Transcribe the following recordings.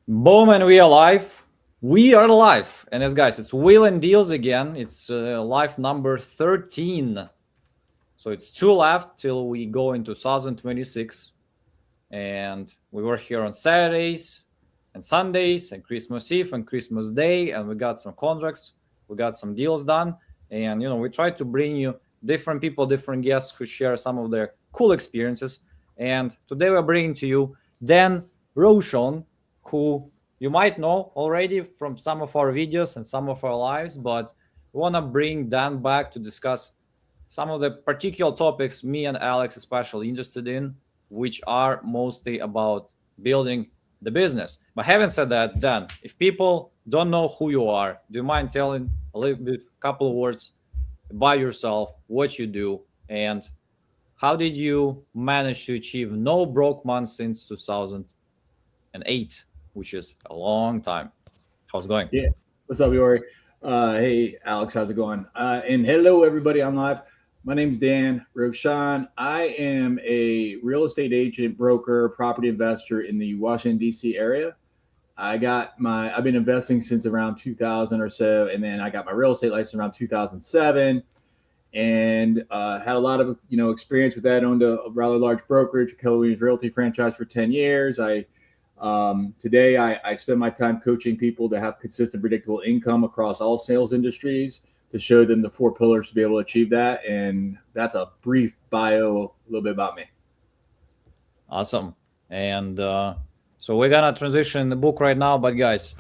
Boom, and we are live. We are live. And as guys, it's Will and Deals again. It's live number 13. So it's two left till we go in 2026. And we were here on Saturdays and Sundays and Christmas Eve and Christmas Day. And we got some contracts. We got some deals done. And, we try to bring you different people, different guests who share some of their cool experiences. And today we're bringing to you Dan Rochon, who you might know already from some of our videos and some of our lives, but we want to bring Dan back to discuss some of the particular topics me and Alex especially interested in, which are mostly about building the business. But having said that, Dan, if people don't know who you are, do you mind telling a little bit, couple of words about yourself, what you do, and how did you manage to achieve no broke month since 2008, which is a long time? How's it going? Yeah. What's up, Yori? Hey, Alex, how's it going? And hello, everybody. I'm live. My name's Dan Rochon. I am a real estate agent, broker, property investor in the Washington, D.C. area. I've been investing since around 2000 or so. And then I got my real estate license around 2007 and had a lot of, experience with that. Owned a rather large brokerage, Keller Williams Realty franchise for 10 years. Today, I spend my time coaching people to have consistent, predictable income across all sales industries to show them the four pillars to be able to achieve that. And that's a brief bio, a little bit about me. Awesome. And so we're going to transition the book right now. But guys,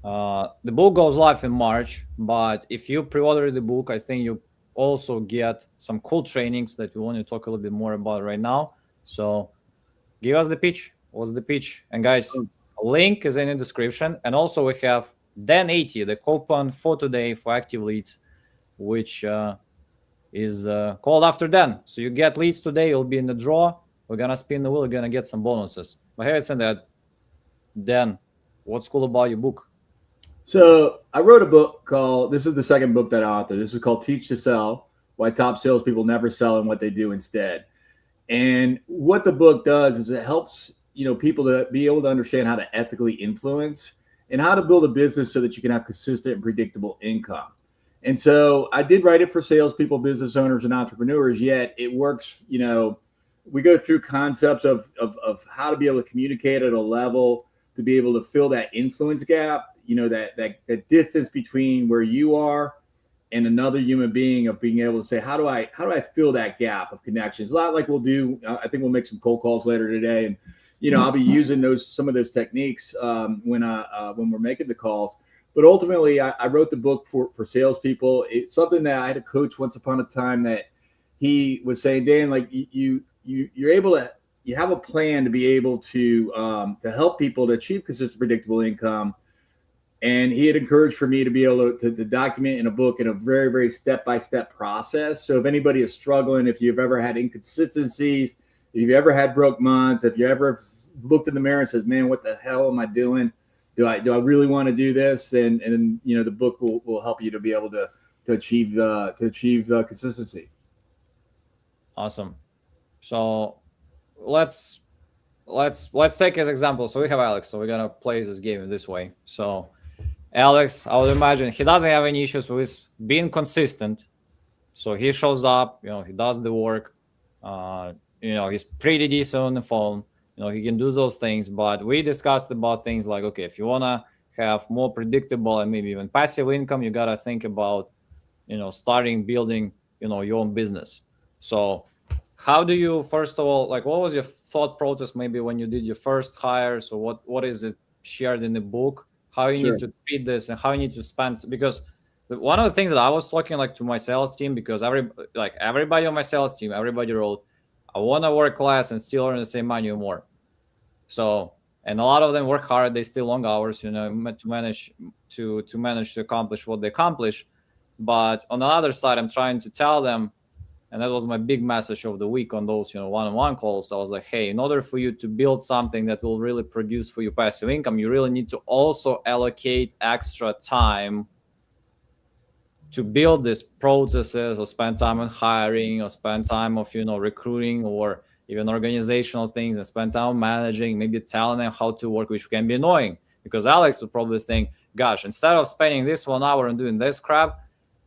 the book goes live in March. But if you pre-order the book, I think you also get some cool trainings that we want to talk a little bit more about right now. So give us the pitch. What's the pitch? And guys, link is in the description. And also we have Dan80, the coupon for today for active leads, which is called after Dan. So you get leads today, you'll be in the draw. We're gonna spin the wheel, we're gonna get some bonuses. But having said that, Dan, what's cool about your book? So I wrote a book this is the second book that I authored. This is called Teach to Sell, Why Top Salespeople Never Sell and What They Do Instead. And what the book does is it helps people to be able to understand how to ethically influence and how to build a business so that you can have consistent and predictable income. And so I did write it for salespeople, business owners, and entrepreneurs, yet it works, we go through concepts of how to be able to communicate at a level to be able to fill that influence gap, that distance between where you are and another human being, of being able to say, how do I fill that gap of connections? A lot like we'll do. I think we'll make some cold calls later today, and I'll be using some of those techniques when we're making the calls. But ultimately, I wrote the book for salespeople. It's something that I had a coach once upon a time that he was saying, Dan, like you're able to, you have a plan to be able to help people to achieve consistent, predictable income. And he had encouraged for me to be able to document in a book in a very, very step-by-step process. So if anybody is struggling, if you've ever had inconsistencies, if you've ever had broke months, if you ever looked in the mirror and says, man, what the hell am I doing? Do I really want to do this? And the book will help you to be able to achieve consistency. Awesome. So let's take as example. So we have Alex. So we're gonna play this game this way. So Alex, I would imagine he doesn't have any issues with being consistent. So he shows up, he does the work. He's pretty decent on the phone. He can do those things. But we discussed about things like, okay, if you want to have more predictable and maybe even passive income, you got to think about, starting building, your own business. So how do you, first of all, like, what was your thought process maybe when you did your first hire? So what is it shared in the book? How you Sure. need to treat this and how you need to spend, because one of the things that I was talking like to my sales team, because everybody on my sales team, everybody wrote, I want to work less and still earn the same money or more. So, and a lot of them work hard, they stay long hours, to manage to accomplish what they accomplish. But on the other side, I'm trying to tell them, and that was my big message of the week on those, one-on-one calls. I was like, hey, in order for you to build something that will really produce for you passive income, you really need to also allocate extra time to build these processes, or spend time on hiring, or spend time of recruiting, or even organizational things, and spend time managing, maybe telling them how to work, which can be annoying because Alex would probably think, gosh, instead of spending this 1 hour and doing this crap,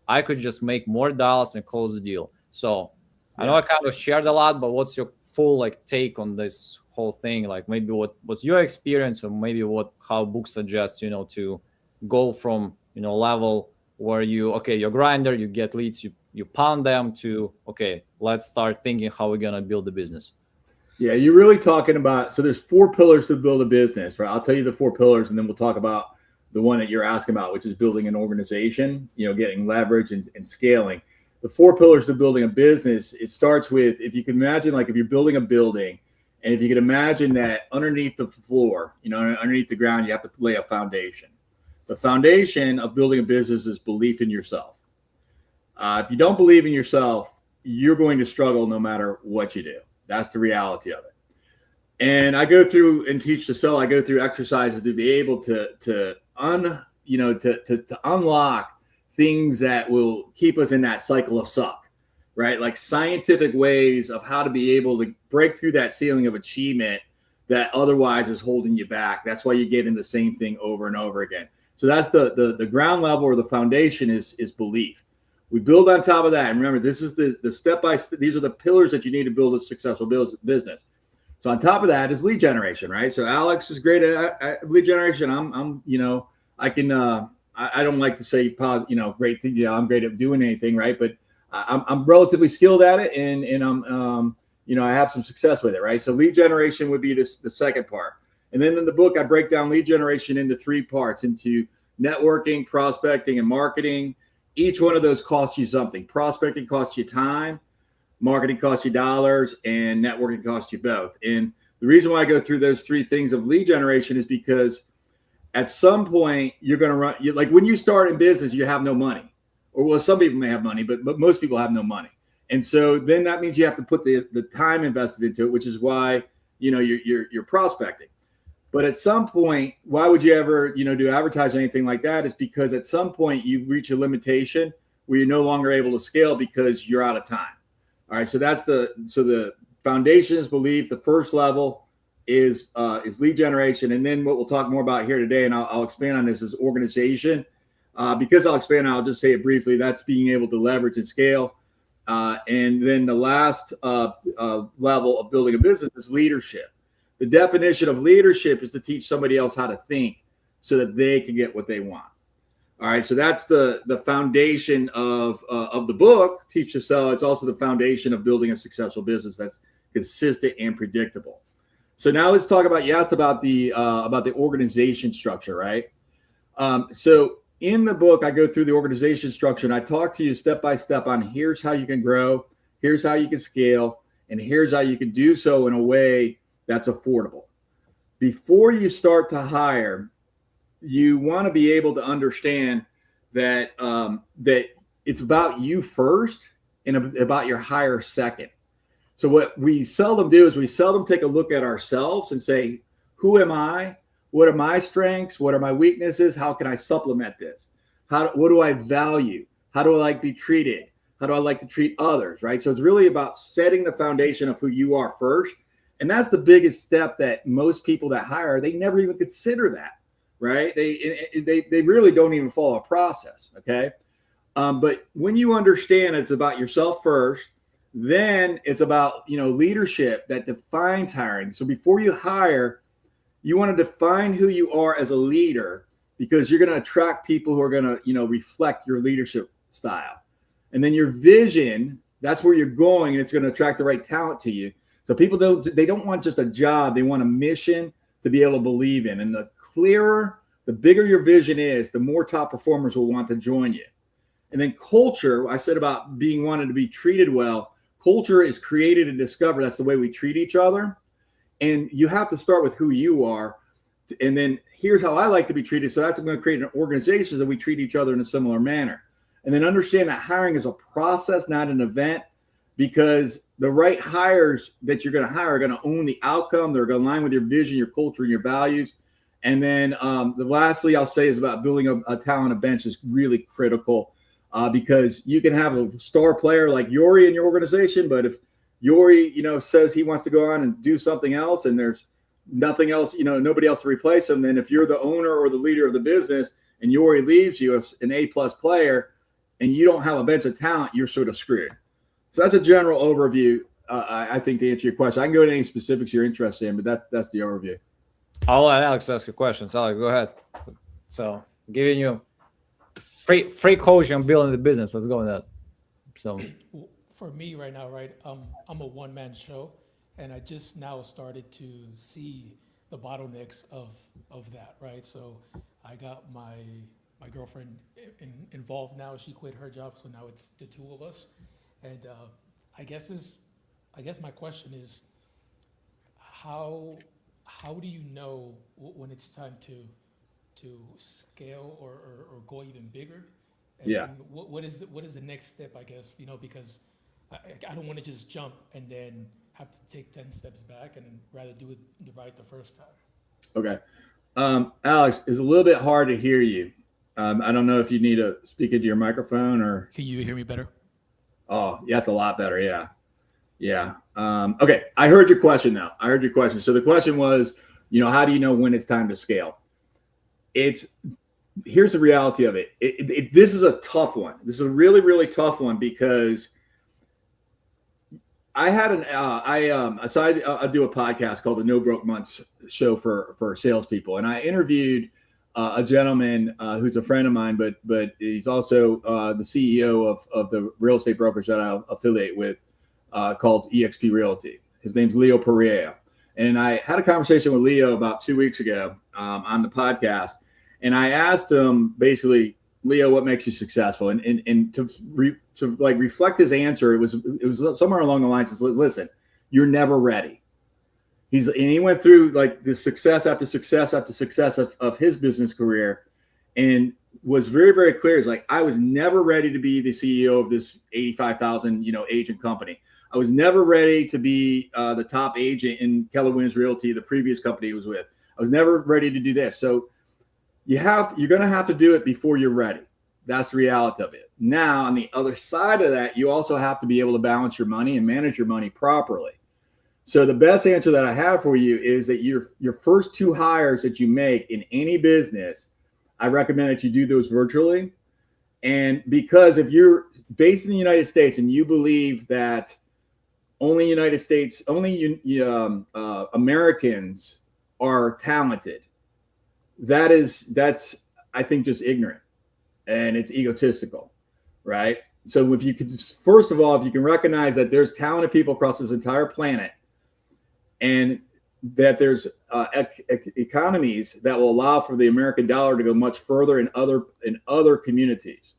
I could just make more dollars and close the deal. So I know I kind of shared a lot, but what's your full like take on this whole thing? Like maybe what's your experience, or maybe how book suggests, to go from, level where you're grinder, you get leads, you pound them, to, okay, let's start thinking how we're going to build the business. Yeah, you're really talking about, so there's 4 pillars to build a business, right? I'll tell you the 4 pillars, and then we'll talk about the one that you're asking about, which is building an organization, getting leverage and scaling. The 4 pillars to building a business, it starts with, if you can imagine, like if you're building a building, and if you can imagine that underneath the floor, underneath the ground, you have to lay a foundation. The foundation of building a business is belief in yourself. If you don't believe in yourself, you're going to struggle no matter what you do. That's the reality of it. And I go through and teach to sell. I go through exercises to be able to unlock things that will keep us in that cycle of suck, right? Like scientific ways of how to be able to break through that ceiling of achievement that otherwise is holding you back. That's why you get in the same thing over and over again. So that's the ground level, or the foundation is belief. We build on top of that. And remember, this is the step by step. These are the pillars that you need to build a successful business. So on top of that is lead generation, right? So Alex is great at lead generation. I don't like to say great thing. I'm great at doing anything, right? But I'm relatively skilled at it, and I'm I have some success with it, right? So lead generation would be the second part. And then in the book, I break down lead generation into 3 parts: into networking, prospecting, and marketing. Each one of those costs you something. Prospecting costs you time, marketing costs you dollars, and networking costs you both. And the reason why I go through those 3 things of lead generation is because at some point you're going to run, like when you start in business, you have no money. Or well, some people may have money, but most people have no money. And so then that means you have to put the time invested into it, which is why, you're prospecting. But at some point, why would you ever, do advertising or anything like that? Is because at some point you reach a limitation where you're no longer able to scale because you're out of time. All right. So that's the foundation is belief. The first level is lead generation. And then what we'll talk more about here today, and I'll expand on this, is organization. Because I'll expand, I'll just say it briefly. That's being able to leverage and scale. And then the last level of building a business is leadership. The definition of leadership is to teach somebody else how to think so that they can get what they want. All right, so that's the foundation of the book, Teach to Sell. It's also the foundation of building a successful business that's consistent and predictable. So now let's talk about, you asked about the organization structure, right? So in the book, I go through the organization structure, and I talk to you step by step on here's how you can grow, here's how you can scale, and here's how you can do so in a way that's affordable. Before you start to hire, you want to be able to understand that that it's about you first and about your hire second. So what we seldom do is we seldom take a look at ourselves and say, who am I? What are my strengths? What are my weaknesses? How can I supplement this? What do I value? How do I like to be treated? How do I like to treat others, right? So it's really about setting the foundation of who you are first. And that's the biggest step that most people that hire, they never even consider that, right? They really don't even follow a process, okay? But when you understand it's about yourself first, then it's about, leadership that defines hiring. So before you hire, you want to define who you are as a leader, because you're going to attract people who are going to, reflect your leadership style. And then your vision, that's where you're going, and it's going to attract the right talent to you. So people don't want just a job. They want a mission to be able to believe in. And the clearer, the bigger your vision is, the more top performers will want to join you. And then culture, I said about wanted to be treated well. Culture is created and discovered. That's the way we treat each other. And you have to start with who you are. And then here's how I like to be treated. So that's going to create an organization that we treat each other in a similar manner. And then understand that hiring is a process, not an event, because the right hires that you're going to hire are going to own the outcome. They're going to align with your vision, your culture, and your values. And then lastly, I'll say is about building a talent bench is really critical, because you can have a star player like Yori in your organization, but if Yori, says he wants to go on and do something else, and there's nothing else, nobody else to replace them, then if you're the owner or the leader of the business and Yori leaves you as an A-plus player and you don't have a bench of talent, you're sort of screwed. So that's a general overview, I think, to answer your question. I can go into any specifics you're interested in, but that's the overview. I'll let Alex ask you questions. Alex, go ahead. So giving you free coaching on building the business. Let's go with that. So for me right now, right, I'm a one-man show, and I just now started to see the bottlenecks of that, right? So I got my girlfriend involved now. She quit her job, so now it's the two of us. And I guess my question is, how do you know when it's time to scale or go even bigger? And what is the next step, I guess, because I don't want to just jump and then have to take 10 steps back, and rather do it right the first time. Okay. Alex, it's a little bit hard to hear you. I don't know if you need to speak into your microphone or. Can you hear me better? Oh, yeah, it's a lot better. Yeah. Yeah. Okay. I heard your question now. So the question was, how do you know when it's time to scale? Here's the reality of it. This is a tough one. This is a really, really tough one, because I had I do a podcast called the No Broke Months show for salespeople. And I interviewed a gentleman who's a friend of mine, but he's also the CEO of the real estate brokerage that I affiliate with, called eXp Realty. His name's Leo Pereira. And I had a conversation with Leo about 2 weeks ago on the podcast. And I asked him, basically, Leo, what makes you successful? And to reflect his answer, it was somewhere along the lines of, listen, you're never ready. He went through like the success after success after success of his business career, and was very, very clear. It's like, I was never ready to be the CEO of this 85,000, agent company. I was never ready to be the top agent in Keller Williams Realty, the previous company he was with. I was never ready to do this. So you're going to have to do it before you're ready. That's the reality of it. Now, on the other side of that, you also have to be able to balance your money and manage your money properly. So the best answer that I have for you is that your first 2 hires that you make in any business, I recommend that you do those virtually. And because if you're based in the United States and you believe that only Americans are talented, that's I think just ignorant, and it's egotistical, right? So if you could, first of all, if you can recognize that there's talented people across this entire planet, and that there's economies that will allow for the American dollar to go much further in other communities.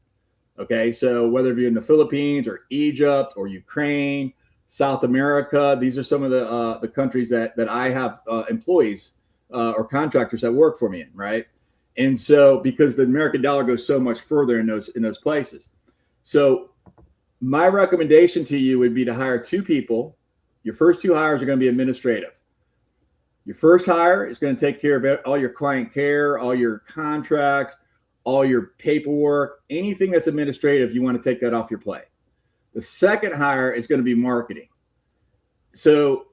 Okay, so whether you're in the Philippines or Egypt or Ukraine, South America, these are some of the countries that I have employees or contractors that work for me in, right? And so, because the American dollar goes so much further in those places. So my recommendation to you would be to hire 2 people. Your first 2 hires are going to be administrative. Your first hire is going to take care of all your client care, all your contracts, all your paperwork, anything that's administrative. You want to take that off your plate. The second hire is going to be marketing. So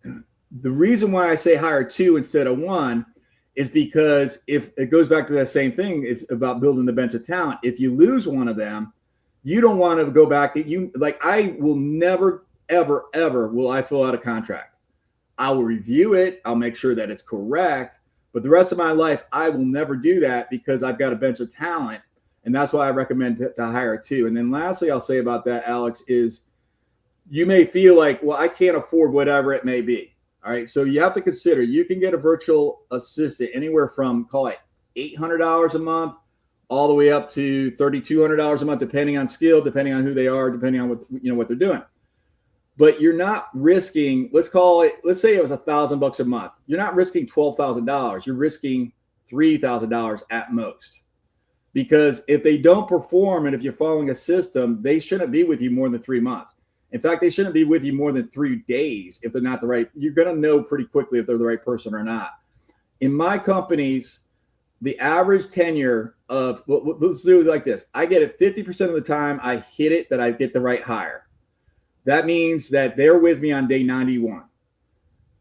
the reason why I say hire 2 instead of 1 is because if it goes back to that same thing, it's about building the bench of talent. If you lose one of them, you don't want to go back. I will never, ever, ever will I fill out a contract. I will review it. I'll make sure that it's correct. But the rest of my life, I will never do that, because I've got a bench of talent. And that's why I recommend to hire 2. And then lastly, I'll say about that, Alex, is you may feel like, well, I can't afford whatever it may be. All right. So you have to consider, you can get a virtual assistant anywhere from, call it $800 a month, all the way up to $3,200 a month, depending on skill, depending on who they are, depending on what they're doing. But you're not risking, let's say it was $1,000 a month. You're not risking $12,000. You're risking $3,000 at most. Because if they don't perform, and if you're following a system, they shouldn't be with you more than 3 months. In fact, they shouldn't be with you more than 3 days if they're not the right. You're going to know pretty quickly if they're the right person or not. In my companies, the average tenure of, let's do it like this. I get it 50% of the time I hit it that I get the right hire. That means that they're with me on day 91.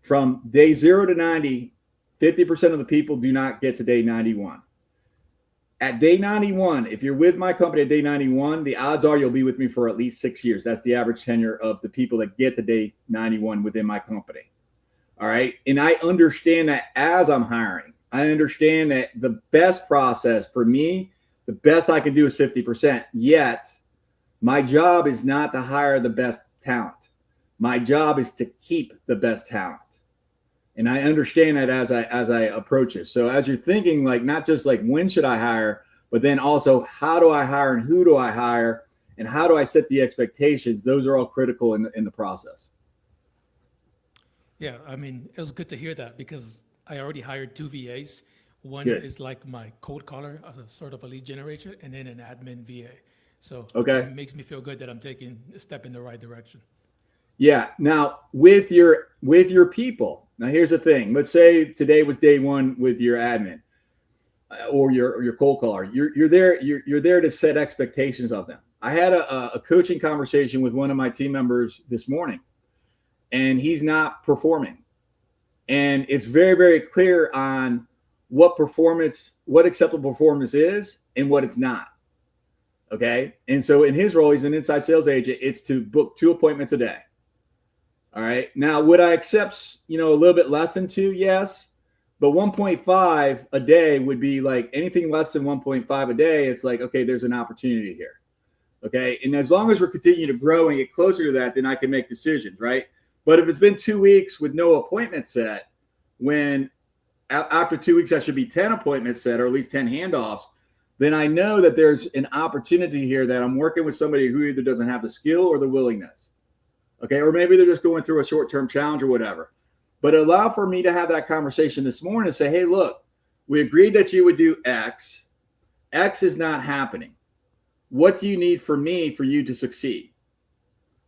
From day 0 to 90, 50% of the people do not get to day 91. At day 91, if you're with my company at day 91, the odds are you'll be with me for at least 6 years. That's the average tenure of the people that get to day 91 within my company. All right. And I understand that as I'm hiring, I understand that the best process for me, the best I can do is 50%. Yet my job is not to hire the best talent. My job is to keep the best talent. And I understand that as I approach it. So as you're thinking, like, not just like when should I hire, but then also how do I hire and who do I hire and how do I set the expectations? Those are all critical in the process. Yeah, I mean, it was good to hear that because I already hired 2 VAs. One Good. is like my cold caller, a sort of a lead generator, and then an admin VA. So Okay. it makes me feel good that I'm taking a step in the right direction. Yeah. Now with your people, now here's the thing. Let's say today was day 1 with your admin or your cold caller. You're there to set expectations of them. I had a coaching conversation with one of my team members this morning, and he's not performing. And it's very, very clear on what acceptable performance is and what it's not. Okay. And so in his role, he's an inside sales agent. It's to book 2 appointments a day. All right. Now, would I accept, a little bit less than 2? Yes. But 1.5 a day would be like anything less than 1.5 a day. It's like, okay, there's an opportunity here. Okay. And as long as we're continuing to grow and get closer to that, then I can make decisions. Right. But if it's been 2 weeks with no appointment set, when after 2 weeks, I should be 10 appointments set or at least 10 handoffs, then I know that there's an opportunity here that I'm working with somebody who either doesn't have the skill or the willingness. Okay. Or maybe they're just going through a short-term challenge or whatever. But allow for me to have that conversation this morning and say, hey, look, we agreed that you would do X. X is not happening. What do you need from me for you to succeed?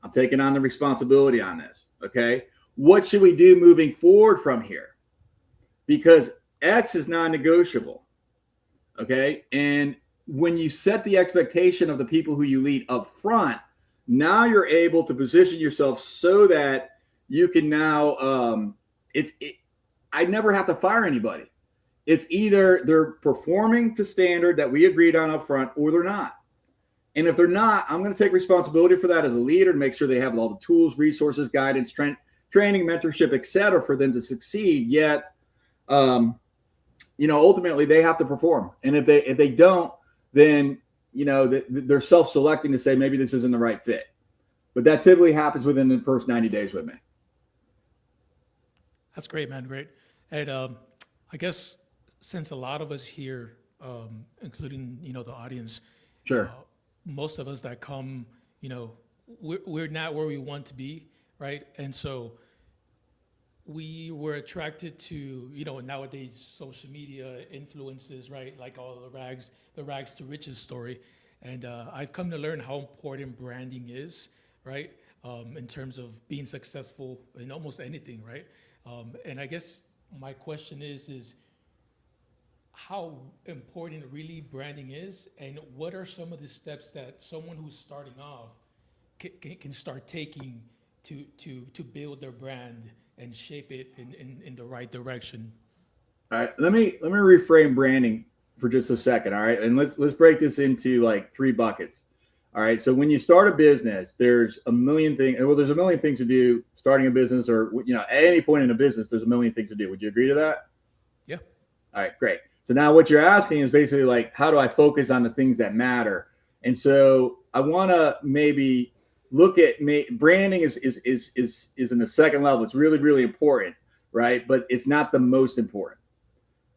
I'm taking on the responsibility on this. Okay. What should we do moving forward from here? Because X is non-negotiable. Okay. And when you set the expectation of the people who you lead up front, now you're able to position yourself so that you can now, I never have to fire anybody. It's either they're performing to standard that we agreed on up front or they're not. And if they're not, I'm going to take responsibility for that as a leader to make sure they have all the tools, resources, guidance, training, mentorship, et cetera, for them to succeed. Yet, ultimately they have to perform. And if they don't, then, they're self-selecting to say, maybe this isn't the right fit. But that typically happens within the first 90 days with me. That's great, man. Great. And I guess since a lot of us here, including, the audience, Sure. Most of us that come, we're not where we want to be, right? And so we were attracted to, nowadays social media influences, right? Like all the rags to riches story. And I've come to learn how important branding is, right? In terms of being successful in almost anything, right? And I guess my question is how important really branding is, and what are some of the steps that someone who's starting off can start taking to build their brand and shape it in the right direction? All right, let me reframe branding for just a second. All right, and let's break this into like 3 buckets. All right, so when you start a business, there's a million things. Well, there's a million things to do starting a business, or at any point in a business, there's a million things to do. Would you agree to that? Yeah. All right, great. So now what you're asking is basically like, how do I focus on the things that matter? And so I want to maybe look at branding is in the second level. It's really, really important, right? But it's not the most important.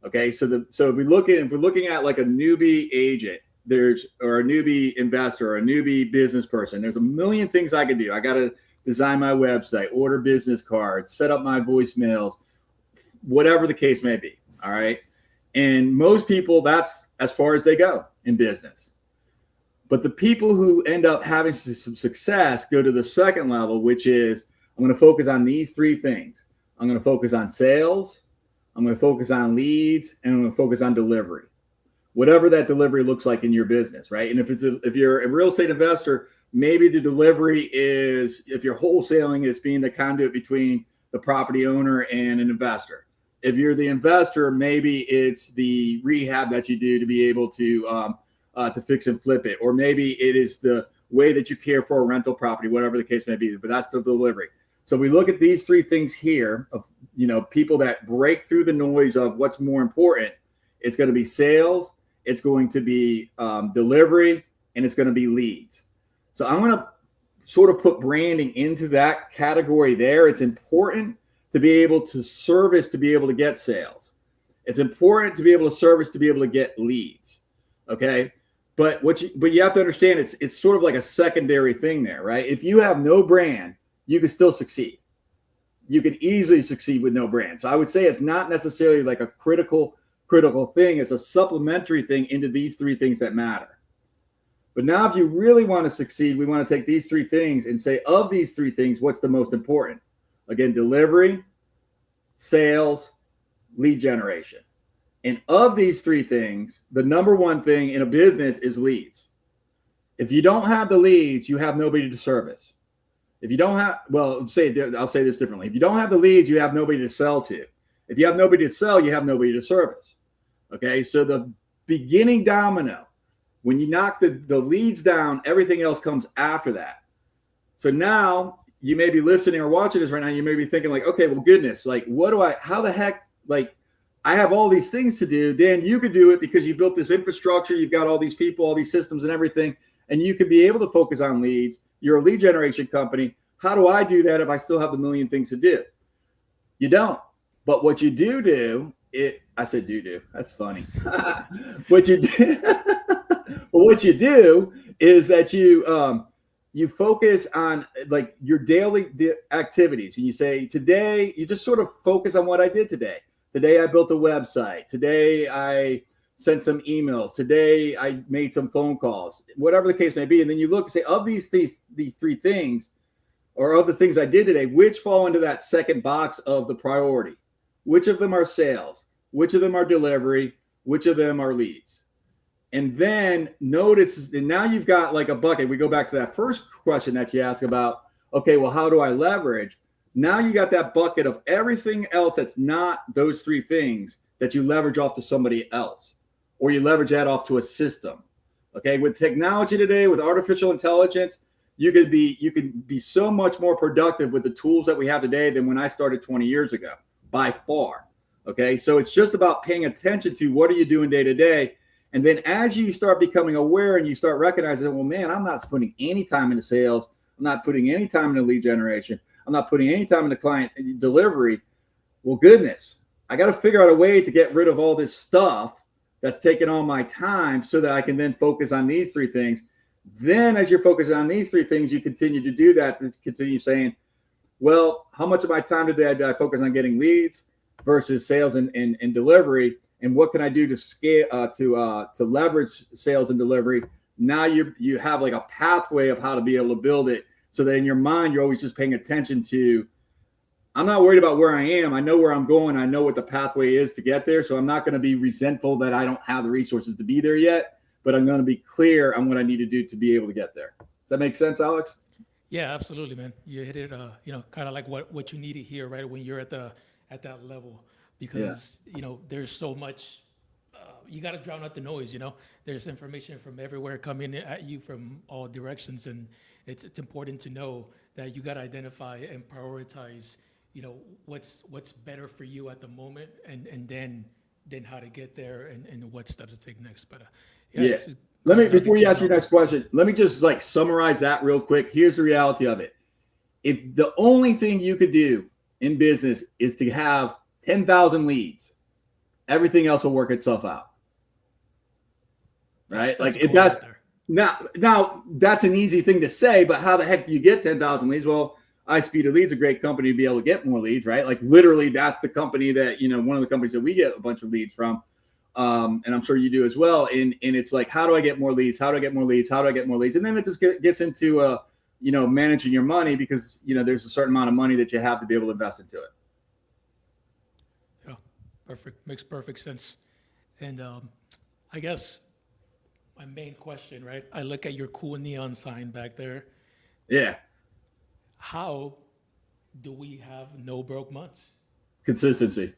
Okay. So if we're looking at like a newbie agent, or a newbie investor, or a newbie business person, there's a million things I could do. I got to design my website, order business cards, set up my voicemails, whatever the case may be. All right. And most people, that's as far as they go in business. But the people who end up having some success go to the second level, which is I'm going to focus on these 3 things. I'm going to focus on sales, I'm going to focus on leads, and I'm going to focus on delivery. Whatever that delivery looks like in your business, right? And if you're a real estate investor, maybe the delivery is, if you're wholesaling, is being the conduit between the the property owner and an investor. If you're the investor, maybe it's the rehab that you do to be able to fix and flip it, or maybe it is the way that you care for a rental property, whatever the case may be. But that's the delivery. So we look at these three things here of people that break through the noise of what's more important. It's going to be sales, it's going to be delivery, and it's going to be leads. So I'm going to sort of put branding into that category there. It's important to be able to service, to be able to get sales. It's important to be able to service, to be able to get leads. Okay. But you have to understand it's sort of like a secondary thing there, right? If you have no brand, you can still succeed. You can easily succeed with no brand. So I would say it's not necessarily like a critical thing. It's a supplementary thing into these three things that matter. But now if you really want to succeed, we want to take these three things and say, of these three things, what's the most important? Again, delivery, sales, lead generation. And of these three things, the number one thing in a business is leads. If you don't have the leads, you have nobody to service. If you don't have, I'll say this differently. If you don't have the leads, you have nobody to sell to. If you have nobody to sell, you have nobody to service. Okay, so the beginning domino, when you knock the leads down, everything else comes after that. So now you may be listening or watching this right now. You may be thinking like, okay, well, goodness, like how the heck, like I have all these things to do. Dan, you could do it because you built this infrastructure. You've got all these people, all these systems and everything, and you could be able to focus on leads. You're a lead generation company. How do I do that if I still have a million things to do? You don't. But what you do, I said do. That's funny. What you do, but what you do is that you focus on like your daily activities, and you say today, you just sort of focus on what I did today. Today I built a website. Today I sent some emails. Today I made some phone calls, whatever the case may be. And then you look and say, of these three things, or of the things I did today, which fall into that second box of the priority? Which of them are sales? Which of them are delivery? Which of them are leads? And then notice, and now you've got like a bucket. We go back to that first question that you asked about, okay, well, how do I leverage? Now you got that bucket of everything else that's not those three things that you leverage off to somebody else, or you leverage that off to a system. Okay, with technology today, with artificial intelligence, you could be so much more productive with the tools that we have today than when I started 20 years ago, by far. Okay, so it's just about paying attention to what are you doing day to day. And then as you start becoming aware and you start recognizing, well, man, I'm not putting any time into sales. I'm not putting any time into lead generation. I'm not putting any time into client delivery. Well, goodness, I got to figure out a way to get rid of all this stuff that's taking all my time so that I can then focus on these three things. Then as you're focusing on these three things, you continue to do that. Continue saying, well, how much of my time today did I focus on getting leads versus sales and delivery? And what can I do to scale to leverage sales and delivery? Now you have like a pathway of how to be able to build it, so that in your mind you're always just paying attention to, I'm not worried about where I am. I know where I'm going. I know what the pathway is to get there. So I'm not going to be resentful that I don't have the resources to be there yet, but I'm going to be clear on what I need to do to be able to get there. Does that make sense, Alex? Yeah, absolutely, man. You hit it. Kind of like what you need to hear right when you're at that level, because there's so much. You got to drown out the noise. There's information from everywhere coming at you from all directions, and it's important to know that you got to identify and prioritize. What's better for you at the moment, and then how to get there, and what steps to take next. But let me, before you ask your next question, let me just like summarize that real quick. Here's the reality of it. If the only thing you could do in business is to have 10,000 leads, everything else will work itself out. Right? Like if that's now that's an easy thing to say, but how the heck do you get 10,000 leads? Well, iSpeedToLead's a great company to be able to get more leads, right? Like literally that's the company that, one of the companies that we get a bunch of leads from. And I'm sure you do as well. And it's like, how do I get more leads? How do I get more leads? How do I get more leads? And then it just gets into, managing your money, because, there's a certain amount of money that you have to be able to invest into it. Yeah, perfect. Makes perfect sense. And I guess my main question, right? I look at your cool neon sign back there. Yeah. How do we have no broke months? Consistency.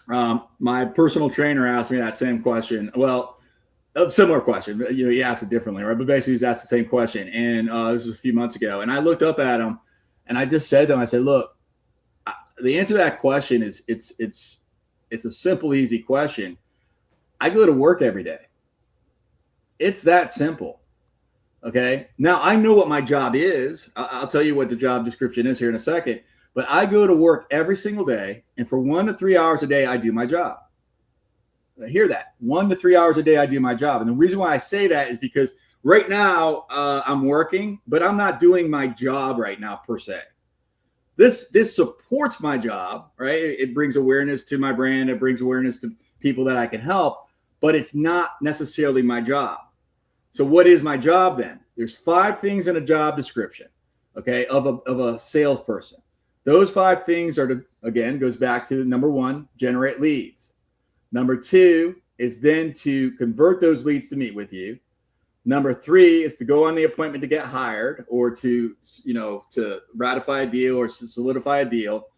My personal trainer asked me that same question. Well, a similar question. You know, he asked it differently, right? But basically, he's asked the same question. And this was a few months ago. And I looked up at him, and I just said to him, I said, "Look, the answer to that question is it's a simple, easy question. I go to work every day. It's that simple." Okay. Now I know what my job is. I'll tell you what the job description is here in a second. But I go to work every single day, and for 1 to 3 hours a day, I do my job. I hear that. 1 to 3 hours a day, I do my job. And the reason why I say that is because right now I'm working, but I'm not doing my job right now per se. This supports my job, right? It brings awareness to my brand. It brings awareness to people that I can help, but it's not necessarily my job. So what is my job then? There's 5 things in a job description, okay, of a salesperson. Those 5 things are again, goes back to number 1, generate leads. Number 2 is then to convert those leads to meet with you. Number 3 is to go on the appointment to get hired, or to ratify a deal or to solidify a deal.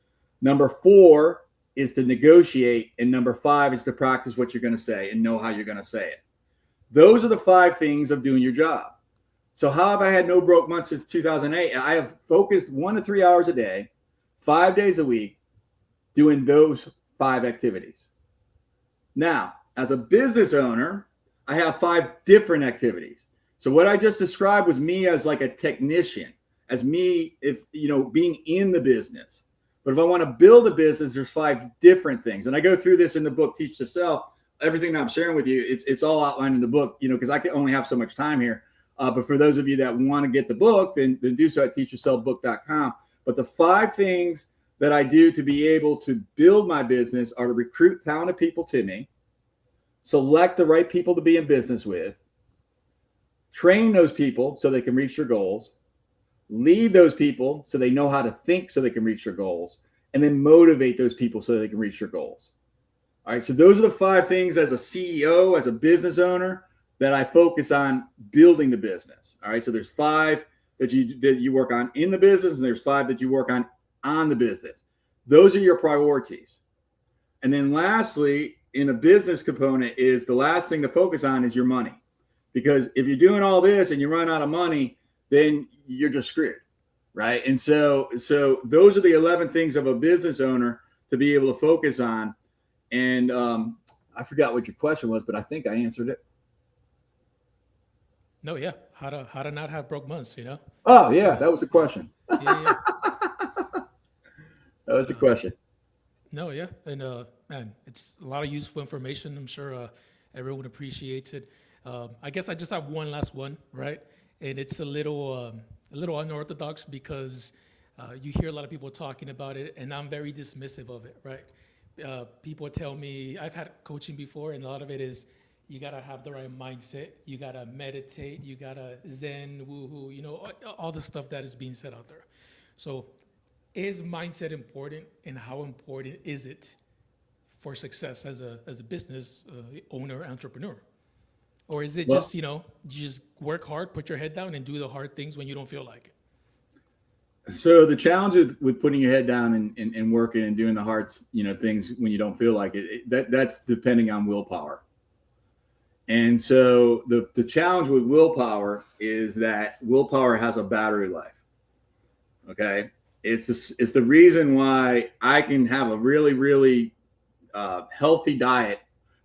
Number 4 is to negotiate. And number 5 is to practice what you're going to say and know how you're going to say it. Those are the 5 things of doing your job. So how have I had no broke months since 2008? I have focused 1 to 3 hours a day, 5 days a week, doing those 5 activities. Now, as a business owner, I have 5 different activities. So what I just described was me as like a technician, as me, being in the business. But if I want to build a business, there's 5 different things. And I go through this in the book, Teach to Sell. Everything that I'm sharing with you, it's all outlined in the book, because I can only have so much time here. But for those of you that want to get the book, then do so at teachyourselfbook.com. But the 5 things that I do to be able to build my business are to recruit talented people to me, select the right people to be in business with, train those people so they can reach their goals, lead those people so they know how to think so they can reach their goals, and then motivate those people so they can reach their goals. All right, so those are the 5 things as a CEO, as a business owner, that I focus on building the business. All right, so there's 5 that you work on in the business, and there's 5 that you work on the business. Those are your priorities. And then lastly, in a business component, is the last thing to focus on is your money. Because if you're doing all this and you run out of money, then you're just screwed, right? And so those are the 11 things of a business owner to be able to focus on. And I forgot what your question was, but I think I answered it. No, yeah. How to not have broke months, Oh, yeah, that was the question. Yeah. That was the question. No, yeah. And man, it's a lot of useful information. I'm sure everyone appreciates it. I guess I just have one last one, right? And it's a little unorthodox because you hear a lot of people talking about it, and I'm very dismissive of it, right? People tell me, I've had coaching before, and a lot of it is you gotta have the right mindset, you gotta meditate, you gotta zen, woohoo, all the stuff that is being said out there. So is mindset important, and how important is it for success as a business owner, entrepreneur? Or is it just, you just work hard, put your head down, and do the hard things when you don't feel like it? So the challenge with putting your head down and working and doing the hard, things when you don't feel like it, that's depending on willpower. And so the challenge with willpower is that willpower has a battery life. Okay. It's the reason why I can have a really, really healthy diet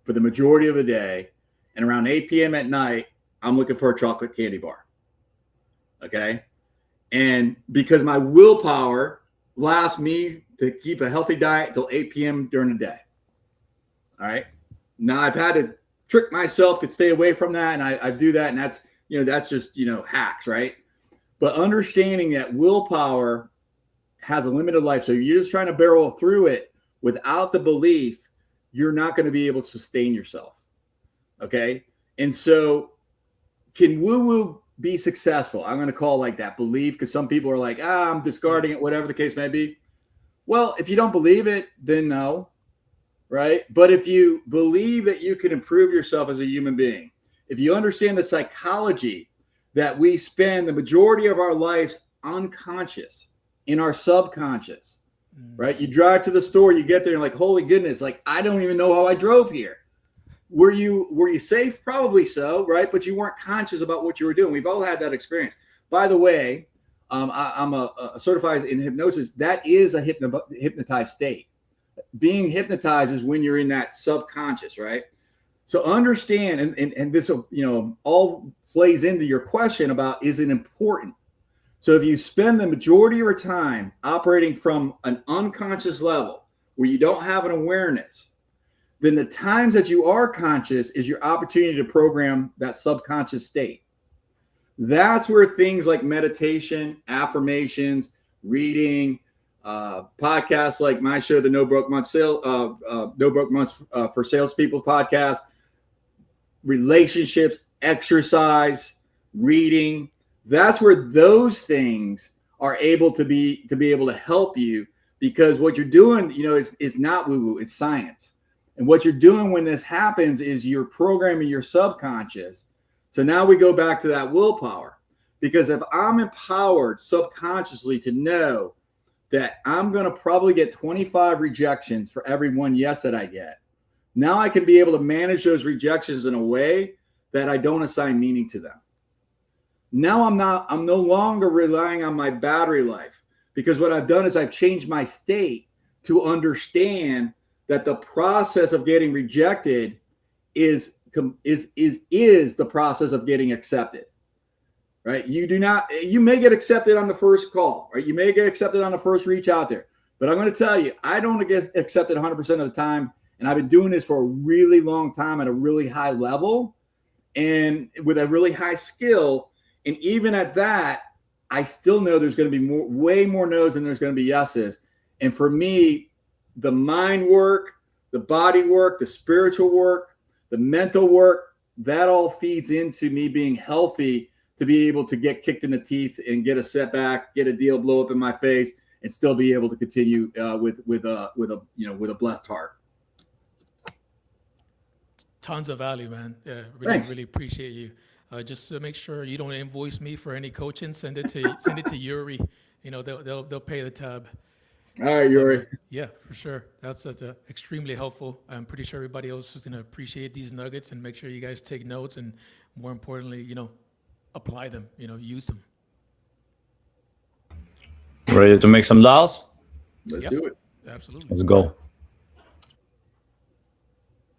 for the majority of the day. And around 8 p.m. at night, I'm looking for a chocolate candy bar. Okay. And because my willpower lasts me to keep a healthy diet till 8 p.m. during the day. All right. Now I've had to trick myself to stay away from that. And I do that. And that's just, hacks, right? But understanding that willpower has a limited life. So you're just trying to barrel through it without the belief, you're not going to be able to sustain yourself. Okay. And so can woo-woo be successful? I'm going to call like that belief, because some people are like, I'm discarding it, whatever the case may be. Well, if you don't believe it, then no. Right. But if you believe that you can improve yourself as a human being, if you understand the psychology that we spend the majority of our lives unconscious, in our subconscious, right? You drive to the store, you get there, and like, holy goodness, like I don't even know how I drove here. Were you safe? Probably so, right? But you weren't conscious about what you were doing. We've all had that experience. By the way, I'm a certified in hypnosis. That is a hypnotized state. Being hypnotized is when you're in that subconscious, right? So understand, and this, all plays into your question about, is it important? So if you spend the majority of your time operating from an unconscious level where you don't have an awareness, then the times that you are conscious is your opportunity to program that subconscious state. That's where things like meditation, affirmations, reading, podcasts like my show, the No Broke Months for Salespeople podcast, relationships, exercise, reading. That's where those things are able to be able to help you, because what you're doing, is not woo-woo, it's science. And what you're doing when this happens is you're programming your subconscious. So now we go back to that willpower, because if I'm empowered subconsciously to know that I'm going to probably get 25 rejections for every one yes that I get, now I can be able to manage those rejections in a way that I don't assign meaning to them. Now I'm no longer relying on my battery life, because what I've done is I've changed my state to understand that the process of getting rejected is the process of getting accepted, right? You may get accepted on the first call, right? You may get accepted on the first reach out there, but I'm going to tell you, I don't get accepted 100% of the time. And I've been doing this for a really long time at a really high level and with a really high skill. And even at that, I still know there's going to be way more no's than there's going to be yeses. And for me, the mind work, the body work, the spiritual work, the mental work, that all feeds into me being healthy to be able to get kicked in the teeth and get a setback, get a deal blow up in my face, and still be able to continue with a blessed heart. Tons of value, man. Yeah, really appreciate you. Just to make sure you don't invoice me for any coaching, send it to Yuri. They'll pay the tab. All right, Yuri. Yeah, for sure. That's extremely helpful. I'm pretty sure everybody else is going to appreciate these nuggets, and make sure you guys take notes, and more importantly, apply them, use them. Ready to make some dials? Let's do it. Absolutely. Let's go.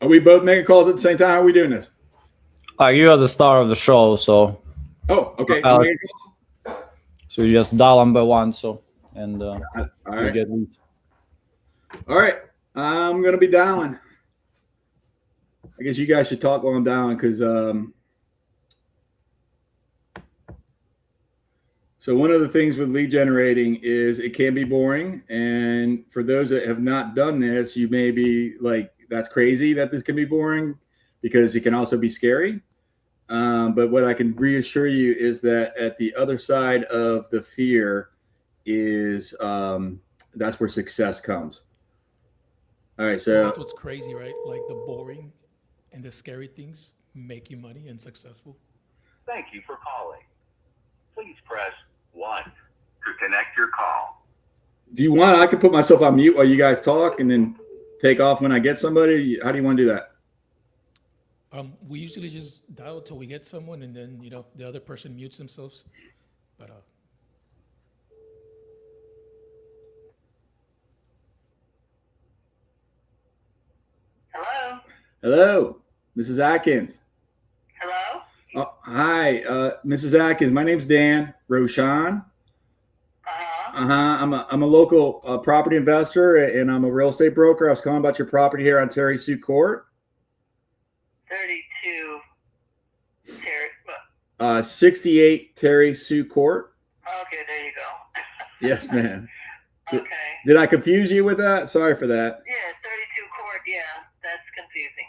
Are we both making calls at the same time? How are we doing this? You are the star of the show, so. Oh, okay. So you just dial them by one, and all you right. get leads. All right. I'm going to be dialing. I guess you guys should talk while I'm dialing, because so one of the things with lead generating is it can be boring. And for those that have not done this, you may be like, that's crazy that this can be boring, because it can also be scary. But what I can reassure you is that at the other side of the fear is that's where success comes. All right, so that's what's crazy, right? Like the boring and the scary things make you money and successful. Thank you for calling. Please press 1 to connect your call. Do you want? I can put myself on mute while you guys talk, and then take off when I get somebody. How do you want to do that? We usually just dial till we get someone, and then the other person mutes themselves. But Hello? Hello, Mrs. Atkins. Hello? Oh, hi, Mrs. Atkins. My name's Dan Roshan. I'm a local property investor, and I'm a real estate broker. I was calling about your property here on Terry Sue Court. 32 Terry. 68 Terry Sue Court. Okay, there you go. Yes, ma'am. Okay. Did I confuse you with that? Sorry for that. Yeah, 32 Court. Yeah, that's confusing.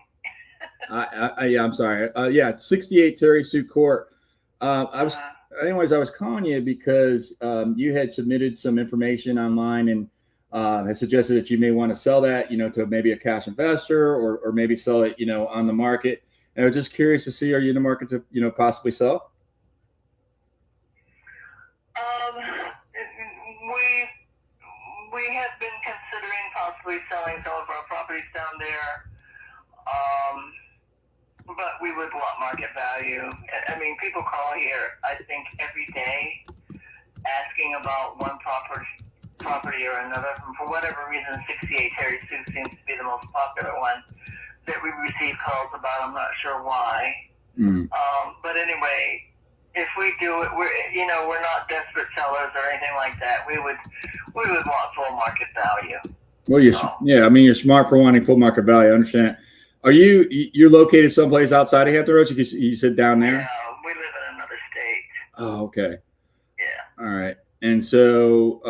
Yeah, I'm sorry. Yeah, 68 Terry Sue Court. I was calling you because you had submitted some information online and had suggested that you may want to sell that, to maybe a cash investor or maybe sell it, on the market. And I was just curious to see, are you in the market to, possibly sell? We possibly selling some of our properties down there. But we would want market value. I mean, people call here, I think, every day asking about one property or another. And for whatever reason, 68 Harry Sue seems to be the most popular one that we receive calls about. I'm not sure why. But anyway, if we do it, we're not desperate sellers or anything like that. We would want full market value. Well, I mean, you're smart for wanting full market value. I understand. You're located someplace outside of Hampton Roads? You said down there? Yeah, we live in another state. Oh, okay. Yeah. All right. And so,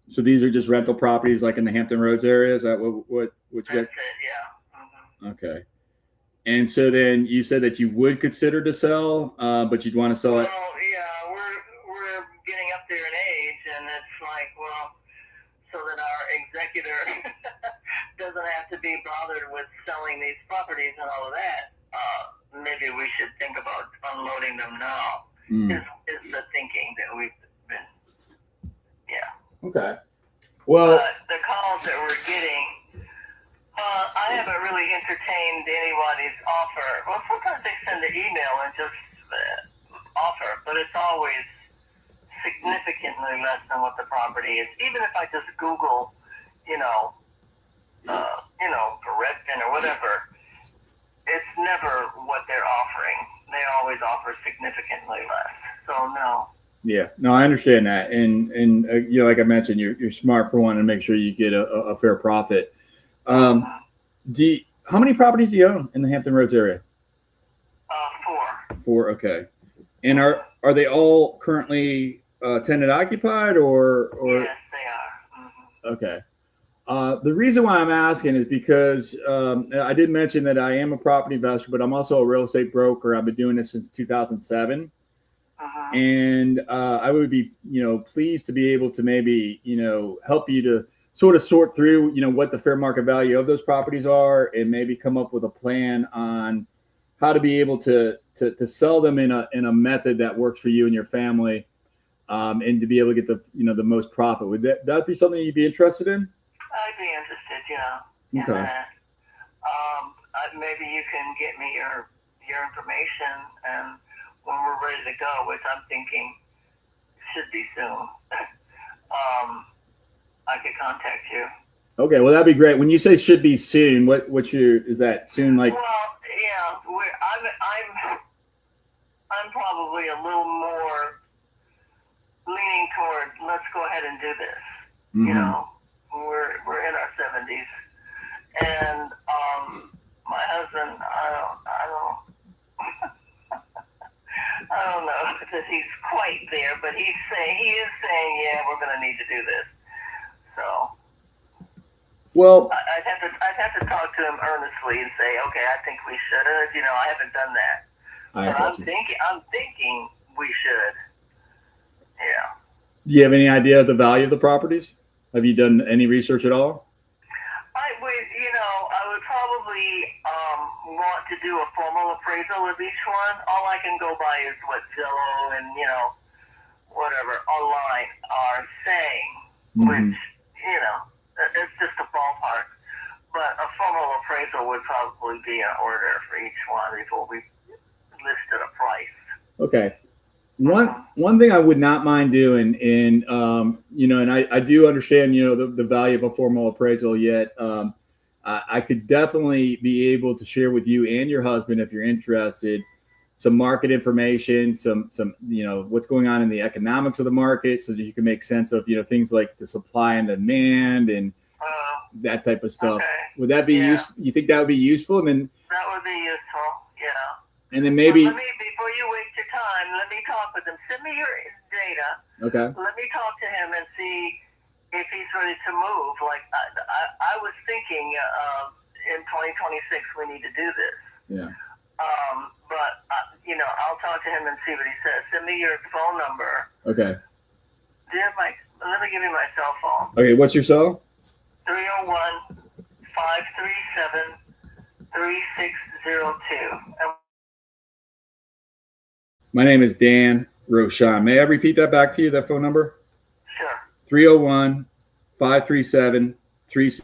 so these are just rental properties, like in the Hampton Roads area. Is that what you got? That's it. Yeah. Mm-hmm. Okay. And so then you said that you would consider to sell, but you'd want to sell it. Well, yeah, we're getting up there in age, and it's like, well, so that our executor doesn't have to be bothered with selling these properties and all of that. Maybe we should think about unloading them now. Is the thinking that we've been. Yeah. Okay. Well, the calls that we're getting. I haven't really entertained anybody's offer. Well, sometimes they send an email and just offer, but it's always significantly less than what the property is. Even if I just Google, for Redfin or whatever, it's never what they're offering. They always offer significantly less. So no. Yeah, no, I understand that, and like I mentioned, you're smart for wanting to make sure you get a fair profit. How many properties do you own in the Hampton Roads area? 4. 4, okay. And are they all currently tenant occupied or? Yes, they are. Mm-hmm. Okay. The reason why I'm asking is because I did mention that I am a property investor, but I'm also a real estate broker. I've been doing this since 2007. Uh-huh. And I would be, pleased to be able to maybe, help you to sort of sort through, what the fair market value of those properties are, and maybe come up with a plan on how to be able to sell them in a method that works for you and your family, and to be able to get the most profit. Would that be something you'd be interested in? I'd be interested, Okay. in that. Maybe you can get me your information, and when we're ready to go, which I'm thinking should be soon, I could contact you. Okay, well, that'd be great. When you say should be soon, is that soon? Like, well, yeah, I'm probably a little more leaning toward let's go ahead and do this. mm-hmm. We're in our 70s, and my husband, I don't know that he's quite there, but he is saying, yeah, we're going to need to do this. So, well, I'd have to talk to him earnestly and say, okay, I think we should. I haven't done that, but I'm thinking we should. Yeah. Do you have any idea of the value of the properties? Have you done any research at all? I would probably want to do a formal appraisal of each one. All I can go by is what Zillow and, whatever online are saying, Mm-hmm. which, it's just a ballpark. But a formal appraisal would probably be in order for each one before we listed a price. Okay. One thing I would not mind doing, and and I do understand, the value of a formal appraisal. Yet, I could definitely be able to share with you and your husband, if you're interested, some market information, some what's going on in the economics of the market, so that you can make sense of things like the supply and demand and that type of stuff. Okay. Would that be useful? You think that would be useful? And then that would be useful. Yeah. And then maybe before you waste your time, let me talk with him. Send me your data. Okay. Let me talk to him and see if he's ready to move. Like I was thinking, in 2026 we need to do this. Yeah. But I'll talk to him and see what he says. Send me your phone number. Okay. Let me give you my cell phone. Okay. What's your cell? 301-537-3602. My name is Dan Roshan. May I repeat that back to you, that phone number? Sure. 301-537-3602.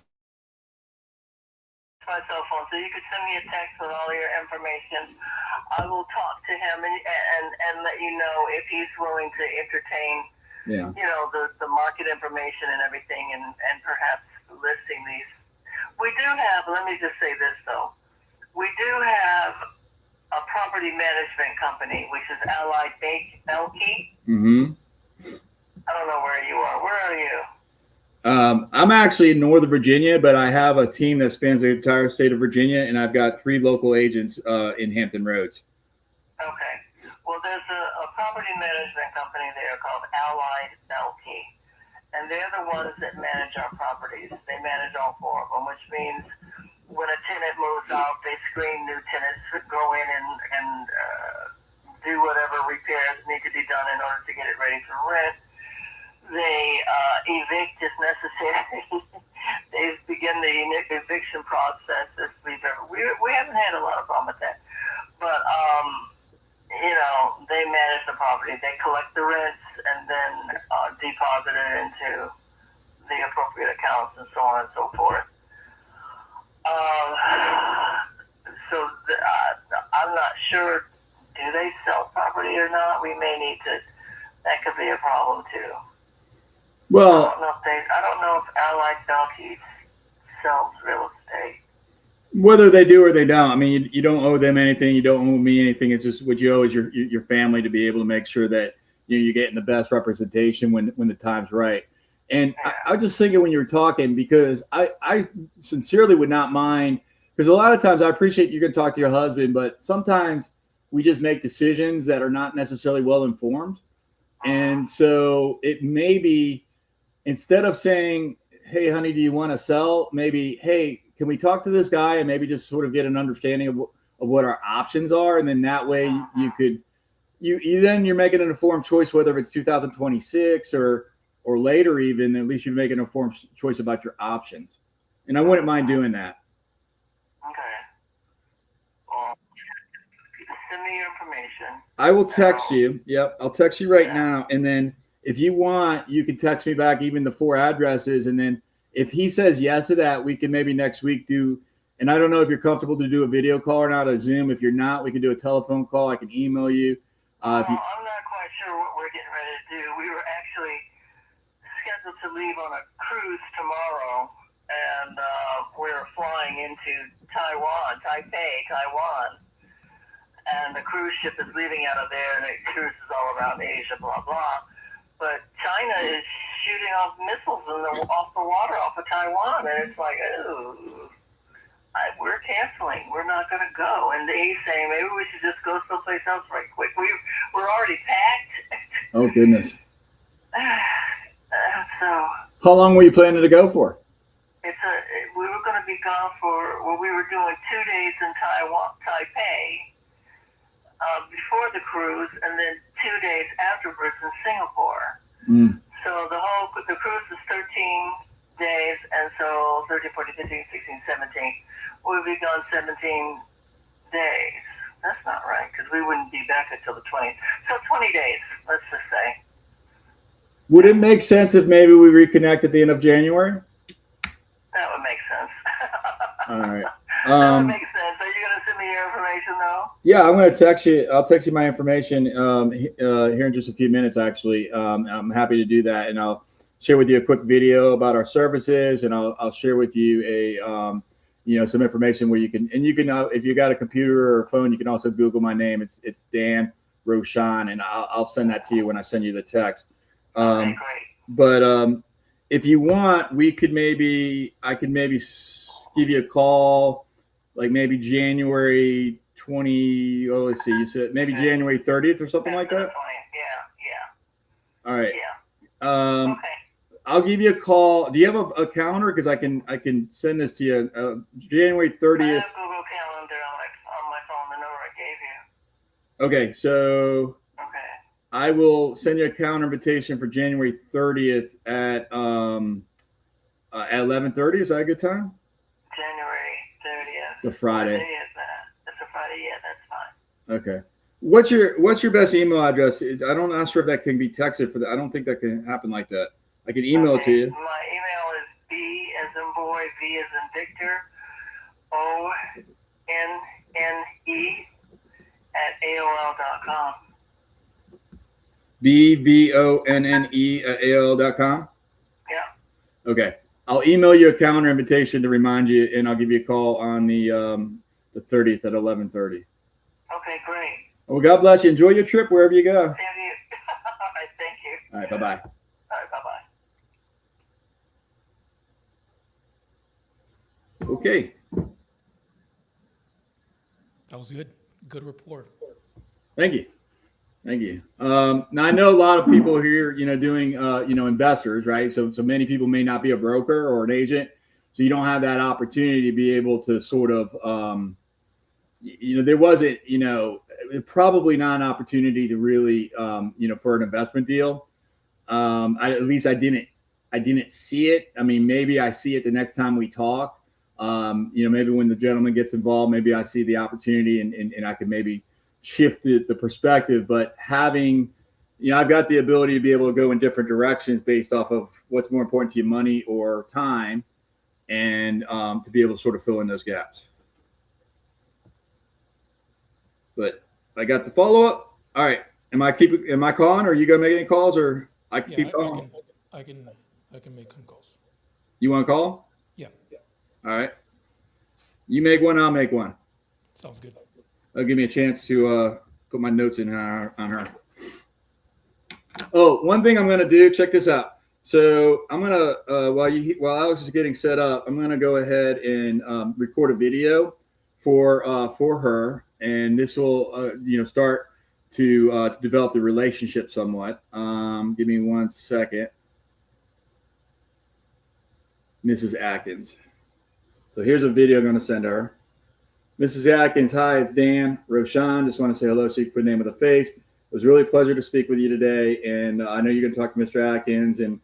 my cell phone, so you could send me a text with all your information. I will talk to him and let you know if he's willing to entertain, the market information and everything, and perhaps listing these. We do have. Let me just say this though. We do have a property management company, which is Allied Belkey. Mm-hmm. I don't know where you are. Where are you? I'm actually in Northern Virginia, but I have a team that spans the entire state of Virginia, and I've got 3 local agents in Hampton Roads. Okay. Well, there's a property management company there called Allied Belkey, and they're the ones that manage our properties. They manage all 4 of them, which means when a tenant moves out, they screen new tenants, go in and do whatever repairs need to be done in order to get it ready for rent. They evict if necessary. They begin the eviction process if we've ever. We haven't had a lot of problem with that, but they manage the property. They collect the rents and then deposit it into the appropriate accounts and so on and so forth. I'm not sure. Do they sell property or not? We may need to. That could be a problem too. Well, I don't know if Allied Belkey sells real estate. Whether they do or they don't, I mean, you don't owe them anything. You don't owe me anything. It's just what you owe is your family to be able to make sure that you're getting the best representation when the time's right. And Yeah. I was just thinking when you were talking, because I sincerely would not mind, because a lot of times I appreciate you're going to talk to your husband, but sometimes we just make decisions that are not necessarily well informed. And so it may be, instead of saying, hey, honey, do you want to sell? Maybe, hey, can we talk to this guy and maybe just sort of get an understanding of what our options are? And then that way you're making an informed choice, whether it's 2026 or later even, at least you make an informed choice about your options. And I wouldn't mind doing that. Okay. Well, send me your information. I will text you. Yep. I'll text you right now. And then if you want, you can text me back even the 4 addresses. And then if he says yes to that, we can maybe next week do, and I don't know if you're comfortable to do a video call or not, a Zoom. If you're not, we can do a telephone call. I can email you. I'm not quite sure what we're getting ready to do. We were actually scheduled to leave on a cruise tomorrow, and we're flying into Taipei, Taiwan. And the cruise ship is leaving out of there, and it cruises all around Asia, blah, blah. But China is shooting off missiles off the water off of Taiwan, and it's like, ooh, we're canceling. We're not going to go. And he's saying maybe we should just go someplace else right quick. We're already packed. Oh, goodness. So How long were you planning to go for? we were going to be gone we were doing 2 days in Taipei before the cruise, and then 2 days afterwards in Singapore. So the cruise is 13 days, and so 13, 14, 15, 16, 17. We'll be gone 17 days. That's not right, because we wouldn't be back until the 20th. So 20 days, let's just say. Would it make sense if maybe we reconnect at the end of January? That would make sense. All right. That would make sense. Are you going to send me your information, though? Yeah, I'm going to text you. I'll text you my information here in just a few minutes, actually. I'm happy to do that. And I'll share with you a quick video about our services, and I'll share with you some information where you can if you got a computer or a phone, you can also Google my name. It's Dan Roshan, and I'll send that to you when I send you the text. Okay, great. But if you want, I could maybe give you a call, like maybe January 20. Oh, let's see. You said maybe January 30th or something like that. 20th. Yeah. All right. Yeah. Okay. I'll give you a call. Do you have a calendar? Because I can send this to you. January 30th. I have Google Calendar on my phone. The number I gave you. Okay, so Okay. I will send you a calendar invitation for January 30th at 11:30. Is that a good time? January 30th. It's a Friday. What day is that? It's a Friday. Yeah, that's fine. Okay. What's your best email address? I'm not sure if that can be texted for that. I don't think that can happen like that. I can email it to you. My email is B as in boy, V as in Victor, BVONNE@AOL.com. BVONNE@AOL.com. Yeah. Okay. I'll email you a calendar invitation to remind you, and I'll give you a call on the 30th at 11:30. Okay, great. Well, God bless you. Enjoy your trip wherever you go. Same to you. All right, thank you. All right. Bye-bye. All right, bye-bye. Okay. That was good. Good report. Thank you. Thank you. Now I know a lot of people here, doing, investors, right? So many people may not be a broker or an agent, so you don't have that opportunity to be able to sort of, there wasn't, probably not an opportunity to really, for an investment deal. At least I didn't see it. I mean, maybe I see it the next time we talk. Maybe when the gentleman gets involved, maybe I see the opportunity and I could maybe shift the perspective. But having, I've got the ability to be able to go in different directions based off of what's more important to you, money or time, and to be able to sort of fill in those gaps. But I got the follow up. All right. Am I calling, or are you gonna make any calls, or I can keep calling? I can make some calls. You want to call? Yeah. All right. You make one, I'll make one. Sounds good. That'll give me a chance to put my notes in on her. Oh, one thing I'm gonna do. Check this out. So I'm gonna while Alex is getting set up, I'm gonna go ahead and record a video for her, and this will start to develop the relationship somewhat. Give me 1 second. Mrs. Atkins. So here's a video I'm going to send her. Mrs. Atkins, hi, it's Dan Roshan. Just want to say hello so you can put a name with a face. It was really a pleasure to speak with you today. And I know you're going to talk to Mr. Atkins. And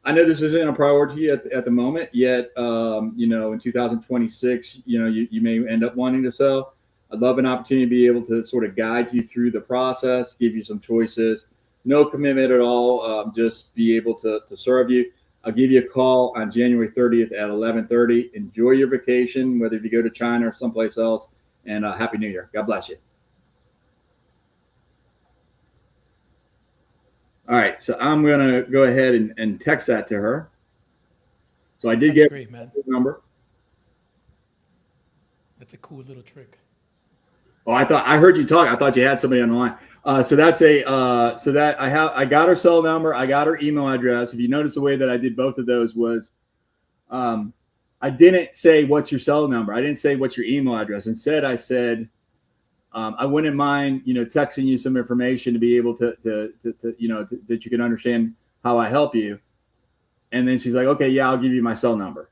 I know this isn't a priority at the moment yet. In 2026, you may end up wanting to sell. I'd love an opportunity to be able to sort of guide you through the process, give you some choices. No commitment at all. Just be able to serve you. I'll give you a call on January 30th at 11:30. Enjoy your vacation, whether you go to China or someplace else. And Happy New Year. God bless you. All right. So I'm going to go ahead and text that to her. So I did get great, man. the number. That's a cool little trick. Oh, I heard you talk. I thought you had somebody on the line. I got her cell number. I got her email address. If you notice, the way that I did both of those was, I didn't say what's your cell number. I didn't say what's your email address. Instead, I said, I wouldn't mind, texting you some information to be able to that you can understand how I help you. And then she's like, okay, yeah, I'll give you my cell number.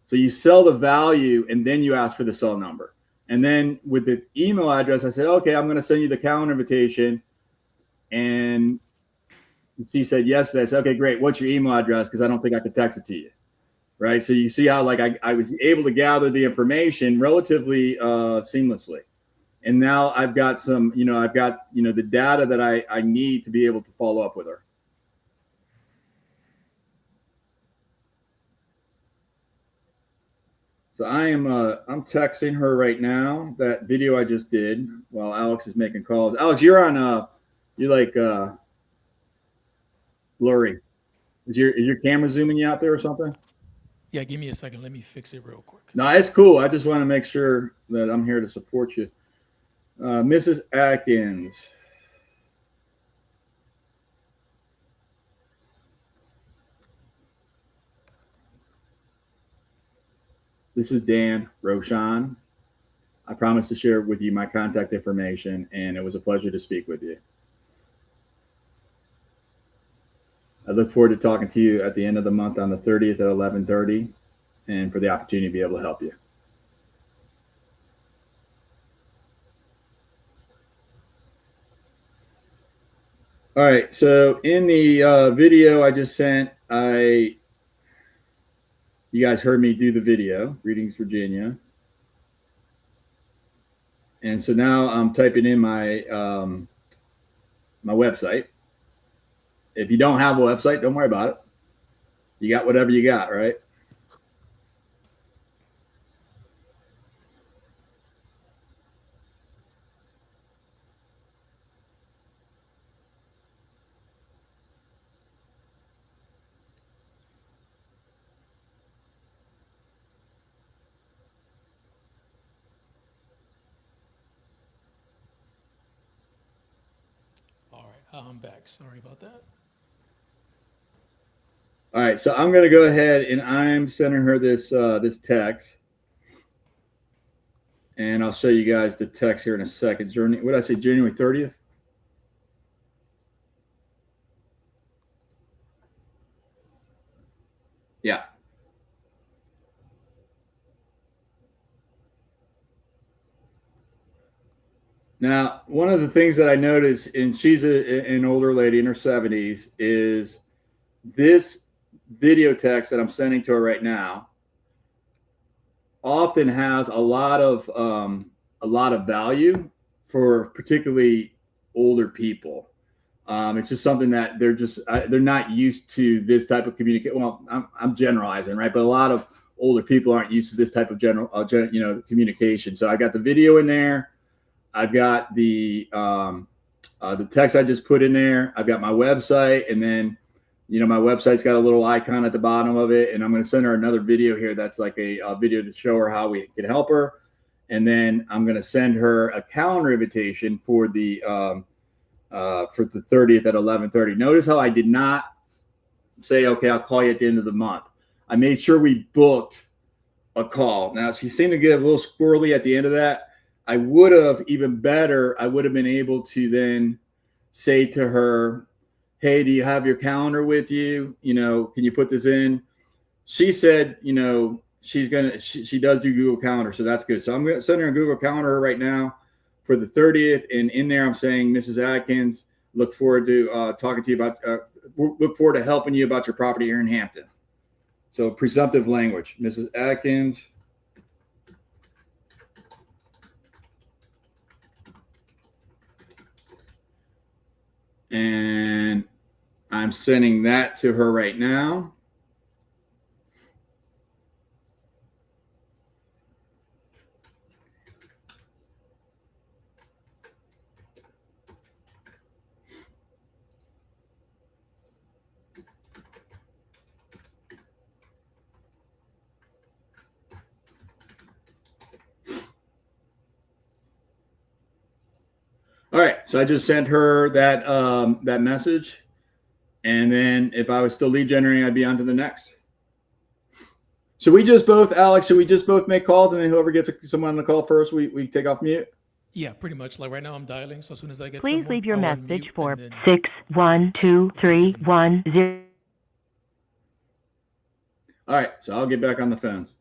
So you sell the value and then you ask for the cell number. And then with the email address, I said, okay, I'm going to send you the calendar invitation. And she said yes. I said, okay, great. What's your email address? Because I don't think I could text it to you. Right. So you see how I was able to gather the information relatively seamlessly. And now I've got some, the data that I need to be able to follow up with her. So I'm texting her right now that video I just did while Alex is making calls. Alex, you're on you're like blurry. Is your camera zooming you out there or something? Yeah, give me a second. Let me fix it real quick. No, it's cool. I just want to make sure that I'm here to support you. Mrs. Atkins. This is Dan Roshan. I promised to share with you my contact information, and it was a pleasure to speak with you. I look forward to talking to you at the end of the month on the 30th at 11:30, and for the opportunity to be able to help you. All right, so in the video I just sent, you guys heard me do the video. Greetings, Virginia. And so now I'm typing in my my website. If you don't have a website, don't worry about it. You got whatever you got, right? I'm back. Sorry about that. All right, so I'm going to go ahead and I'm sending her this this text, and I'll show you guys the text here in a second. What did I say? January 30th. Yeah. Now, one of the things that I noticed, and she's an older lady in her 70s, is this video text that I'm sending to her right now often has a lot of value for particularly older people. It's just something that they're not used to this type of communication. Well, I'm generalizing, right? But a lot of older people aren't used to this type of communication. So I got the video in there. I've got the text I just put in there. I've got my website, and then my website's got a little icon at the bottom of it. And I'm going to send her another video here that's like a video to show her how we can help her. And then I'm going to send her a calendar invitation for the 30th at 11:30. Notice how I did not say, okay, I'll call you at the end of the month. I made sure we booked a call. Now, she seemed to get a little squirrely at the end of that. I would have been able to then say to her, hey, do you have your calendar with you? Can you put this in? She said, she does do Google Calendar, so that's good. So I'm going to send her a Google Calendar right now for the 30th. And in there, I'm saying, Mrs. Atkins, look forward to talking to you about, look forward to helping you about your property here in Hampton. So presumptive language, Mrs. Atkins. And I'm sending that to her right now. All right, so I just sent her that that message, and then if I was still lead generating, I'd be on to the next. Should we just both, Alex? Should we just both make calls, and then whoever gets someone on the call first, we take off mute? Yeah, pretty much. Like right now, I'm dialing. So as soon as I get Please someone, leave your I'll message unmute for and then- 6123110. All right, so I'll get back on the phones.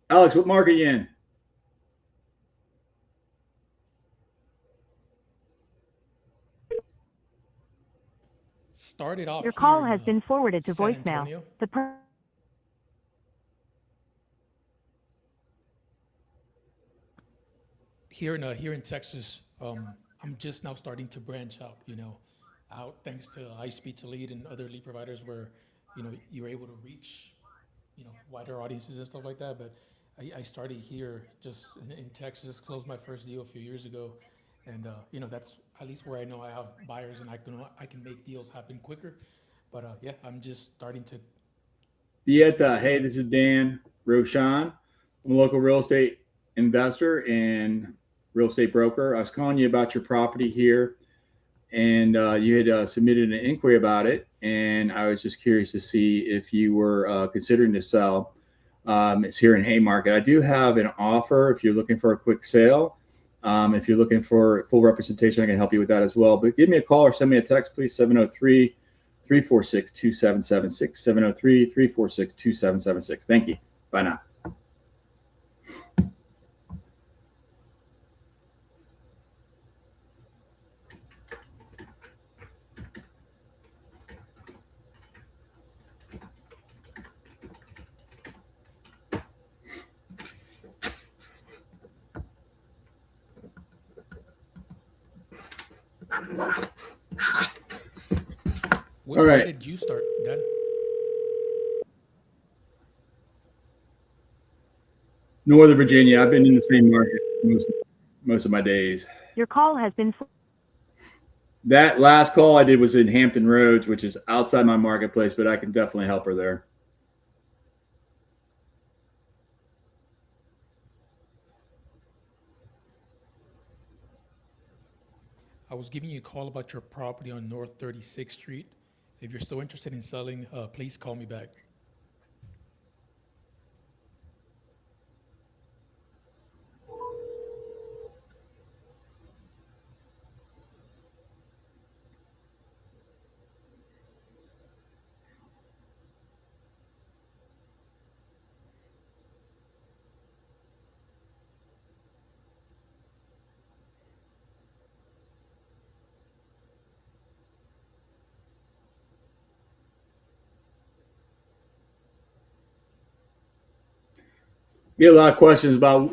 Alex, what market are you in? started off. Your here call in, has been forwarded to San voicemail. Antonio. Here in Texas, I'm just now starting to branch out. Out thanks to iSpeedToLead and other lead providers, where you're able to reach wider audiences and stuff like that. But I started here just in Texas. Closed my first deal a few years ago, and that's at least where I know I have buyers and I can make deals happen quicker. But yeah, I'm just starting to. Dieta, hey, this is Dan Roshan. I'm a local real estate investor and real estate broker. I was calling you about your property here, and you had submitted an inquiry about it, and I was just curious to see if you were considering to sell. It's here in Haymarket. I do have an offer if you're looking for a quick sale. If you're looking for full representation, I can help you with that as well. But give me a call or send me a text, please, 703-346-2776, 703-346-2776. Thank you. Bye now. Where did you start, Dan? Northern Virginia. I've been in the same market most of my days. Your call has been. That last call I did was in Hampton Roads, which is outside my marketplace, but I can definitely help her there. I was giving you a call about your property on North 36th Street. If you're still interested in selling, please call me back. Get a lot of questions about,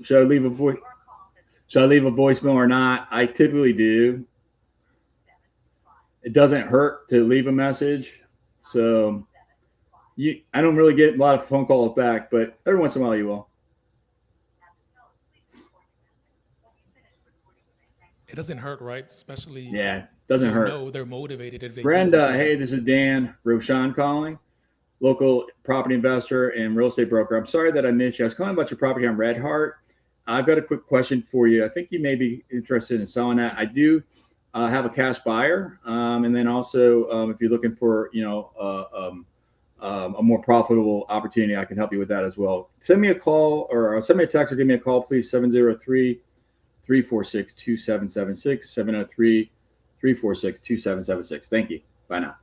should I leave a voicemail or not? I typically do. It doesn't hurt to leave a message. So I don't really get a lot of phone calls back, but every once in a while you will. It doesn't hurt, right? Especially doesn't you hurt. know they're motivated if they Brenda, hey, this is Dan Roshan calling, local property investor and real estate broker. I'm sorry that I missed you. I was calling about your property on Red Heart. I've got a quick question for you. I think you may be interested in selling that. I do have a cash buyer, and then also if you're looking for a more profitable opportunity, I can help you with that as well. Send me a call or send me a text or give me a call, please. 703-346-2776, 703-346-2776. Thank you. Bye now.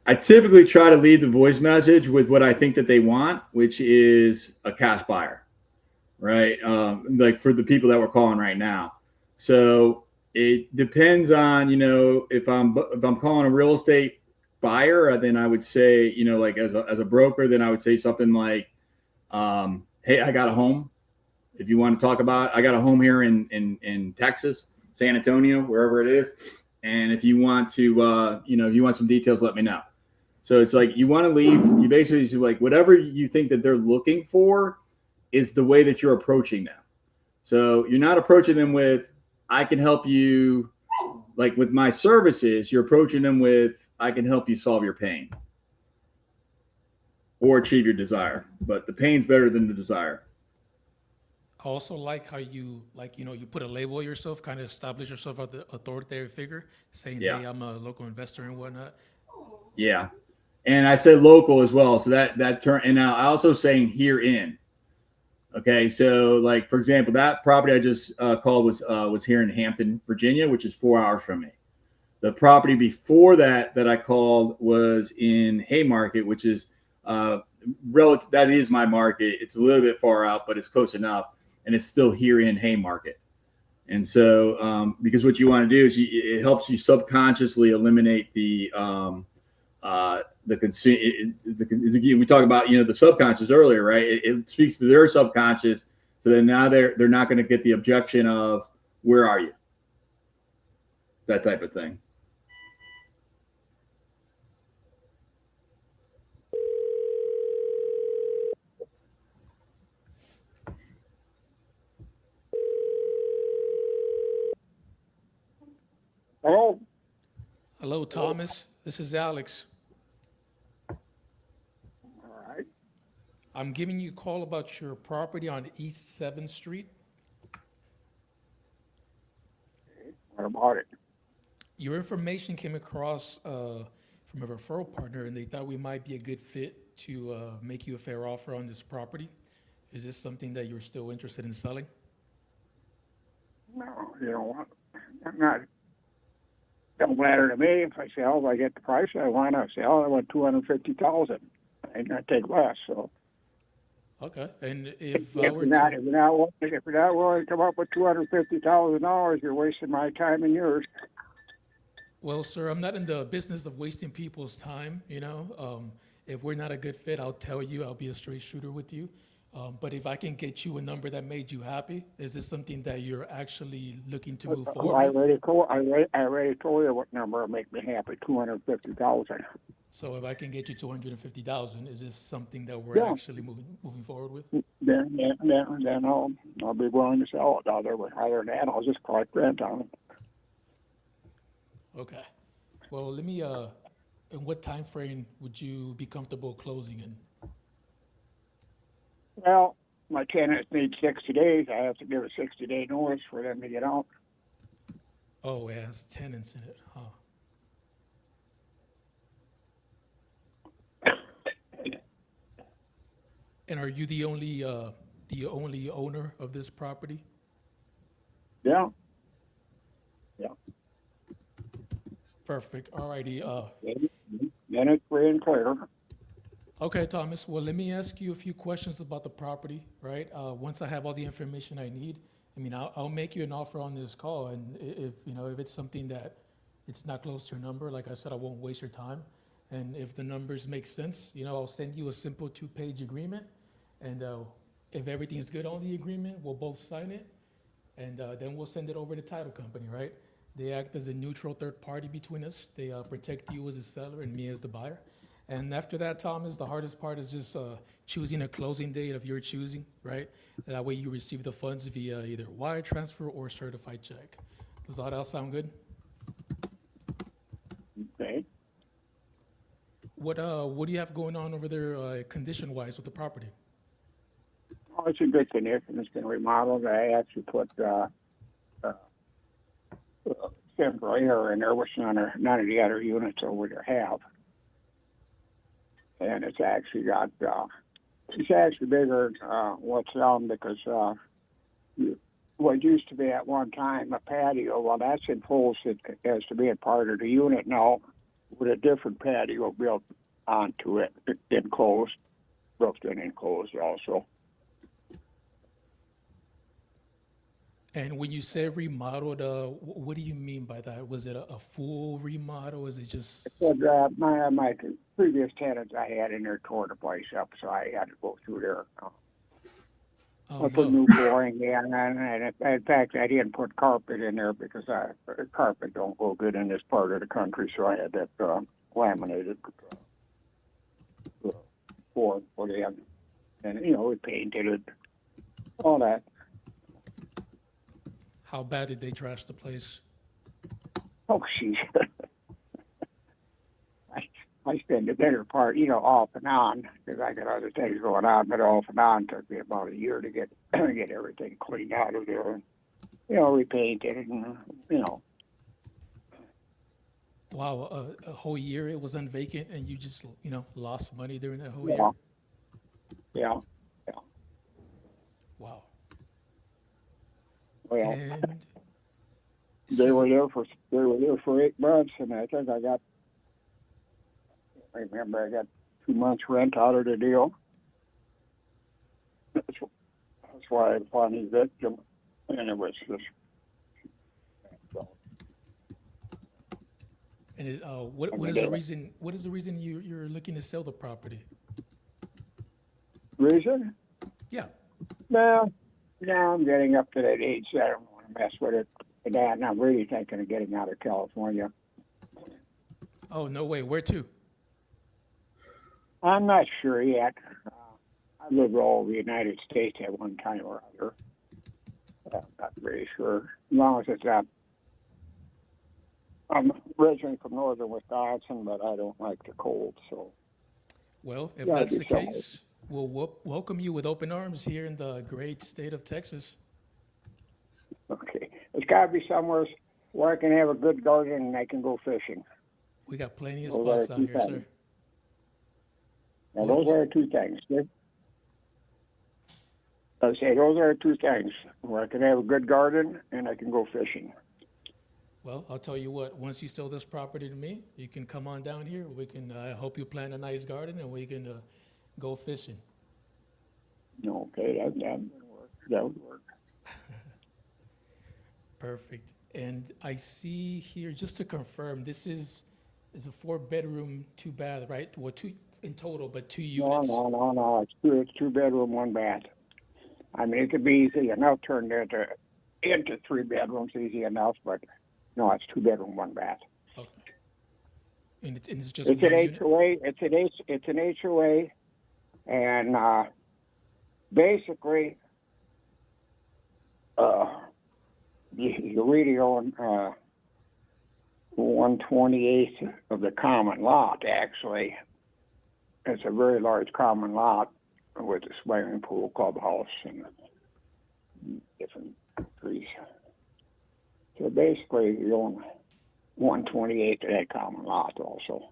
I typically try to leave the voice message with what I think that they want, which is a cash buyer, right? Like for the people that we're calling right now. So it depends on, if I'm calling a real estate buyer, then I would say, like as a broker, then I would say something like, hey, I got a home. If you want to talk about, I got a home here in Texas, San Antonio, wherever it is. And if you want to, if you want some details, let me know. So it's like you want to leave, you basically like whatever you think that they're looking for is the way that you're approaching them. So you're not approaching them with, I can help you, like with my services, you're approaching them with, I can help you solve your pain or achieve your desire. But the pain's better than the desire. I also like how you you put a label on yourself, kind of establish yourself as the authoritative figure, saying, hey, I'm a local investor and whatnot. Yeah. And I said local as well. So that term, and now I also saying herein. Okay. So like, for example, that property I just called was here in Hampton, Virginia, which is 4 hours from me. The property before that I called was in Haymarket, which is relative. That is my market. It's a little bit far out, but it's close enough. And it's still here in Haymarket. And so, because what you want to do is it helps you subconsciously eliminate the consumer. We talked about, the subconscious earlier, right? It speaks to their subconscious. So then now they're not going to get the objection of, where are you? That type of thing. Hello. Hello, Thomas. This is Alex. All right. I'm giving you a call about your property on East 7th Street. What about it? Your information came across from a referral partner, and they thought we might be a good fit to make you a fair offer on this property. Is this something that you're still interested in selling? No, you know what? I'm not. Don't matter to me. If I sell, if I get the price I want to sell, I want $250,000. I'd not take less. So. Okay. And if you're not willing to come up with $250,000, you're wasting my time and yours. Well, sir, I'm not in the business of wasting people's time. If we're not a good fit, I'll tell you. I'll be a straight shooter with you. But if I can get you a number that made you happy, is this something that you're actually looking to move I forward with? already told you what number will make me happy. 250,000. So if I can get you 250,000, is this something that we're Yeah. actually moving forward with? Then I'll be willing to sell it. Other than that, I'll just collect rent on it. Okay. Well, let me. In what time frame would you be comfortable closing in? Well, my tenants need 60 days. I have to give a 60-day notice for them to get out. Oh, it has tenants in it, huh? And are you the only owner of this property? Yeah. Perfect. All righty. Then it's free and clear. Okay, Thomas. Well, let me ask you a few questions about the property, right? Once I have all the information I need, I mean, I'll make you an offer on this call, and if it's something that it's not close to your number, like I said, I won't waste your time. And if the numbers make sense, I'll send you a simple 2-page agreement, and if everything's good on the agreement, we'll both sign it, and then we'll send it over to the title company, right? They act as a neutral third party between us. They protect you as a seller and me as the buyer. And after that, Thomas, the hardest part is just choosing a closing date of your choosing, right? That way you receive the funds via either wire transfer or certified check. Does all that sound good? Okay. What do you have going on over there condition-wise with the property? Oh, it's in good condition. It's been remodeled. I actually put central air in there, which none of the other units over there have. And it's actually got it's actually bigger what's on because what used to be at one time a patio, well, that's enclosed as to be a part of the unit now with a different patio built onto it, enclosed, roofed and enclosed also. And when you say remodeled, what do you mean by that? Was it a full remodel? Is it just? But my previous tenants I had in there tore the place up, so I had to go through there. I put new flooring in, and in fact, I didn't put carpet in there because carpet don't go good in this part of the country, so I had that laminated floor put in, and we painted it, all that. How bad did they trash the place? Oh, jeez. I spend the better part, off and on, because I got other things going on, but off and on took me about a year to get everything cleaned out of there, and, repainted it, and, Wow, a whole year it was vacant, and you just, lost money during that whole year? Yeah. Wow. Well, And they were there for 8 months, and I think I got 2 months rent out of the deal. That's why I finally evicted them, and it was just. And what is the reason? What is the reason you're looking to sell the property? Reason? Yeah. No, I'm getting up to that age that I don't want to mess with it. And that, and I'm really thinking of getting out of California. Oh, no way. Where to? I'm not sure yet. I lived all over the United States at one time or other. I'm not really sure. As long as it's I'm originally from northern Wisconsin, but I don't like the cold, so. Well, if Gotta that's be the somewhere. case, we'll welcome you with open arms here in the great state of Texas. Okay. It's got to be somewhere where I can have a good garden and I can go fishing. We got plenty of Those are spots out two here, things. sir. Now, those are 2 things. I say those are 2 things, where I can have a good garden and I can go fishing. Well, I'll tell you what, once you sell this property to me, you can come on down here. We can help you plant a nice garden, and we can go fishing. Okay, that would work. That would work. Perfect. And I see here, just to confirm, this is a 4-bedroom, 2-bath, right? Well, in total, but 2 No, units. no. It's two bedroom, one bath. I mean, it could be easy enough turned into 3 bedrooms, easy enough, but no, it's 2 bedroom, 1 bath. Okay. And it's just It's one an unit. HOA. It's an HOA, and basically, you really own 1/28 of the common lot. Actually, it's a very large common lot with a swimming pool, clubhouse, and different trees. So basically, you own 1/28 of that common lot also.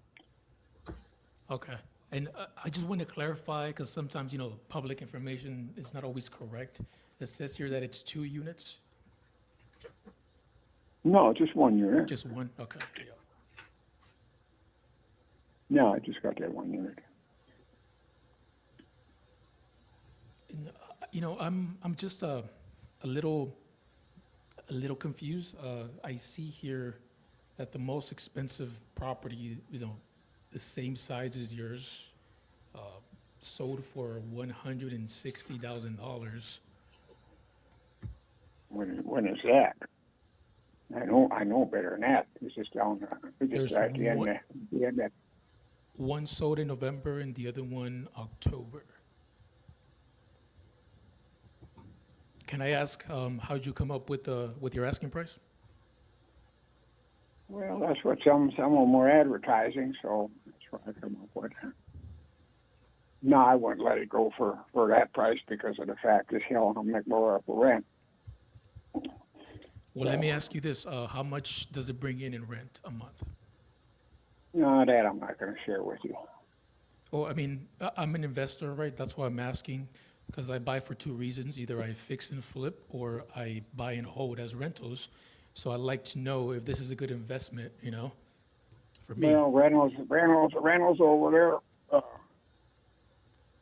Okay. And I just want to clarify, because sometimes, public information is not always correct. It says here that it's 2 units, No, just 1 unit. just one. Okay. Yeah. No, I just got that 1 unit. And, I'm just a little confused. I see here that the most expensive property, the same size as yours, sold for $160,000. When is that? I know better than that. It's just down. It's There's just at the end. one- The end. One sold in November and the other one October. Can I ask how'd you come up with your asking price? Well, that's what some of them were advertising, so that's what I come up with. No, I wouldn't let it go for that price because of the fact that I'll make more up for rent. Well, let me ask you this: how much does it bring in rent a month? No, that I'm not going to share with you. Well, I mean, I'm an investor, right? That's why I'm asking, because I buy for 2 reasons: either I fix and flip, or I buy and hold as rentals. So I'd like to know if this is a good investment, for me. Well, rentals over there.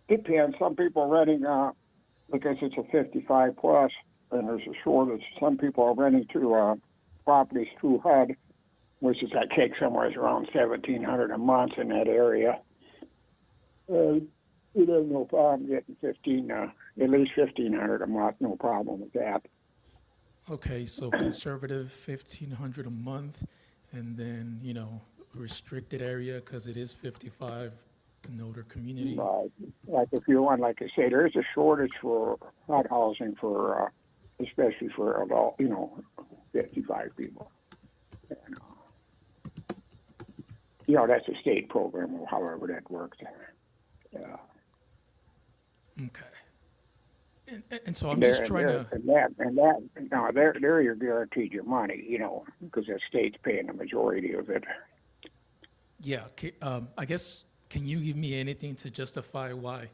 Depends. Some people are renting because it's a 55 plus, and there's a shortage. Some people are renting to properties through HUD, which is that takes somewhere around $1,700 a month in that area. You have no problem getting at least $1,500 a month. No problem with that. Okay, so conservative 1,500 a month, and then restricted area because it is 55, an older community. Right. Like if you want, like I say, there's a shortage for HUD housing for, especially for adult, 55 people. And, that's a state program, or however that works. Yeah. Okay. And so I'm just trying to. There you're guaranteed your money, because the state's paying the majority of it. Yeah. I guess, can you give me anything to justify why,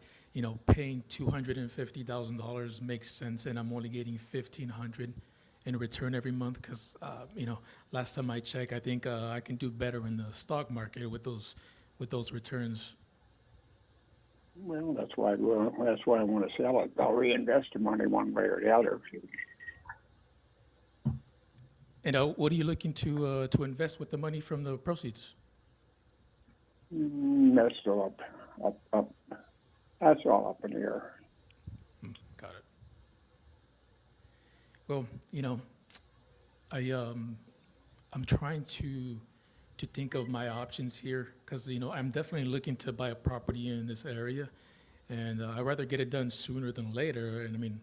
paying $250,000 makes sense and I'm only getting $1,500 in return every month? Because, last time I checked, I think I can do better in the stock market with those returns. Well, that's why I want to sell it. I'll reinvest the money one way or the other. And what are you looking to invest with the money from the proceeds? That's still up. That's all up in the air. Got it. Well, I'm trying to think of my options here because I'm definitely looking to buy a property in this area, and I'd rather get it done sooner than later. And I mean,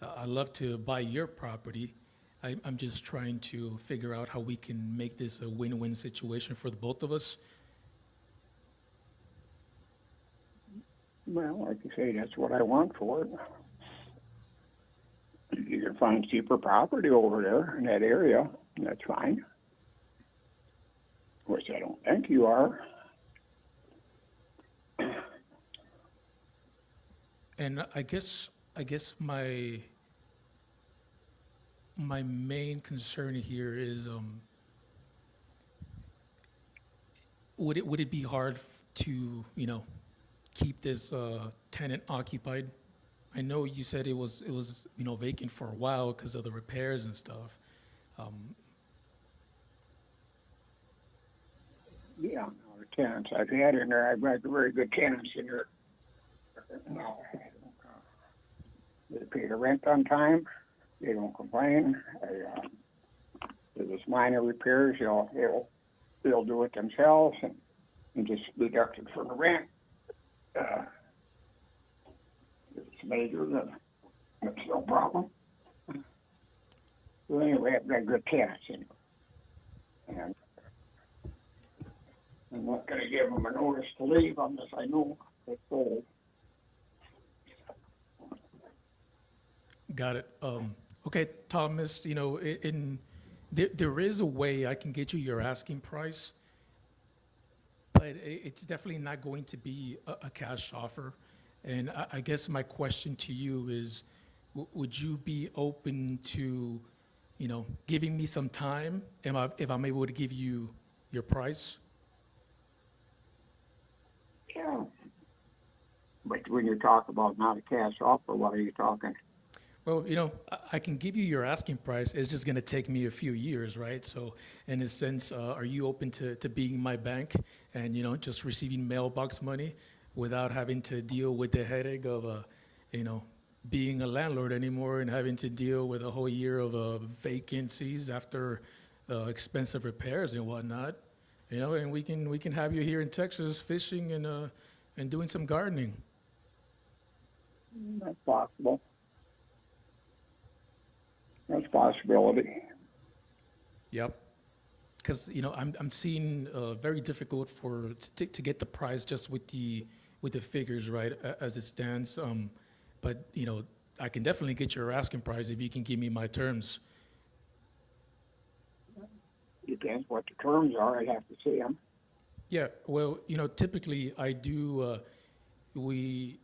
I love to buy your property. I'm just trying to figure out how we can make this a win-win situation for the both of us. Well, like you say, that's what I want for it. You can find cheaper property over there in that area. That's fine. Which I don't think you are. And I guess my main concern here is would it be hard to keep this tenant occupied? I know you said it was vacant for a while because of the repairs and stuff. Yeah, the tenants I've had in there, I've had very good tenants in there. No, they pay the rent on time. They don't complain. There's minor repairs, they'll do it themselves and just deduct it from the rent. If it's major, then that's no problem. So anyway, I've got good tenants in there. And I'm not going to give them a notice to leave unless I know it's sold. Got it. Okay, Thomas, there is a way I can get you your asking price, but it's definitely not going to be a cash offer. And I guess my question to you is, would you be open to, giving me some time if I'm able to give you your price? Yeah. But when you talk about not a cash offer, what are you talking? Well, I can give you your asking price. It's just going to take me a few years, right? So, in a sense, are you open to being my bank and, just receiving mailbox money without having to deal with the headache of, being a landlord anymore and having to deal with a whole year of vacancies after expensive repairs and whatnot? And we can have you here in Texas fishing and doing some gardening. That's possible. That's a possibility. Yep. Because I'm seeing very difficult to get the price just with the figures, right, as it stands. But I can definitely get your asking price if you can give me my terms. Depends what the terms are. I'd have to see them. Yeah. Well, typically I do. We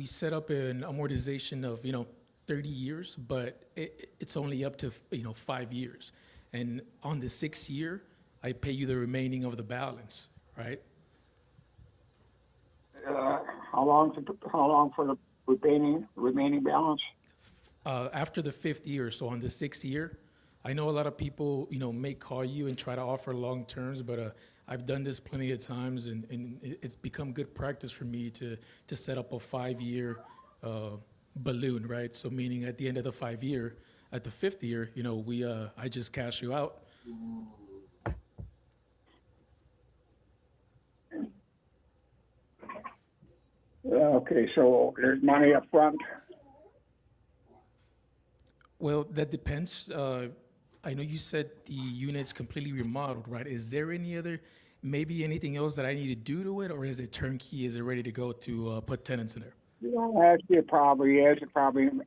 set up an amortization of 30 years, but it's only up to 5 years, and on the 6th year, I pay you the remaining of the balance, right? How long for the remaining balance? After the 5th year, so on the 6th year, I know a lot of people may call you and try to offer long terms, but I've done this plenty of times, and it's become good practice for me to set up a 5-year balloon, right? So meaning at the end of the 5 year, at the 5th year, I just cash you out. Okay, so there's money up front. Well, that depends. I know you said the unit's completely remodeled, right? Is there maybe anything else that I need to do to it, or is it turnkey? Is it ready to go to put tenants in there? Actually, it probably is. It probably, in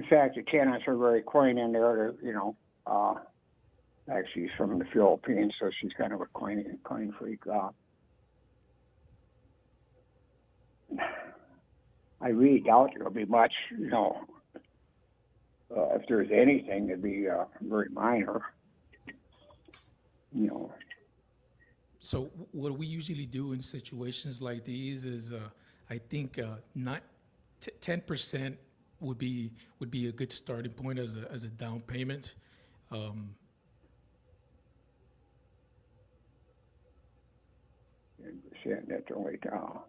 fact, the tenants are very quaint in there. Actually, she's from the Philippines, so she's kind of a quaint freak. I really doubt there'll be much, if there's anything, it'd be very minor. So what we usually do in situations like these is, I think, 10% would be a good starting point as a down payment. 10%, that's only down.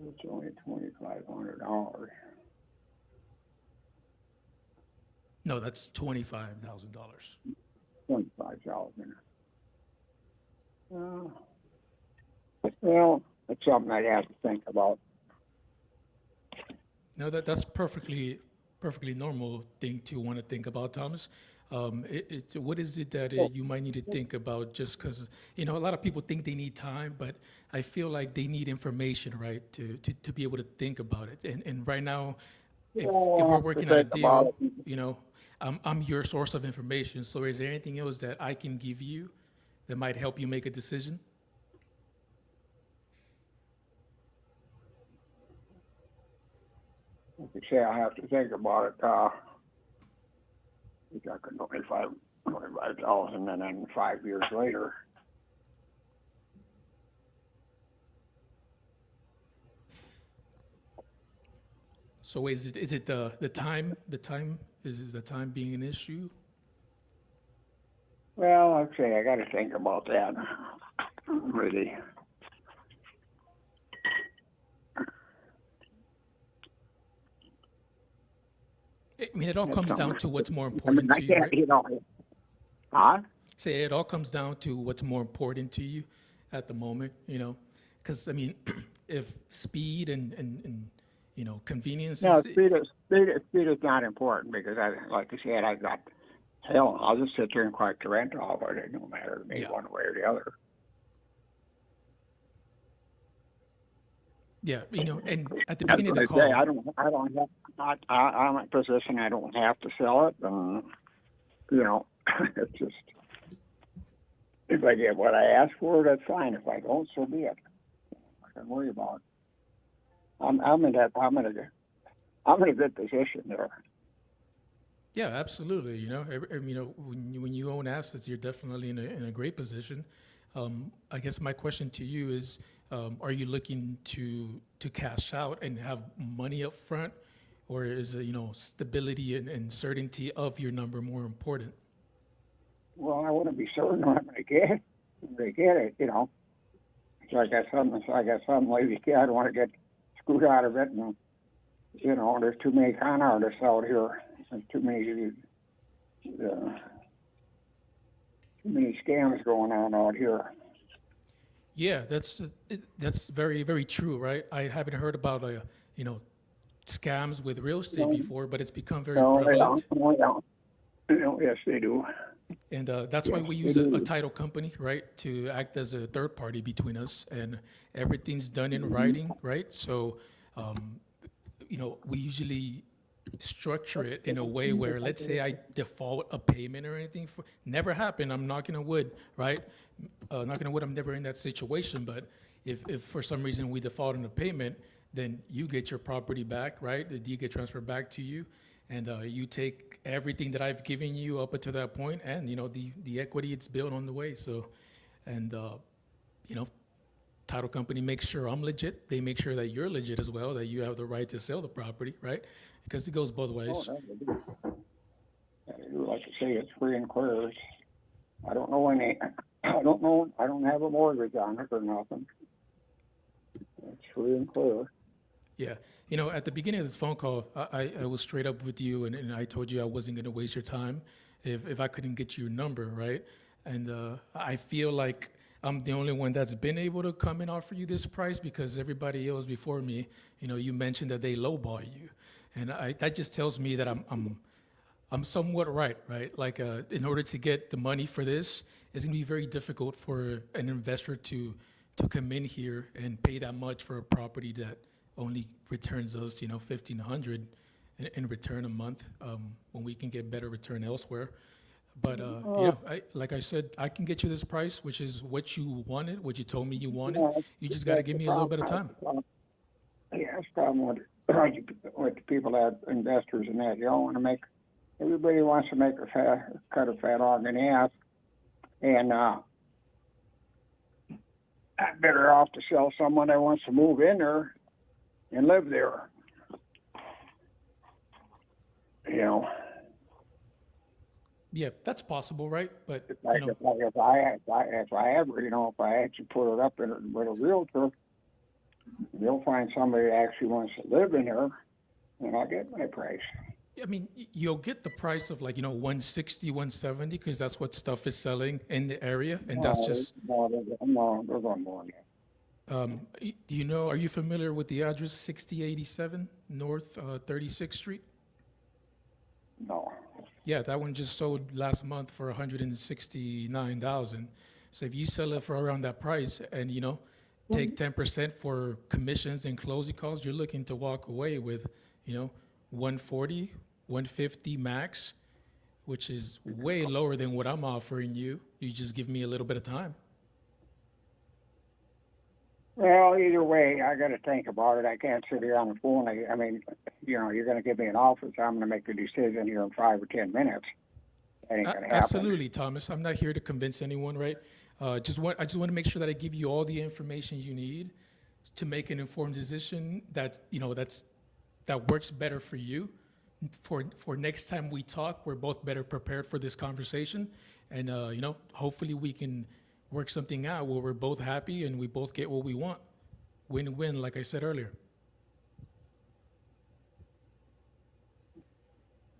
It's only $2,500. No, that's $25,000. $25,000. Well, that's something I'd have to think about. No, that's perfectly normal thing to want to think about, Thomas. What is it that you might need to think about? Just because a lot of people think they need time, but I feel like they need information, right, to be able to think about it. And right now, if we're working on a deal, I'm your source of information. So is there anything else that I can give you that might help you make a decision? Like I say, I have to think about it. I could $25,000, and then 5 years later. So is it the time? The time is the time being an issue? Well, okay, I got to think about that. Really. I mean, it all That's comes down something. to what's more I mean, important I to you, can't, right? you know. Huh? Say it all comes down to what's more important to you at the moment, you know? Because, I mean, if speed and you know, convenience No, is, speed is not important because like I said, I got hell. I'll just sit there and collect the rent off of it. No matter to me Yeah. one way or the other. yeah, you know, and at the That's beginning of what the I say. call, I don't have. I'm in a position I don't have to sell it. You know, it's just if I get what I ask for, that's fine. If I don't, so be it. I can worry about it. I'm in a good position there. yeah, absolutely. You know, you know, when you own assets, you're definitely in a great position. I guess my question to you is, are you looking to cash out and have money up front, or is you know, stability and certainty of your number more important? Well, I want to be certain what I'm going to get. When they get it, you know. So I got some lazy kid. I don't want to get screwed out of it. And you know, there's too many con artists out here. There's too many scams going on out here. Yeah, that's very very true, right? I haven't heard about you know, scams with real estate before, but it's become very No, they prevalent. don't. No, they don't. No, yes, they do. And that's why Yes, we they use do. a title company, right, to act as a third party between us, and everything's done in writing, right? So, you know, we usually structure it in a way where, let's say I default a payment or anything, never happened. I'm knocking on wood, right? Knocking on wood, I'm never in that situation. But if for some reason we default on a payment, then you get your property back, right? The deed get transferred back to you, and you take everything that I've given you up until that point, and you know the equity it's built on the way. So, and you know, title company makes sure I'm legit. They make sure that you're legit as well, that you have the right to sell the property, right? Because it goes both Oh, ways. that they do. They do. Like I say, it's free and clear. I don't know any. I don't know. I don't have a mortgage on it or nothing. It's free and clear. Yeah. You know, at the beginning of this phone call, I was straight up with you, and I told you I wasn't going to waste your time if I couldn't get your number, right? And I feel like I'm the only one that's been able to come and offer you this price because everybody else before me, you know, you mentioned that they lowball you. And that just tells me that I'm somewhat right? Like, in order to get the money for this, it's gonna be very difficult for an investor to come in here and pay that much for a property that only returns us, you know, 1,500 in return a month, when we can get better return elsewhere. But you know, like I said, I can get you this price, which is what you wanted, what you told me you wanted. Yeah, You just got to give me a little bit of time. Yeah, that's the problem with the people that investors and that. You don't want to make. Everybody wants to make cut a fat hog in the ass, and I'm better off to sell someone that wants to move in there and live there. You know. Yeah, that's possible, right? But you Like know, if I ever, you know, if I actually put it up with a realtor, they'll find somebody that actually wants to live in there, and I'll get my price. I mean, you'll get the price of like, you know, 160, 170, because that's what stuff is selling in the area, and that's just. No, they're going more than that. Do you know? Are you familiar with the address 6087 North 36th Street? No. Yeah, that one just sold last month for 169,000. So if you sell it for around that price, and you know, take 10% for commissions and closing costs, you're looking to walk away with, you know, 140, 150 max, which is way lower than what I'm offering you. You just give me a little bit of time. Well, either way, I got to think about it. I can't sit here on the phone. I mean, you know, you're going to give me an offer, so I'm going to make a decision here in 5 or 10 minutes. That ain't going to happen. Absolutely, Thomas. I'm not here to convince anyone, right? I just want to make sure that I give you all the information you need to make an informed decision that, you know, that's that works better for you. For next time we talk, we're both better prepared for this conversation, and hopefully we can work something out where we're both happy and we both get what we want. Win-win, like I said earlier.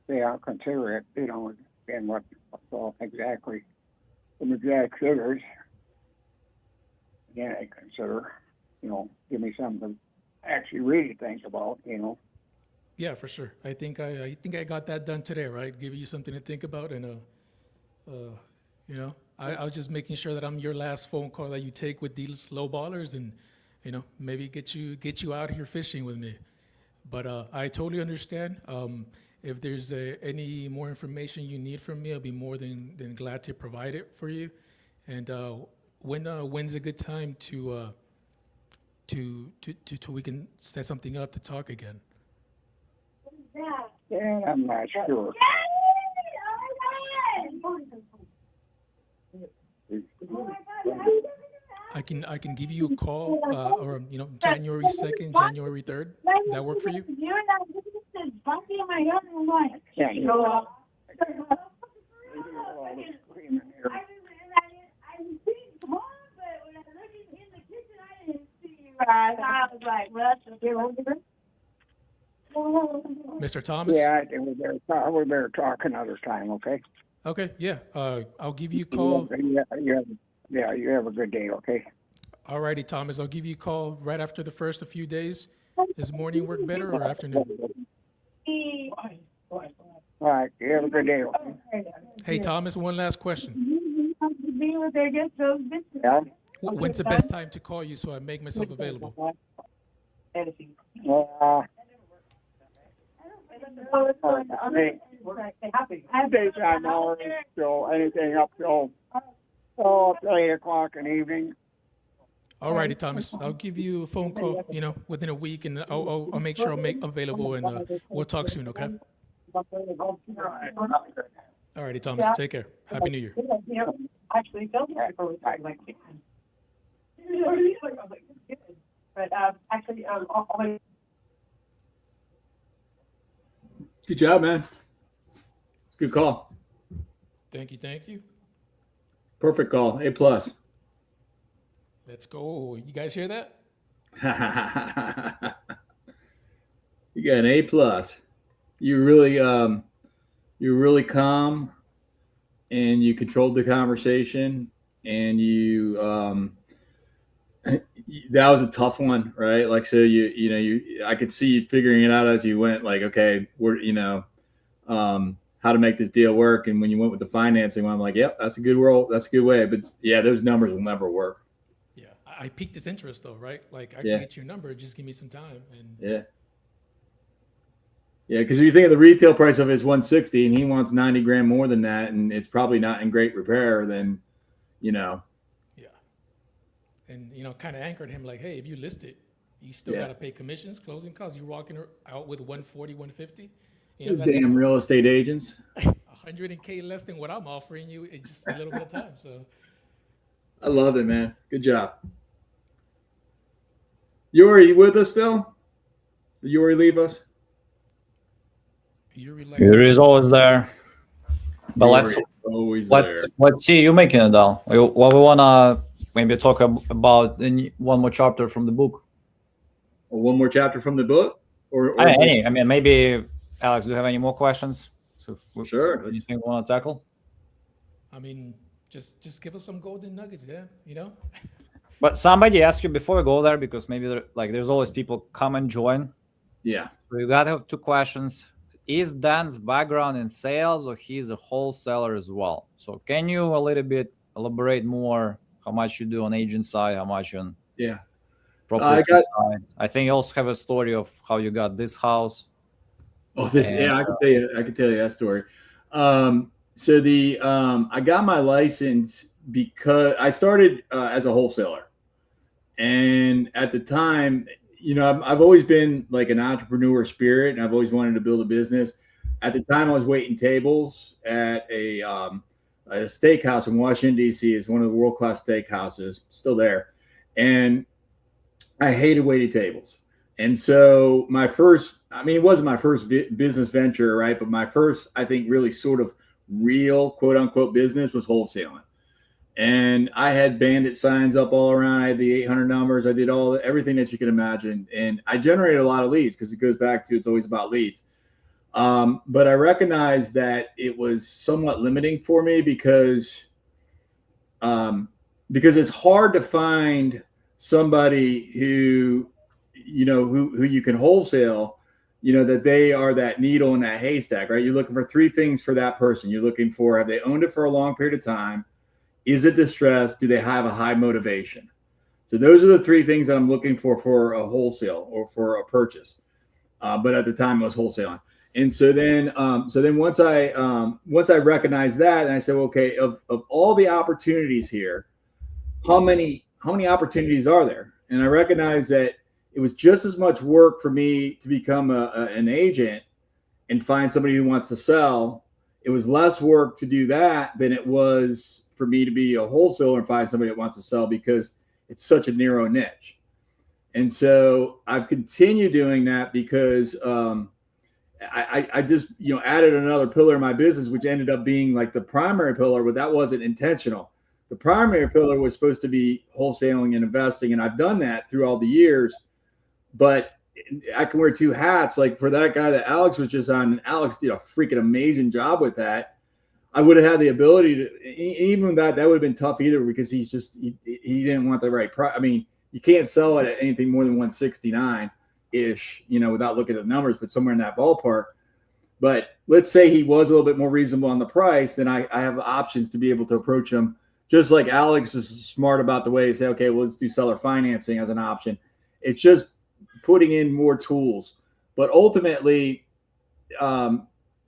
Yeah, I'll consider it, and what exactly some exact figures. Yeah, I consider, give me something to actually really think about, Yeah, for sure. I think I got that done today, right? Give you something to think about, and I was just making sure that I'm your last phone call that you take with these low ballers, and maybe get you out here fishing with me. But I totally understand. If there's any more information you need from me, I'll be more than glad to provide it for you. And when's a good time to we can set something up to talk again? Yeah, I'm not sure. I can give you a call, or January 2nd, January 3rd. That work for you? Yeah, Mr. Thomas? yeah, I think we better talk another time, okay? Okay, yeah. I'll give you a call. You have a good day, okay? All righty, Thomas. I'll give you a call right after the first a few days. Does morning work better or afternoon? All right, you have a good day, okay? Hey, Thomas, one last question. Yeah? When's the best time to call you so I make myself available? Daytime hours, so anything up till 8 o'clock in the evening. All righty, Thomas. I'll give you a phone call, within a week, and I'll make sure I'll make available, and we'll talk soon, okay? All righty, Thomas. Take care. Happy New Year. Actually, Good job, man. It's a good call. Thank you. Perfect call. A plus. Let's go. You guys hear that? You got an A plus. You're really calm, and you controlled the conversation, and you that was a tough one, right? Like, so I could see you figuring it out as you went, like, okay, we're how to make this deal work. And when you went with the financing one, I'm like, yep, that's a good way. But yeah, those numbers will never work. Yeah, I piqued his interest though, right? Like, I can get your number, just give me some time. And yeah, because if you think of the retail price of it is 160, and he wants 90 grand more than that, and it's probably not in great repair, then Yeah. And kind of anchored him like, hey, if you list it, you still got to pay commissions, closing costs. You're walking out with 140, 150. Those damn real estate agents. 100K less than what I'm offering you in just a little bit of time. So I love it, man. Good job. Yuri, you with us still? Did Yuri leave us? Yuri is always there. But let's see you making it down. What we wanna maybe talk about one more chapter from the book. One more chapter from the book, or any? I mean, maybe Alex, do you have any more questions? So sure. Anything you want to tackle? I mean, just give us some golden nuggets, But somebody asked you before we go there, because maybe there's always people come and join. Yeah. So you got to have two questions. Is Dan's background in sales, or he's a wholesaler as well? So can you a little bit elaborate more how much you do on agent side, how much on property side? I think you also have a story of how you got this house. Oh, I can tell you that story. So I got my license because I started as a wholesaler, and at the time, I've always been like an entrepreneur spirit, and I've always wanted to build a business. At the time, I was waiting tables at a steakhouse in Washington, D.C. It's one of the world-class steakhouses, still there. And I hated waiting tables. And so my first I mean, it wasn't my first business venture, right? But my first, I think, really sort of real quote unquote business was wholesaling. And I had bandit signs up all around. I had the 800 numbers. I did everything that you can imagine. And I generated a lot of leads because it goes back to it's always about leads. But I recognized that it was somewhat limiting for me because it's hard to find somebody who you can wholesale, that they are that needle in that haystack, right? You're looking for three things for that person. You're looking for, have they owned it for a long period of time? Is it distressed? Do they have a high motivation? So those are the three things that I'm looking for a wholesale or for a purchase. But at the time I was wholesaling. And so then once I recognized that, and I said, well, okay, of all the opportunities here, how many opportunities are there? And I recognized that it was just as much work for me to become an agent and find somebody who wants to sell. It was less work to do that than it was for me to be a wholesaler and find somebody that wants to sell, because it's such a narrow niche. And so I've continued doing that because I just added another pillar in my business, which ended up being like the primary pillar, but that wasn't intentional. The primary pillar was supposed to be wholesaling and investing, and I've done that through all the years. But I can wear two hats. Like for that guy that Alex was just on, and Alex did a freaking amazing job with that. I would have had the ability to, even that would have been tough either, because he didn't want the right price. I mean, you can't sell it at anything more than 169 ish, without looking at the numbers, but somewhere in that ballpark. But let's say he was a little bit more reasonable on the price, then I have options to be able to approach him. Just like Alex is smart about the way he say, okay, well, let's do seller financing as an option. It's just putting in more tools. But ultimately,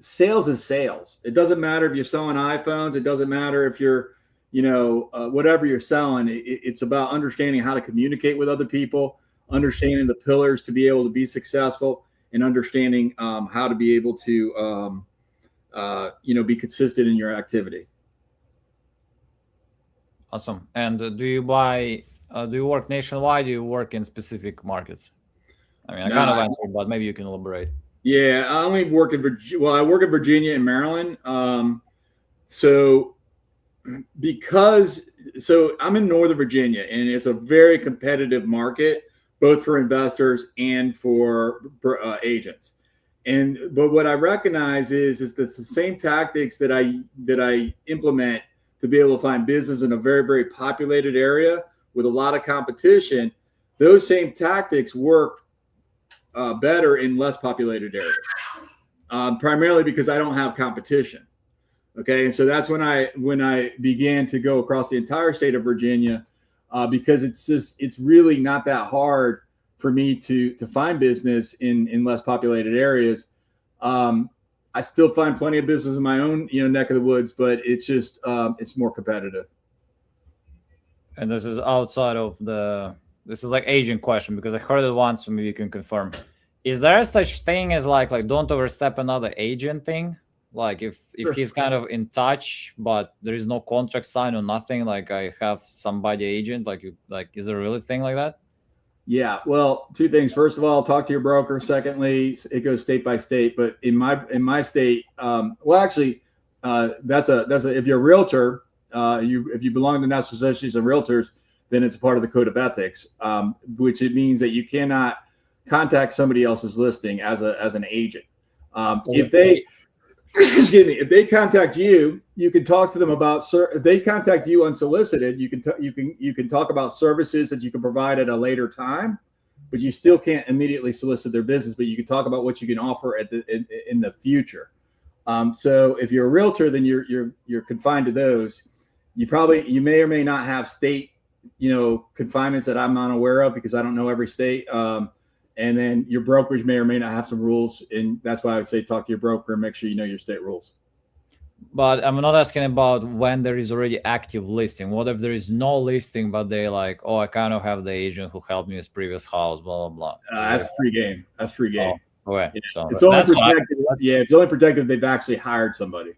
sales is sales. It doesn't matter if you're selling iPhones. It doesn't matter if you're, whatever you're selling. It's about understanding how to communicate with other people, understanding the pillars to be able to be successful, and understanding how to be able to, be consistent in your activity. Awesome. And do you work nationwide? Do you work in specific markets? I mean, I kind of answered, but maybe you can elaborate. Yeah, I only work in Virginia. Well, I work in Virginia and Maryland. So I'm in Northern Virginia, and it's a very competitive market, both for investors and for agents. But what I recognize is that it's the same tactics that I implement to be able to find business in a very, very populated area with a lot of competition. Those same tactics work better in less populated areas, primarily because I don't have competition. Okay, and so that's when I began to go across the entire state of Virginia, because it's really not that hard for me to find business in less populated areas. I still find plenty of business in my own neck of the woods, but it's just it's more competitive. And this is outside of this is like agent question, because I heard it once, so maybe you can confirm. Is there such thing as like don't overstep another agent thing? Like if he's kind of in touch, but there is no contract signed or nothing, like I have somebody agent, is there really a thing like that? Yeah, well, two things. First of all, talk to your broker. Secondly, it goes state by state. But in my state, that's if you're a realtor, if you belong to National Association of Realtors, then it's a part of the code of ethics, which it means that you cannot contact somebody else's listing as an agent. If they contact you, you can talk to them about. If they contact you unsolicited, you can talk about services that you can provide at a later time, but you still can't immediately solicit their business. But you can talk about what you can offer in the future. So if you're a realtor, then you're confined to those. You may or may not have state confinements that I'm not aware of, because I don't know every state. And then your brokerage may or may not have some rules, and that's why I would say talk to your broker and make sure you know your state rules. But I'm not asking about when there is already active listing. What if there is no listing, but they I kind of have the agent who helped me with previous house, blah, blah, blah. That's free game. That's free game. Oh, okay. Yeah. So it's only protected. It's only protected if they've actually hired somebody.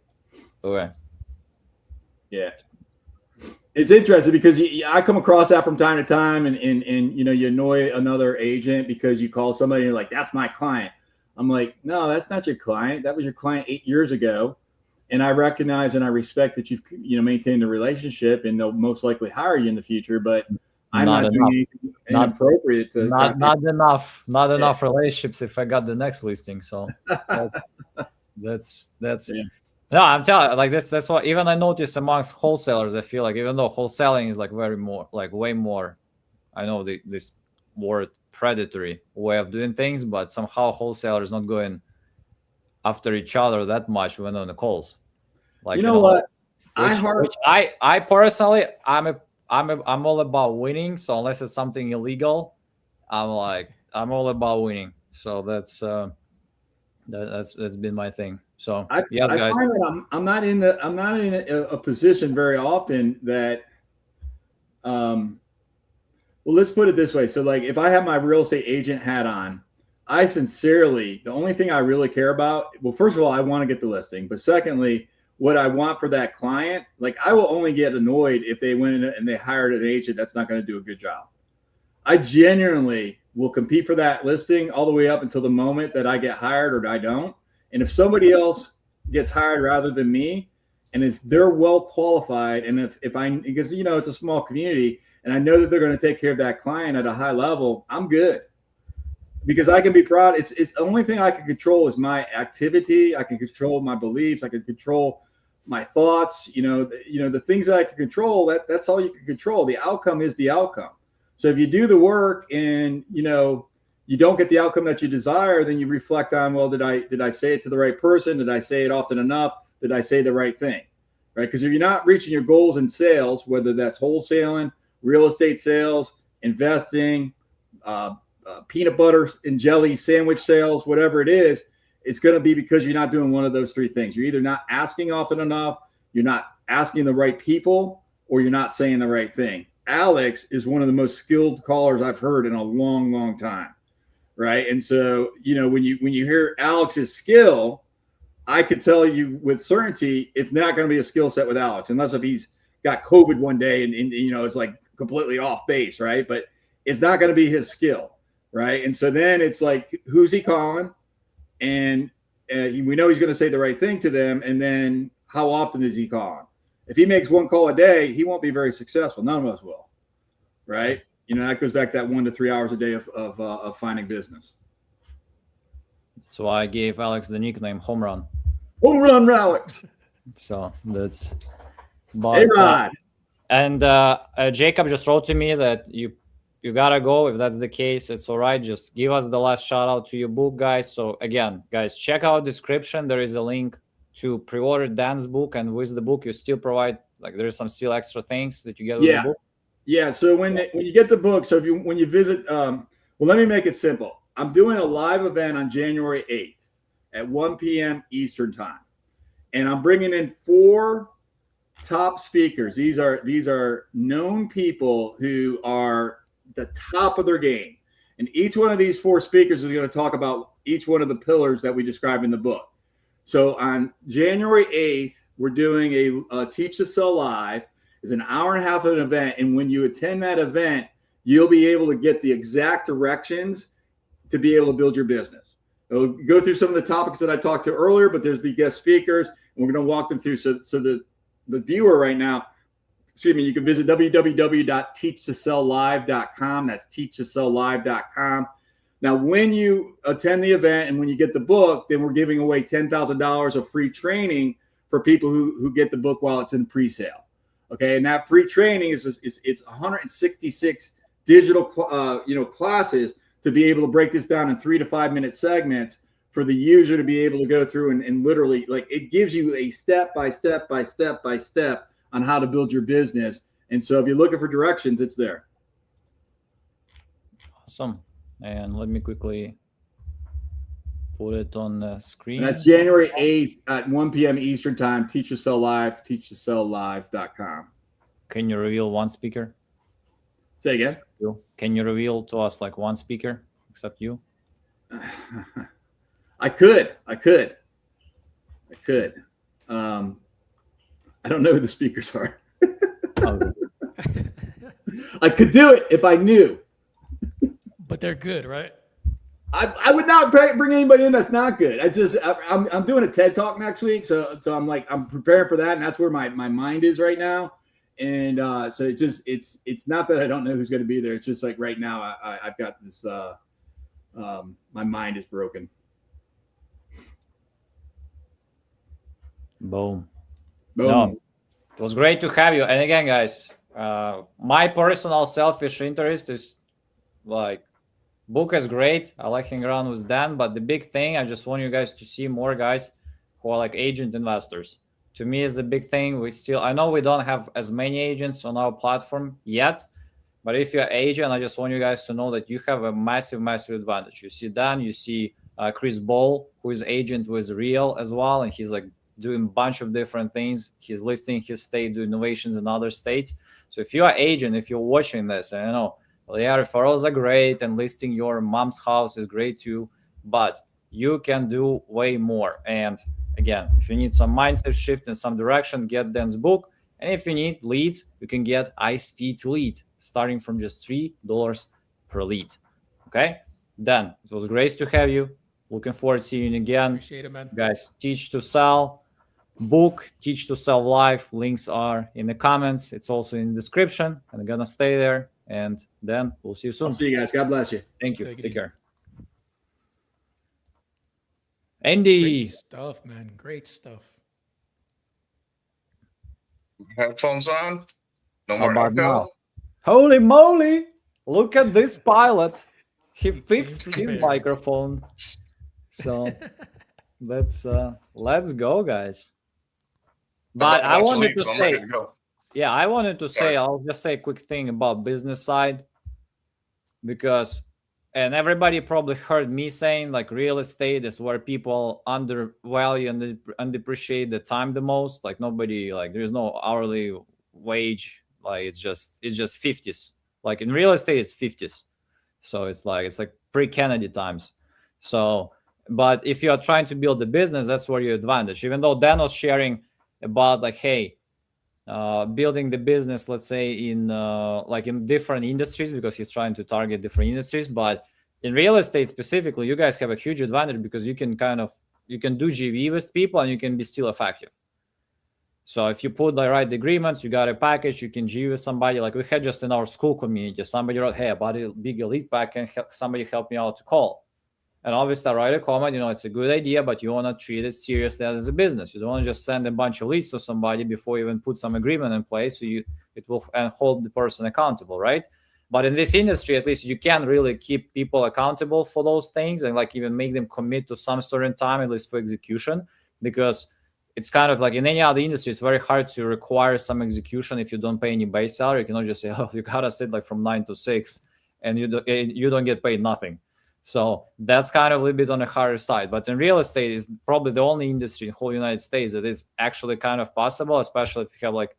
Okay. Yeah. It's interesting because I come across that from time to time, and you annoy another agent because you call somebody and you're like, that's my client. I'm like, no, that's not your client. That was your client 8 years ago. And I recognize and I respect that you've maintained a relationship and they'll most likely hire you in the future, but I'm not doing anything inappropriate to not enough relationships if I got the next listing. So that's Yeah. no, I'm telling you, like that's what even I notice amongst wholesalers. I feel like even though wholesaling is like way more, I know this word predatory way of doing things, but somehow wholesalers not going after each other that much when on the calls. Like, you know what? Which I personally, I'm all about winning. So unless it's something illegal, I'm all about winning. So that's been my thing. So I guys, find that I'm not in a position very often that, well, let's put it this way. So like if I have my real estate agent hat on, I sincerely, the only thing I really care about, well, first of all, I want to get the listing, but secondly, what I want for that client, like I will only get annoyed if they went in and they hired an agent that's not going to do a good job. I genuinely will compete for that listing all the way up until the moment that I get hired or I don't. And if somebody else gets hired rather than me, and if they're well qualified, and because it's a small community, and I know that they're going to take care of that client at a high level, I'm good. Because I can be proud. It's the only thing I can control is my activity. I can control my beliefs. I can control my thoughts. The things that I can control. That's all you can control. The outcome is the outcome. So if you do the work and you don't get the outcome that you desire, then you reflect on, well, did I say it to the right person? Did I say it often enough? Did I say the right thing? Right? Because if you're not reaching your goals in sales, whether that's wholesaling, real estate sales, investing, peanut butter and jelly sandwich sales, whatever it is, it's going to be because you're not doing one of those three things. You're either not asking often enough, you're not asking the right people, or you're not saying the right thing. Alex is one of the most skilled callers I've heard in a long, long time. Right. And so, when you hear Alex's skill, I could tell you with certainty, it's not going to be a skill set with Alex, unless if he's got COVID one day and it's like completely off base. Right. But it's not going to be his skill. Right. And so then it's like, who's he calling? And we know he's going to say the right thing to them. And then how often is he calling? If he makes one call a day, he won't be very successful. None of us will. Right. That goes back to that 1 to 3 hours a day of finding business. So I gave Alex the nickname Home Run. Home Run, Alex. So that's. Hey, Rod. And Jacob just wrote to me that you gotta go. If that's the case, it's all right. Just give us the last shout out to your book, guys. So again, guys, check out description. There is a link to pre-order Dan's book, and with the book, you still provide there is some still extra things that you get with the book. Yeah. So when you get the book, so when you visit, well, let me make it simple. I'm doing a live event on January 8th at 1 p.m. Eastern time, and I'm bringing in 4 top speakers. These are known people who are the top of their game, and each one of these 4 speakers is going to talk about each one of the pillars that we describe in the book. So on January 8th, we're doing a Teach to Sell Live. It's an hour and a half of an event, and when you attend that event, you'll be able to get the exact directions to be able to build your business. We'll go through some of the topics that I talked to earlier, but there's guest speakers, and we're going to walk them through. So the viewer right now, you can visit www.teachtoselllive.com. That's teachtoselllive.com. Now, when you attend the event and when you get the book, then we're giving away $10,000 of free training for people who get the book while it's in pre-sale. Okay, and that free training is 166 digital classes to be able to break this down in 3 to 5 minute segments for the user to be able to go through and literally, it gives you a step by step on how to build your business. And so if you're looking for directions, it's there. Awesome. And let me quickly put it on the screen. And that's January 8th at 1 p.m. Eastern time. Teach to Sell Live, teachtoselllive.com. Can you reveal one speaker? Say again? Can you reveal to us one speaker except you? I could. I don't know who the speakers are. I could do it if I knew. But they're good, right? I would not bring anybody in that's not good. I'm doing a TED talk next week, so I'm preparing for that, and that's where my mind is right now. And so it's not that I don't know who's going to be there. It's just like right now I've got this. My mind is broken. Boom. Boom. No, it was great to have you. And again, guys, my personal selfish interest is like, book is great. I like hanging around with Dan, but the big thing, I just want you guys to see more guys who are like agent investors. To me, is the big thing. I know we don't have as many agents on our platform yet, but if you're an agent, I just want you guys to know that you have a massive, massive advantage. You see Dan, you see Chris Ball, who is agent with Real as well, and he's like doing a bunch of different things. He's listing his state, do innovations in other states. So if you're an agent, if you're watching this, and I know, well, yeah, referrals are great, and listing your mom's house is great too, but you can do way more. And again, if you need some mindset shift in some direction, get Dan's book. And if you need leads, you can get iSpeedToLead, starting from just $3 per lead. Okay? Dan, it was great to have you. Looking forward to seeing you again. Appreciate it, man. Guys, Teach to Sell book, Teach to Sell Live. Links are in the comments. It's also in the description. I'm going to stay there. And then we'll see you soon. I'll see you guys. God bless you. Thank you. Take it Take easy. care. Andy. Great stuff, man. Great stuff. Headphones on. No How more about echo. now? Holy moly! Look at this pilot. He fixed Seems his fair. microphone. So let's go, guys. But I Bunch of wanted leads, to so I'm say, ready to go. yeah, I wanted to say, Sorry. I'll just say a quick thing about business side, because, and everybody probably heard me saying like real estate is where people undervalue and undepreciate the time the most. Like nobody, like there's no hourly wage. Like it's just 50s. Like in real estate, it's 50s. So it's like pre-Kennedy times. So, but if you are trying to build a business, that's where your advantage. Even though Dan was sharing about like, hey, building the business, let's say in like in different industries, because he's trying to target different industries. But in real estate specifically, you guys have a huge advantage because you can do GV with people and you can be still effective. So if you put the right agreements, you got a package, you can GV with somebody. Like we had just in our school community, somebody wrote, hey, about a big elite pack, and somebody help me out to call. And obviously I write a comment, it's a good idea, but you want to treat it seriously as a business. You don't want to just send a bunch of leads to somebody before you even put some agreement in place. So it will and hold the person accountable, right? But in this industry, at least you can really keep people accountable for those things and like even make them commit to some certain time, at least for execution, because it's kind of like in any other industry, it's very hard to require some execution if you don't pay any base salary. You cannot just say, oh, you gotta sit like from 9 to 6 and you don't get paid nothing. So that's kind of a little bit on the harder side. But in real estate, is probably the only industry in the whole United States that is actually kind of possible, especially if you have like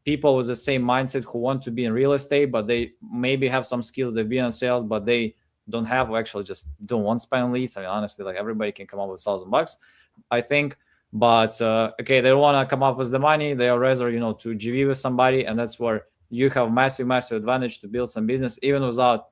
people with the same mindset who want to be in real estate, but they maybe have some skills, they've been in sales, but they don't have, or actually just don't want to spend leads. I mean, honestly, like everybody can come up with $1,000, I think. But okay, they don't want to come up with the money. They are rather, to GV with somebody, and that's where you have massive, massive advantage to build some business, even without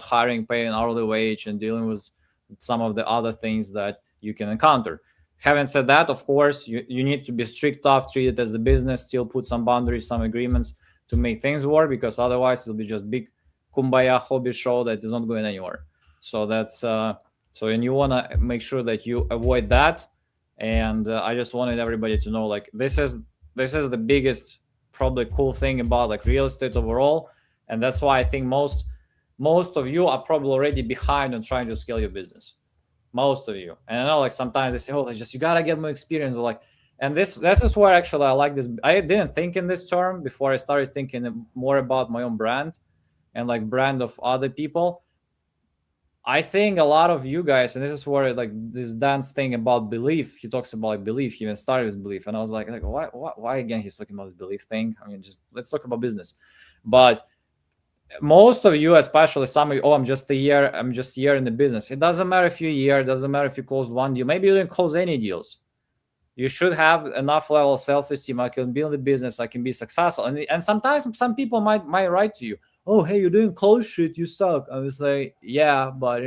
hiring, paying hourly wage, and dealing with some of the other things that you can encounter. Having said that, of course, you need to be strict, tough, treat it as a business, still put some boundaries, some agreements to make things work, because otherwise it will be just big kumbaya hobby show that is not going anywhere. So that's and you want to make sure that you avoid that. And I just wanted everybody to know, like, this is the biggest, probably cool thing about like real estate overall. And that's why I think most of you are probably already behind on trying to scale your business. Most of you. And I know like sometimes they say, oh, you gotta get more experience. Like, and this is where actually I like this. I didn't think in this term before I started thinking more about my own brand and like brand of other people. I think a lot of you guys, and this is where like this Dan's thing about belief, he talks about like belief, he even started with belief. And I was like why again he's talking about this belief thing? I mean, just let's talk about business. But most of you, especially some of you, I'm just a year in the business. It doesn't matter if you're a year, it doesn't matter if you closed one deal. Maybe you didn't close any deals. You should have enough level of self-esteem. I can build a business, I can be successful. And sometimes some people might write to you, oh, hey, you're doing close shit, you suck. I was like, yeah, but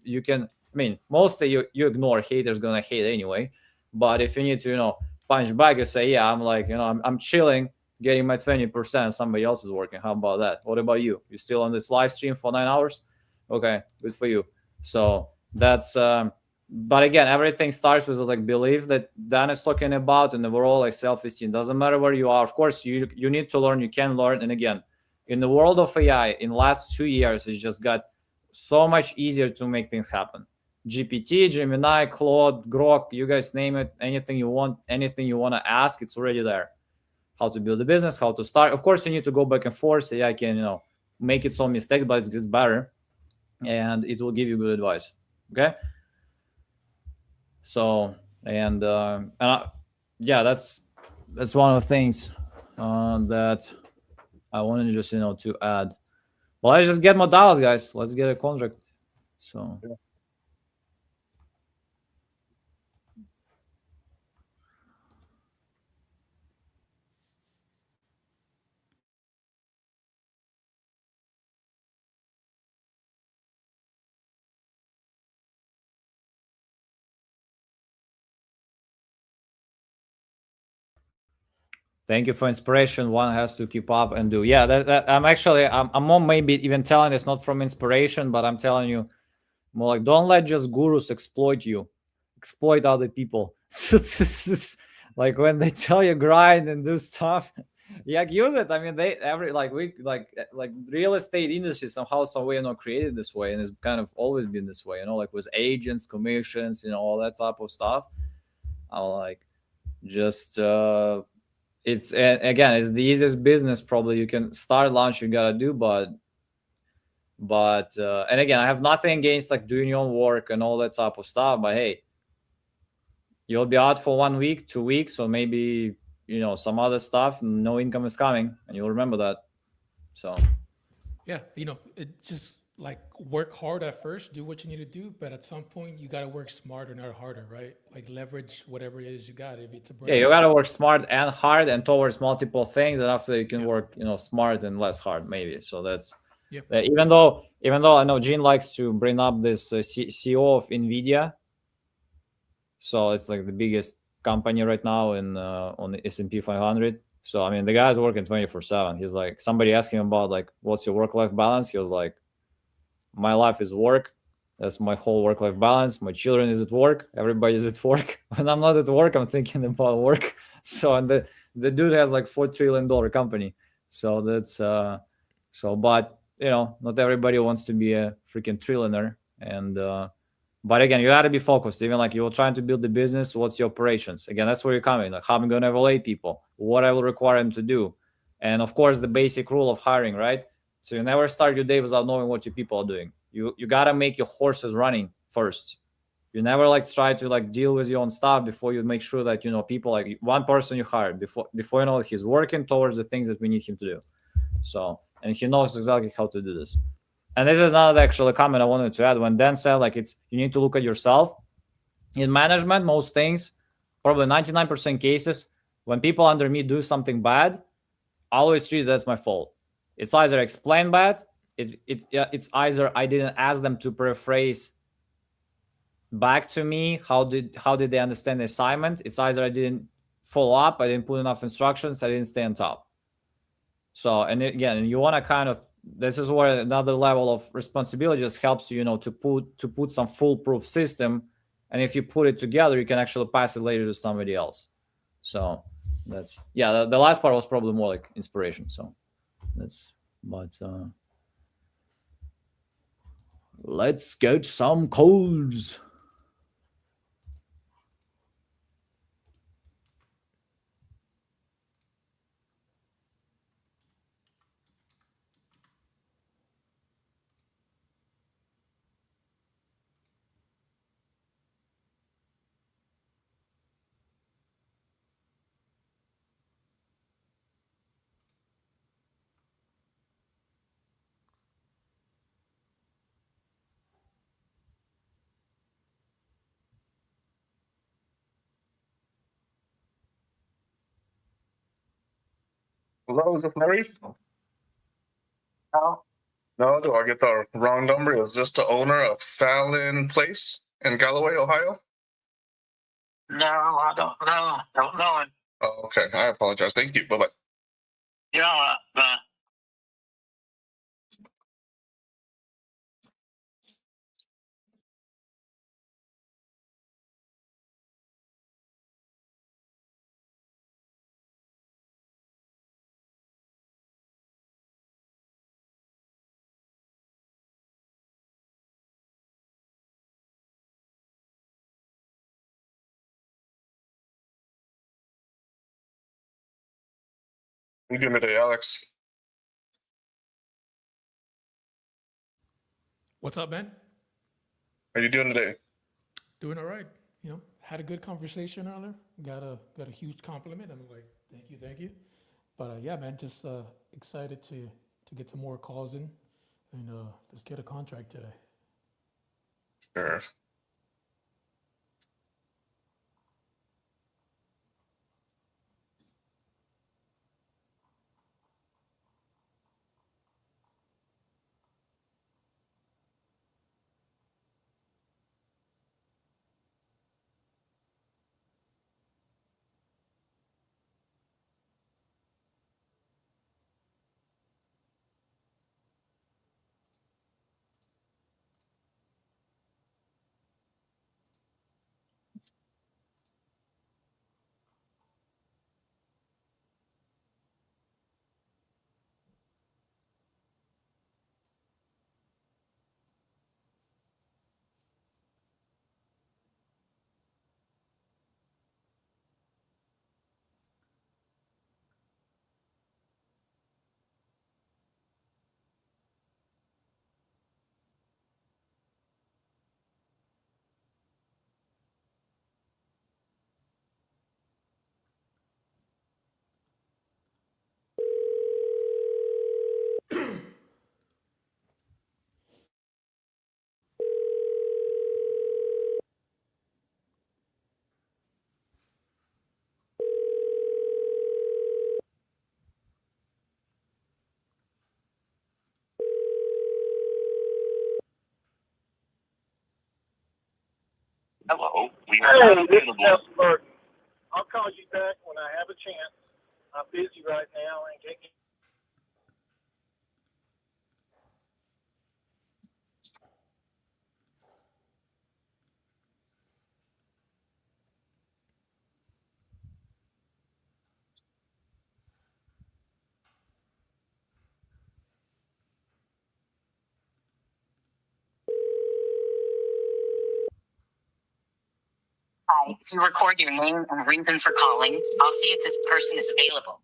you can, I mean, mostly you ignore haters gonna hate anyway. But if you need to, punch back, you say, yeah, I'm like, I'm chilling, getting my 20%. Somebody else is working. How about that? What about you? You still on this live stream for 9 hours? Okay, good for you. So that's, but again, everything starts with like belief that Dan is talking about, and overall like self-esteem. Doesn't matter where you are. Of course, you need to learn. You can learn, and again, in the world of AI, in the last 2 years, it's just got so much easier to make things happen. GPT, Gemini, Claude, Grok, you guys name it, anything you want to ask, it's already there. How to build a business, how to start. Of course, you need to go back and forth. AI can, make it some mistake, but it gets better, and it will give you good advice. Okay. So, yeah, that's one of the things that I wanted just to add. Well, let's just get more dollars, guys. Let's get a contract. So. Thank you for inspiration. One has to keep up and do. Yeah, that I'm more maybe even telling it's not from inspiration, but I'm telling you more like, don't let just gurus exploit you, exploit other people. So this is like when they tell you grind and do stuff, yeah, use it. I mean, they like real estate industry somehow, some way, created this way, and it's kind of always been this way. Like with agents, commissions, all that type of stuff. I like just it's again, it's the easiest business probably you can start, launch, you gotta do, but and again, I have nothing against like doing your own work and all that type of stuff, but hey, you'll be out for 1 week, 2 weeks, or maybe some other stuff, no income is coming, and you'll remember that. So Yeah, it just like work hard at first, do what you need to do, but at some point you got to work smarter, not harder, right? Like leverage whatever it is you got. If it's a yeah, you gotta work smart and hard and towards multiple things, and after you can Yeah. work smart and less hard maybe. So that's Yeah. even though I know Gene likes to bring up this CEO of Nvidia. So it's like the biggest company right now in on the S&P 500. So I mean, the guy's working 24/7. He's like, somebody asked him about like, what's your work-life balance? He was like, my life is work. That's my whole work-life balance. My children is at work. Everybody's at work. When I'm not at work, I'm thinking about work. So and the dude has like $4 trillion company. So that's but not everybody wants to be a freaking trillionaire. And but again, you got to be focused. Even like you're trying to build the business, what's your operations? Again, that's where you're coming. Like how I'm going to evaluate people, what I will require them to do, and of course the basic rule of hiring, right? So you never start your day without knowing what your people are doing. You got to make your horses running first. You never like try to like deal with your own stuff before you make sure that people, like one person you hired, before he's working towards the things that we need him to do. So, and he knows exactly how to do this. And this is not actually a comment I wanted to add. When Dan said like you need to look at yourself in management, most things, probably 99% cases, when people under me do something bad, I always treat it as my fault. It's either explain bad, it's either I didn't ask them to paraphrase back to me how did they understand the assignment. It's either I didn't follow up, I didn't put enough instructions, I didn't stay on top. So, and again, you want to kind of, this is where another level of responsibility just helps you, to put some foolproof system, and if you put it together, you can actually pass it later to somebody else. So that's, yeah, the last part was probably more like inspiration. So that's, but let's get some calls. Hello, is this Mary? No, do I get the wrong number? Is this the owner of Fallon Place in Galloway, Ohio? No, I don't know. Don't know him. Oh, okay. I apologize. Thank you. Bye bye. Yeah, How you doing today, Alex? What's up, man? How you doing today? Doing all right. You know, had a good conversation earlier. Got a huge compliment. I'm like, thank you. But yeah, man, just excited to get some more calls in, and let's get a contract today. Sure. Hello, we are Hey, not this is available. Nelson Burton. I'll call you back when I have a chance. I'm busy right now and can't get. Hi, if you record your name and reason for calling, I'll see if this person is available.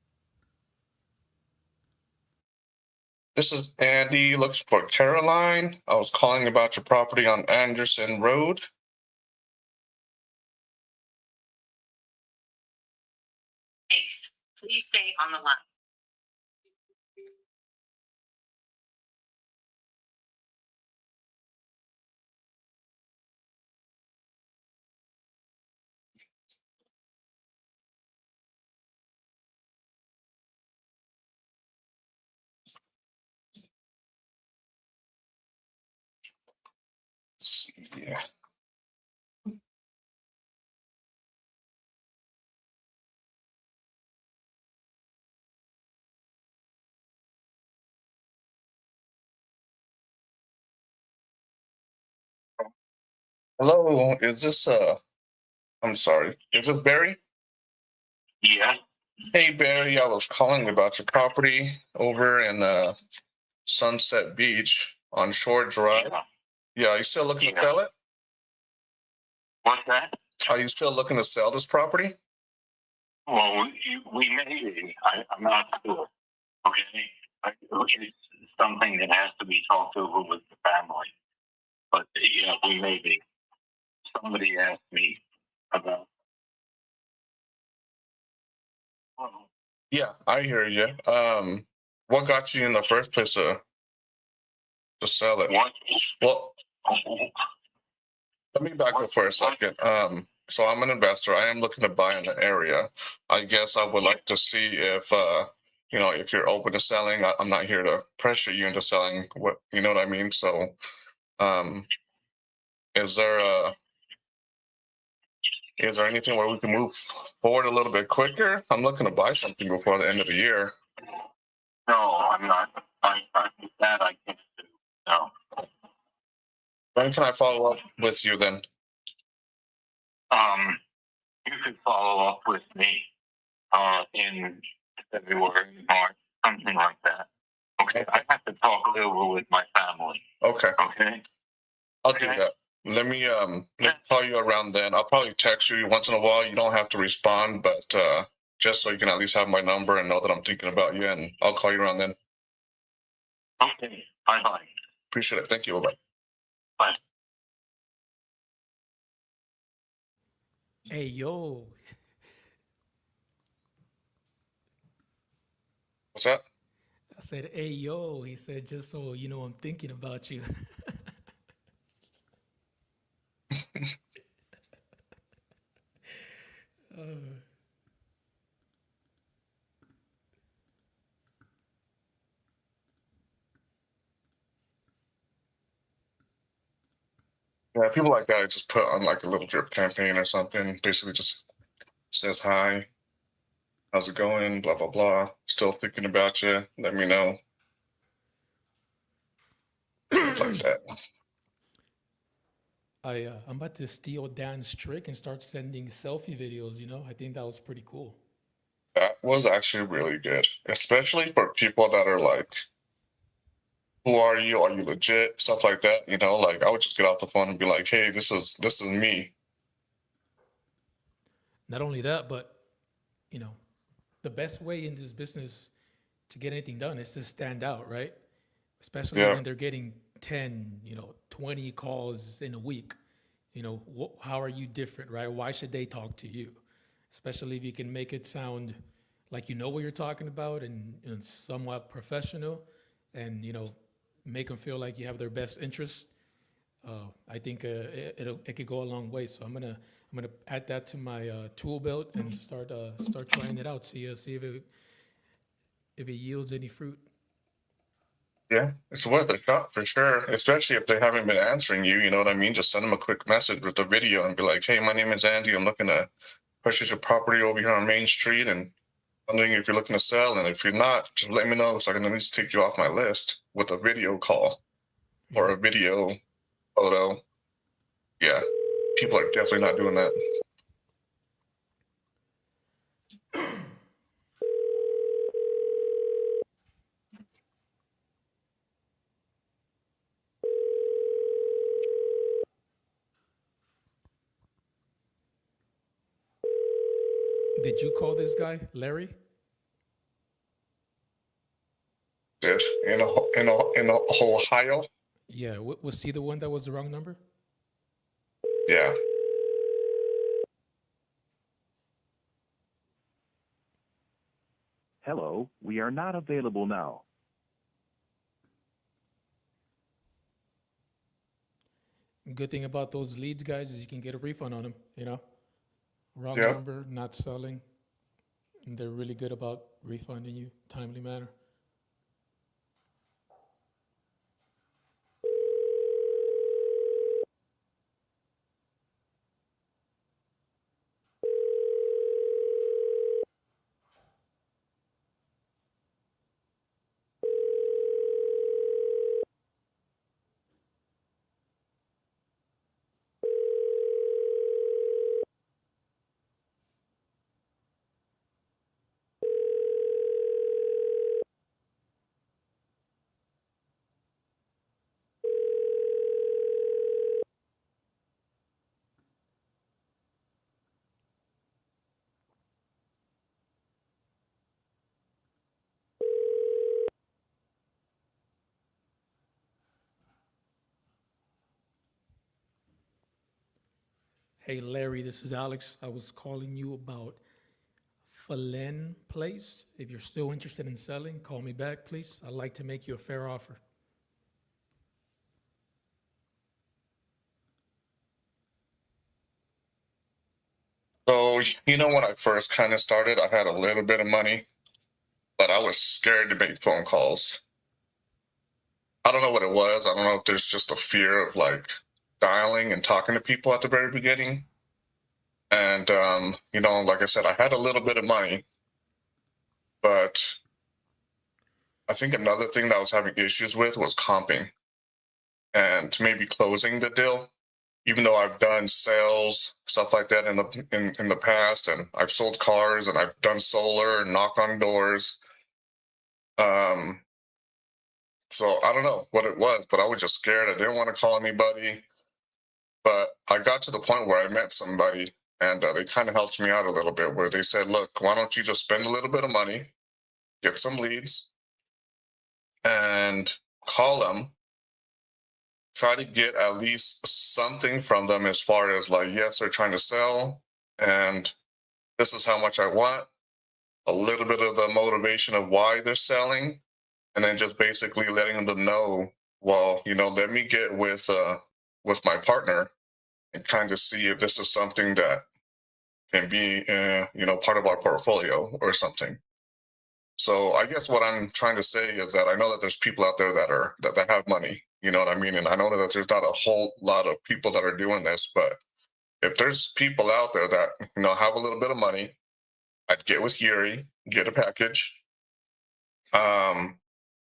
This is Andy looking for Caroline. I was calling about your property on Anderson Road. Thanks. Please stay on the line. Let's see. Yeah. Hello, is this I'm sorry. Is it Barry? Yeah. Hey Barry, I was calling about your property over in Sunset Beach on Shore Drive. Yeah, are you still looking to sell it? What's that? Are you still looking to sell this property? Well, we may be. I'm not sure. Okay. It's something that has to be talked over with the family. But yeah, we may be. Somebody asked me about. Yeah, I hear you. What got you in the first place to sell it? What? Well, let me back up for a second. So I'm an investor. I am looking to buy in the area. I guess I would like to see if you know, if you're open to selling, I'm not here to pressure you into selling what, you know what I mean? So, um, is there anything where we can move forward a little bit quicker? I'm looking to buy something before the end of the year. No, I'm not. That I can't do. No. When can I follow up with you then? You could follow up with me in February, March, something like that. Okay, I have to talk it over with my family. Okay, Okay, I'll do that. Let me call you around then. I'll probably text you once in a while. You don't have to respond, but just so you can at least have my number and know that I'm thinking about you, and I'll call you around then. Okay, bye. Appreciate it. Thank you. Bye. Bye. Hey, yo. What's that? I said, hey, yo. He said, just so you know, I'm thinking about you. Yeah, people like that I just put on like a little drip campaign or something. Basically, just says hi, how's it going, blah blah blah. Still thinking about you. Let me know. Stuff like that. I'm about to steal Dan's trick and start sending selfie videos, you know? I think that was pretty cool. That was actually really good, especially for people that are like, "Who are you? Are you legit?" Stuff like that. You know, like I would just get off the phone and be like, "Hey, this is me." Not only that, but, you know, the best way in this business to get anything done is to stand out, right? Especially Yeah, when they're getting 10, 20 calls in a week. How are you different, right? Why should they talk to you? Especially if you can make it sound like you know what you're talking about and somewhat professional and, make them feel like you have their best interest. I think it could go a long way. So I'm gonna add that to my tool belt and start trying it out. See if it yields any fruit. yeah, it's worth a shot for sure. Especially if they haven't been answering you. You know what I mean? Just send them a quick message with a video and be like, "Hey, my name is Andy. I'm looking to purchase a property over here on Main Street, and wondering if you're looking to sell. And if you're not, just let me know so I can at least take you off my list with a video call or Yeah. a video photo." Yeah, people are definitely not doing that. Did you call this guy, Larry? Did in Ohio? Yeah. Was he the one that was the wrong number? Yeah. Hello, we are not available now. Good thing about those leads, guys, is you can get a refund on them. Wrong Yeah. number, not selling. And they're really good about refunding you timely manner. Hey, Larry, this is Alex. I was calling you about Phalen Place. If you're still interested in selling, call me back, please. I'd like to make you a fair offer. So, you know, when I first kind of started, I had a little bit of money, but I was scared to make phone calls. I don't know what it was. I don't know if there's just a fear of like dialing and talking to people at the very beginning. And, you know, like I said, I had a little bit of money, but I think another thing that I was having issues with was comping and maybe closing the deal. Even though I've done sales, stuff like that in the past, and I've sold cars and I've done solar and knocked on doors. So I don't know what it was, but I was just scared. I didn't want to call anybody. But I got to the point where I met somebody, and they kind of helped me out a little bit, where they said, look, why don't you just spend a little bit of money, get some leads, and call them, try to get at least something from them as far as like, yes, they're trying to sell, and this is how much I want, a little bit of the motivation of why they're selling, and then just basically letting them know, well, you know, let me get with my partner and kind of see if this is something that can be, you know, part of our portfolio or something. So I guess what I'm trying to say is that I know that there's people out there that have money, you know what I mean? And I know that there's not a whole lot of people that are doing this, but if there's people out there that, you know, have a little bit of money, I'd get with Yuri, get a package.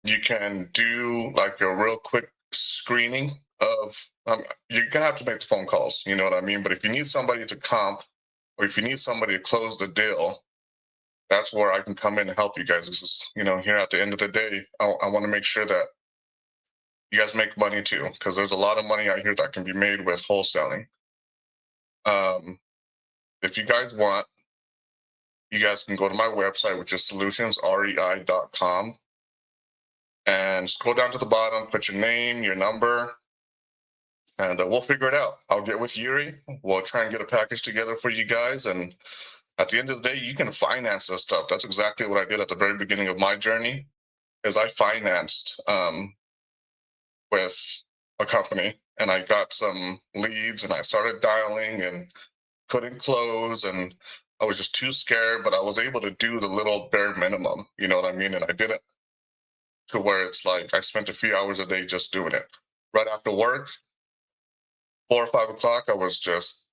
You can do like a real quick screening of, you're gonna have to make the phone calls, you know what I mean? But if you need somebody to comp, or if you need somebody to close the deal, that's where I can come in and help you guys. This is, you know, here at the end of the day, I want to make sure that you guys make money too, because there's a lot of money out here that can be made with wholesaling. If you guys want, you guys can go to my website, which is solutionsrei.com, and scroll down to the bottom, put your name, your number, and we'll figure it out. I'll get with Yuri. We'll try and get a package together for you guys. And at the end of the day, you can finance this stuff. That's exactly what I did at the very beginning of my journey, is I financed with a company, and I got some leads, and I started dialing and couldn't close, and I was just too scared, but I was able to do the little bare minimum, you know what I mean? And I did it to where it's like I spent a few hours a day just doing it. Right after work, 4 or 5 o'clock, I was just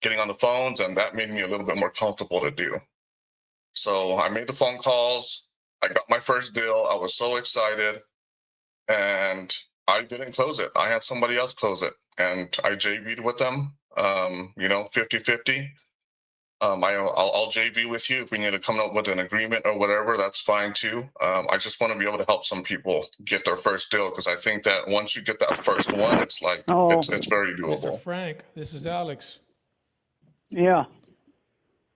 getting on the phones, and that made me a little bit more comfortable to do. So I made the phone calls. I got my first deal. I was so excited, and I didn't close it. I had somebody else close it, and I JV'd with them, you know, 50-50. I'll JV with you if we need to come up with an agreement or whatever. That's fine too. I just want to be able to help some people get their first deal, because I think that once you get that first one, it's like it's very doable. Mr. Frank, this is Alex. Yeah.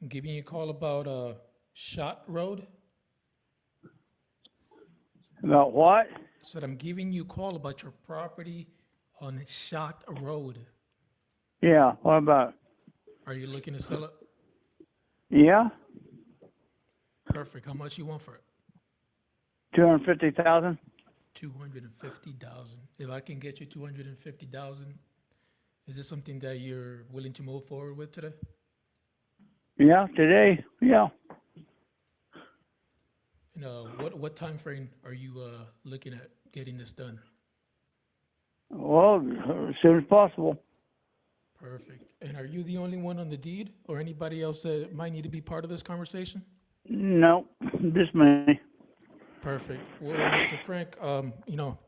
I'm giving you a call about Shot Road. About what? Said I'm giving you a call about your property on Shot Road. Yeah. What about? Are you looking to sell it? Yeah. Perfect. How much you want for it? 250,000. 250,000. If I can get you 250,000, is this something that you're willing to move forward with today? Yeah. Today. Yeah. And what time frame are you looking at getting this done? Well, as soon as possible. Perfect. And are you the only one on the deed, or anybody else that might need to be part of this conversation? No, just me. Perfect. Well, Mr. Frank, you know,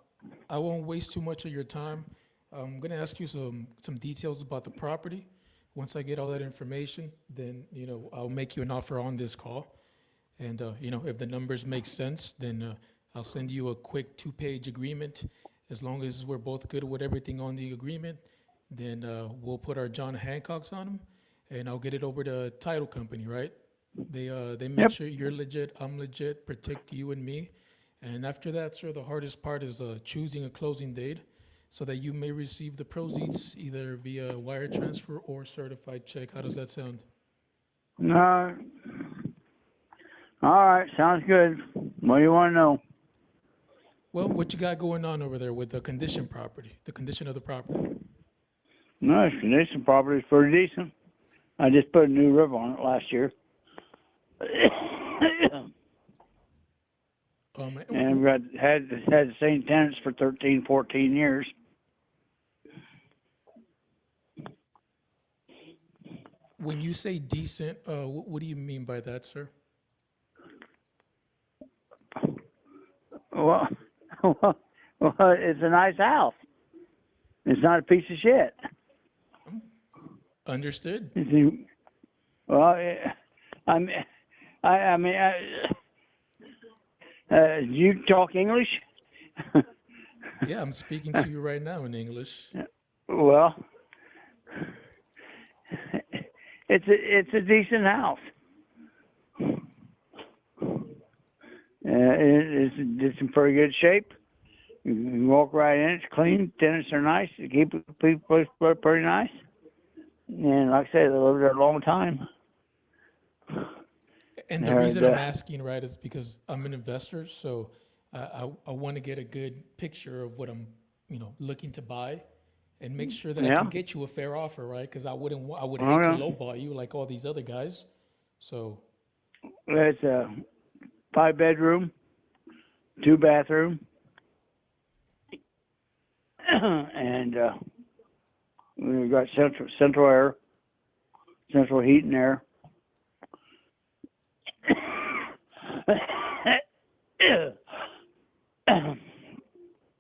I won't waste too much of your time. I'm going to ask you some details about the property. Once I get all that information, then, you know, I'll make you an offer on this call. And, you know, if the numbers make sense, then I'll send you a quick 2-page agreement. As long as we're both good with everything on the agreement, then we'll put our John Hancocks on them, and I'll get it over to title company, right? They make sure you're legit, I'm legit, protect you and me. And after that, sir, the hardest part is choosing a closing date so that you may receive the proceeds either via wire transfer or certified check. How does that sound? No. All right, sounds good. What do you want to know? Well, what you got going on over there with the condition property, the condition of the property? No, the condition property is pretty decent. I just put a new roof on it last year. And we've had the same tenants for 13, 14 years. when you say decent, what do you mean by that, sir? Well, well, it's a nice house. It's not a piece of shit. Understood. Well, I mean, you talk English? Yeah, I'm speaking to you right now in English. Well, it's a decent house. It's in pretty good shape. You can walk right in. It's clean. Tenants are nice. They keep the place pretty nice. And like I said, they lived there a long time. And the reason I'm asking, right, is because I'm an investor, so I want to get a good picture of what I'm, looking to buy, and make sure that I can get you a fair offer, right? Because I would hate to lowball you like all these other guys. So it's a 5-bedroom, 2-bathroom, and we've got central air, central heat and air.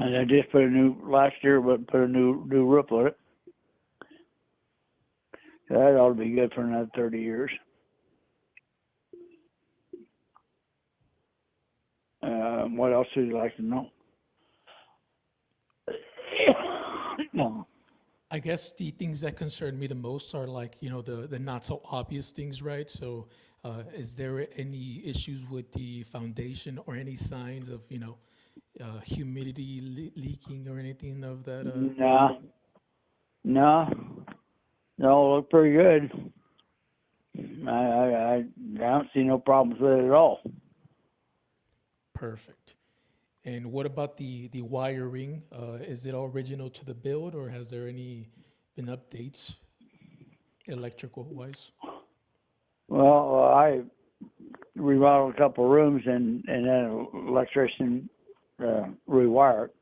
And I just put a new roof on it. So that ought to be good for another 30 years. What else would you like to know? I guess the things that concern me the most are like, the not so obvious things, right? So is there any issues with the foundation or any signs of, humidity leaking or anything of that? No, look pretty good. I don't see no problems with it at all. Perfect. And what about the wiring? Is it all original to the build, or has there been updates electrical wise? Well, I remodeled a couple of rooms and then an electrician rewire it.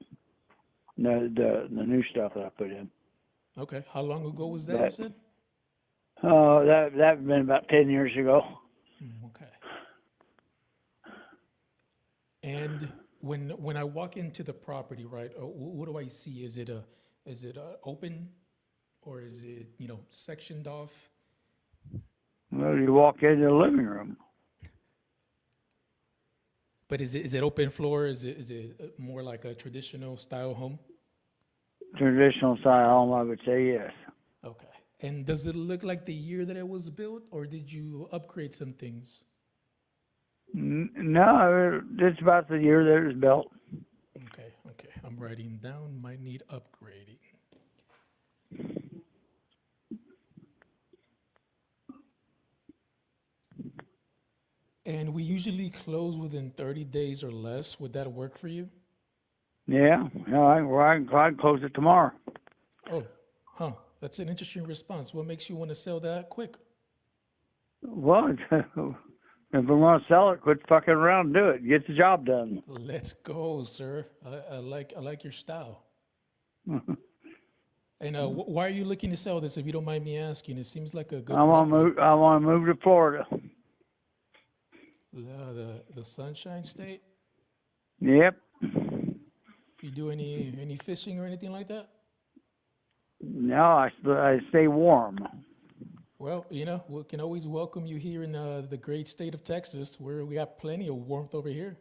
The new stuff that I put in. Okay. How long ago was that, you said? That been about 10 years ago. Okay. And when I walk into the property, right, what do I see? Is it open, or is it sectioned off? Well, you walk into the living room. But is it open floor? Is it more like a traditional style home? Traditional style home, I would say yes. Okay. And does it look like the year that it was built, or did you upgrade some things? No, it's about the year that it was built. Okay. I'm writing down, might need upgrading. And we usually close within 30 days or less. Would that work for you? Yeah, I can close it tomorrow. Oh, that's an interesting response. What makes you want to sell that quick? Well, if we want to sell it, quit fucking around and do it. Get the job done. Let's go, sir. I like your style. And why are you looking to sell this, if you don't mind me asking? It seems like a good I want to move to Florida. The Sunshine State? Yep. You do any fishing or anything like that? No, I stay warm. Well, we can always welcome you here in the great state of Texas, where we got plenty of warmth over here.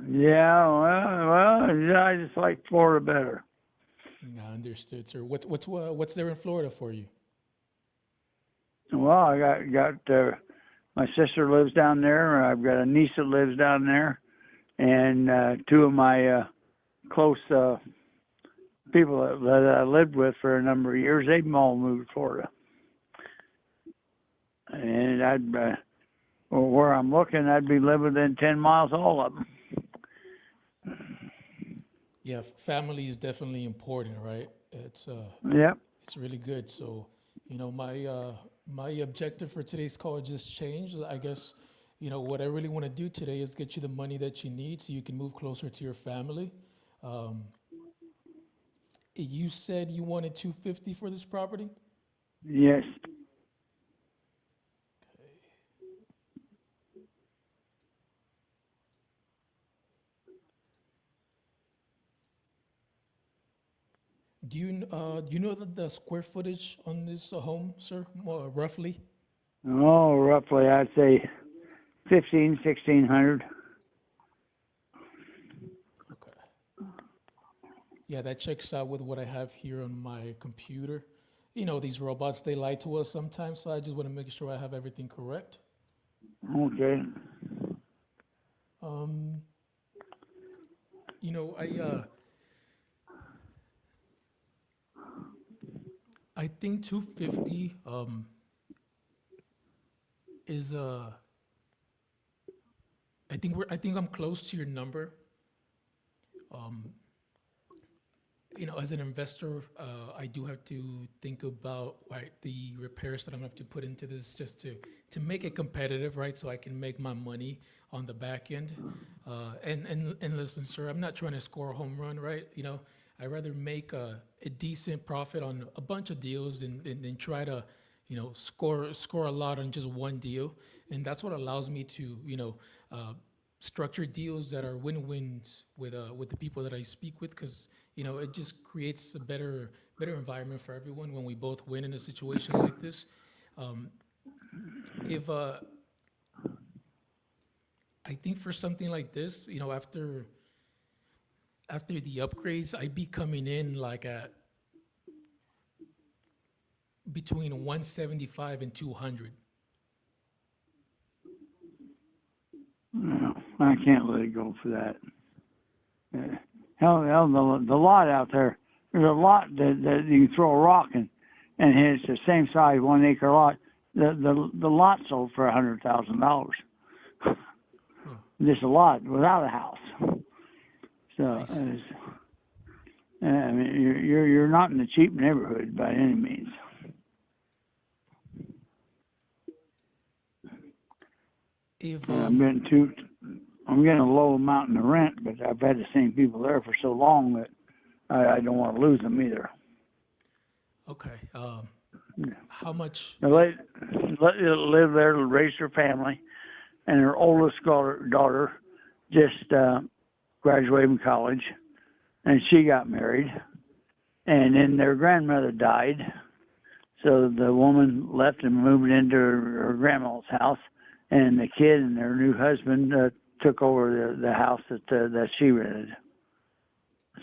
Yeah, well, I just like Florida better. I understood, sir. What's there in Florida for you? Well, I got my sister lives down there. I've got a niece that lives down there, and two of my close people that I lived with for a number of years. They've all moved to Florida, and where I'm looking, I'd be living within 10 miles of all of them. Yeah, family is definitely important, right? It's Yep. It's really good. So, my objective for today's call just changed. I guess, what I really want to do today is get you the money that you need so you can move closer to your family. Um, you said you wanted 250 for this property? Yes. Do you know the square footage on this home, sir, more roughly? Oh, roughly, I'd say 1,600. Okay. Yeah, that checks out with what I have here on my computer. These robots, they lie to us sometimes, so I just want to make sure I have everything correct. Okay. Um, you know, I uh, I think 250 is I think I'm close to your number. Um, as an investor, I do have to think about the repairs that I'm gonna have to put into this just to make it competitive, right? So I can make my money on the back end. And listen, sir, I'm not trying to score a home run, right? I'd rather make a decent profit on a bunch of deals than try to, score a lot on just one deal. And that's what allows me to, structure deals that are win-wins with the people that I speak with, because it just creates a better environment for everyone when we both win in a situation like this. Um, if I think for something like this, after the upgrades, I'd be coming in like at between 175 and 200. No, I can't let it go for that. Hell, the lot out there, there's a lot that you can throw a rock in, and it's the same size, 1 acre lot. The lot sold for $100,000. Just a lot without a house. So, I mean, you're not in a cheap neighborhood by any means. If I'm getting a low amount in the rent, but I've had the same people there for so long that I don't want to lose them either. Okay. How much? They live there to raise their family, and her oldest daughter just graduated from college, and she got married, and then their grandmother died, so the woman left and moved into her grandma's house, and the kid and their new husband took over the house that she rented.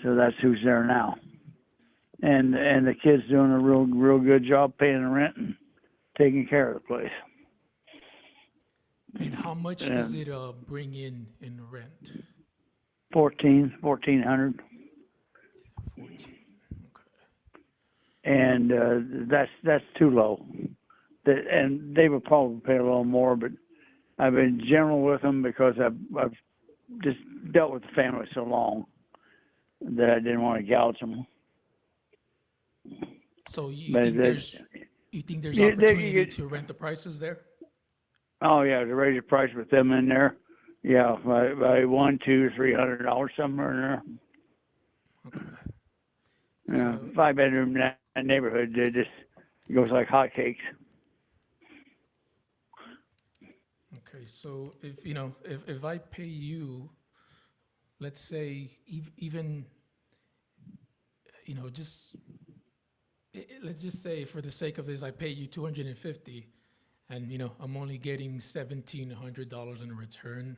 So that's who's there now. And the kid's doing a real good job paying the rent and taking care of the place. And how much does it bring in rent? 1,400. 14. Okay. And that's too low. And they would probably pay a little more, but I've been general with them because I've just dealt with the family so long that I didn't want to gouge them. So you think there's opportunity to rent the prices there? Oh yeah, to raise the price with them in there, yeah, by $100, $200, $300 somewhere in there. Okay. Yeah, 5-bedroom neighborhood, it just goes like hotcakes. Okay, so if I pay you, let's say even let's just say for the sake of this, I pay you 250, and I'm only getting $1,700 in return.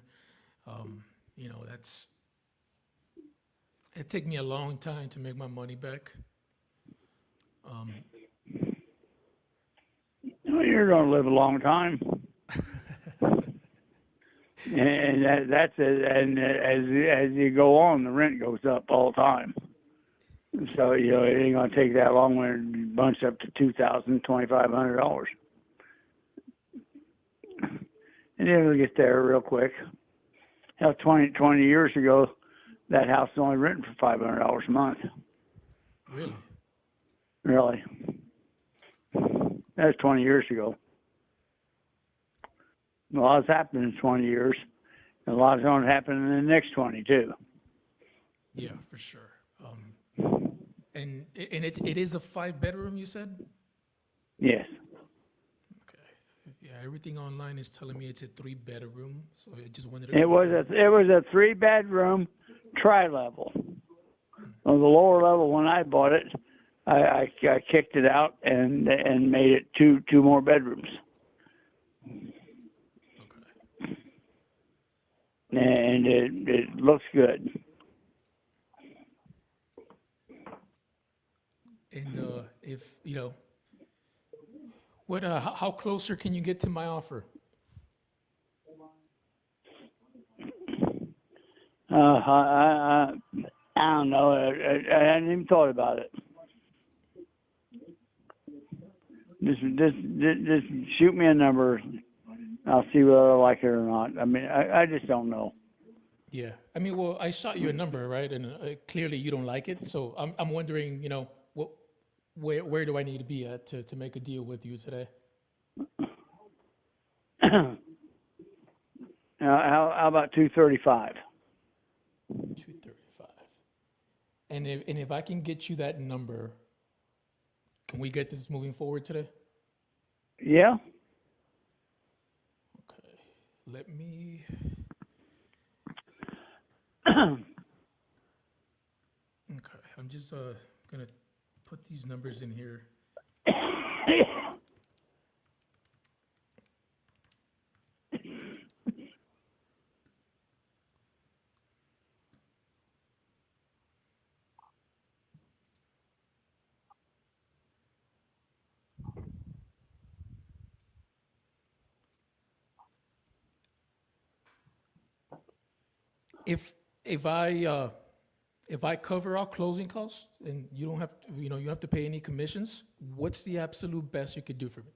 It take me a long time to make my money back. You're going to live a long time. And that's it. And as you go on, the rent goes up all the time. So it ain't gonna take that long when it bunches up to $2,000, $2,500, and it'll get there real quick. Hell, 20 years ago, that house was only rented for $500 a month. Really? Really? That was 20 years ago. A lot's happened in 20 years. And a lot's going to happen in the next 20 too. Yeah, for sure. And it is a 5-bedroom, you said? Yes. Okay. Yeah, everything online is telling me it's a 3-bedroom, so I just wanted to. It was a 3-bedroom tri-level. On the lower level, when I bought it, I kicked it out and made it two more bedrooms. Okay. And it looks good. And if what how closer can you get to my offer? I don't know. I hadn't even thought about it. Just shoot me a number. I'll see whether I like it or not. I mean, I just don't know. Yeah, I mean, well, I shot you a number, right? And clearly you don't like it. So I'm wondering, where do I need to be at to make a deal with you today? How about 235? 235. And if I can get you that number, can we get this moving forward today? Yeah. Okay. Let me. Okay, I'm just gonna put these numbers in here. If I cover all closing costs and you don't have to, you don't have to pay any commissions, what's the absolute best you could do for me?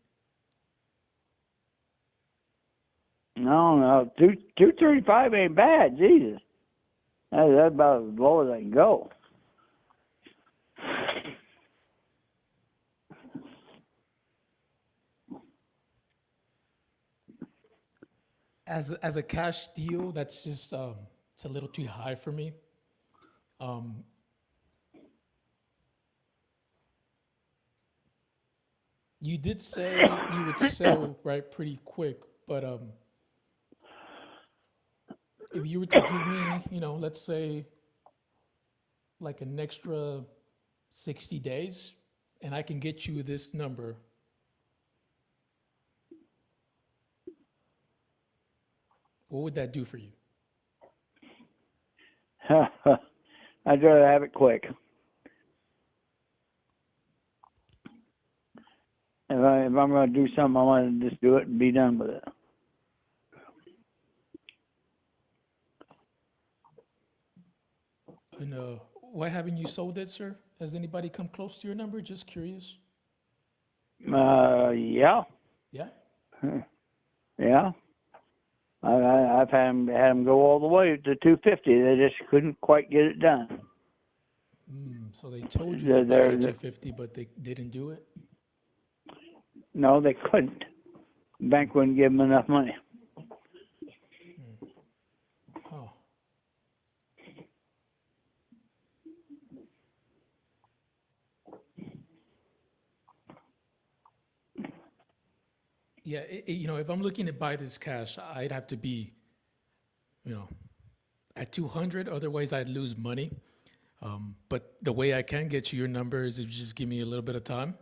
No, 235 ain't bad. Jesus, that's about as low as I can go. As a cash deal, that's just it's a little too high for me. You did say you would sell right pretty quick, but if you were to give me, let's say like an extra 60 days, and I can get you this number, what would that do for you? I'd rather have it quick. If I'm going to do something, I want to just do it and be done with it. And why haven't you sold it, sir? Has anybody come close to your number? Just curious. Yeah. Yeah? Yeah. I've had them go all the way to 250. They just couldn't quite get it done. So they told you to buy it at 250, but they didn't do it? No, they couldn't. The bank wouldn't give them enough money. Oh. Yeah, if I'm looking to buy this cash, I'd have to be, at 200. Otherwise, I'd lose money. But the way I can get you your number is if you just give me a little bit of time.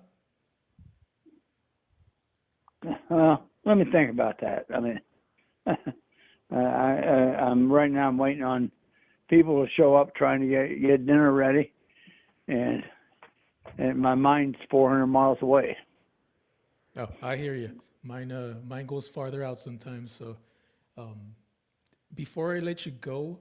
Let me think about that. I mean, I'm right now. I'm waiting on people to show up, trying to get dinner ready, and my mind's 400 miles away. Oh, I hear you. Mine goes farther out sometimes. So, before I let you go,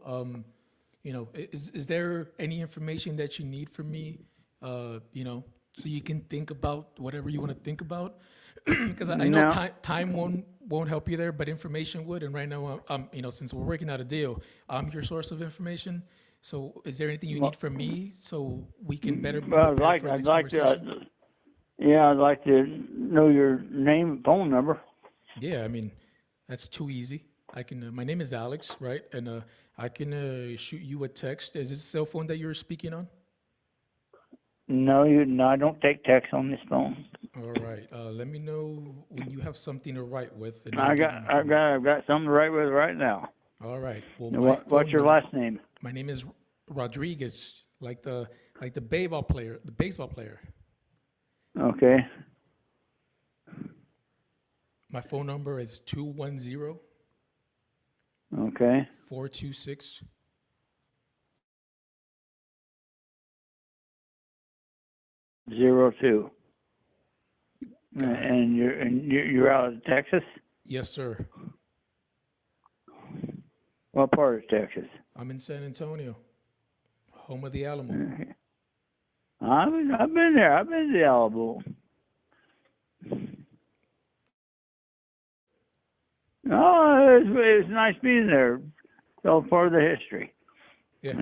is there any information that you need from me? So you can think about whatever you want to think about, because I know time won't help you there, but information would. And right now, since we're working out a deal, I'm your source of information. So, is there anything you need from me so we can better be prepared for the next conversation? I'd like to know your name and phone number. Yeah, I mean, That's too easy. I can. My name is Alex, right? And I can shoot you a text. Is this a cell phone that you're speaking on? No, I don't take text on this phone. All right. Let me know when you have something to write with. And I've got something to write with right now. All right. Well, What's your last name? My name is Rodriguez, like the baseball player. The baseball player. Okay. My phone number is 210. Okay. 426. Zero two. And you're out of Texas? Yes, sir. What part of Texas? I'm in San Antonio, home of the Alamo. Okay. I've been there. I've been to the Alamo. Oh, it's nice being there. It's all part of the history. Yeah.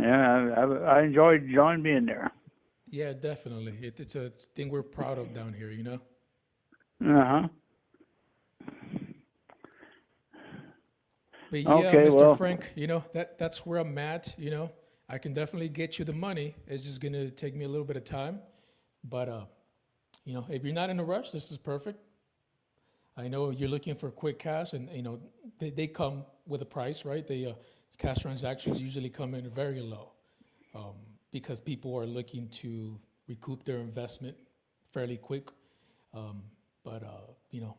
I enjoyed being there. Yeah, definitely. It's a thing we're proud of down here, you know? Uh-huh. But yeah, Okay, Mr. well, Frank, you know, that's where I'm at, you know. I can definitely get you the money. It's just gonna take me a little bit of time. But you know, if you're not in a rush, this is perfect. I know you're looking for quick cash, and you know, they come with a price, right? Cash transactions usually come in very low. Because people are looking to recoup their investment fairly quick. But you know,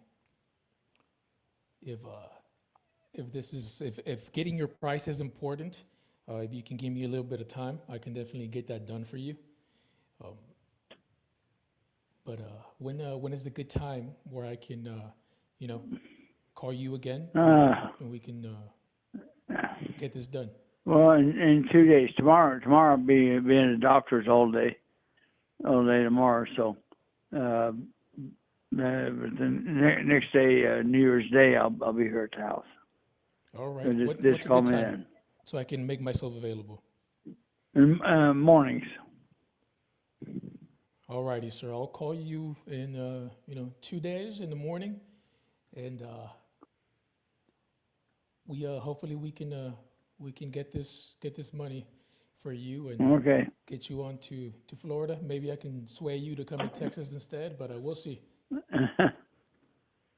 if getting your price is important, if you can give me a little bit of time, I can definitely get that done for you. But when is a good time where I can, you know, call you again and we can get this done? Well, in 2 days. Tomorrow I'll be in the doctor's all day tomorrow. So, but the next day, New Year's Day, I'll be here at the house. All right. So What's just a call good me time so I can make myself available? in. Mornings. All righty, sir. I'll call you in 2 days in the morning, and hopefully we can get this money for you and Okay. get you on to Florida. Maybe I can sway you to come to Texas instead, but we'll see.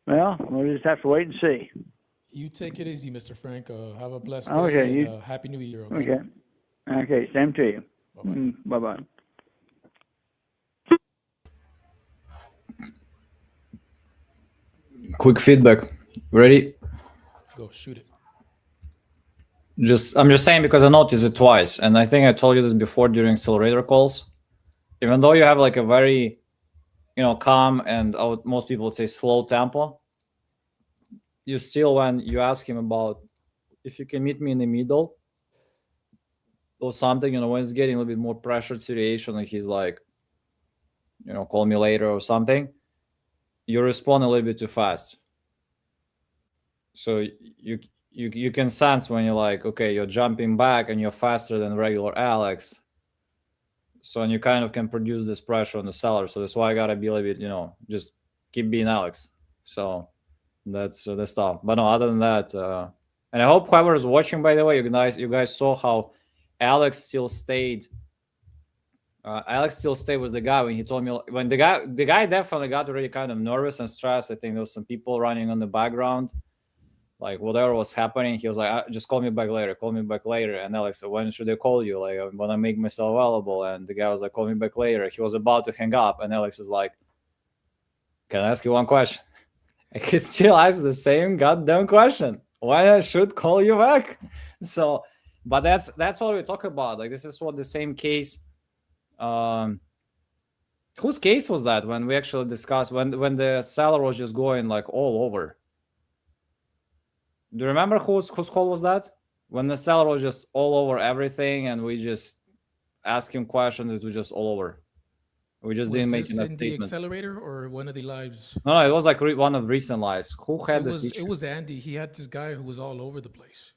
Well, we'll just have to wait and see. You take it easy, Mr. Frank. Have a blessed day. Okay, And, Happy New Year. Okay. Okay. Okay. Same to you. Bye-bye. Bye-bye. Quick feedback. Ready? Go shoot it. I'm just saying because I noticed it twice, and I think I told you this before during accelerator calls. Even though you have like a very, calm and most people would say slow tempo, you still, when you ask him about if you can meet me in the middle or something, when it's getting a little bit more pressured situation, and he's like, call me later or something, you respond a little bit too fast. So you can sense when you're like, okay, you're jumping back and you're faster than regular Alex. So, and you kind of can produce this pressure on the seller. So that's why I gotta be a little bit, just keep being Alex. So that's the stuff. But no, other than that, and I hope whoever is watching, by the way, you guys saw how Alex still stayed. Alex still stayed with the guy when he told me, when the guy definitely got already kind of nervous and stressed. I think there was some people running on the background, like whatever was happening. He was like, just call me back later. And Alex said, when should I call you? Like, I want to make myself available. And the guy was like, call me back later. He was about to hang up. And Alex is like, can I ask you one question? And he still asks the same goddamn question. Why I should call you back? So, but that's what we talk about. Like, this is what the same case, whose case was that when we actually discussed, when the seller was just going like all over? Do you remember whose call was that? When the seller was just all over everything and we just asked him questions, it was just all over. We just didn't make enough in statements. the accelerator or one of the lives? No, it was like one of recent lives. Who had this issue? It was Andy. He had this guy who was all over the place.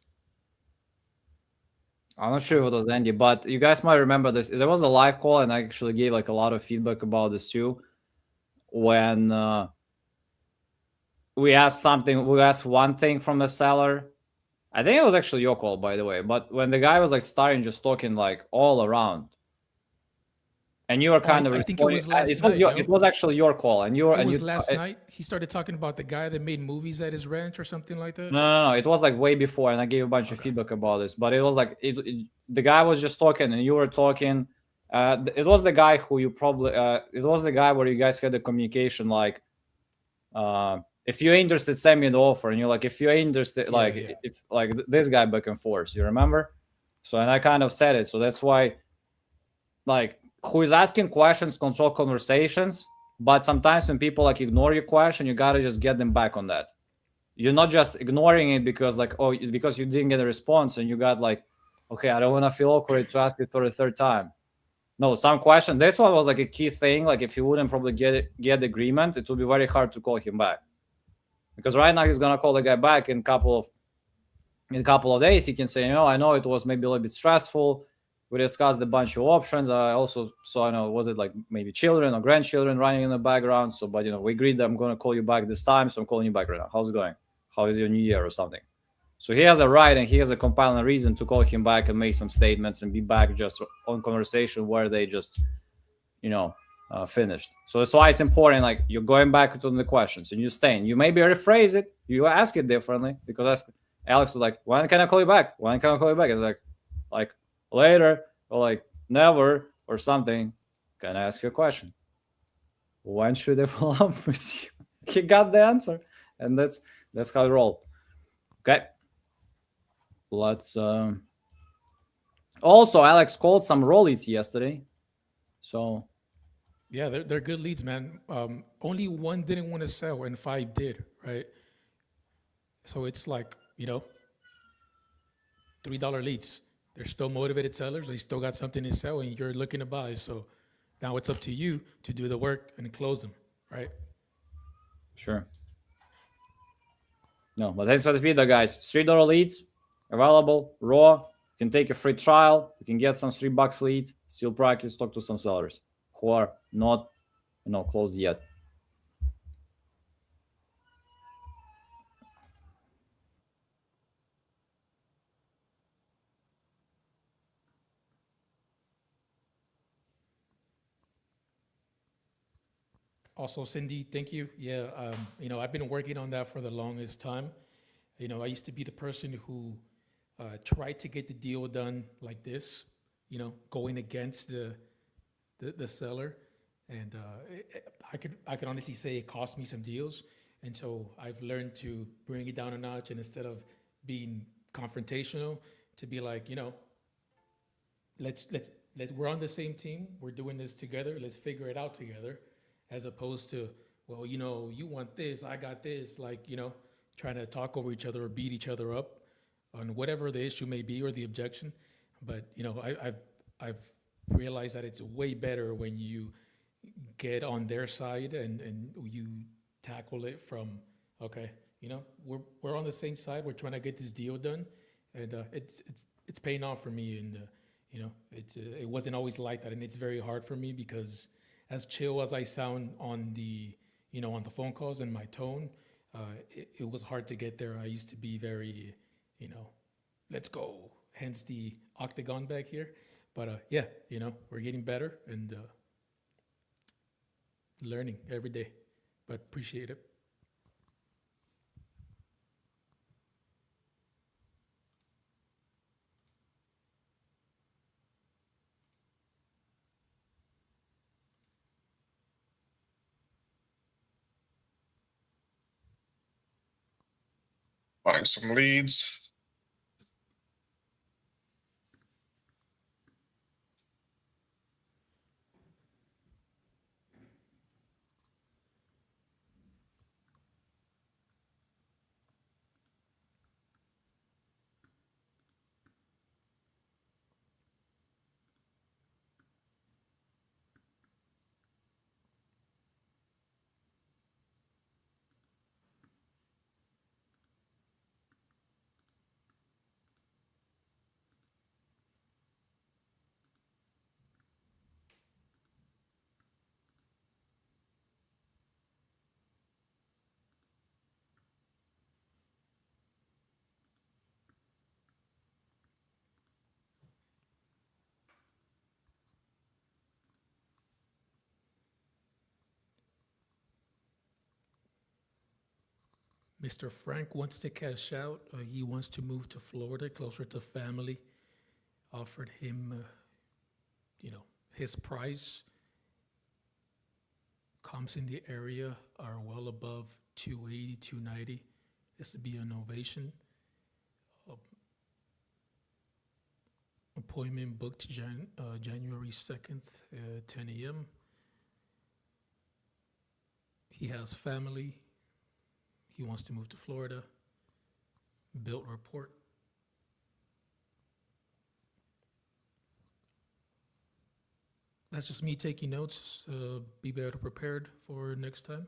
I'm not sure if it was Andy, but you guys might remember this. There was a live call, and I actually gave like a lot of feedback about this too. When we asked something. We asked one thing from the seller. I think it was actually your call, by the way. But when the guy was like starting just talking like all around, and you were kind of I think it responding. was last night. No, It was actually your call, and you were it and was you. last night. He started talking about the guy that made movies at his ranch or something like that. No. It was like way before, and I gave a bunch of feedback about this. But it was like the guy was just talking, and you were talking. It was the guy who you probably. It was the guy where you guys had the communication like, if you're interested, send me the offer, and you're like, if you're interested, like if like this guy back and forth. You remember? So and I kind of said it. So that's why, like, who is asking questions control conversations. But sometimes when people like ignore your question, you gotta just get them back on that. You're not just ignoring it because like, oh, because you didn't get a response and you got like, okay, I don't want to feel awkward to ask it for the third time. No, some question. This one was like a key thing. Like if you wouldn't probably get agreement, it would be very hard to call him back. Because right now he's gonna call the guy back in a couple of days. He can say, I know it was maybe a little bit stressful. We discussed a bunch of options. I also saw, was it like maybe children or grandchildren running in the background? So, but we agreed that I'm gonna call you back this time. So I'm calling you back right now. How's it going? How is your new year or something? So he has a right and he has a compelling reason to call him back and make some statements and be back just on conversation where they just, finished. So that's why it's important. Like you're going back to the questions and you're staying. You maybe rephrase it. You ask it differently because Alex was like, "When can I call you back? When can I call you back?" It's like later or like never or something. Can I ask you a question? When should I follow up with you? He got the answer, and that's how it rolled. Okay. Let's. Also, Alex called some raw leads yesterday, so. Yeah, they're good leads, man. Only one didn't want to sell, and 5 did, right? So it's like $3 leads. They're still motivated sellers. They still got something to sell, and you're looking to buy. So now it's up to you to do the work and close them, right? Sure. No, but thanks for the feedback, guys. $3 leads available, raw. You can take a free trial. You can get some $3 leads. Still practice. Talk to some sellers who are not, closed yet. Also, Cindy, thank you. Yeah, I've been working on that for the longest time. I used to be the person who tried to get the deal done like this, going against the seller, and I could honestly say it cost me some deals. And so I've learned to bring it down a notch, and instead of being confrontational, to be like, let's we're on the same team. We're doing this together. Let's figure it out together, as opposed to, well, you want this, I got this, like, trying to talk over each other or beat each other up on whatever the issue may be or the objection. But I've realized that it's way better when you get on their side and you tackle it from, okay, we're on the same side. We're trying to get this deal done, and it's paying off for me. And it wasn't always like that, and it's very hard for me because as chill as I sound on the on the phone calls and my tone, it was hard to get there. I used to be very let's go. Hence the octagon back here. But yeah, we're getting better and learning every day. But appreciate it. Find some leads. Mr. Frank wants to cash out. He wants to move to Florida, closer to family. Offered him, his price. Comps in the area are well above 280, 290. This would be an ovation. Appointment booked January 2nd, 10 a.m. He has family. He wants to move to Florida. Built report. That's just me taking notes. Be better prepared for next time.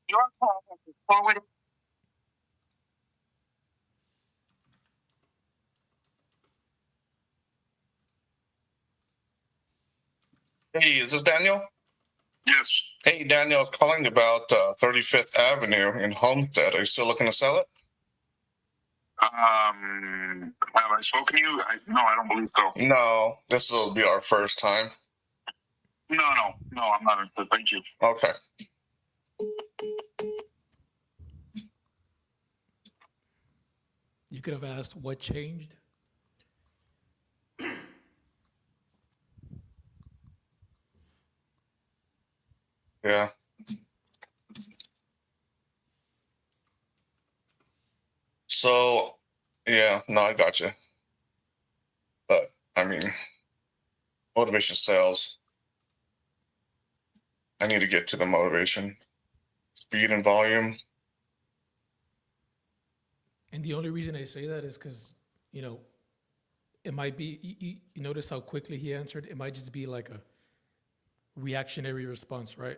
Your call has been forwarded. Hey, is this Daniel? Yes. Hey, Daniel, I was calling about 35th Avenue in Homestead. Are you still looking to sell it? Have I spoken to you? No, I don't believe so. No, this will be our first time. No, I'm not interested. Thank you. Okay. You could have asked what changed. Yeah. So, yeah, no, I got you. But I mean, motivation sells. I need to get to the motivation, speed and volume. And the only reason I say that is because, it might be, you notice how quickly he answered? It might just be like a reactionary response, right?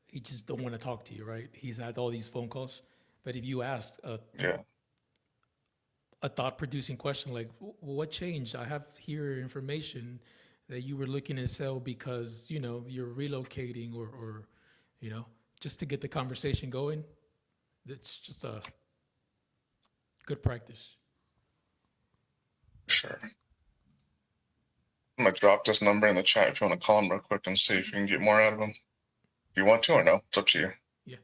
He just don't want to talk to you, right? He's had all these phone calls. But if you asked Yeah. a thought-producing question like, what changed? I have here information that you were looking to sell because, you're relocating or just to get the conversation going. It's just a good practice. Sure. I'm gonna drop this number in the chat if you want to call him real quick and see if you can get more out of him. Do you want to or no? It's up to you. Yeah.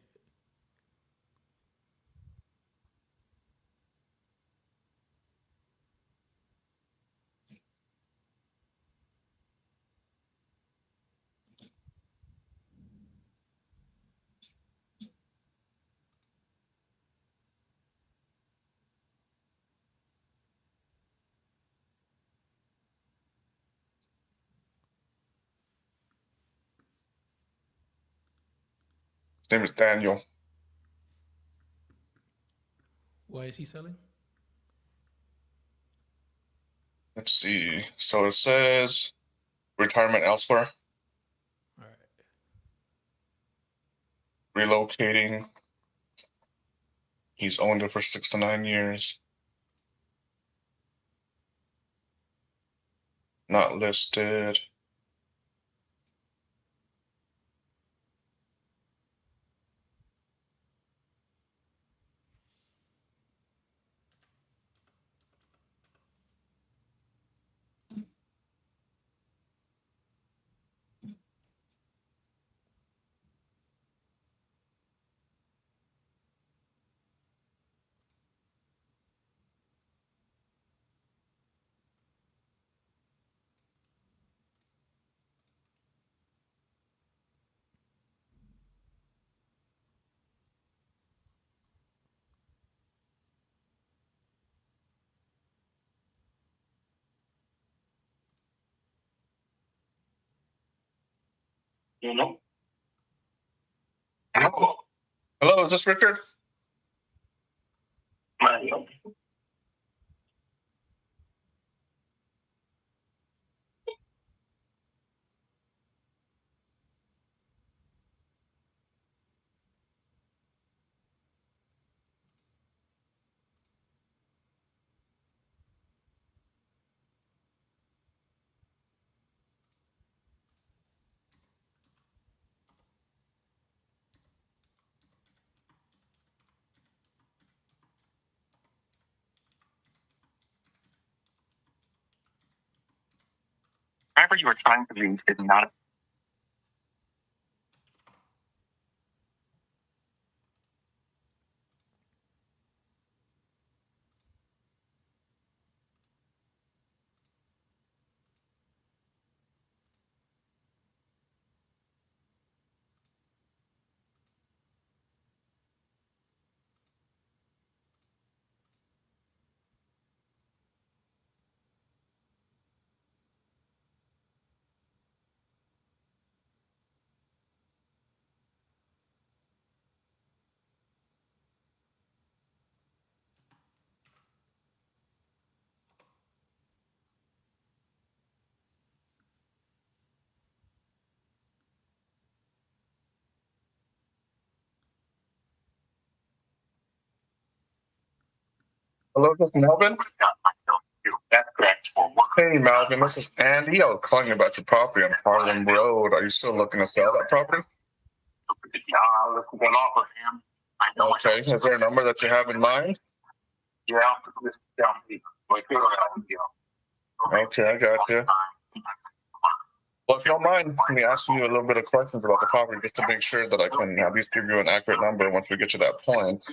His name is Daniel. Why is he selling? Let's see. So it says retirement elsewhere, All right. relocating. He's owned it for 6 to 9 years. Not listed. Hello? Hello? Hello, is this Richard? Hello? Whatever you were trying to do did not. Hello, this is Melvin. That's correct. Hey, Melvin, this is Andy. I was calling you about your property on Harlem Road. Are you still looking to sell that property? Yeah, I'll look one offer him. I know. Okay. Is there a number that you have in mind? Yeah, just tell me. Okay, I got you. Well, if you don't mind, let me ask you a little bit of questions about the property just to make sure that I can at least give you an accurate number once we get to that point.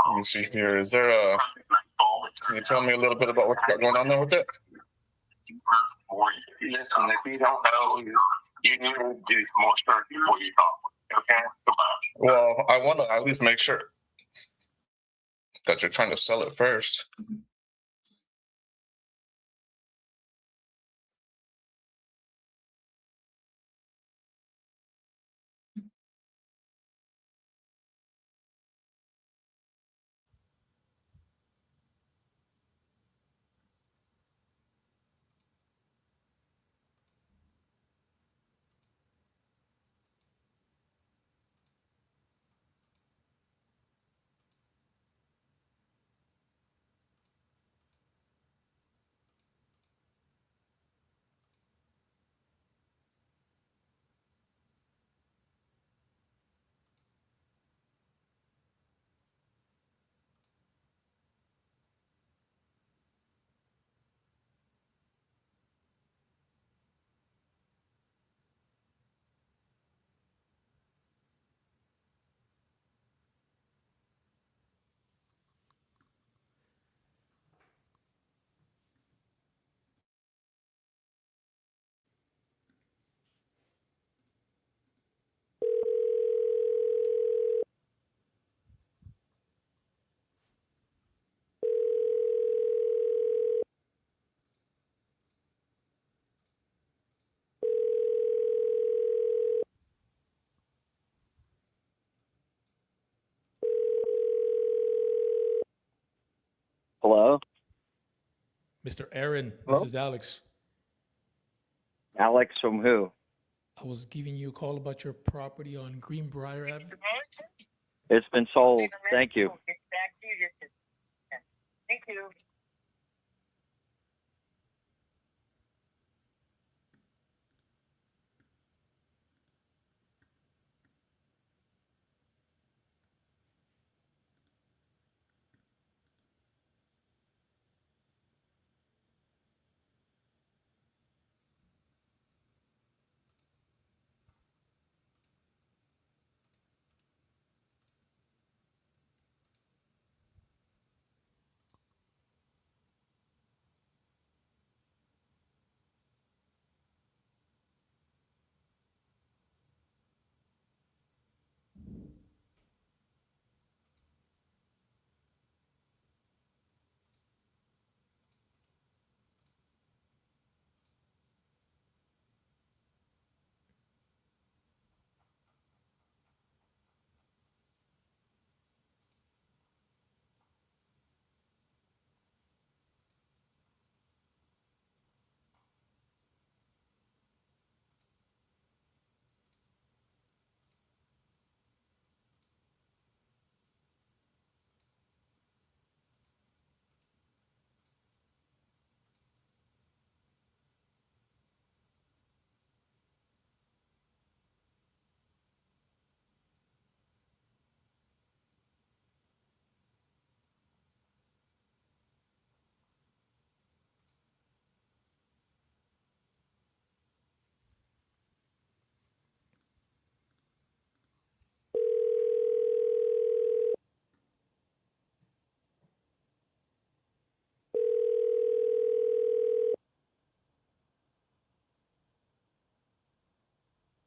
Let me see here. Is there a? Can you tell me a little bit about what you got going on there with it? Listen, if you don't know, you need to do more research before you talk. Okay? Well, I want to at least make sure that you're trying to sell it first. Hello? Mr. Aaron, Hello? this is Alex. Alex from who? I was giving you a call about your property on Greenbrier Avenue. It's been sold. Thank you. Thank you.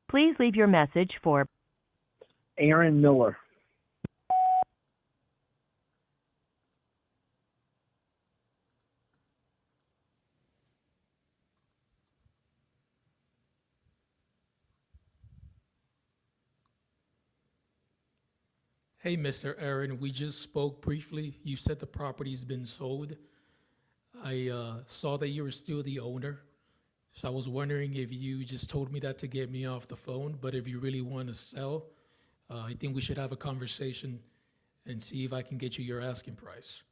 Please leave your message for Aaron Miller. Hey, Mr. Aaron, we just spoke briefly. You said the property's been sold. I saw that you were still the owner. So I was wondering if you just told me that to get me off the phone, but if you really want to sell, I think we should have a conversation and see if I can get you your asking price.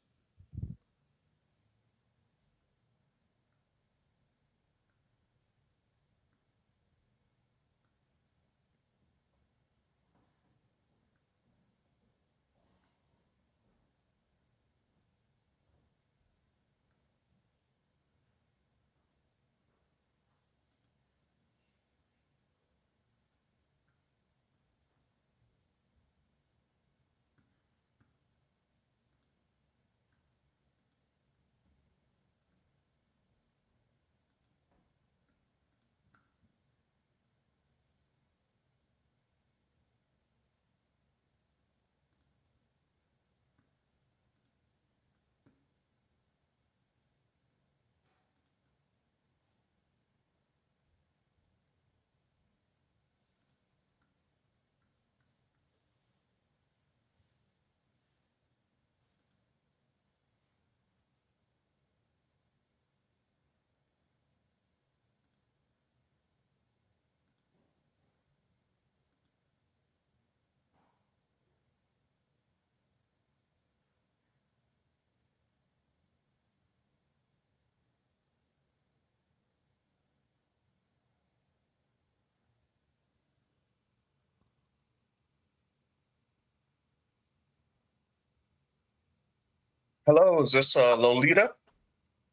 Hello, is this Lolita?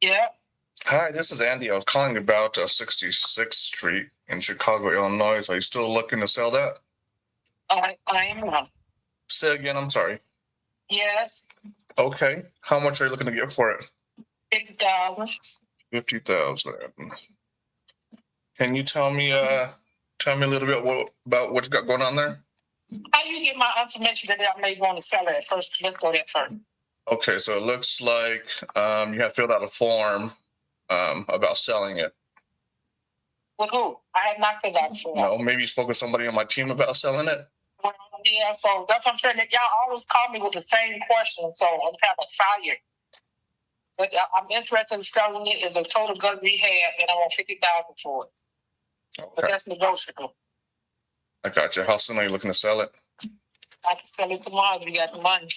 Yeah. Hi, this is Andy. I was calling about 66th Street in Chicago, Illinois. Are you still looking to sell that? I am. Say again, I'm sorry. Yes. Okay. How much are you looking to get for it? $50. 50,000. Can you tell me a little bit about what you got going on there? How you get my information that I may want to sell it first? Let's go there first. Okay, so it looks like you have filled out a form about selling it. With who? I have not filled out for No, maybe you spoke with somebody on my team about selling it? Well, yeah, so that's what I'm saying. That y'all always call me with the same question, so I'm kind of tired. But I'm interested in selling it as a total gun rehab, and I want $50,000 for it. But Okay, that's negotiable. I got you. How soon are you looking to sell it? I can sell it tomorrow if you got the money.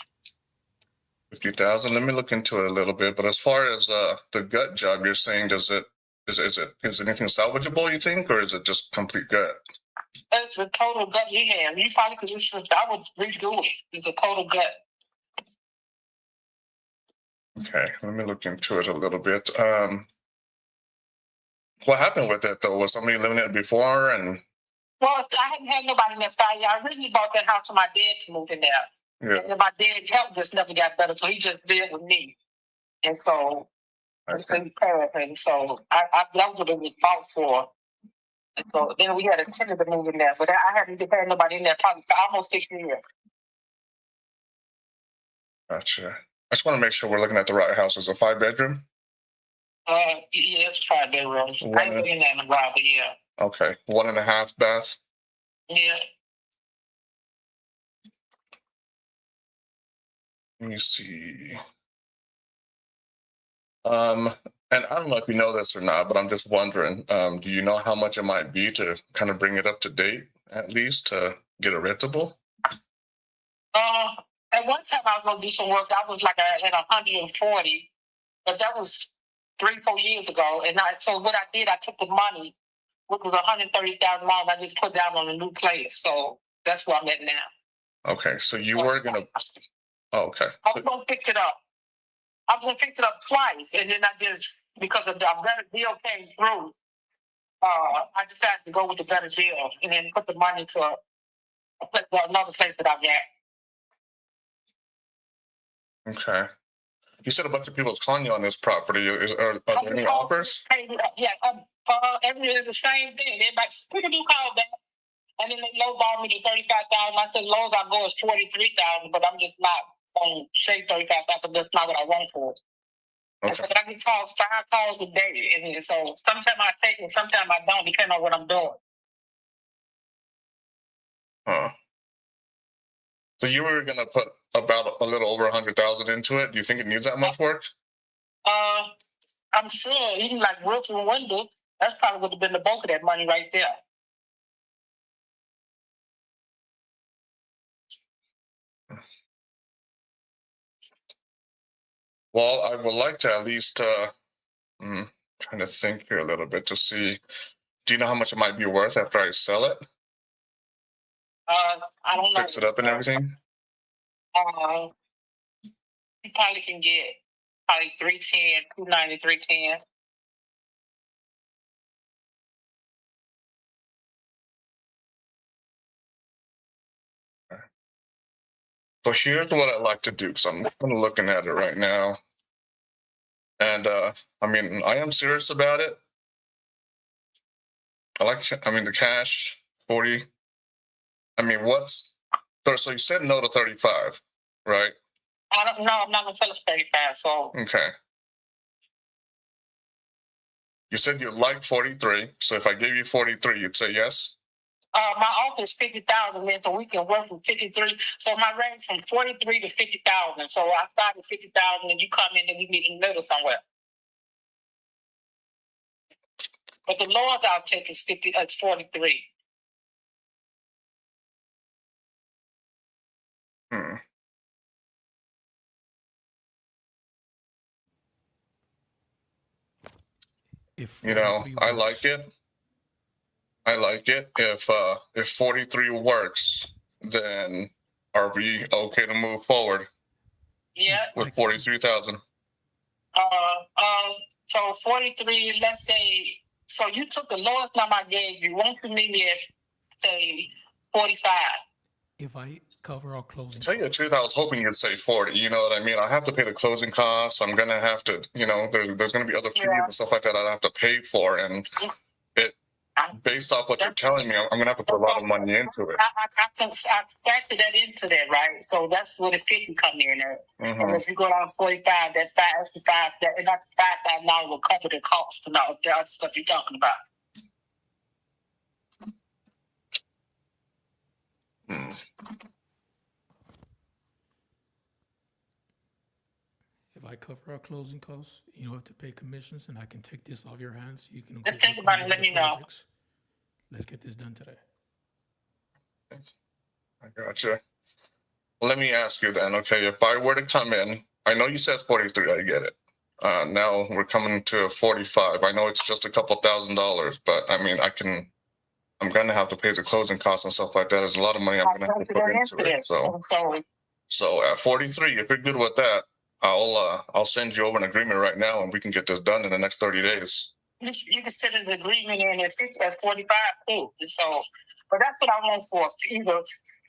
50,000. Let me look into it a little bit. But as far as the gut job, you're saying, is anything salvageable? You think, or is it just complete gut? It's a total gut rehab. You probably could just I would redo it. It's a total gut. Okay, let me look into it a little bit. What happened with it though? Was somebody living in it before? And well, I hadn't had nobody in that 5 years. I originally bought that house for my dad to move in there. yeah, And then my dad's health just never got better, so he just lived with me. And so it's in Paris, so I loved what it was bought for. And so then we had a tenant to move in there, but I hadn't had nobody in there probably for almost 6 years. gotcha. I just want to make sure we're looking at the right house. Is it a 5-bedroom? Yeah, it's 5 bedrooms. I ain't looking at in a while, but yeah. Okay, 1.5 baths. Yeah. Let me see. And I don't know if you know this or not, but I'm just wondering, do you know how much it might be to kind of bring it up to date, at least to get it rentable? At one time I was gonna do some work. I was like at 140, but that was 3-4 years ago. And so what I did, I took the money, which was $130,000. I just put down on a new place. So that's where I'm at now. Okay, so you were gonna. Oh, okay. I was gonna fix it up. I was gonna fix it up twice, and then I just because of the better deal came through. I decided to go with the better deal, and then put the money to another place that I'm at. Okay. You said a bunch of people was calling you on this property. Are there any offers? Yeah, it's the same thing. Everybody, people do call back, and then they lowball me to 35,000. I said lowest I go is 43,000, but I'm just not gonna say 35,000 because that's not what I want for it. Okay. And so I get calls 5 calls a day, and so sometimes I take it, sometimes I don't, depending on what I'm doing. Huh. So you were gonna put about a little over 100,000 into it. Do you think it needs that much work? I'm sure even like roof and window, that's probably would have been the bulk of that money right there. Well, I would like to at least trying to think here a little bit to see. Do you know how much it might be worth after I sell it? I don't know. Fix it up and everything. You probably can get probably 310, 290, 310. So here's what I'd like to do. So I'm kind of looking at it right now. And I mean, I am serious about it. The cash, 40. I mean, so you said no to 35, right? I don't know. I'm not going to sell it for 35, so. Okay. You said you like 43. So if I gave you 43, you'd say yes? My offer is 50,000, man, so we can work from 53. So my range from 43 to 50,000. So I start at 50,000, and you come in, and we meet in the middle somewhere. But the lowest I'll take is 43. I like it. I like it. If 43 works, then are we okay to move forward? Yeah. with 43,000. So 43. Let's say. So you took the lowest number I gave you. Won't you meet me at say 45? If I cover our closing. To tell you the truth, I was hoping you'd say 40. You know what I mean? I have to pay the closing costs. I'm gonna have to, you know, there's gonna be other fees and stuff like that I have to pay for, and it based off what you're telling me, I'm gonna have to put a lot of money into it. I factored that into that, right? So that's where the 50 come in at. And if you go down 45, that's five, and that's $5,000 will cover the cost and all the other stuff you're talking about. If I cover our closing costs, you don't have to pay commissions, and I can take this off your hands. You can. Let's think about it. Let me know. Let's get this done today. I gotcha. Let me ask you then, okay, if I were to come in, I know you said 43, I get it. Now we're coming to 45. I know it's just a couple $1,000s, but I mean, I'm going to have to pay the closing costs and stuff like that. There's a lot of money I'm going to have to put into it. So at 43, if you're good with that, I'll send you over an agreement right now, and we can get this done in the next 30 days. You can send an agreement in at 45 too. So, but that's what I want for. Either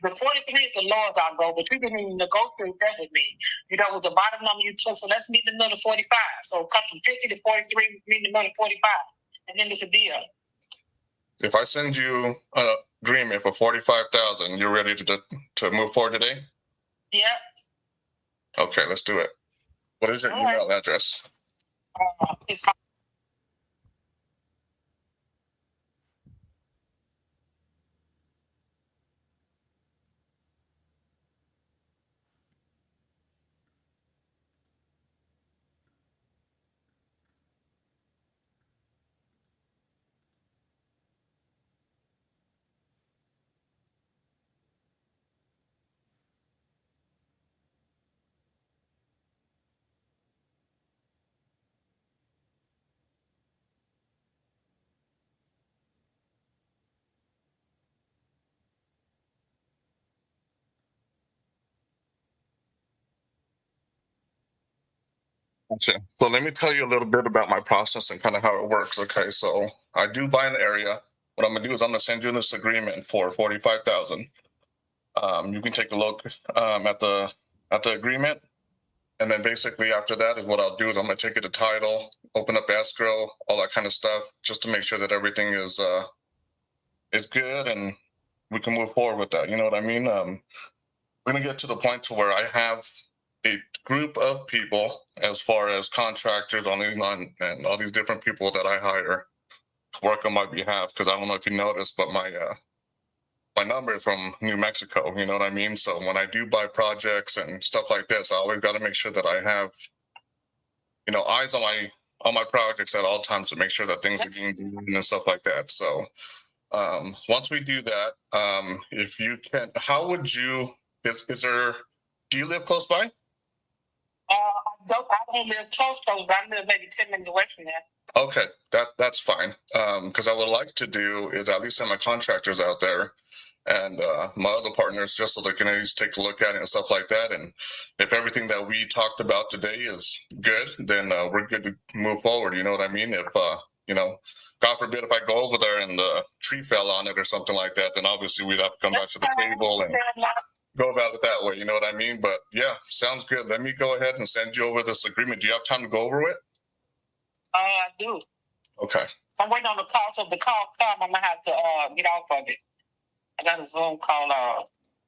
the 43 is the lowest I'll go, but you didn't even negotiate that with me. You know, with the bottom number you took. So let's meet the middle of 45. So come from 50 to 43, meet the middle of 45, and then it's a deal. If I send you an agreement for 45,000, you're ready to move forward today? Yeah. Okay, let's do it. What is your email address? It's Gotcha. So let me tell you a little bit about my process and kind of how it works. Okay, so I do buy an area. What I'm gonna do is I'm gonna send you this agreement for 45,000. You can take a look at the agreement, and then basically after that is what I'll do is I'm gonna take it to title, open up escrow, all that kind of stuff, just to make sure that everything is good and we can move forward with that. You know what I mean? We're gonna get to the point to where I have a group of people as far as contractors and all these different people that I hire to work on my behalf. Because I don't know if you noticed, but my number is from New Mexico. You know what I mean? So when I do buy projects and stuff like this, I always got to make sure that I have, you know, eyes on my projects at all times to make sure that things are being done and stuff like that. So once we do that, if you can, how would you? Do you live close by? I don't live close, but I live maybe 10 minutes away from there. Okay, that's fine. Because I would like to do is at least send my contractors out there and my other partners just so they can at least take a look at it and stuff like that. And if everything that we talked about today is good, then we're good to move forward. You know what I mean? If you know, God forbid if I go over there and the tree fell on it or something like that, then obviously we'd have to come back to the table and go about it that way. You know what I mean? But yeah, sounds good. Let me go ahead and send you over this agreement. Do you have time to go over it? I do. Okay. I'm waiting on the call. So if the call comes, I'm gonna have to get off of it. I got a Zoom call,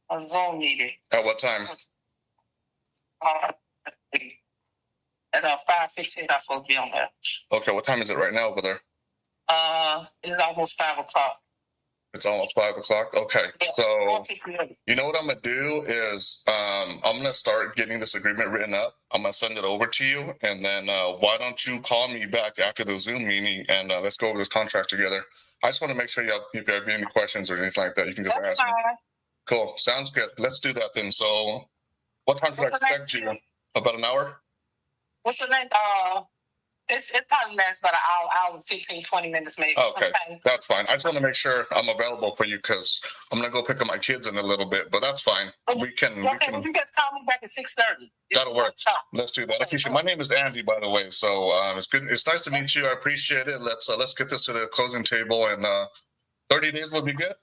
a Zoom meeting. At what time? At 5:15, I'm supposed to be on there. Okay, what time is it right now over there? It's almost 5 o'clock. It's almost 5 o'clock. Okay, so you know what I'm gonna do is I'm gonna start getting this agreement written up. I'm gonna send it over to you, and then why don't you call me back after the Zoom meeting and let's go over this contract together. I just want to make sure if you have any questions or anything like that, you can just ask me. Cool, sounds good. Let's do that then. So, what time should I expect you? About an hour? What's your name? It probably lasts about an hour, 15, 20 minutes maybe. Okay, that's fine. I just want to make sure I'm available for you because I'm gonna go pick up my kids in a little bit, but that's fine. We can. Well, you guys call me back at 6:30. That'll work. Let's do that. I appreciate it. My name is Andy, by the way. So it's good. It's nice to meet you. I appreciate it. Let's get this to the closing table, and 30 days would be good.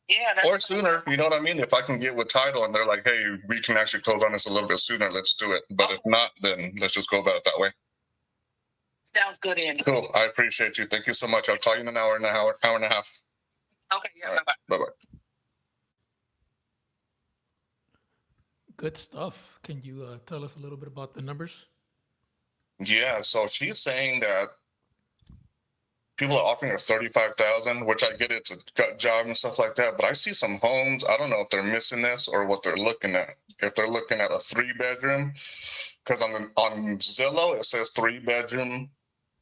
Yeah. Or sooner. You know what I mean? If I can get with title and they're like, hey, we can actually close on this a little bit sooner, let's do it. But if not, then let's just go about it that way. Sounds good, Andy. Cool. I appreciate you. Thank you so much. I'll call you in an hour and a half. Okay. Yeah. Right. Bye-bye. Bye-bye. Good stuff. Can you tell us a little bit about the numbers? Yeah. So she's saying that people are offering her 35,000, which I get it's a gut job and stuff like that. But I see some homes. I don't know if they're missing this or what they're looking at. If they're looking at a 3-bedroom, because on Zillow it says 3-bedroom,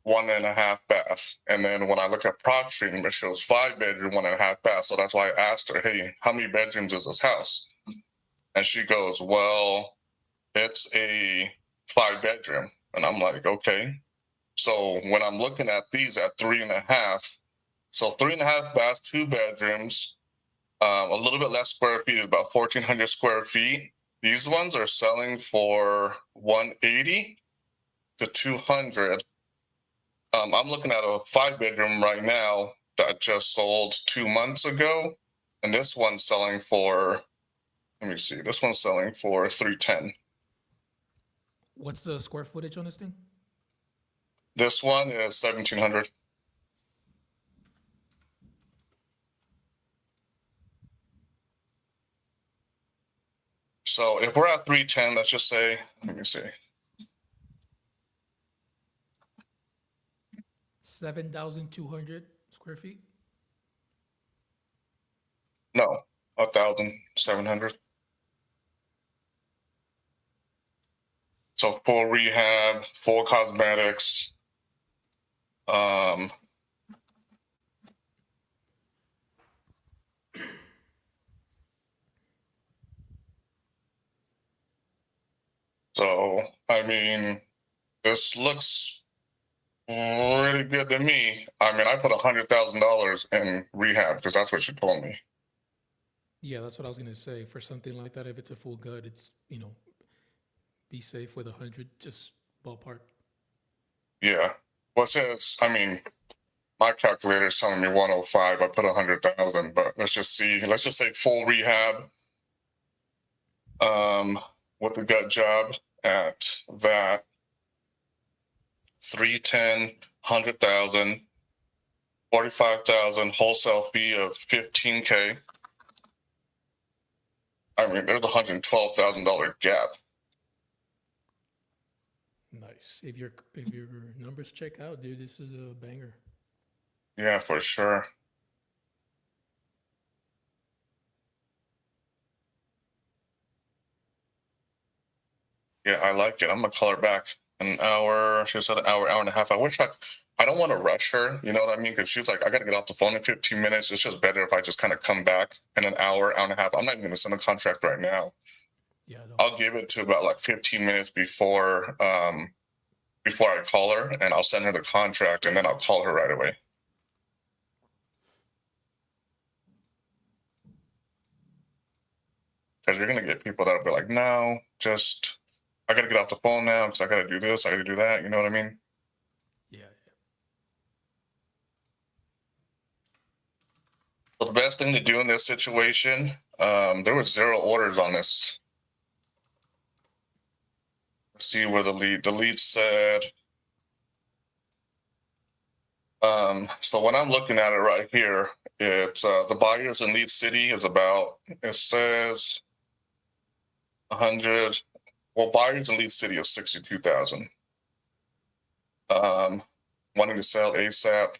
1.5 bath. And then when I look at PropStream, it shows 5-bedroom, 1.5 bath. So that's why I asked her, hey, how many bedrooms is this house? And she goes, well, it's a 5-bedroom. And I'm like, okay. So when I'm looking at these at 3.5, so 3.5 baths, 2 bedrooms, a little bit less square feet, about 1,400 square feet. These ones are selling for 180 to 200. I'm looking at a 5-bedroom right now that just sold 2 months ago, and this one's selling for, let me see, this one's selling for 310. What's the square footage on this thing? This one is 1,700. So if we're at 310, let's just say, let me see. 7,200 square feet. No, 1,700. So full rehab, full cosmetics. So I mean, this looks really good to me. I mean, I put $100,000 in rehab because that's what she told me. Yeah, that's what I was gonna say. For something like that, if it's a full gut, it's be safe with 100, just ballpark. Yeah. Well, since I mean, my calculator is telling me 105. I put 100,000, but let's just see. Let's just say full rehab. With the gut job at that 310, 100,000, 45,000 wholesale fee of $15K. I mean, there's a $112,000 gap. Nice. If your numbers check out, dude, this is a banger. Yeah, for sure. Yeah, I like it. I'm gonna call her back an hour. She said an hour and a half. I don't want to rush her. You know what I mean? Because she's like, I got to get off the phone in 15 minutes. It's just better if I just kind of come back in an hour and a half. I'm not even gonna send a contract right now. Yeah, I'll give it to about like 15 minutes before I call her, and I'll send her the contract, and then I'll call her right away. Because you're gonna get people that'll be like, no, just I gotta get off the phone now because I gotta do this, I gotta do that. You know what I mean? Yeah. So the best thing to do in this situation, there was 0 orders on this. Let's see where the lead said. So when I'm looking at it right here, it's the buyers in lead city is about, it says 100. Well, buyers in lead city is 62,000. Wanting to sell ASAP.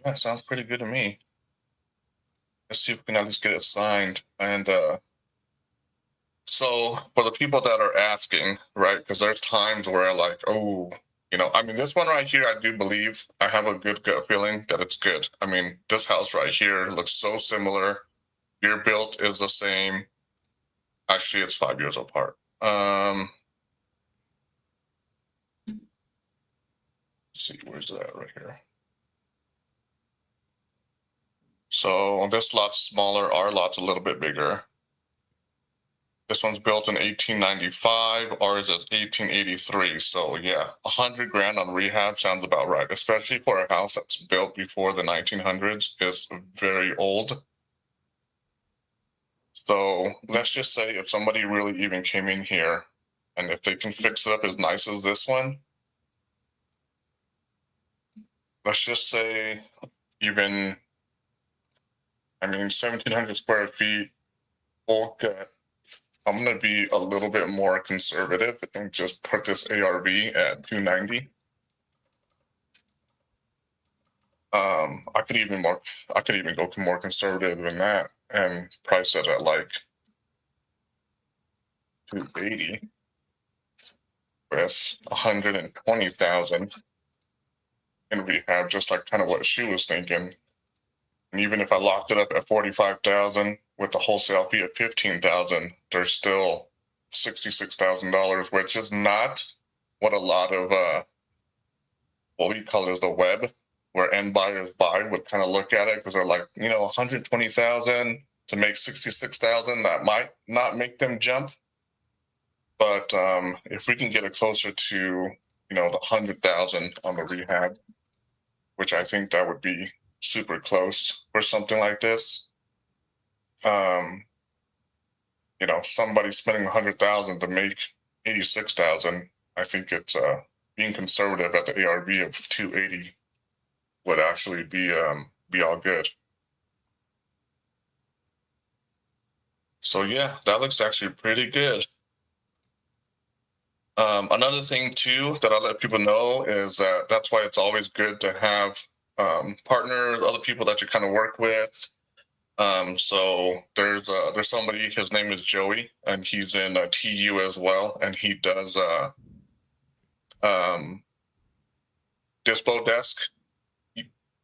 Yeah, sounds pretty good to me. Let's see if we can at least get it signed and So for the people that are asking, right, because there's times where like, oh, you know, I mean, this one right here, I do believe I have a good gut feeling that it's good. I mean, this house right here looks so similar. Your build is the same. Actually, it's 5 years apart. Let's see, where's that right here? So this lot's smaller, our lot's a little bit bigger. This one's built in 1895, ours is 1883. So yeah, 100 grand on rehab sounds about right, especially for a house that's built before the 1900s. It's very old. So let's just say if somebody really even came in here and if they can fix it up as nice as this one, let's just say even, I mean, 1,700 square feet, full gut. I'm going to be a little bit more conservative and just put this ARV at 290. I could even go more conservative than that and price it at like 280 with 120,000 in rehab, just like kind of what she was thinking. And even if I locked it up at 45,000 with the wholesale fee of 15,000, there's still $66,000, which is not what a lot of what we call it is the web, where end buyers buy would kind of look at it because they're like, you know, 120,000 to make 66,000, that might not make them jump. But if we can get it closer to, you know, the 100,000 on the rehab, which I think that would be super close for something like this. You know, somebody spending 100,000 to make 86,000. I think it's being conservative at the ARV of 280 would actually be all good. So yeah, that looks actually pretty good. Another thing too that I let people know is that that's why it's always good to have partners, other people that you kind of work with. So there's somebody, his name is Joey, and he's in TU as well, and he does dispo desk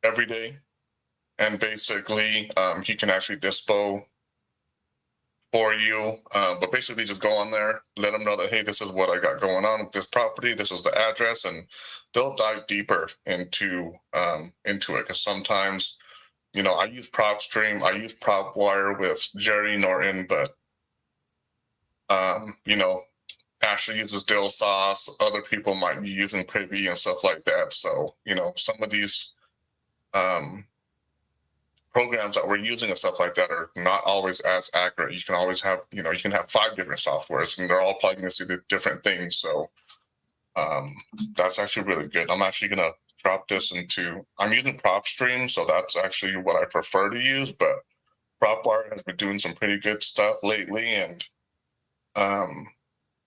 every day, and basically he can actually dispo for you, but basically just go on there, let them know that, hey, this is what I got going on with this property, this is the address, and they'll dive deeper into it, because sometimes, you know, I use PropStream, I use PropWire with Jerry Norton, but you know, Ashley uses Dill Sauce, other people might be using Privy and stuff like that. So, you know, some of these programs that we're using and stuff like that are not always as accurate. You can always have, you know, you can have 5 different softwares and they're all plugging into different things. So that's actually really good. I'm actually going to drop this into, I'm using PropStream, so that's actually what I prefer to use, but PropWire has been doing some pretty good stuff lately, and I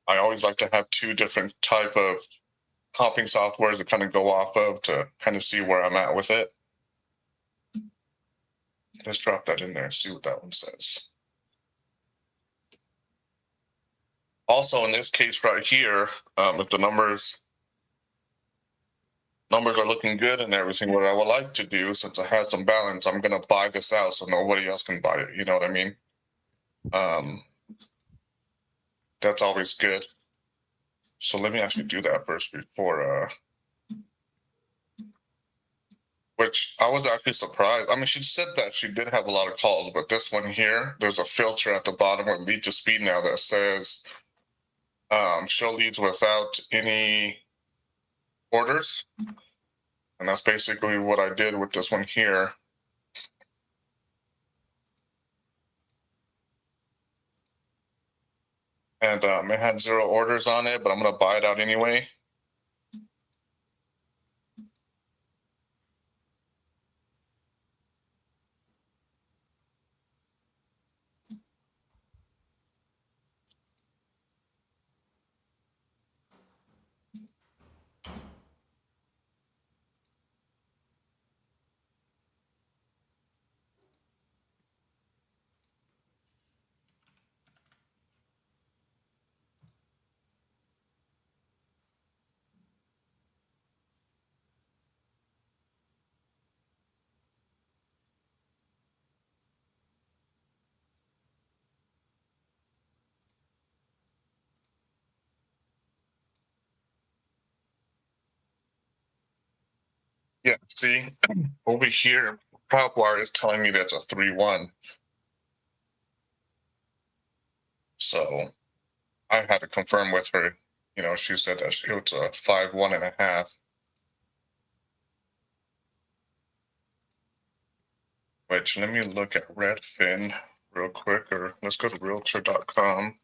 always like to have 2 different type of comping softwares to kind of go off of to kind of see where I'm at with it. Let's drop that in there and see what that one says. Also, in this case right here, if the numbers are looking good and everything, what I would like to do, since I have some balance, I'm going to buy this out so nobody else can buy it. You know what I mean? That's always good. So let me actually do that first before, which I was actually surprised. I mean, she said that she did have a lot of calls, but this one here, there's a filter at the bottom with lead to speed now that says show leads without any orders. And that's basically what I did with this one here. And it had 0 orders on it, but I'm going to buy it out anyway. See, over here, Propwire is telling me that's a 3-1. So I had to confirm with her. You know, she said that it was a 5-1.5. Which, let me look at Redfin real quick, or let's go to realtor.com.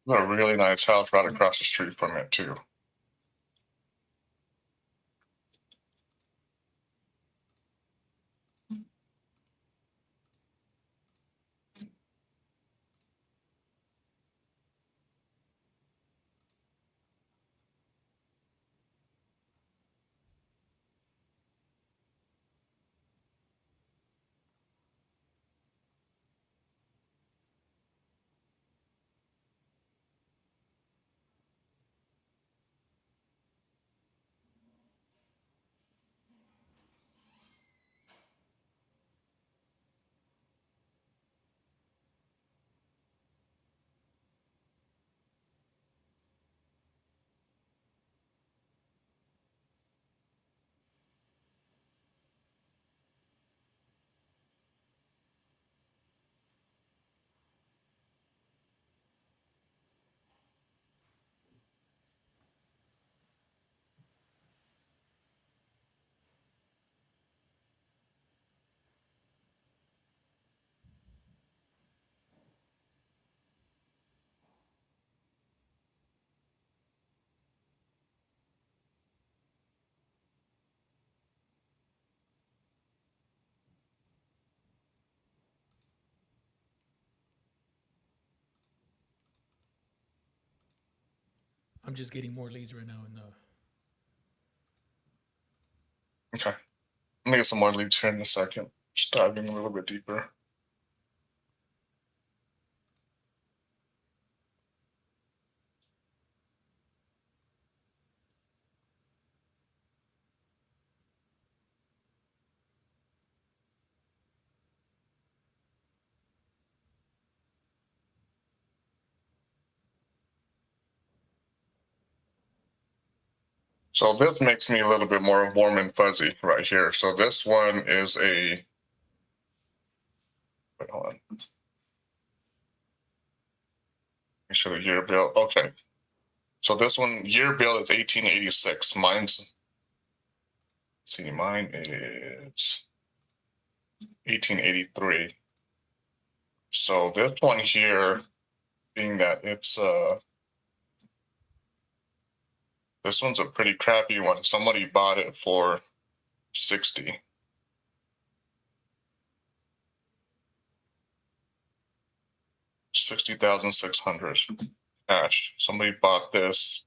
There's a really nice house right across the street from it, too. I'm just getting more leads right now. Okay. Let me get some more leads here in a second. Just diving a little bit deeper. So this makes me a little bit more warm and fuzzy right here. So this one is a, wait, hold on. Make sure the year bill, okay. So this one, year bill is 1886. Mine's, see, mine is 1883. So this one here, being that it's, this one's a pretty crappy one. Somebody bought it for 60. $60,600 cash. Somebody bought this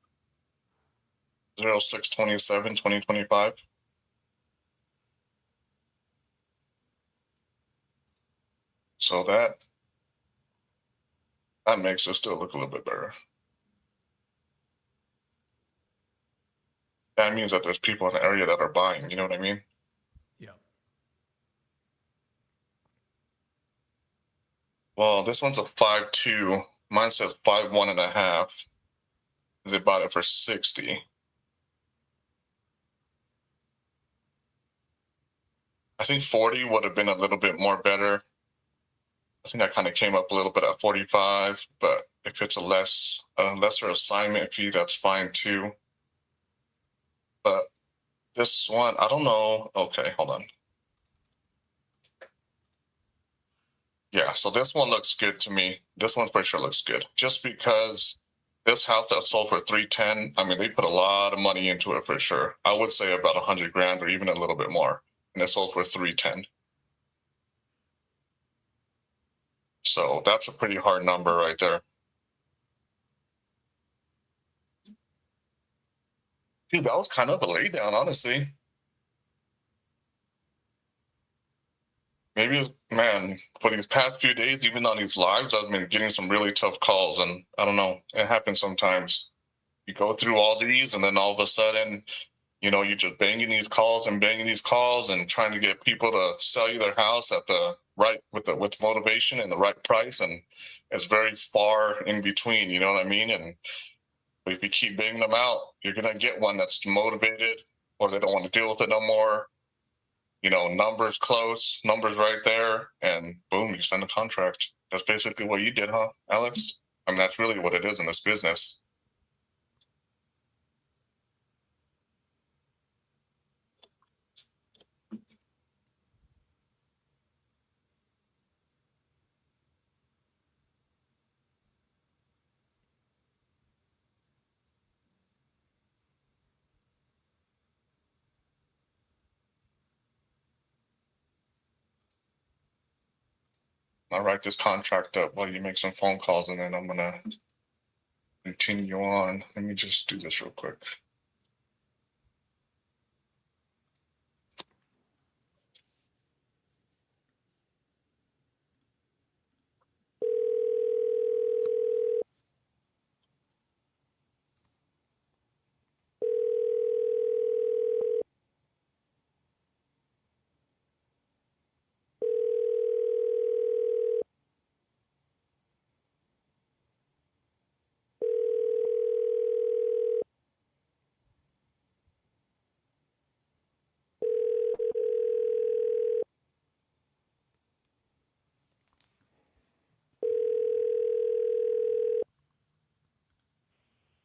06/27/2025. So that makes it still look a little bit better. That means that there's people in the area that are buying, you know what I mean? Yeah. Well, this one's a 5.2. Mine says 5.1.5. They bought it for 60. I think 40 would have been a little bit more better. I think that kind of came up a little bit at 45, but if it's a lesser assignment fee, that's fine too. But this one, I don't know. Okay, hold on. Yeah, so this one looks good to me. This one for sure looks good. Just because this house that sold for 310, I mean, they put a lot of money into it for sure. I would say about 100 grand or even a little bit more. And it sold for 310. So that's a pretty hard number right there. Dude, that was kind of a laydown, honestly. Maybe, man, for these past few days, even on these lives, I've been getting some really tough calls. And I don't know, it happens sometimes. You go through all these, and then all of a sudden, you're just banging these calls and trying to get people to sell you their house at the right with motivation and the right price. And it's very far in between, you know what I mean? And if you keep banging them out, you're going to get one that's motivated or they don't want to deal with it no more. Numbers close, numbers right there, and boom, you send a contract. That's basically what you did, huh, Alex? I mean, that's really what it is in this business. I'll write this contract up while you make some phone calls, and then I'm going to continue on. Let me just do this real quick.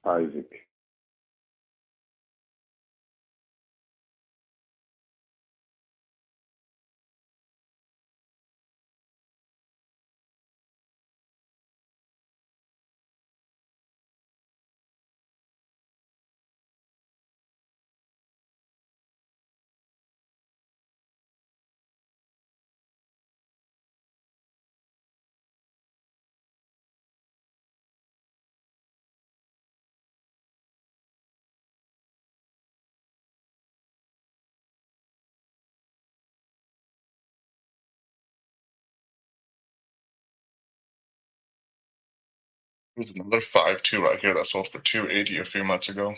Isaac. There's another 5.2 right here that sold for 280 a few months ago.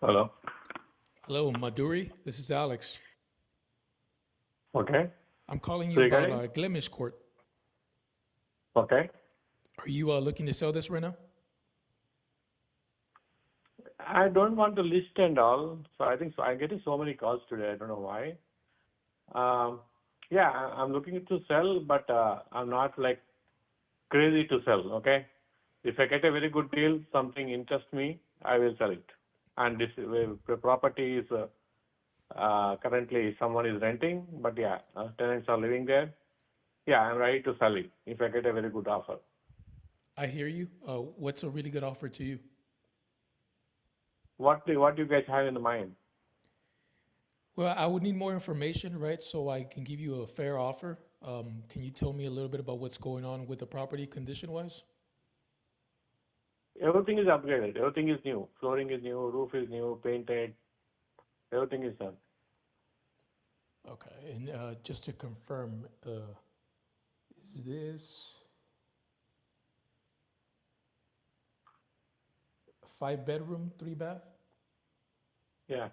Hello. Hello, Maduri. This is Alex. Okay. I'm calling you about Glemish Court. Okay. Are you looking to sell this right now? I don't want to list and all, so I think so. I'm getting so many calls today. I don't know why. Yeah, I'm looking to sell, but I'm not like crazy to sell. Okay. If I get a very good deal, something interests me, I will sell it. And this the property is currently someone is renting, but yeah, tenants are living there. Yeah, I'm ready to sell it if I get a very good offer. I hear you. What's a really good offer to you? What do you guys have in mind? Well, I would need more information, right? So I can give you a fair offer. Can you tell me a little bit about what's going on with the property condition-wise? Everything is upgraded. Everything is new. Flooring is new. Roof is new. Painted. Everything is done. Okay, and just to confirm, is this 5-bedroom, 3-bath? Yeah.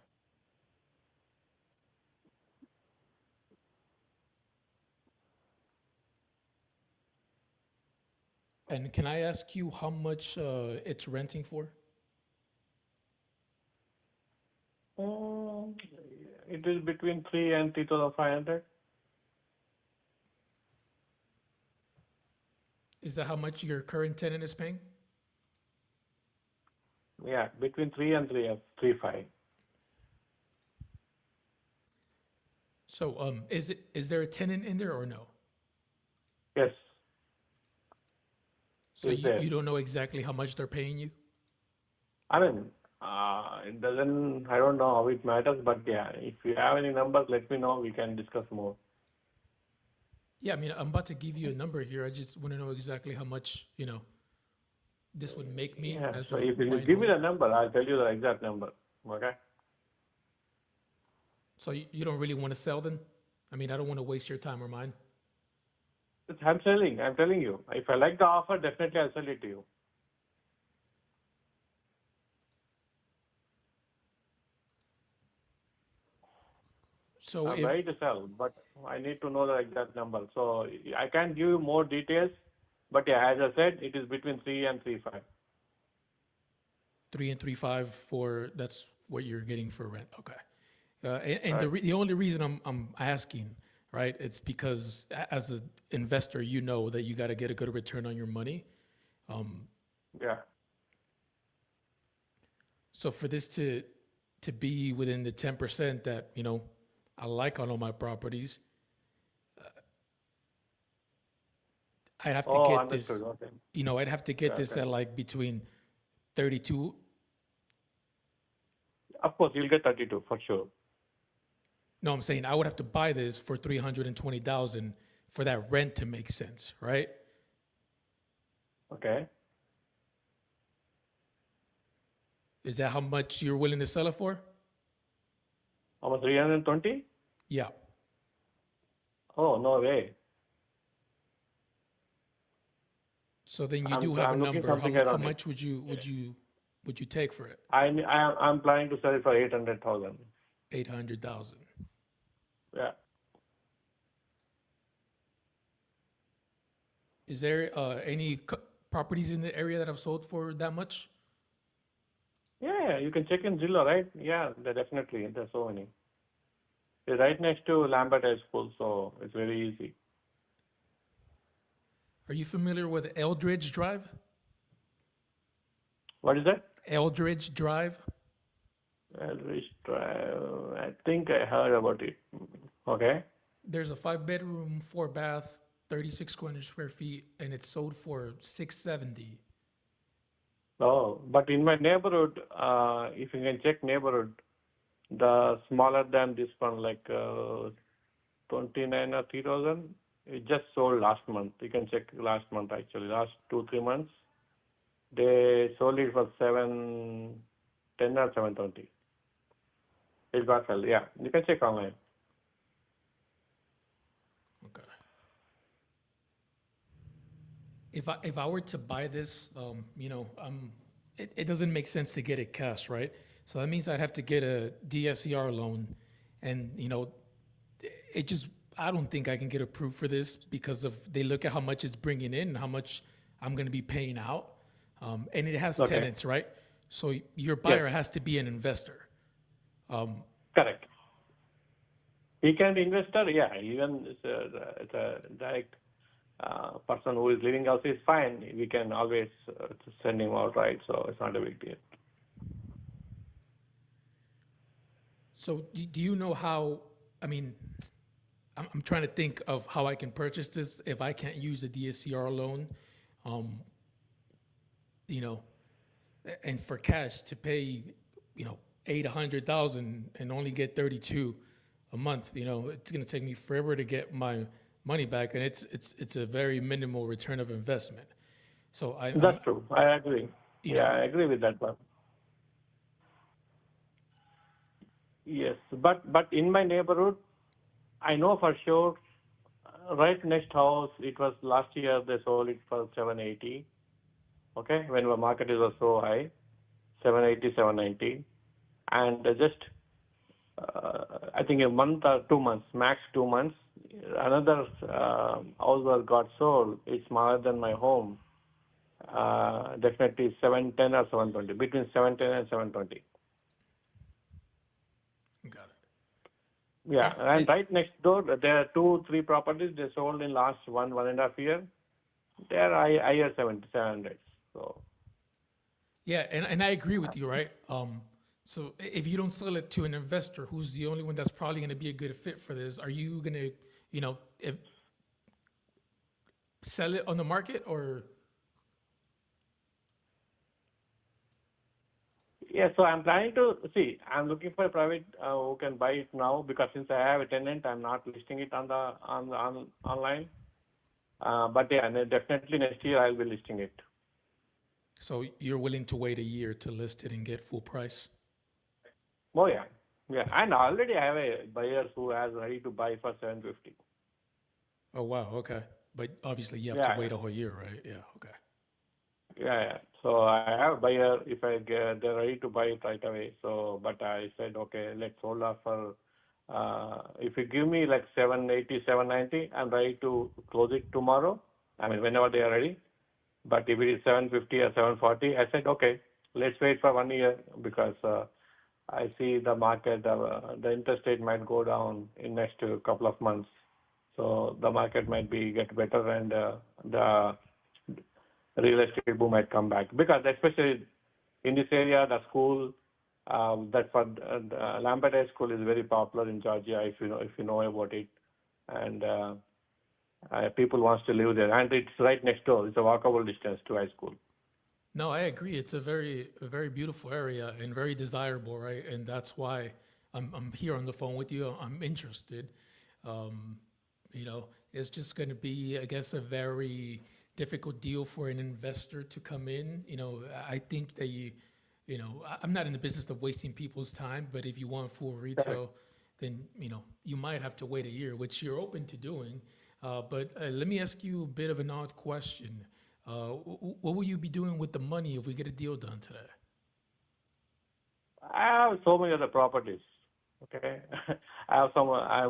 And can I ask you how much it's renting for? It is between 3 and 3,500. Is that how much your current tenant is paying? Yeah, between 3 and 3.5. So, is there a tenant in there or no? Yes. So you don't know exactly how much they're paying you? I mean, it doesn't. I don't know how it matters, but yeah, if you have any numbers, let me know. We can discuss more. Yeah, I mean, I'm about to give you a number here. I just want to know exactly how much, this would make me Yeah. as So a if you minority. give me the number, I'll tell you the exact number. Okay. So you don't really want to sell then? I mean, I don't want to waste your time or mine. I'm selling. I'm telling you. If I like the offer, definitely I'll sell it to you. So I'm if ready to sell, but I need to know the exact number. So I can't give you more details, but yeah, as I said, it is between 3 and 3.5. 3 and 3.5 for that's what you're getting for rent. Okay. And Right. the only reason I'm asking, right, it's because as an investor, you know that you got to get a good return on your money. Yeah. So for this to be within the 10% that I like on all my properties, I'd have to Oh, get understood. this. Okay. I'd have to get Yeah, this okay. at like between 32. Of course, you'll get 32 for sure. No, I'm saying I would have to buy this for 320,000 for that rent to make sense, right? Okay. Is that how much you're willing to sell it for? How much? 320? Yeah. Oh, no way. So then you I'm do have a looking number. something How around it. much would you take for it? I'm planning to sell it for 800,000. 800,000. Yeah. Is there any properties in the area that have sold for that much? Yeah, you can check in Zillow, right? Yeah, definitely. There's so many. It's right next to Lambert High School, so it's very easy. Are you familiar with Eldridge Drive? What is that? Eldridge Drive? Elvis Drive. I think I heard about it. Okay. There's a 5-bedroom, 4-bath, 36 square feet, and it's sold for 670. Oh, but in my neighborhood, if you can check neighborhood, the smaller than this one, like 29 or 3,000, it just sold last month. You can check last month actually, last 2-3 months. They sold it for 710 or 720. It got sold. Yeah, you can check online. Okay. If I were to buy this, it doesn't make sense to get it cash, right? So that means I'd have to get a DSCR loan, and it just I don't think I can get approved for this because of they look at how much it's bringing in and how much I'm going to be paying out, and it has Okay. tenants, right? So your buyer has to be an investor. Correct. He can be investor, yeah. Even it's a direct person who is living out is fine. We can always send him out, right? So it's not a big deal. So do you know how? I mean, I'm trying to think of how I can purchase this if I can't use the DSCR loan, and for cash to pay, $800,000 and only get 32 a month. It's going to take me forever to get my money back, and it's a very minimal return of investment. So That's true. I agree. You I agree with that one. Yes, but in my neighborhood, I know for sure. Right next house, it was last year they sold it for 780. Okay, when the market was so high, 780, 790, and just I think a month or 2 months, max 2 months, another house was got sold. It's smaller than my home. Definitely 710 or 720, between 710 and 720. Got it. Yeah, and right next door, there are 2-3 properties they sold in last 1.5 year. They are higher 700. So. Yeah, and I agree with you, right? So if you don't sell it to an investor, who's the only one that's probably going to be a good fit for this, are you going to, if sell it on the market or? Yeah, so I'm planning to see. I'm looking for a private who can buy it now because since I have a tenant, I'm not listing it on the online. But yeah, and definitely next year I'll be listing it. So you're willing to wait a year to list it and get full price? Oh yeah, yeah, and already I have a buyer who has ready to buy for 750. Oh wow, okay. But obviously you have to wait a whole year, right? Yeah, okay. Yeah. So I have a buyer if they're ready to buy it right away. So, but I said, okay, let's hold off for, if you give me like 780, 790, I'm ready to close it tomorrow. I mean, whenever they are ready. But if it is 750 or 740, I said, okay, let's wait for 1 year because I see the market, the interest rate might go down in next couple of months. So the market might get better and the real estate boom might come back because especially in this area, the school that for Lambert High School is very popular in Georgia if you know about it, and people wants to live there, and it's right next door. It's a walkable distance to high school. No, I agree. It's a very beautiful area and very desirable, right? And that's why I'm here on the phone with you. I'm interested. It's just going to be, I guess, a very difficult deal for an investor to come in. I think that I'm not in the business of wasting people's time, but if you want full retail, then, you might have to wait a year, which you're open to doing. But let me ask you a bit of an odd question. What will you be doing with the money if we get a deal done today? I have so many other properties. Okay, I have some. I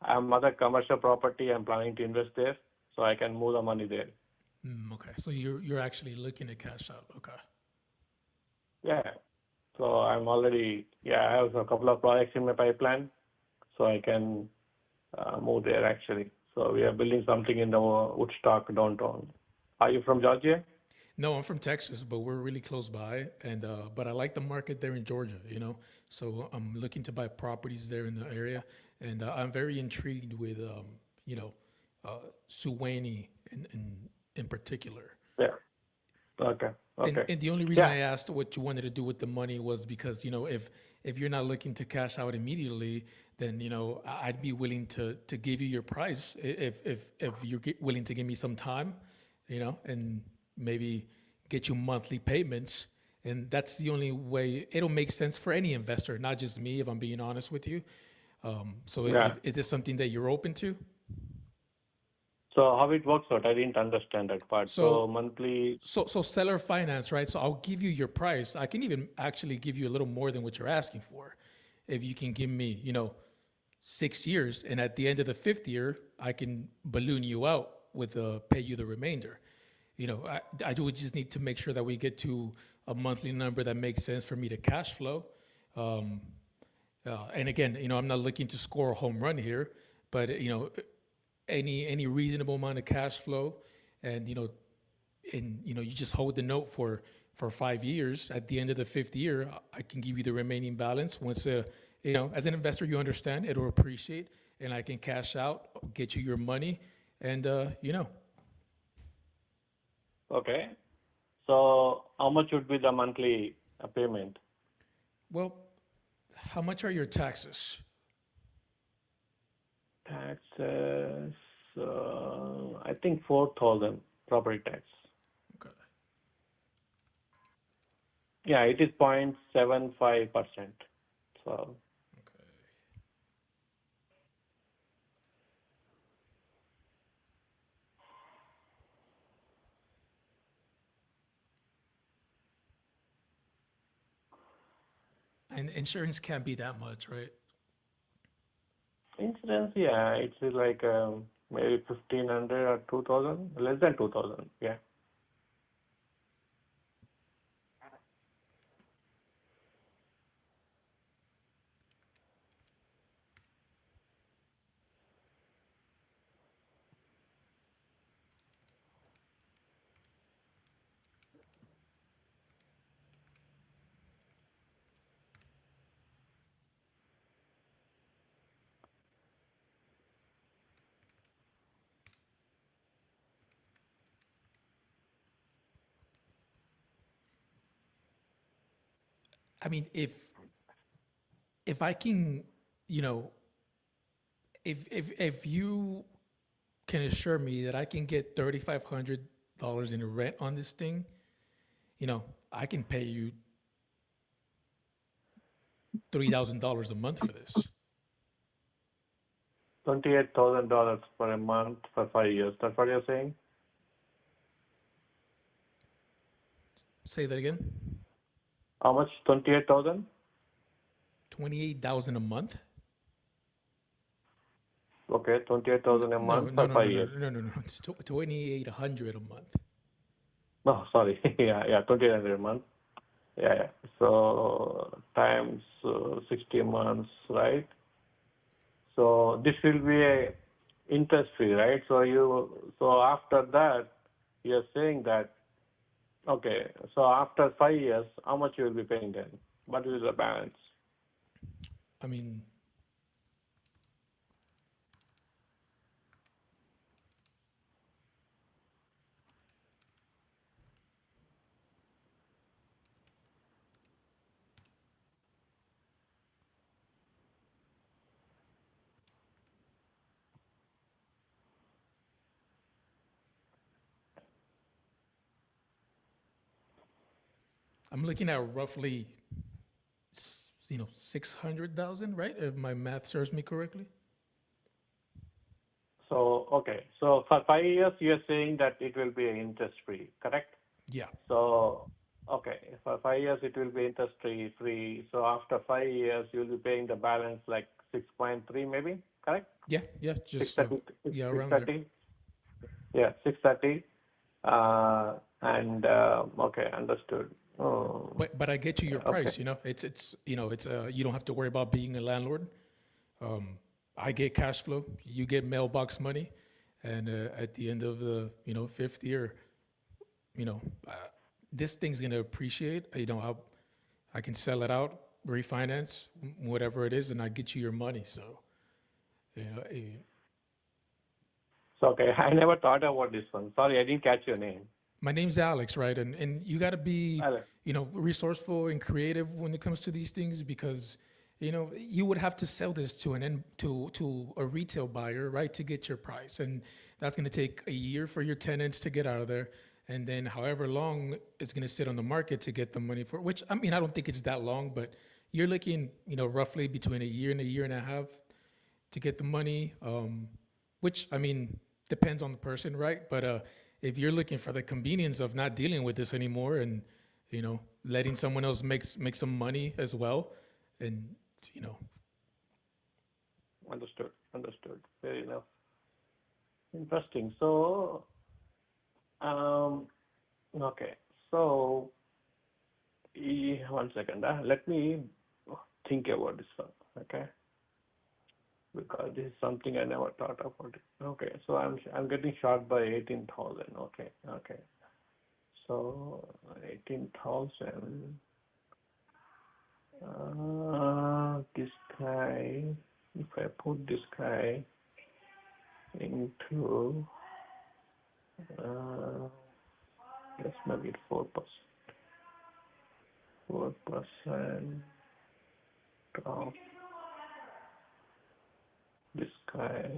have other commercial property. I'm planning to invest there, so I can move the money there. Okay, so you're actually looking to cash out. Okay. Yeah. So I'm already. Yeah, I have a couple of projects in my pipeline, so I can move there actually. So we are building something in the Woodstock downtown. Are you from Georgia? No, I'm from Texas, but we're really close by, and but I like the market there in Georgia. So I'm looking to buy properties there in the area, and I'm very intrigued with Suwannee in particular. Yeah. Okay. And the only reason I asked what you wanted to do with the money was because if you're not looking to cash out immediately, then I'd be willing to give you your price if you're willing to give me some time, and maybe get you monthly payments. And that's the only way it'll make sense for any investor, not just me, if I'm being honest with you. So is this something that you're open to? So how it works out? I didn't understand that part. So monthly. So seller finance, right? So I'll give you your price. I can even actually give you a little more than what you're asking for, if you can give me, 6 years, and at the end of the 5th year, I can balloon you out with pay you the remainder. I do just need to make sure that we get to a monthly number that makes sense for me to cash flow. And again, I'm not looking to score a home run here, but any reasonable amount of cash flow, and you just hold the note for 5 years. At the end of the 5th year, I can give you the remaining balance. Once as an investor, you understand it'll appreciate, and I can cash out, get you your money, and Okay. So how much would be the monthly payment? Well, how much are your taxes? Taxes, I think 4,000 property tax. Okay. Yeah, it is 0.75%. So. And insurance can't be that much, right? Insurance, yeah, it's like maybe 1,500 or 2,000, less than 2,000. Yeah. I mean, if I can, if you can assure me that I can get $3,500 in rent on this thing, I can pay you $3,000 a month for this. $28,000 per a month for 5 years. That's what you're saying? Say that again. How much? 28,000? 28,000 a month. Okay, 28,000 a month for 5 years. No. It's 2,800 a month. No, sorry. yeah, 2,800 a month. Yeah. So times 60 months, right? So this will be a interest free, right? So after that, you're saying that, okay, so after 5 years, how much you will be paying then? What is the balance? I mean, I'm looking at roughly, 600,000, right? If my math serves me correctly. So, okay. So for 5 years, you're saying that it will be interest free, correct? Yeah. So, okay, for 5 years, it will be interest free. So after 5 years, you'll be paying the balance like 6.3 maybe, correct? Yeah. Just 630, around there. 630. Yeah, 630. Okay, understood. Oh. But I get you your price. It's you don't have to worry about being a landlord. I get cash flow, you get mailbox money, and at the end of the 5th year, this thing's gonna appreciate. I can sell it out, refinance, whatever it is, and I get you your money. So, So, okay, I never thought about this one. Sorry, I didn't catch your name. My name's Alex, right? And you got to be, Alex. resourceful and creative when it comes to these things, because, you would have to sell this to to a retail buyer, right, to get your price, and that's going to take a year for your tenants to get out of there, and then however long it's going to sit on the market to get the money for. Which, I mean, I don't think it's that long, but you're looking, roughly between a year and a half to get the money. Which, I mean, depends on the person, right? But if you're looking for the convenience of not dealing with this anymore and, letting someone else make some money as well, and, Understood. Understood. Fair enough. Interesting. So, okay. So, 1 second. Let me think about this one. Okay. Because this is something I never thought about it. Okay. So I'm getting short by 18,000. Okay. Okay. So 18,000. This guy. If I put this guy into let's make it 4%. 4% of this guy.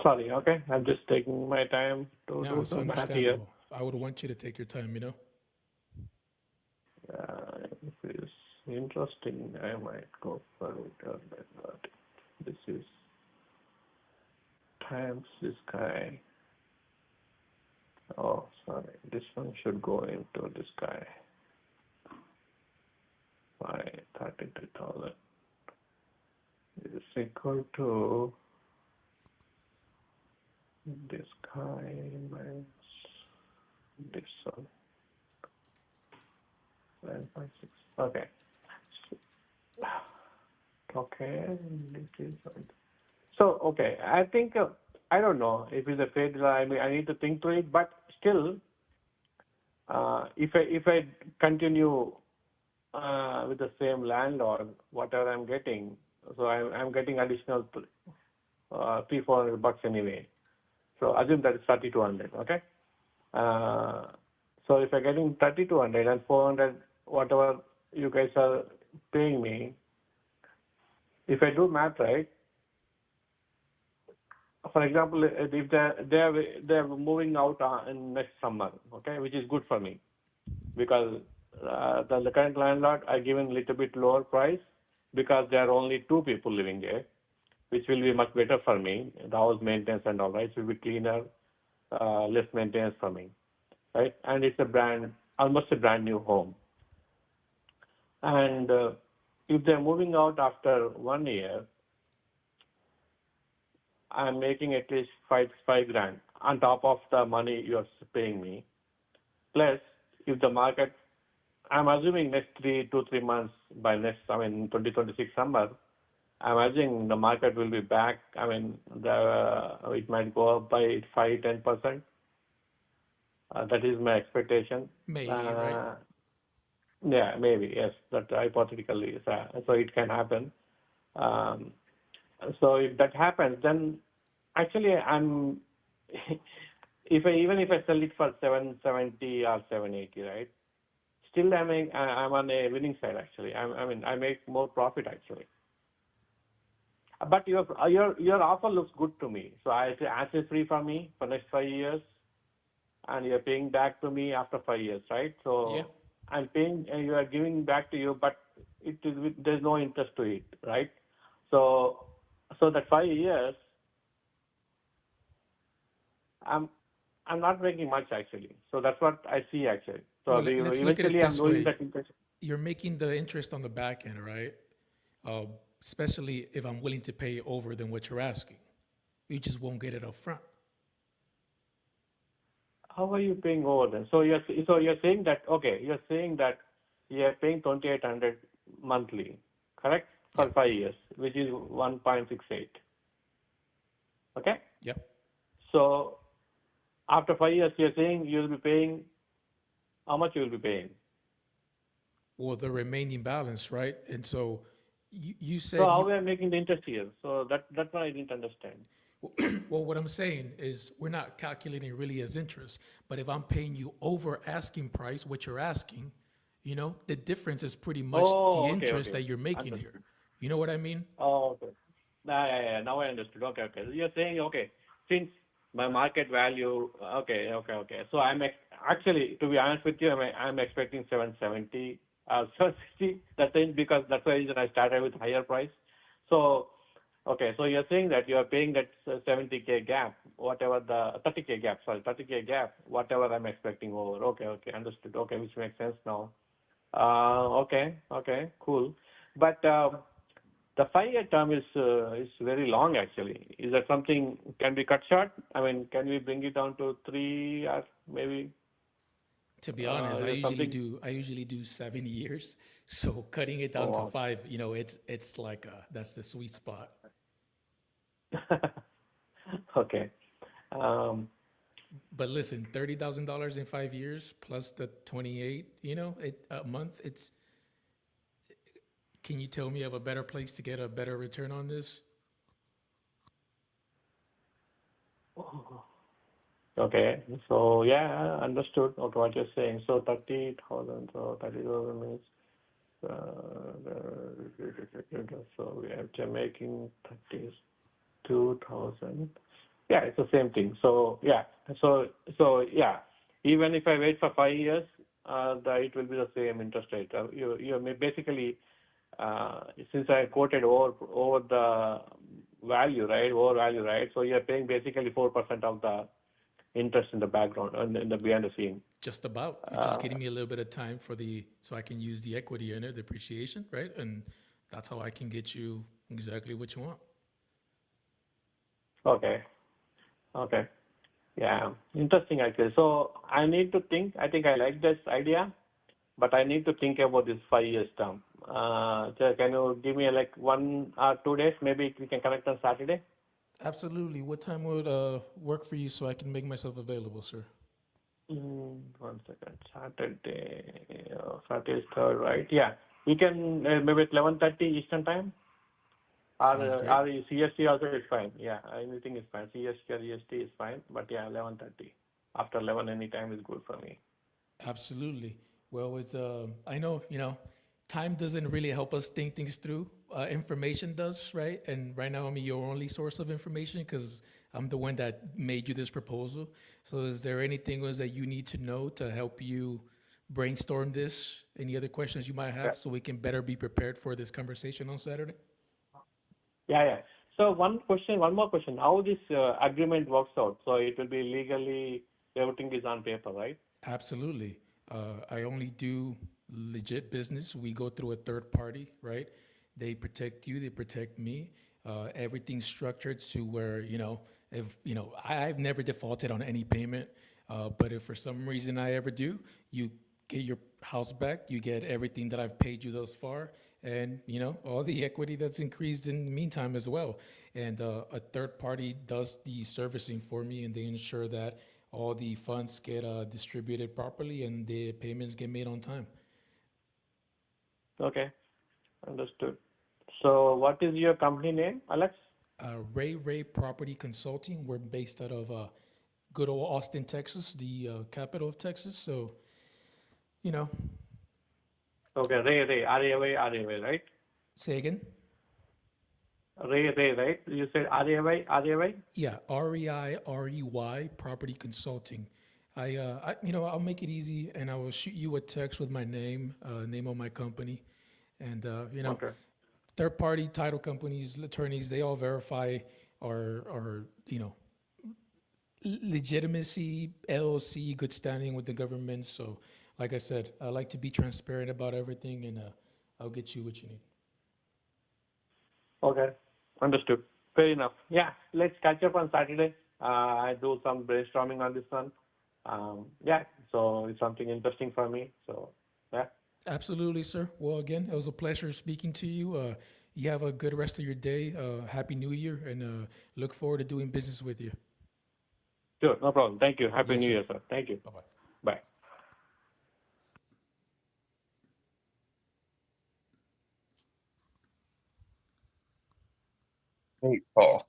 Sorry, okay. I'm just taking my time to no, do it's some math here. understandable. I would want you to take your time. If it's interesting, I might go for it. But this is times this guy. Oh, sorry. This one should go into this guy by 32,000. Is equal to this guy minus this one. 9.6. Okay. Okay. This is so okay. I think I don't know if it's a fair deal. I mean, I need to think to it, but still, if I continue with the same landlord, whatever I'm getting, so I'm getting additional $300-400 anyway. So assume that it's 3,200. Okay. So if I'm getting 3,200 and 400, whatever you guys are paying me, if I do math right, for example, if they're moving out in next summer, okay, which is good for me because the current landlord I given a little bit lower price because there are only 2 people living there, which will be much better for me. The house maintenance and all, right? It will be cleaner, less maintenance for me, right? And it's almost a brand new home. And if they're moving out after 1 year, I'm making at least five grand on top of the money you're paying me. Plus, if the market, I'm assuming next 2 to 3 months by 2026 summer, I'm assuming the market will be back. I mean, it might go up by 5-10%. That is my expectation. Maybe, right? Yeah, maybe, yes. That hypothetically is, so it can happen. So if that happens, then actually I'm, even if I sell it for 770 or 780, right? Still I'm on a winning side actually. I make more profit actually. But your offer looks good to me. So I say asset free for me for next 5 years, and you're paying back to me after 5 years, right? So Yeah. I'm paying, and you are giving back to you, but there's no interest to it, right? So that 5 years, I'm not making much actually. So that's what I see actually. So Well, let's look at it eventually I'm this losing way. that interest. You're making the interest on the back end, right? Especially if I'm willing to pay over than what you're asking. You just won't get it up front. How are you paying over then? So you're saying that, okay, you're saying that you're paying 2,800 monthly, correct? For 5 years, which is 1.68. Okay? Yep. So after 5 years, you're saying you'll be paying, how much you'll be paying? Well, the remaining balance, right? And so you said. So how we are making the interest here? So that's what I didn't understand. Well, what I'm saying is we're not calculating really as interest, but if I'm paying you over asking price, what you're asking, the difference is pretty much the interest that you're making here. You know what I mean? Oh, okay. Yeah. Now I understood. Okay. You're saying, okay, since my market value, okay. So actually, to be honest with you, I'm expecting 770, 760. Because that's the reason I started with higher price. So Okay, so you're saying that you are paying that 70K gap, whatever the 30K gap, whatever I'm expecting over. Okay, understood. Okay, which makes sense now. Okay, cool. But the 5-year term is very long actually. Is that something can be cut short? I mean, can we bring it down to 3 or maybe? To be honest, Is there I usually do 7 years. So cutting it down Oh, to wow. 5, it's like that's the sweet spot. Okay. But listen, $30,000 in 5 years plus the 28, a month. Can you tell me of a better place to get a better return on this? Okay. So yeah, understood. Okay, what you're saying. So 30,000. So 30,000 means. So we have to making 32,000. Yeah, it's the same thing. So yeah. So yeah. Even if I wait for 5 years, it will be the same interest rate. You may basically, since I quoted over the value, right? Over value, right? So you're paying basically 4% of the interest in the background and in the behind the scene. Just about. You're just getting me a little bit of time so I can use the equity in it, the appreciation, right? And that's how I can get you exactly what you want. Okay. Yeah. Interesting actually. So I need to think. I think I like this idea, but I need to think about this 5 years term. So can you give me like 1 or 2 days? Maybe we can connect on Saturday. Absolutely. What time would work for you so I can make myself available, sir? 1 second. Saturday is 3rd, right? Yeah. We can maybe at 11:30 Eastern time. Sounds great. Or CST also is fine. Yeah, anything is fine. CST or EST is fine. But yeah, 11:30. After 11, any time is good for me. Absolutely. Well, I know, time doesn't really help us think things through. Information does, right? And right now I'm your only source of information because I'm the one that made you this proposal. So is there anything that you need to know to help you brainstorm this? Any other questions you might have so we can better be prepared for this conversation on Saturday? Yeah. So one more question. How this agreement works out? So it will be legally, everything is on paper, right? Absolutely. I only do legit business. We go through a third party, right? They protect you, they protect me. Everything's structured to where, I've never defaulted on any payment. But if for some reason I ever do, you get your house back, you get everything that I've paid you thus far, and, all the equity that's increased in the meantime as well. And a third party does the servicing for me, and they ensure that all the funds get distributed properly and the payments get made on time. Okay, understood. So what is your company name, Alex? Ray Property Consulting. We're based out of good old Austin, Texas, the capital of Texas. So, Okay, Ray, R-A-Y, right? Say again? Ray, right? You said R-A-Y? Yeah, REI Property Consulting. I'll make it easy, and I will shoot you a text with my name of my company, and Okay. third-party title companies, attorneys, they all verify our legitimacy, LLC, good standing with the government. So, like I said, I like to be transparent about everything, and I'll get you what you need. Okay, understood. Fair enough. Yeah, let's catch up on Saturday. I do some brainstorming on this one. Yeah, so it's something interesting for me. So, yeah. Absolutely, sir. Well, again, it was a pleasure speaking to you. You have a good rest of your day. Happy New Year, and look forward to doing business with you. Sure, no problem. Thank you. Happy Yes, New sir. Year, sir. Thank you. Bye-bye. Bye. Hey, Paul.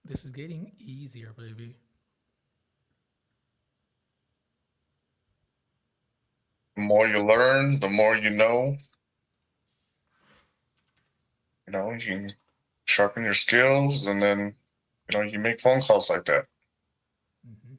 This is getting easier, baby. The more you learn, the more you know. You can sharpen your skills, and then, you make phone calls like that. Mm-hmm.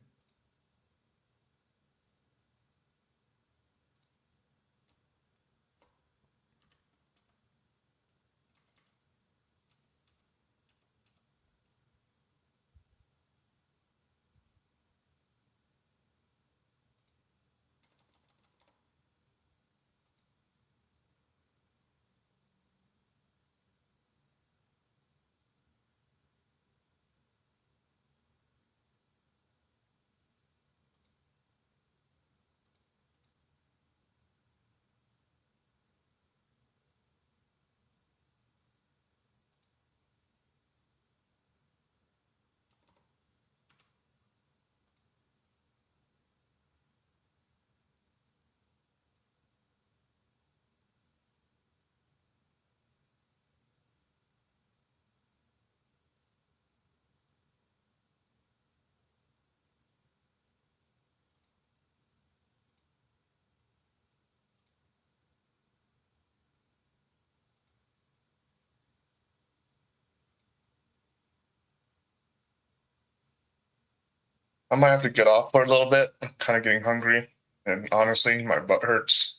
I might have to get off for a little bit. I'm kind of getting hungry, and honestly, my butt hurts.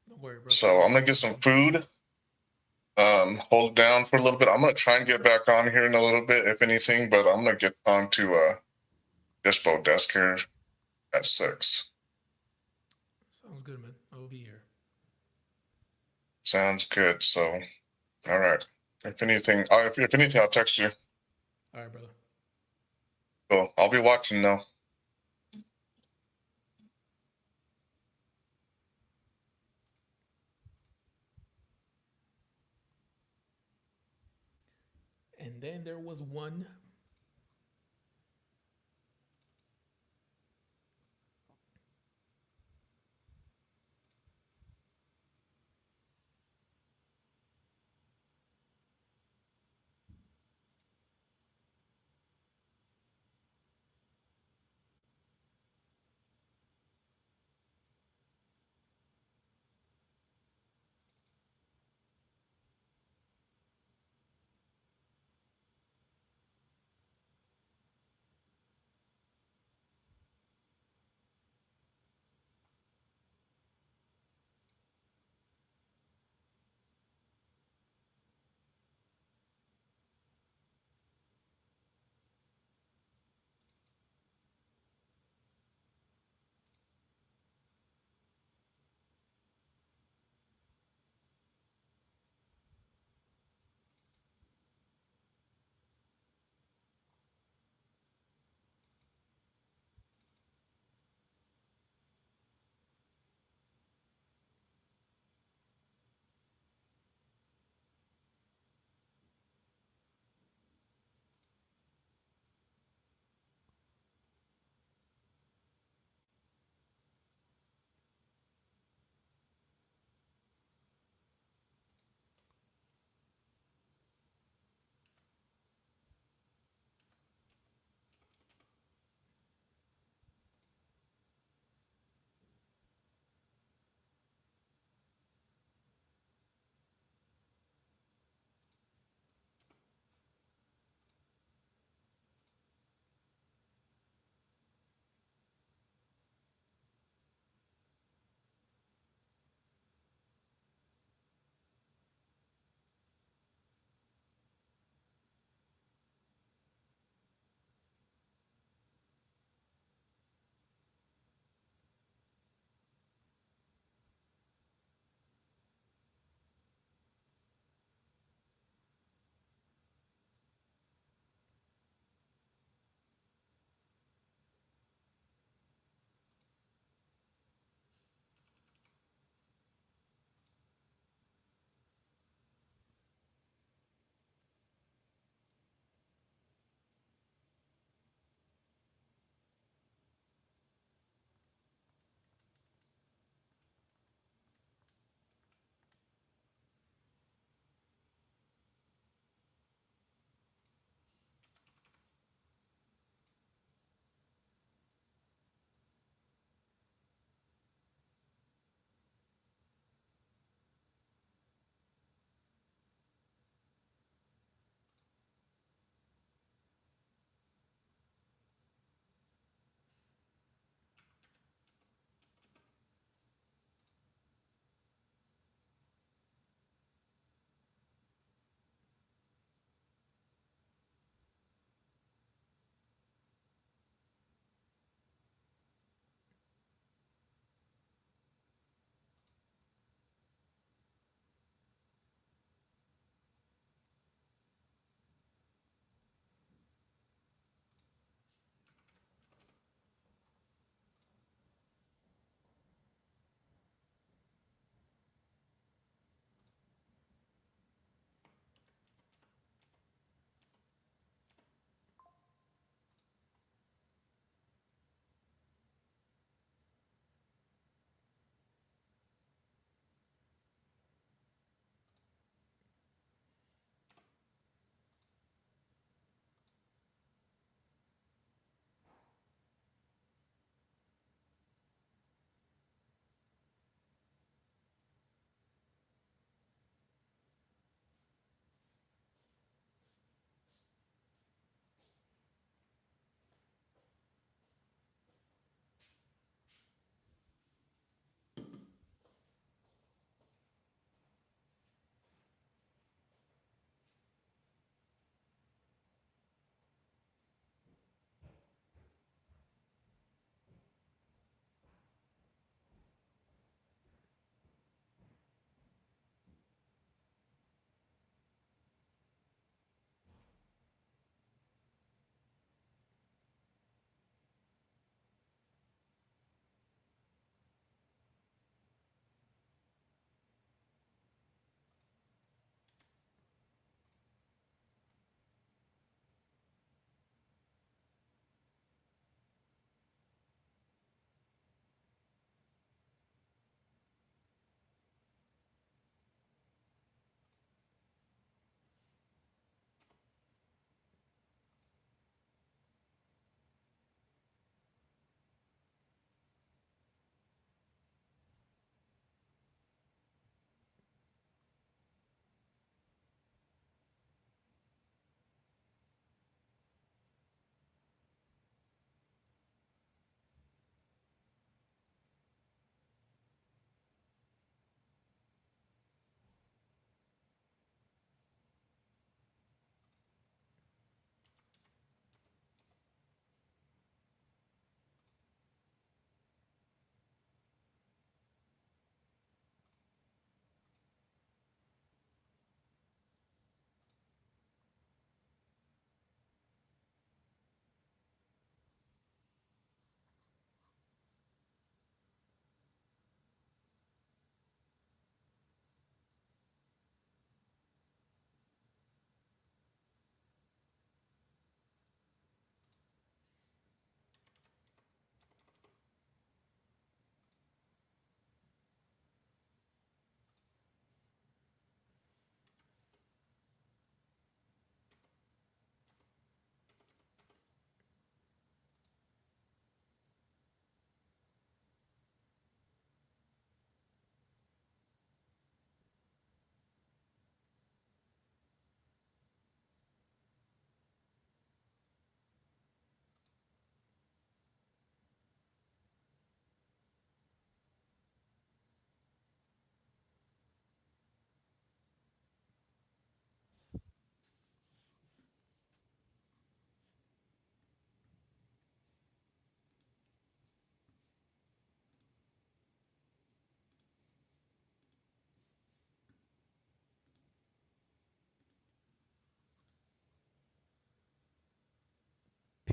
Don't worry, bro. So I'm gonna get some food. Hold it down for a little bit. I'm gonna try and get back on here in a little bit, if anything, but I'm gonna get onto Dispo desk here at 6. Sounds good, man. I will be here. Sounds good. So, all right. If anything, if anything, I'll text you. All right, brother. Cool. I'll be watching now. And then there was one.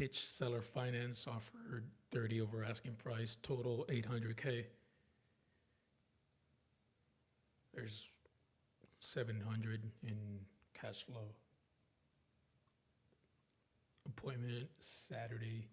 pitch seller finance, offered 30 over asking price, total 800K. There's 700 in cash flow. Appointment Saturday.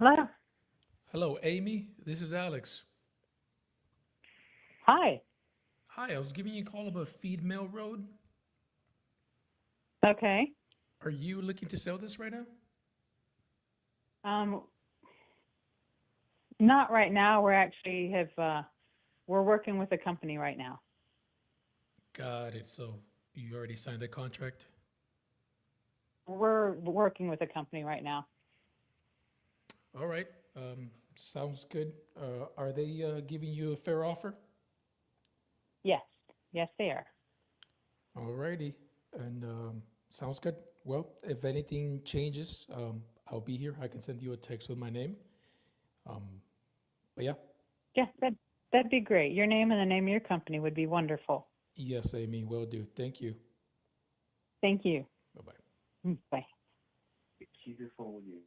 Hello. Hello, Amy. This is Alex. Hi. Hi, I was giving you a call about Feed Mill Road. Okay. Are you looking to sell this right now? Not right now. We're actually we're working with a company right now. Got it. So you already signed the contract? We're working with a company right now. All right. Sounds good. Are they giving you a fair offer? Yes. Yes, they are. All righty. And sounds good. Well, if anything changes, I'll be here. I can send you a text with my name. But yeah. Yes, that'd be great. Your name and the name of your company would be wonderful. Yes, Amy, will do. Thank you. Thank you. Bye-bye. Bye. Keep your phone with you.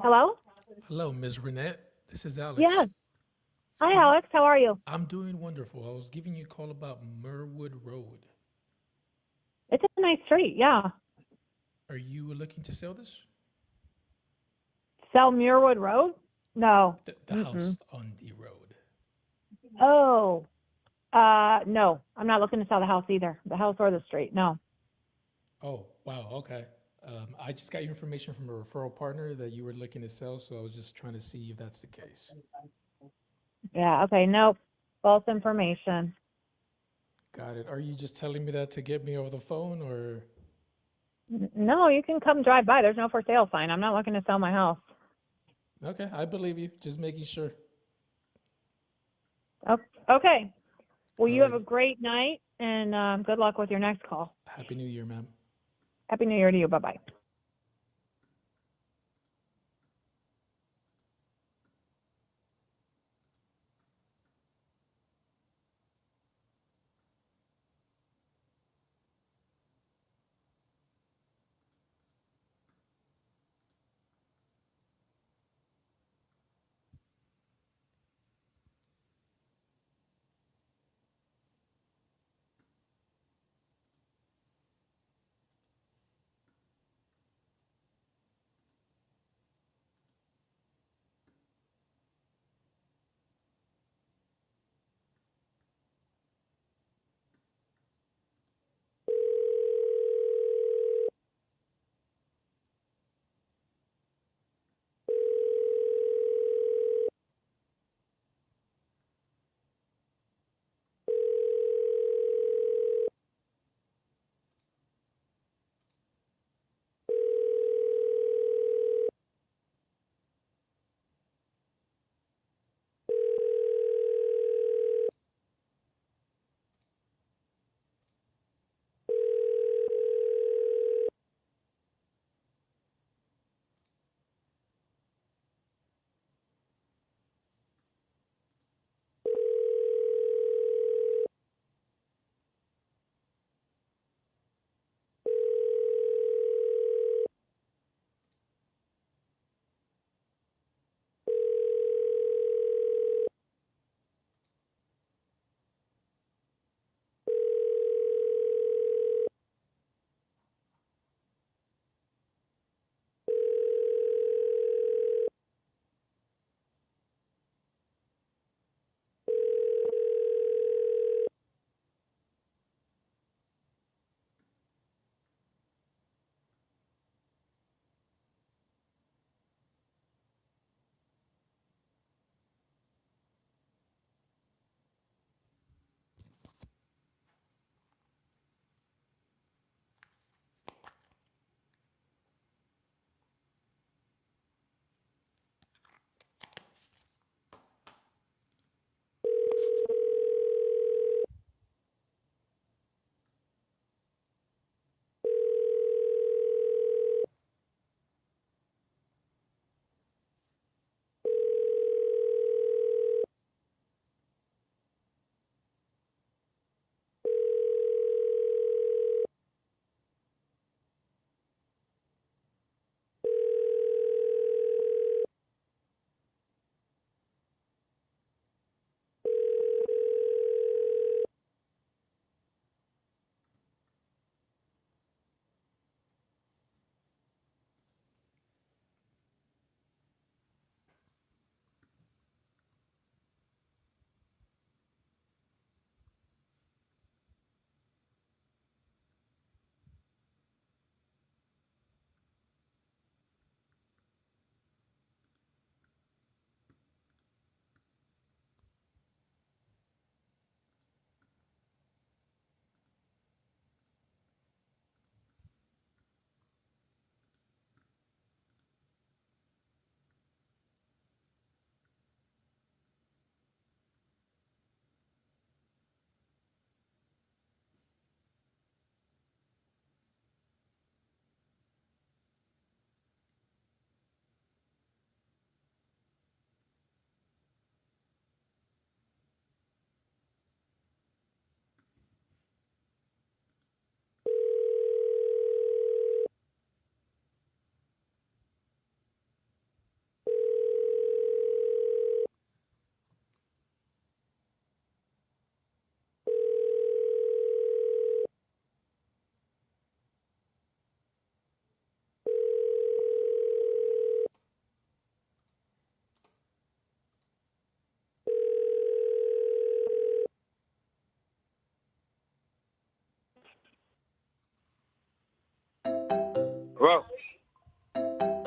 Hello? Hello, Ms. Renette. This is Alex. Yes. Hi, Alex. How are you? I'm doing wonderful. I was giving you a call about Merwood Road. It's a nice street. Yeah. Are you looking to sell this? Sell Muirwood Road? No. The house on the road. Oh. No. I'm not looking to sell the house either. The house or the street. No. Oh, wow. Okay. I just got your information from a referral partner that you were looking to sell, so I was just trying to see if that's the case. Yeah. Okay. Nope. False information. Got it. Are you just telling me that to get me over the phone, or? No, you can come drive by. There's no for sale sign. I'm not looking to sell my house. Okay, I believe you. Just making sure. Okay. Well, you have a Alrighty. great night, and good luck with your next call. Happy New Year, ma'am. Happy New Year to you. Bye-bye.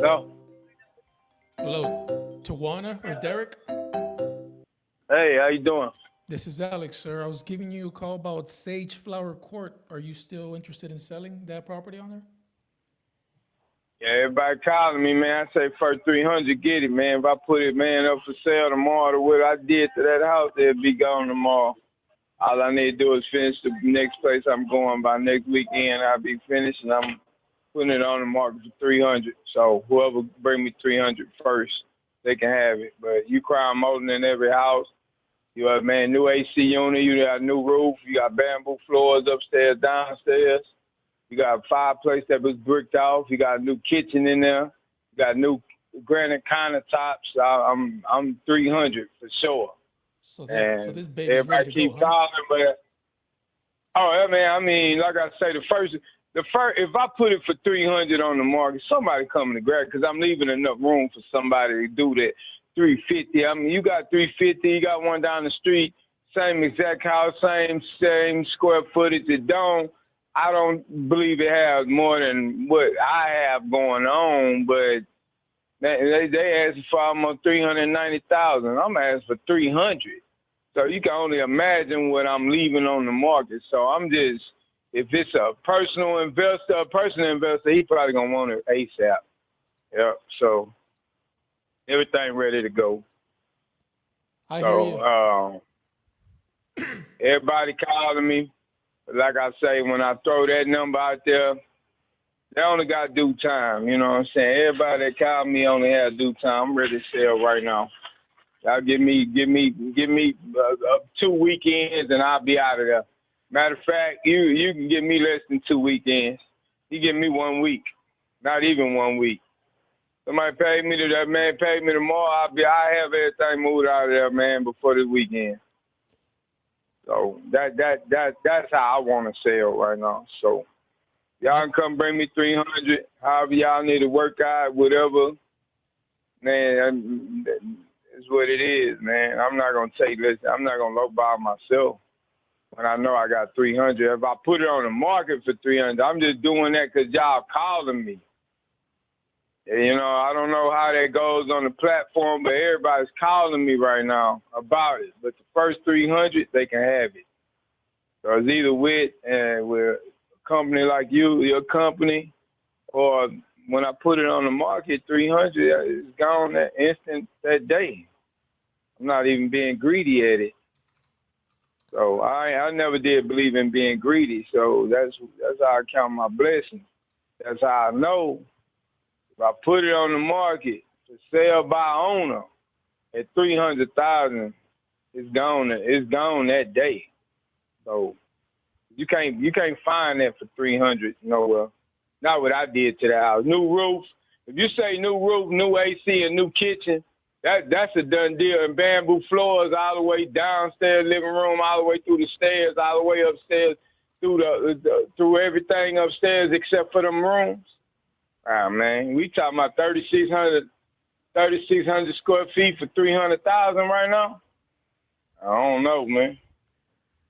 No. Hello, Tawana or Derek? Hey, how you doing? This is Alex, sir. I was giving you a call about Sage Flower Court. Are you still interested in selling that property on there? Yeah, everybody calling me, man. I say first 300, get it, man. If I put it, man, up for sale tomorrow, what I did to that house, it'll be gone tomorrow. All I need to do is finish the next place I'm going by next weekend. I'll be finished, and I'm putting it on the market for 300. So whoever bring me 300 first, they can have it. But you crime molding in every house. You have, man, new AC unit. You got new roof. You got bamboo floors upstairs, downstairs. You got a fireplace that was bricked off. You got a new kitchen in there. You got new granite countertops. I'm 300 for sure. So this baby's everybody ready to keep go, huh? calling, but I mean, like I say, the first, if I put it for 300 on the market, somebody coming to grab, because I'm leaving enough room for somebody to do that 350. I mean, you got 350, you got one down the street, same exact house, same square footage. I don't believe it has more than what I have going on, but they asked for almost 390,000. I'm asking for 300. So you can only imagine what I'm leaving on the market. So I'm just, if it's a personal investor, he probably gonna want it ASAP. Yeah. So everything ready to go. I hear you. Everybody calling me. Like I say, when I throw that number out there, they only got due time. You know what I'm saying? Everybody that called me only had due time. I'm ready to sell right now. Y'all give me 2 weekends and I'll be out of there. Matter of fact, you can give me less than 2 weekends. You give me 1 week, not even 1 week. Somebody paid me tomorrow. I have everything moved out of there, man, before the weekend. So that's how I want to sell right now. So y'all can come bring me 300. However y'all need to work out, whatever. Man, it's what it is, man. I'm not gonna I'm not gonna lowball myself when I know I got 300. If I put it on the market for 300, I'm just doing that because y'all calling me. You know, I don't know how that goes on the platform, but everybody's calling me right now about it. But the first 300, they can have it. So it's either with a company like your company, or when I put it on the market, 300, it's gone that instant, that day. I'm not even being greedy at it. So I never did believe in being greedy. So that's how I count my blessings. That's how I know. If I put it on the market to sell by owner at 300,000, it's gone that day. So you can't find that for 300 nowhere. Not what I did to the house. New roof. If you say new roof, new AC, and new kitchen, that's a done deal. And bamboo floors all the way downstairs, living room, all the way through the stairs, all the way upstairs, through everything upstairs except for them rooms. Man, we talking about 3,600 square feet for 300,000 right now. I don't know, man.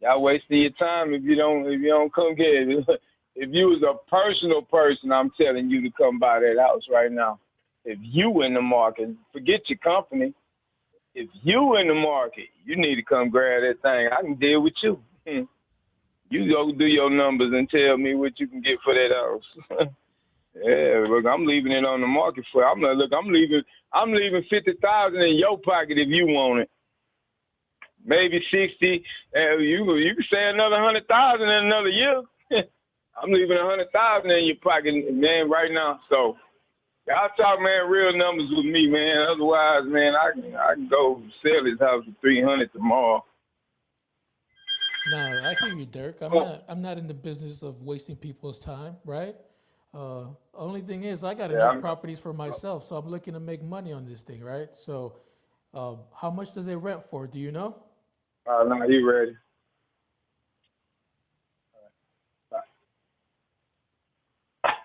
Y'all wasting your time if you don't come get it. If you was a personal person, I'm telling you to come buy that house right now. If you in the market, forget your company. If you in the market, you need to come grab that thing. I can deal with you. You go do your numbers and tell me what you can get for that house. Yeah, look, I'm leaving it on the market for. I'm leaving 50,000 in your pocket if you want it. Maybe 60. You can say another 100,000 in another year. I'm leaving 100,000 in your pocket, man, right now. So y'all talk, man, real numbers with me, man. Otherwise, man, I can go sell this house for 300 tomorrow. No, I hear you, Dirk. I'm not in the business of wasting people's time, right? Only thing is, I got enough properties for myself, so I'm looking to make money on this thing, right? So, how much does it rent for? Do you know? No, you ready?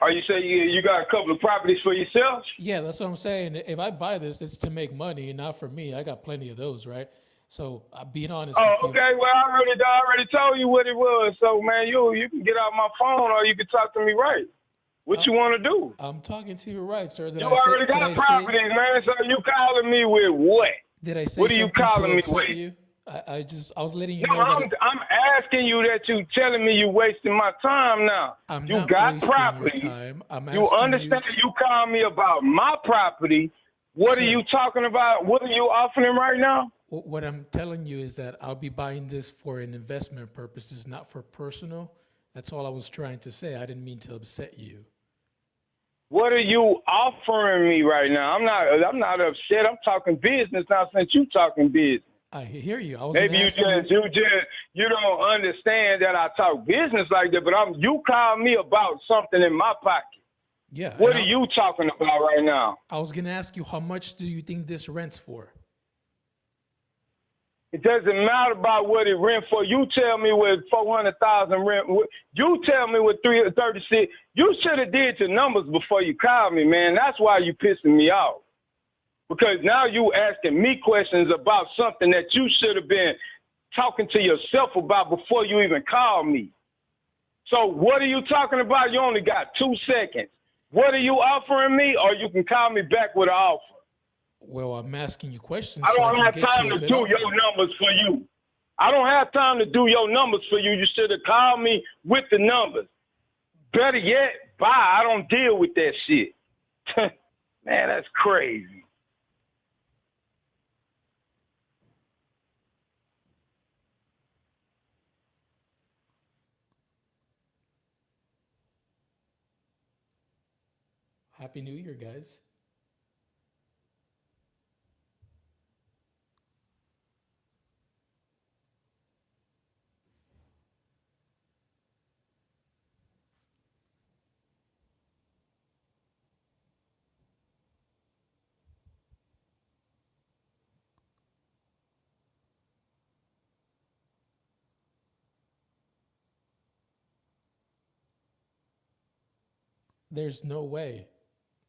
Oh, you say you got a couple of properties for yourself? Yeah, that's what I'm saying. If I buy this, it's to make money, and not for me. I got plenty of those, right? So, I'm being honest with you. Okay. Well, I already told you what it was. So, man, you can get out my phone or you can talk to me right. What you want to do? I'm talking to you, right, sir? You already got properties, man. So you calling me with what? Did I say What are you something calling to me upset with? you? I was letting you No, know that I'm asking you that you telling me you wasting my time now. I'm you not got wasting property. your time. I'm You asking understand? You call me about my property. What Sir. are you talking about? What are you offering right now? What I'm telling you is that I'll be buying this for an investment purposes, not for personal. That's all I was trying to say. I didn't mean to upset you. What are you offering me right now? I'm not upset. I'm talking business now since you talking business. I hear you. I was Maybe you don't understand that I talk business like that, but you call me about something in my pocket. Yeah. What are you talking about right now? I was gonna ask you, how much do you think this rents for? It doesn't matter about what it rent for. You tell me what 400,000 rent. You tell me what 336. You should have did your numbers before you called me, man. That's why you pissing me off. Because now you asking me questions about something that you should have been talking to yourself about before you even called me. So what are you talking about? You only got 2 seconds. What are you offering me, or you can call me back with an offer? Well, I'm asking you questions. I so don't can have get time you a to good do offer. your numbers for you. I don't have time to do your numbers for you. You should have called me with the numbers. Better yet, bye. I don't deal with that shit. Man, that's crazy. Happy New Year, guys. There's no way.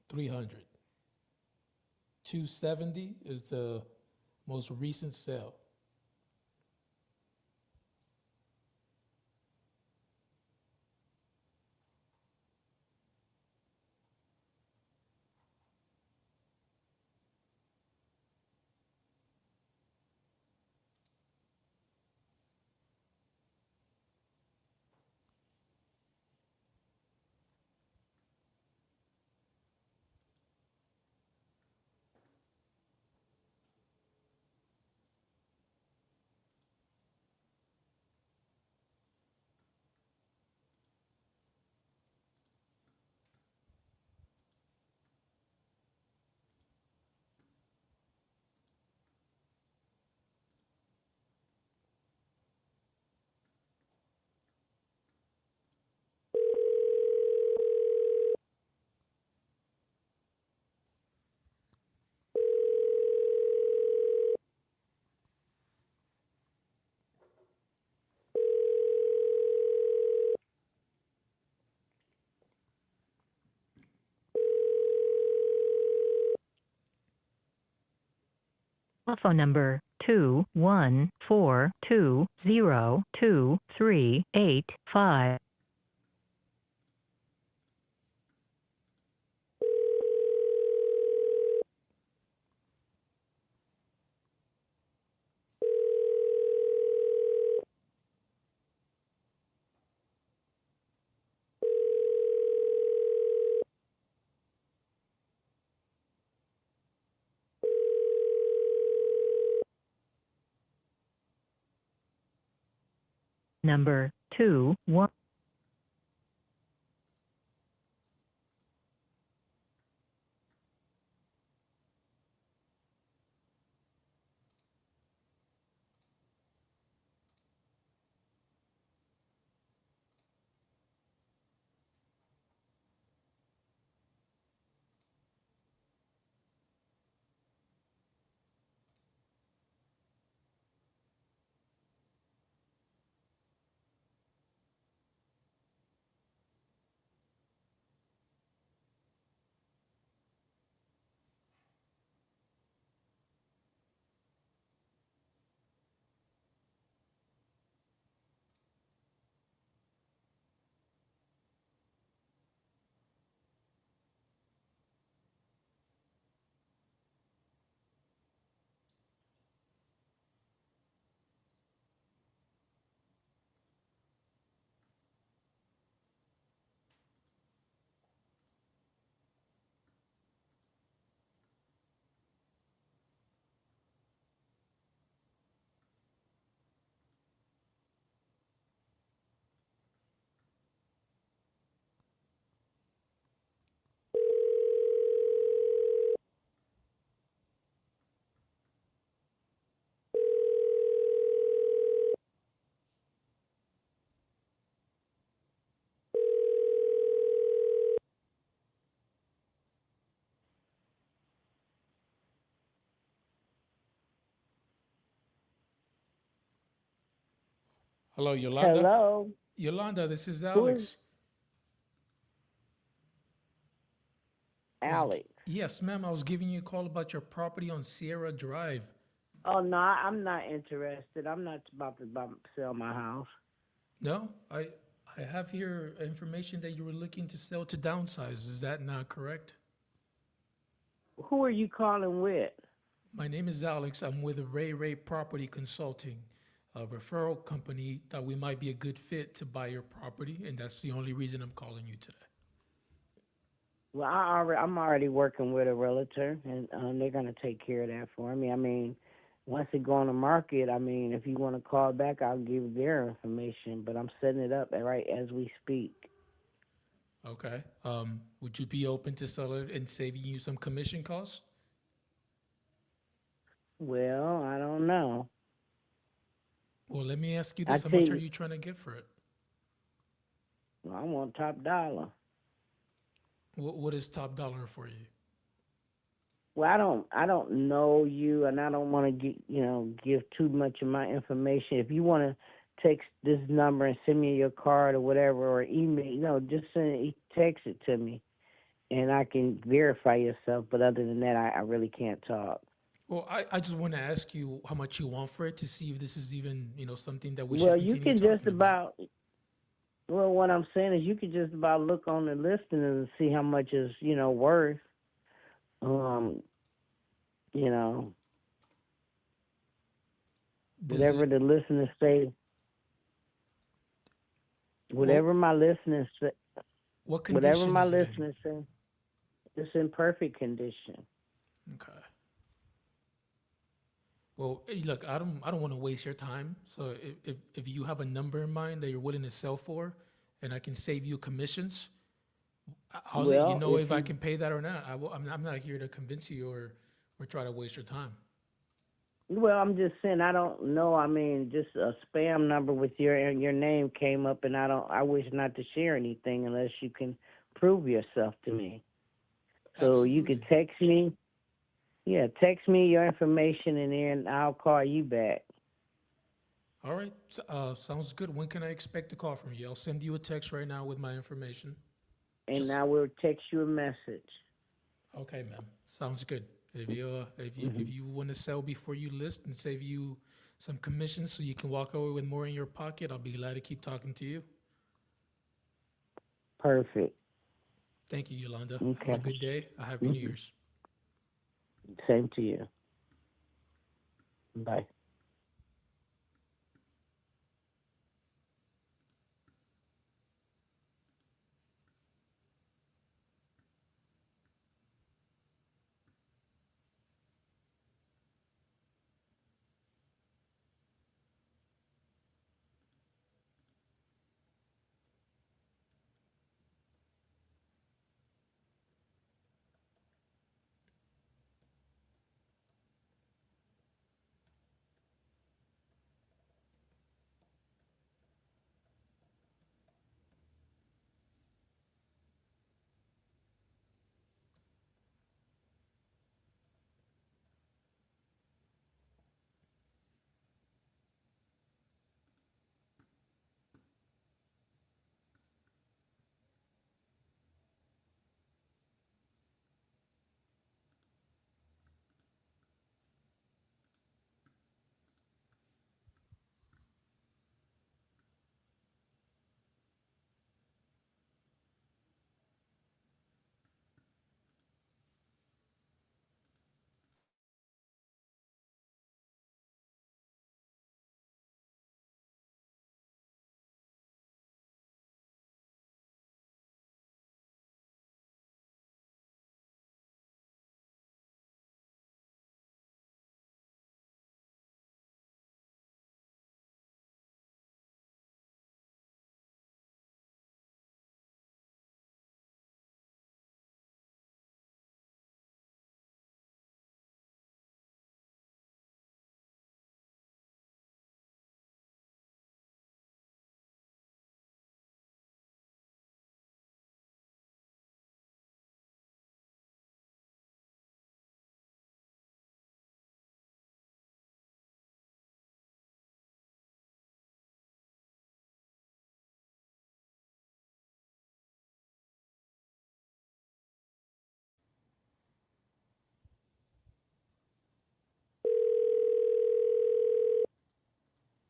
300. 270 is the most recent sale. Telephone number 214202385. Number 21. Hello, Yolanda. Hello. Yolanda, this is Who is Alex. Alex? Yes, ma'am. I was giving you a call about your property on Sierra Drive. Oh no, I'm not interested. I'm not about to sell my house. No, I have here information that you were looking to sell to downsize. Is that not correct? Who are you calling with? My name is Alex. I'm with Ray Property Consulting, a referral company. Thought we might be a good fit to buy your property, and that's the only reason I'm calling you today. Well, I'm already working with a realtor, and they're gonna take care of that for me. I mean, once it go on the market, I mean, if you want to call back, I'll give their information. But I'm setting it up right as we speak. Okay. Would you be open to sell it and saving you some commission costs? Well, I don't know. Well, let me ask you I this: How tell much are you, you trying to get for it? I want top dollar. What is top dollar for you? Well, I don't know you, and I don't want to give too much of my information. If you want to text this number and send me your card or whatever, or email, just text it to me, and I can verify yourself. But other than that, I really can't talk. Well, I just want to ask you how much you want for it to see if this is even, something that we Well, should you continue can talking just about. well, what I'm saying is you can just about look on the listing and see how much is worth. Um, you know, whatever the listeners say. Whatever my listeners say, What whatever condition my is it in? listeners say, it's in perfect condition. Okay. Well, look, I don't want to waste your time. So if you have a number in mind that you're willing to sell for, and I can save you commissions, I'll let you Well, know if I can pay that or not. I'm not here to convince you or try to waste your time. Well, I'm just saying I don't know. I mean, just a spam number with your name came up, and I wish not to share anything unless you can prove yourself to me. So you can text me. Yeah, text me your information, and then I'll call you back. All right. Sounds good. When can I expect a call from you? I'll send you a text right now with my information. And I will text you a message. Okay, ma'am. Sounds good. If you want to sell before you list and save you some commissions so you can walk away with more in your pocket, I'll be glad to keep talking to you. Perfect. Thank you, Yolanda. Okay. Have a good day. A happy New Year's. Same to you. Bye.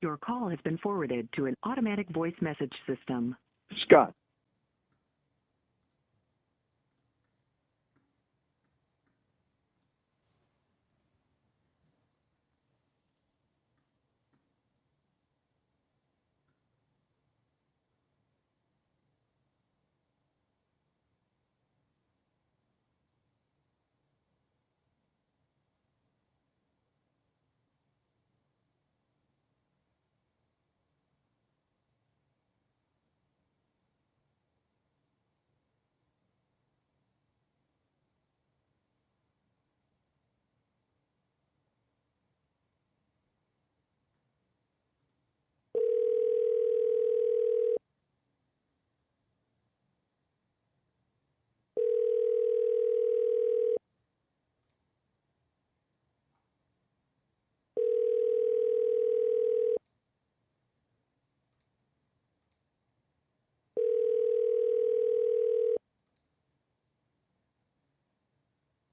Your call has been forwarded to an automatic voice message system. Scott.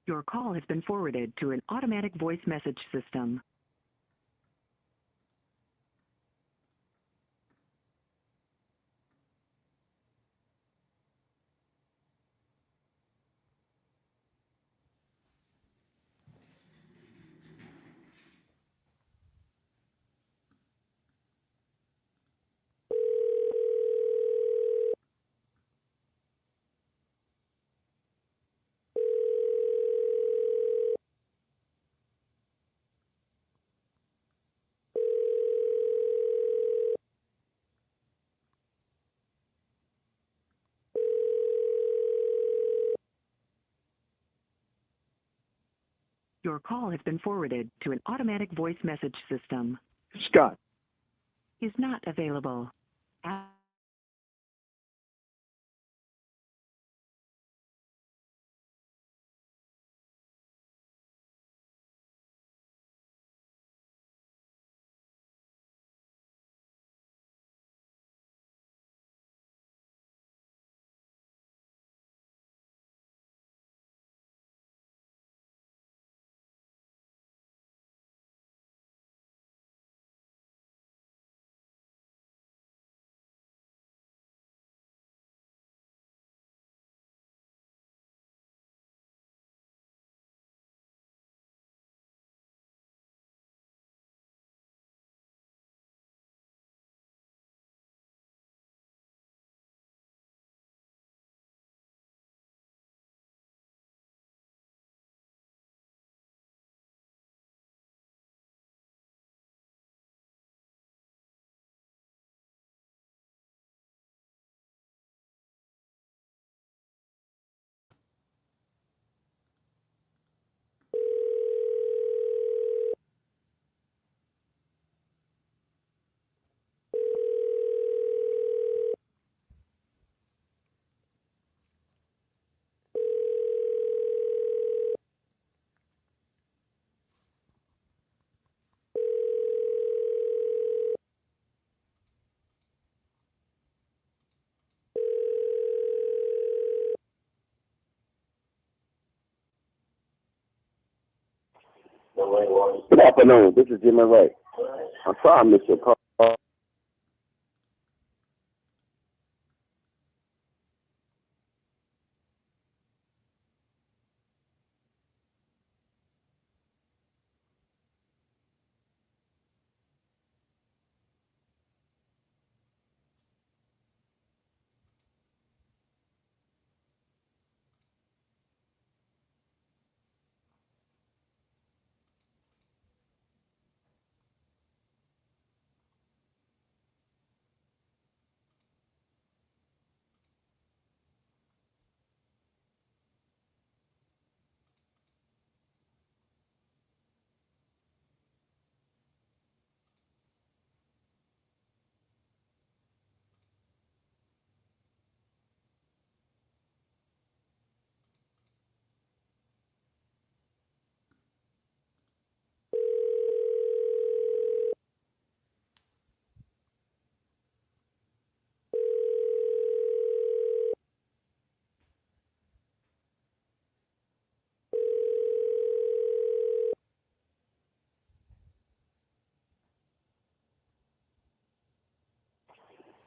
Your call has been forwarded to an automatic voice message system. Your call has been forwarded to an automatic voice message system. Scott. Is not available. Good afternoon. This is Jimmy Ray. I'm sorry I missed your call.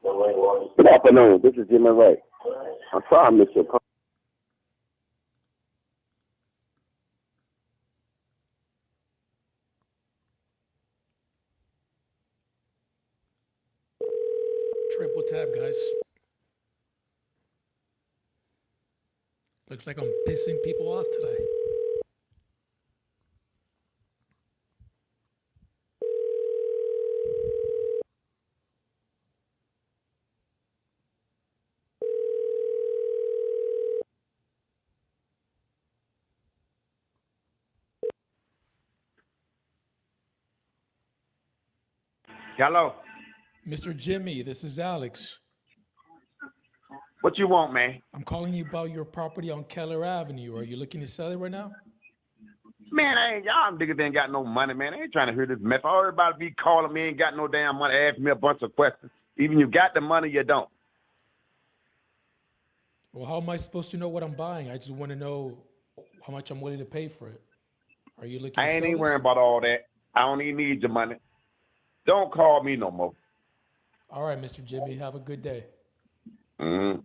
Good afternoon. This is Jimmy Ray. I'm sorry I missed your call. Triple tap, guys. Looks like I'm pissing people off today. Hello. Mr. Jimmy, this is Alex. What you want, man? I'm calling you about your property on Keller Avenue. Are you looking to sell it right now? Man, y'all niggas ain't got no money, man. I ain't trying to hear this mess. Everybody be calling me, ain't got no damn money, asking me a bunch of questions. Even you got the money, you don't. Well, how am I supposed to know what I'm buying? I just want to know how much I'm willing to pay for it. Are you looking I to ain't sell even this? worrying about all that. I don't even need your money. Don't call me no more. All right, Mr. Jimmy, have a good day. Mm-hmm.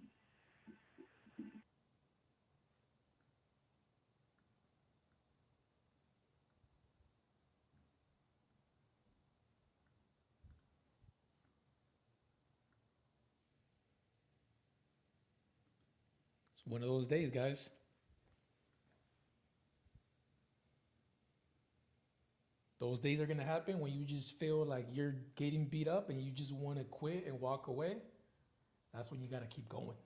It's one of those days, guys. Those days are going to happen when you just feel like you're getting beat up and you just want to quit and walk away. That's when you got to keep going.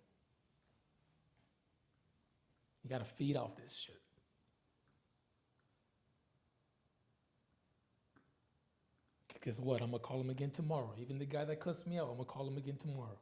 You got to feed off this shit. Guess what? I'm going to call him again tomorrow. Even the guy that cussed me out, I'm going to call him again tomorrow.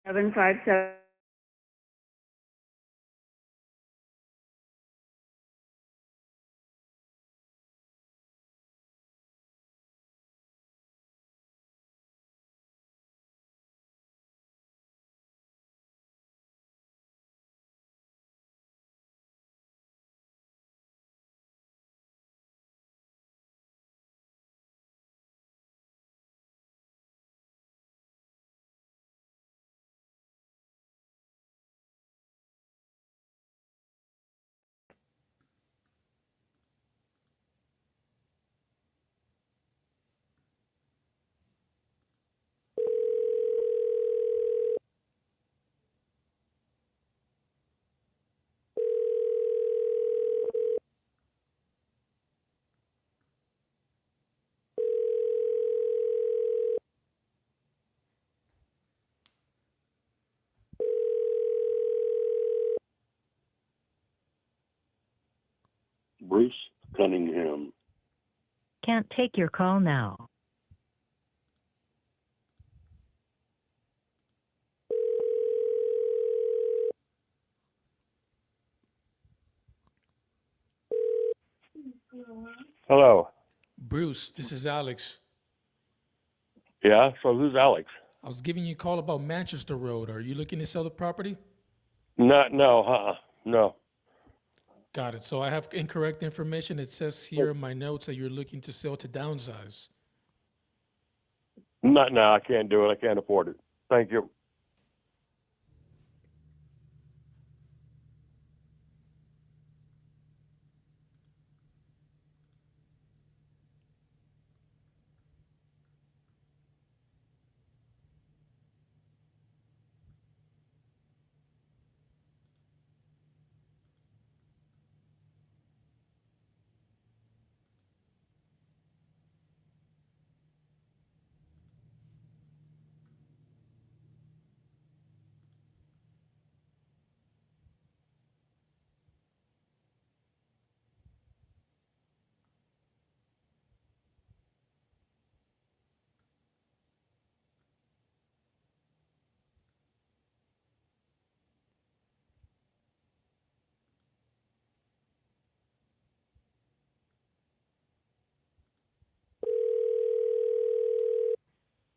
Seven five seven. Bruce Cunningham. Can't take your call now. Hello. Bruce, this is Alex. Yeah, so who's Alex? I was giving you a call about Manchester Road. Are you looking to sell the property? No. Got it. So I have incorrect information. It says here in my notes that you're looking to sell to downsize. No, I can't do it. I can't afford it. Thank you.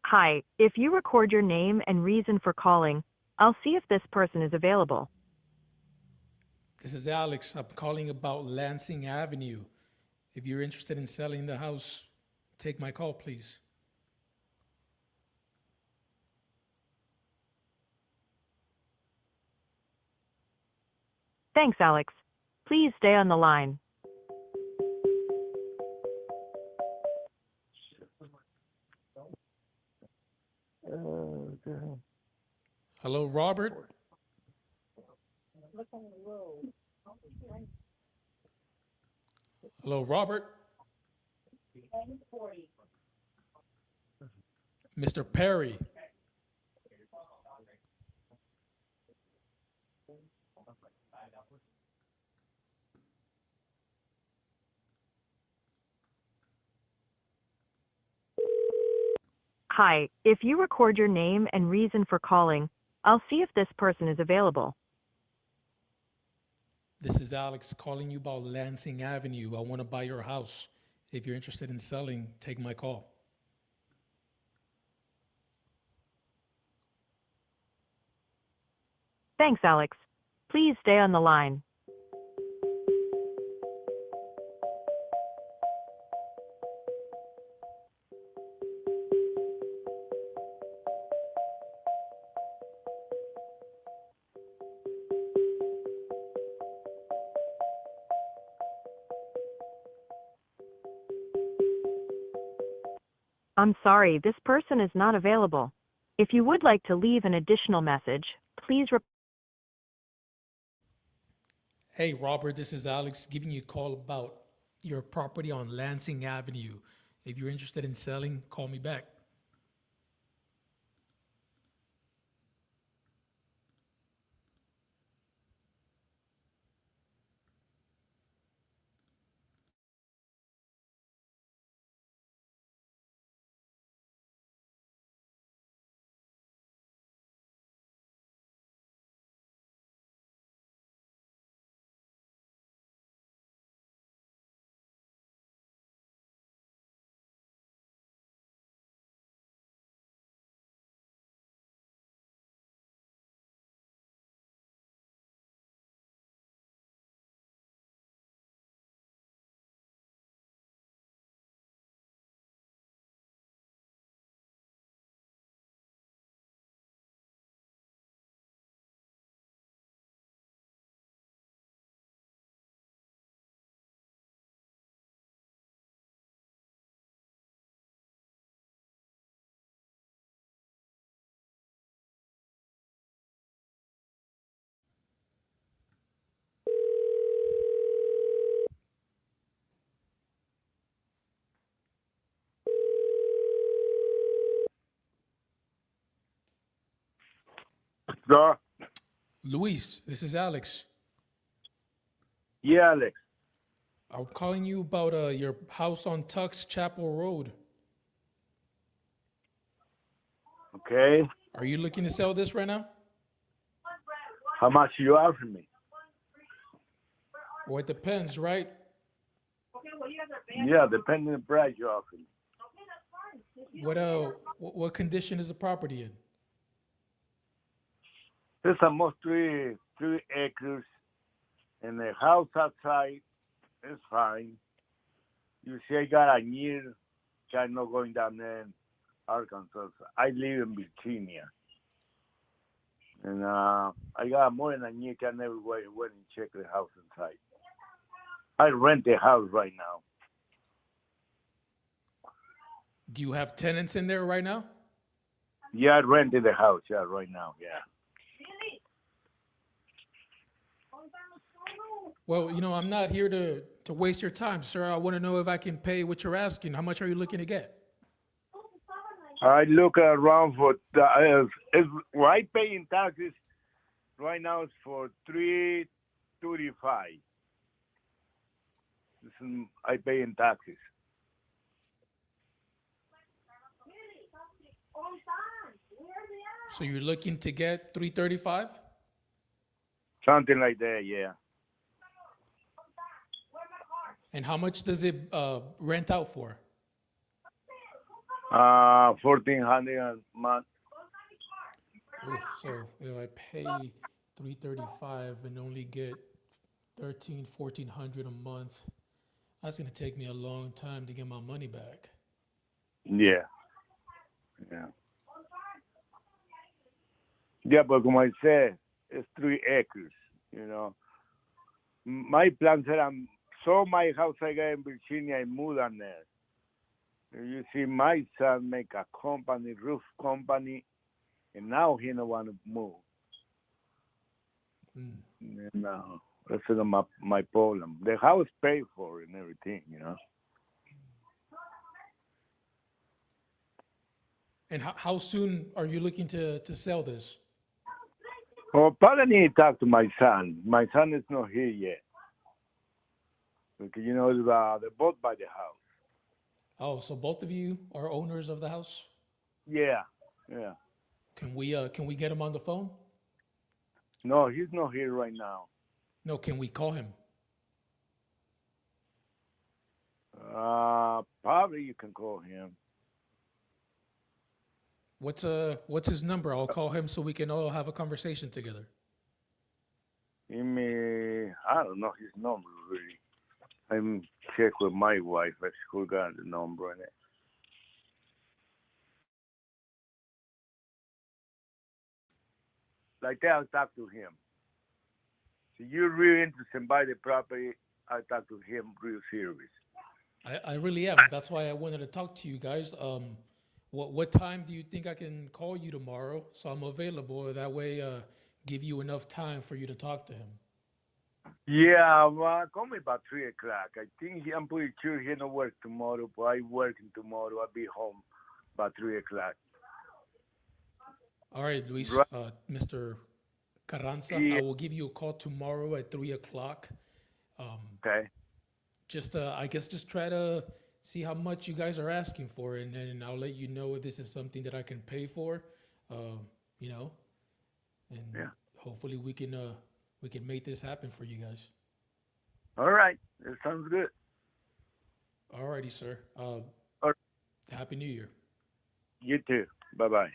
Hi, if you record your name and reason for calling, I'll see if this person is available. This is Alex. I'm calling about Lansing Avenue. If you're interested in selling the house, take my call, please. Thanks, Alex. Please stay on the line. Hello, Robert? Hello, Robert? Mr. Perry? Hi, if you record your name and reason for calling, I'll see if this person is available. This is Alex calling you about Lansing Avenue. I want to buy your house. If you're interested in selling, take my call. Thanks, Alex. Please stay on the line. I'm sorry, this person is not available. If you would like to leave an additional message, please Hey, Robert, this is Alex giving you a call about your property on Lansing Avenue. If you're interested in selling, call me back. Sir? Luis, this is Alex. Yeah, Alex. I'm calling you about your house on Tux Chapel Road. Okay. Are you looking to sell this right now? How much you offering me? Well, it depends, right? Yeah, depending on the price you offer me. What condition is the property in? There's almost three acres, and the house outside is fine. You see, I got a year. I'm not going down there in Arkansas. I live in Virginia, and I got more than a year. I never went and check the house inside. I rent the house right now. Do you have tenants in there right now? Yeah, I rented the house. Yeah, right now. Yeah. Well, I'm not here to waste your time, sir. I want to know if I can pay what you're asking. How much are you looking to get? I look around for what I pay in taxes right now is for $335. I pay in taxes. So you're looking to get $335? Something like that, yeah. And how much does it rent out for? $1,400 a month. Oof, so if I pay $335 and only get $1,400 a month, that's gonna take me a long time to get my money back. Yeah. Yeah. Yeah, but como I said, it's 3 acres, My plan said sold my house I got in Virginia and moved on there. You see, my son make a company, roof company, and now he don't want to move. No, that's not my problem. The house paid for and everything, And how soon are you looking to sell this? Well, probably need to talk to my son. My son is not here yet. Because, they both buy the house. Oh, so both of you are owners of the house? Yeah, yeah. Can we get him on the phone? No, he's not here right now. No, can we call him? Probably you can call him. What's his number? I'll call him so we can all have a conversation together. I don't know his number really. I'm check with my wife. Who got the number in it. Like that, I'll talk to him. So you're really interested in buy the property, I'll talk to him real serious. I really am. That's why I wanted to talk to you guys. What time do you think I can call you tomorrow so I'm available? That way, give you enough time for you to talk to him. Yeah, well, call me about 3 o'clock. I'm pretty sure he don't work tomorrow, but I working tomorrow. I'll be home about 3 o'clock. All right, Luis, Right. Mr. Carranza, Yeah. I will give you a call tomorrow at 3 o'clock. Okay. I guess just try to see how much you guys are asking for, and then I'll let you know if this is something that I can pay for, and Yeah. hopefully we can make this happen for you guys. All right. That sounds good. All righty, sir. Happy New Year. You too. Bye-bye.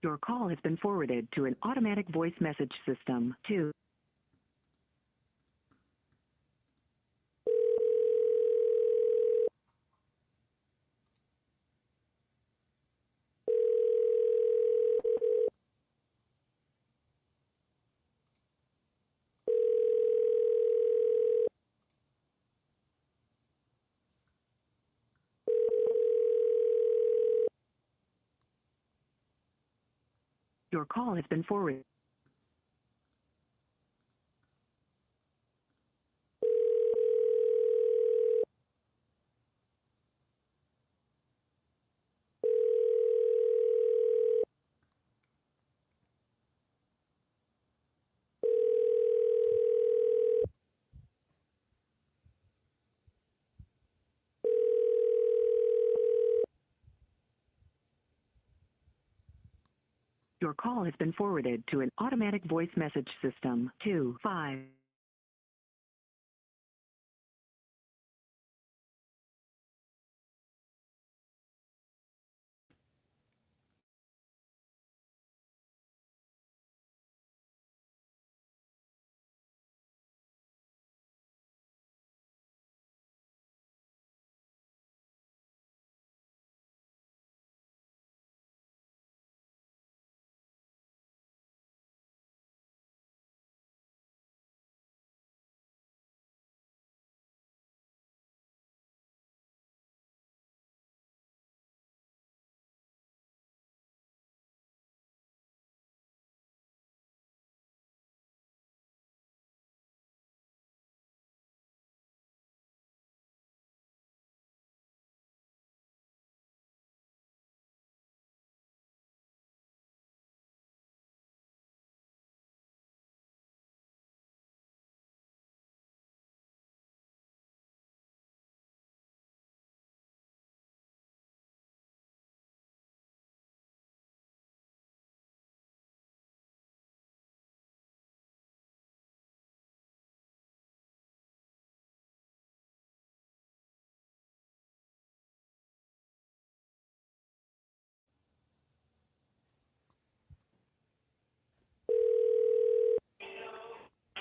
Your call has been forwarded to an automatic voice message system. 2. Your call has been forwarded. Your call has been forwarded to an automatic voice message system. 2 5.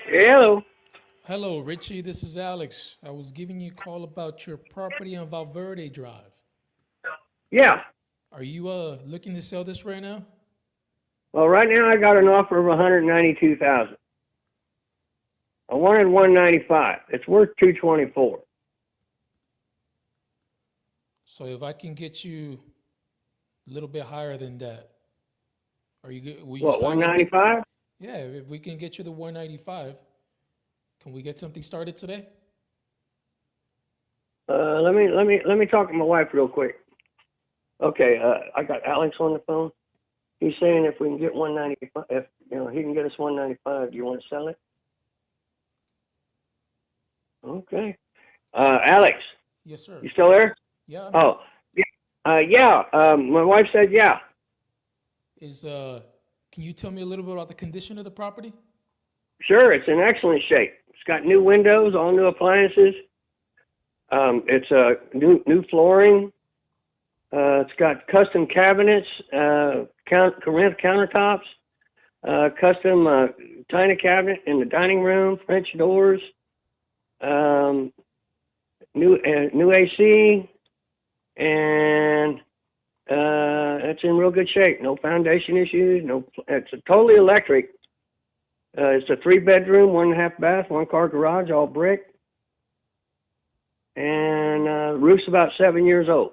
Hello. Hello, Richie. This is Alex. I was giving you a call about your property on Valverde Drive. Yeah. Are you looking to sell this right now? Well, right now I got an offer of 192,000. I wanted 195. It's worth 224. So if I can get you a little bit higher than that, are you good? Will you What, sign with me? 195? Yeah, if we can get you the 195, can we get something started today? Let me talk to my wife real quick. Okay, I got Alex on the phone. He's saying if we can get 195, if he can get us 195, do you want to sell it? Okay. Alex, Yes, sir. you still there? Yeah. Oh, yeah. My wife said yeah. Can you tell me a little bit about the condition of the property? Sure, it's in excellent shape. It's got new windows, all new appliances. It's new flooring. It's got custom cabinets, Corinth countertops, custom tiny cabinet in the dining room, French doors, new AC, and it's in real good shape. No foundation issues. It's a totally electric. It's a 3-bedroom, 1.5 bath, 1-car garage, all brick, and the roof's about 7 years old.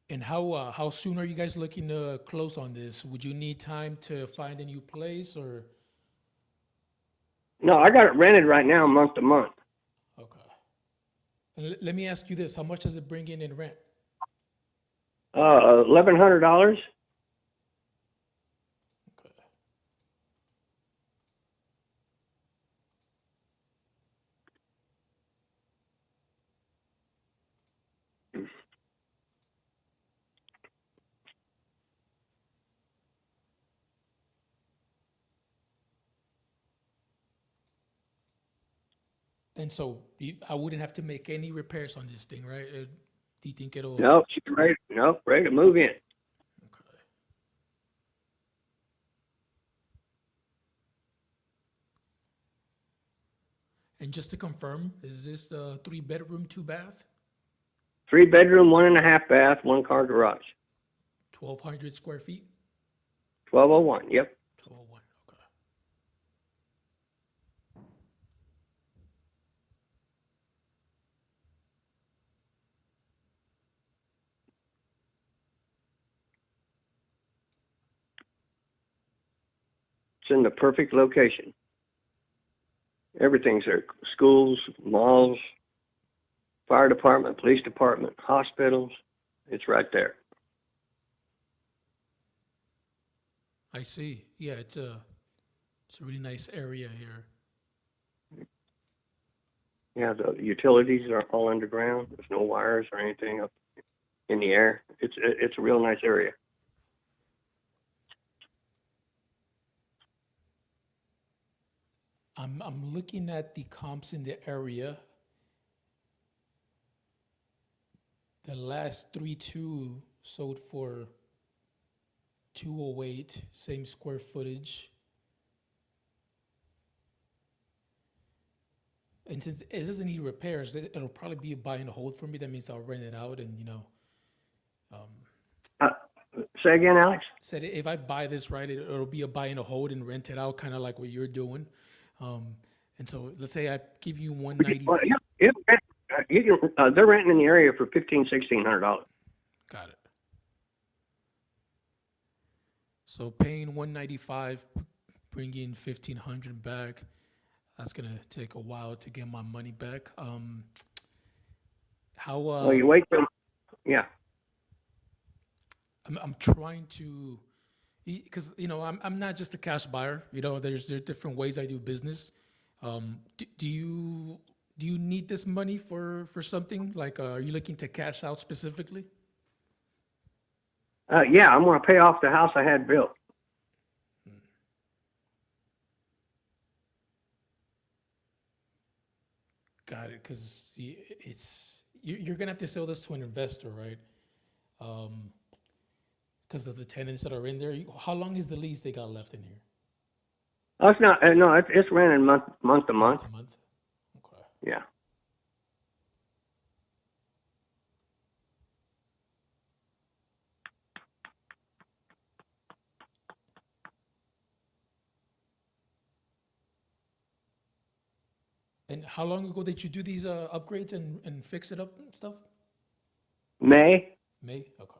And how soon are you guys looking to close on this? Would you need time to find a new place or? No, I got it rented right now, month to month. And let me ask you this: how much does it bring in rent? $1,100. And so I wouldn't have to make any repairs on this thing, right? Do you think it'll? Nope, she's ready. Nope, ready to move in. And just to confirm, is this a 3-bedroom, 2-bath, 3 bedroom, 1.5 bath, 1 car garage. 1,200 square feet? 1201. Yep. 1201. Okay. It's in the perfect location. Everything's there: schools, malls, fire department, police department, hospitals. It's right there. I see. Yeah, it's a really nice area here. Yeah, the utilities are all underground. There's no wires or anything up in the air. It's a real nice area. I'm looking at the comps in the area. The last 3-2 sold for 208, same square footage. And since it doesn't need repairs, it'll probably be a buy and hold for me. That means I'll rent it out and, Say again, Alex? said if I buy this right, it'll be a buy and a hold and rent it out, kind of like what you're doing. And so let's say I give you 190. Well, they're renting in the area for $1,500-$1,600. Got it. So paying 195, bringing 1,500 back. That's gonna take a while to get my money back. How? Well, you wait till, yeah. I'm trying to, because I'm not just a cash buyer. There's different ways I do business. Do you need this money for something? Like, are you looking to cash out specifically? Yeah, I'm going to pay off the house I had built. Got it. Because you're gonna have to sell this to an investor, right? Because of the tenants that are in there. How long is the lease they got left in here? Oh, it's not. No, it's rented month to month. Month to month. Okay. Yeah. And how long ago did you do these upgrades and fix it up and stuff? May. May? Okay.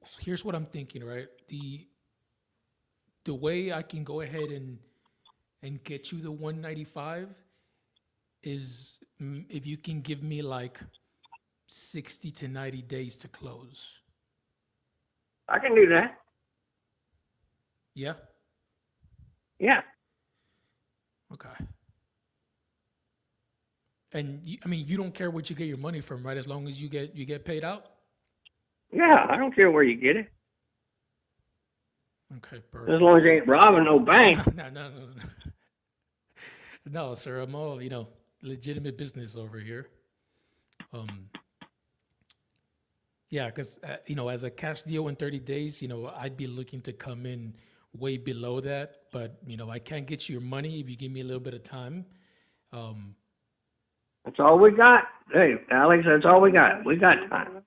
So here's what I'm thinking, right? The way I can go ahead and get you the 195 is if you can give me like 60 to 90 days to close. I can do that. Yeah? Yeah. Okay. And you don't care what you get your money from, right? As long as you get paid out? Yeah, I don't care where you get it. Okay, perfect. As long as you ain't robbing no bank. No. No, sir. I'm all, legitimate business over here. Yeah, because, as a cash deal in 30 days, I'd be looking to come in way below that. But, I can't get you your money if you give me a little bit of time. That's all we got. Hey, Alex, that's all we got. We got time.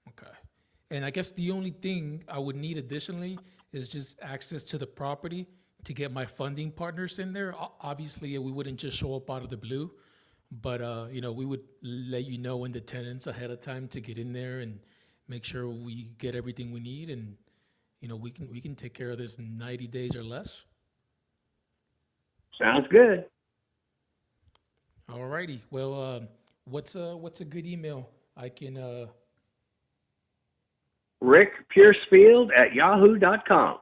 Okay. And I guess the only thing I would need additionally is just access to the property to get my funding partners in there. Obviously, we wouldn't just show up out of the blue, but we would let you know when the tenants ahead of time to get in there and make sure we get everything we need, and we can take care of this in 90 days or less. Sounds good. All righty. Well, what's a good email I can? Rick Piercefield at yahoo.com.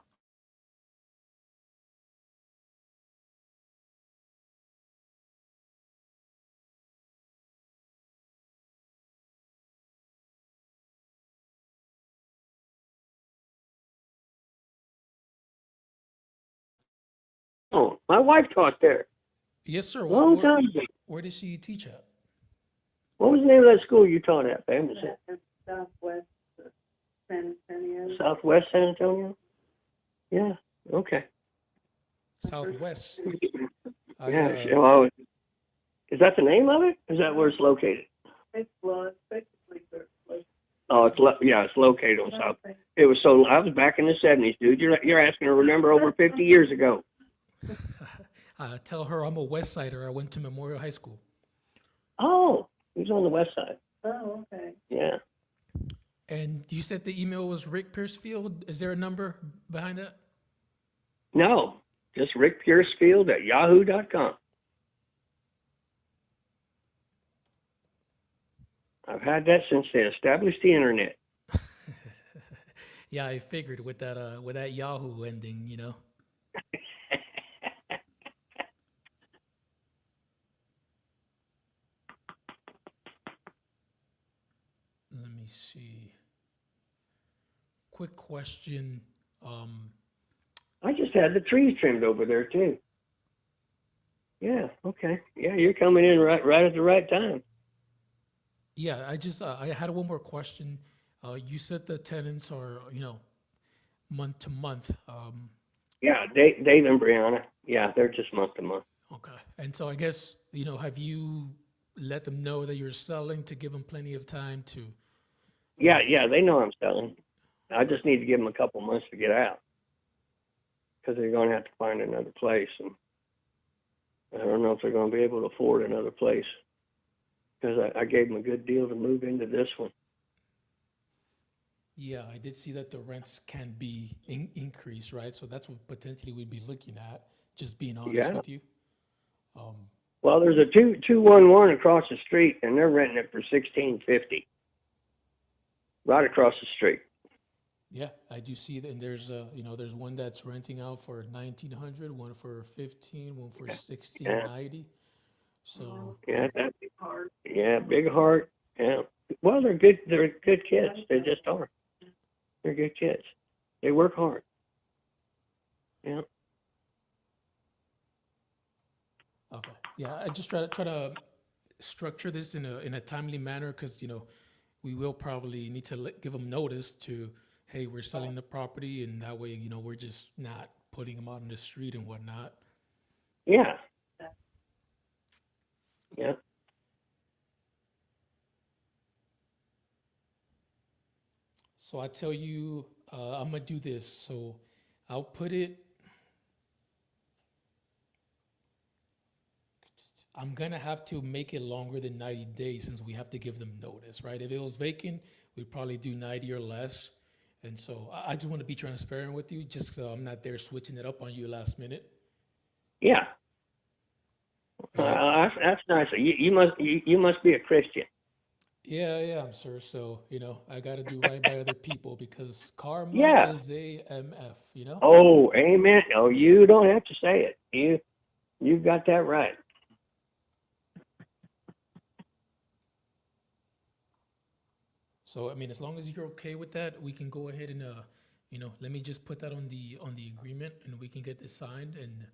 Oh, my wife taught there. Yes, sir. Long time ago. Where did she teach at? What was the name of that school you taught at, Pam? Southwest San Antonio. Southwest San Antonio? Yeah. Okay. Southwest. Yeah. Well, is that the name of it? Is that where it's located? Oh, it's located on South. It was so I was back in the 70s, dude. You're asking her to remember over 50 years ago. Tell her I'm a West Sider. I went to Memorial High School. Oh, he's on the west side. Oh, okay. Yeah. And you said the email was Rick Piercefield. Is there a number behind that? No, just Rick Piercefield at yahoo.com. I've had that since they established the internet. Yeah, I figured with that Yahoo ending, you know. Let me see. Quick question. I just had the trees trimmed over there too. Yeah. Okay. Yeah, you're coming in right at the right time. Yeah, I had one more question. You said the tenants are, month to month. Yeah, Dave and Brianna. Yeah, they're just month to month. Okay. And so I guess, have you let them know that you're selling to give them plenty of time to? Yeah, they know I'm selling. I just need to give them a couple months to get out because they're going to have to find another place, and I don't know if they're going to be able to afford another place because I gave them a good deal to move into this one. Yeah, I did see that the rents can be increased, right? So that's what potentially we'd be looking at. Just being honest with you. Well, there's a 211 across the street, and they're renting it for $1,650. Right across the street. Yeah, I do see that. And there's one that's renting out for $1,900, one for $1,500, one for $1,690. So yeah, big heart. Yeah, big heart. Yeah. Well, they're good. They're good kids. They just are. They're good kids. They work hard. Yeah. Okay. Yeah, I just try to structure this in a timely manner because we will probably need to give them notice to, hey, we're selling the property, and that way we're just not putting them out on the street and whatnot. Yeah. Yeah. So I tell you, I'm gonna do this. So I'll put it. I'm gonna have to make it longer than 90 days since we have to give them notice, right? If it was vacant, we'd probably do 90 or less. And so I just want to be transparent with you, just so I'm not there switching it up on you last minute. Yeah. That's nice. You must be a Christian. Yeah, I'm sure. So I got to do right by other people because karma is a MF. Oh, amen. Oh, you don't have to say it. You got that right. So I mean, as long as you're okay with that, we can go ahead and let me just put that on the agreement, and we can get this signed, and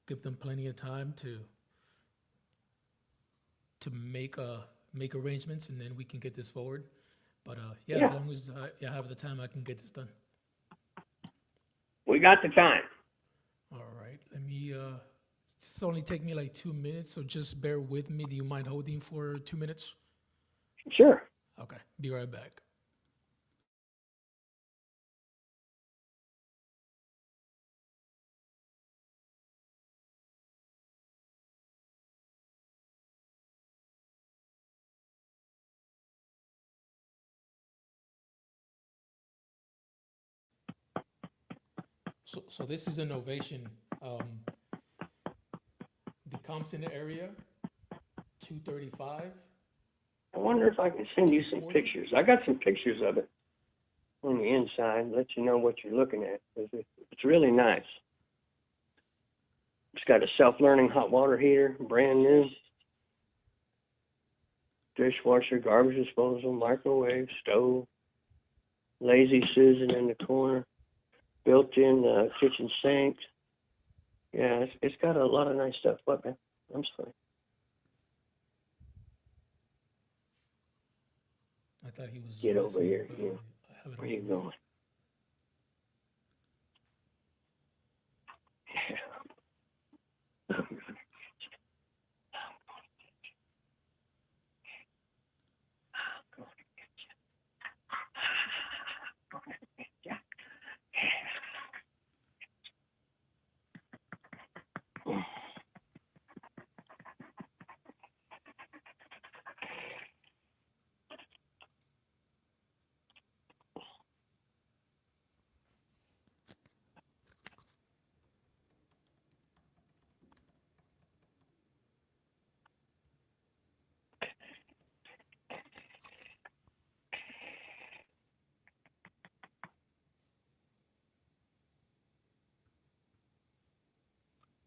give them plenty of time to make arrangements, and then we can get this forward. But as long as I have the time, I can get this done. We got the time. All right. Let me. It's only take me like 2 minutes, so just bear with me. Do you mind holding for 2 minutes? Sure. Okay. Be right back. So this is an ovation. The comps in the area, 235. I wonder if I can send you some pictures. I got some pictures of it on the inside, let you know what you're looking at. It's really nice. It's got a self-learning hot water heater, brand new. Dishwasher, garbage disposal, microwave, stove. Lazy Susan in the corner. Built-in kitchen sink. Yeah, it's got a lot of nice stuff. What, man? I'm sorry. I thought he was. Get over here. have it Where on you the going? Yeah.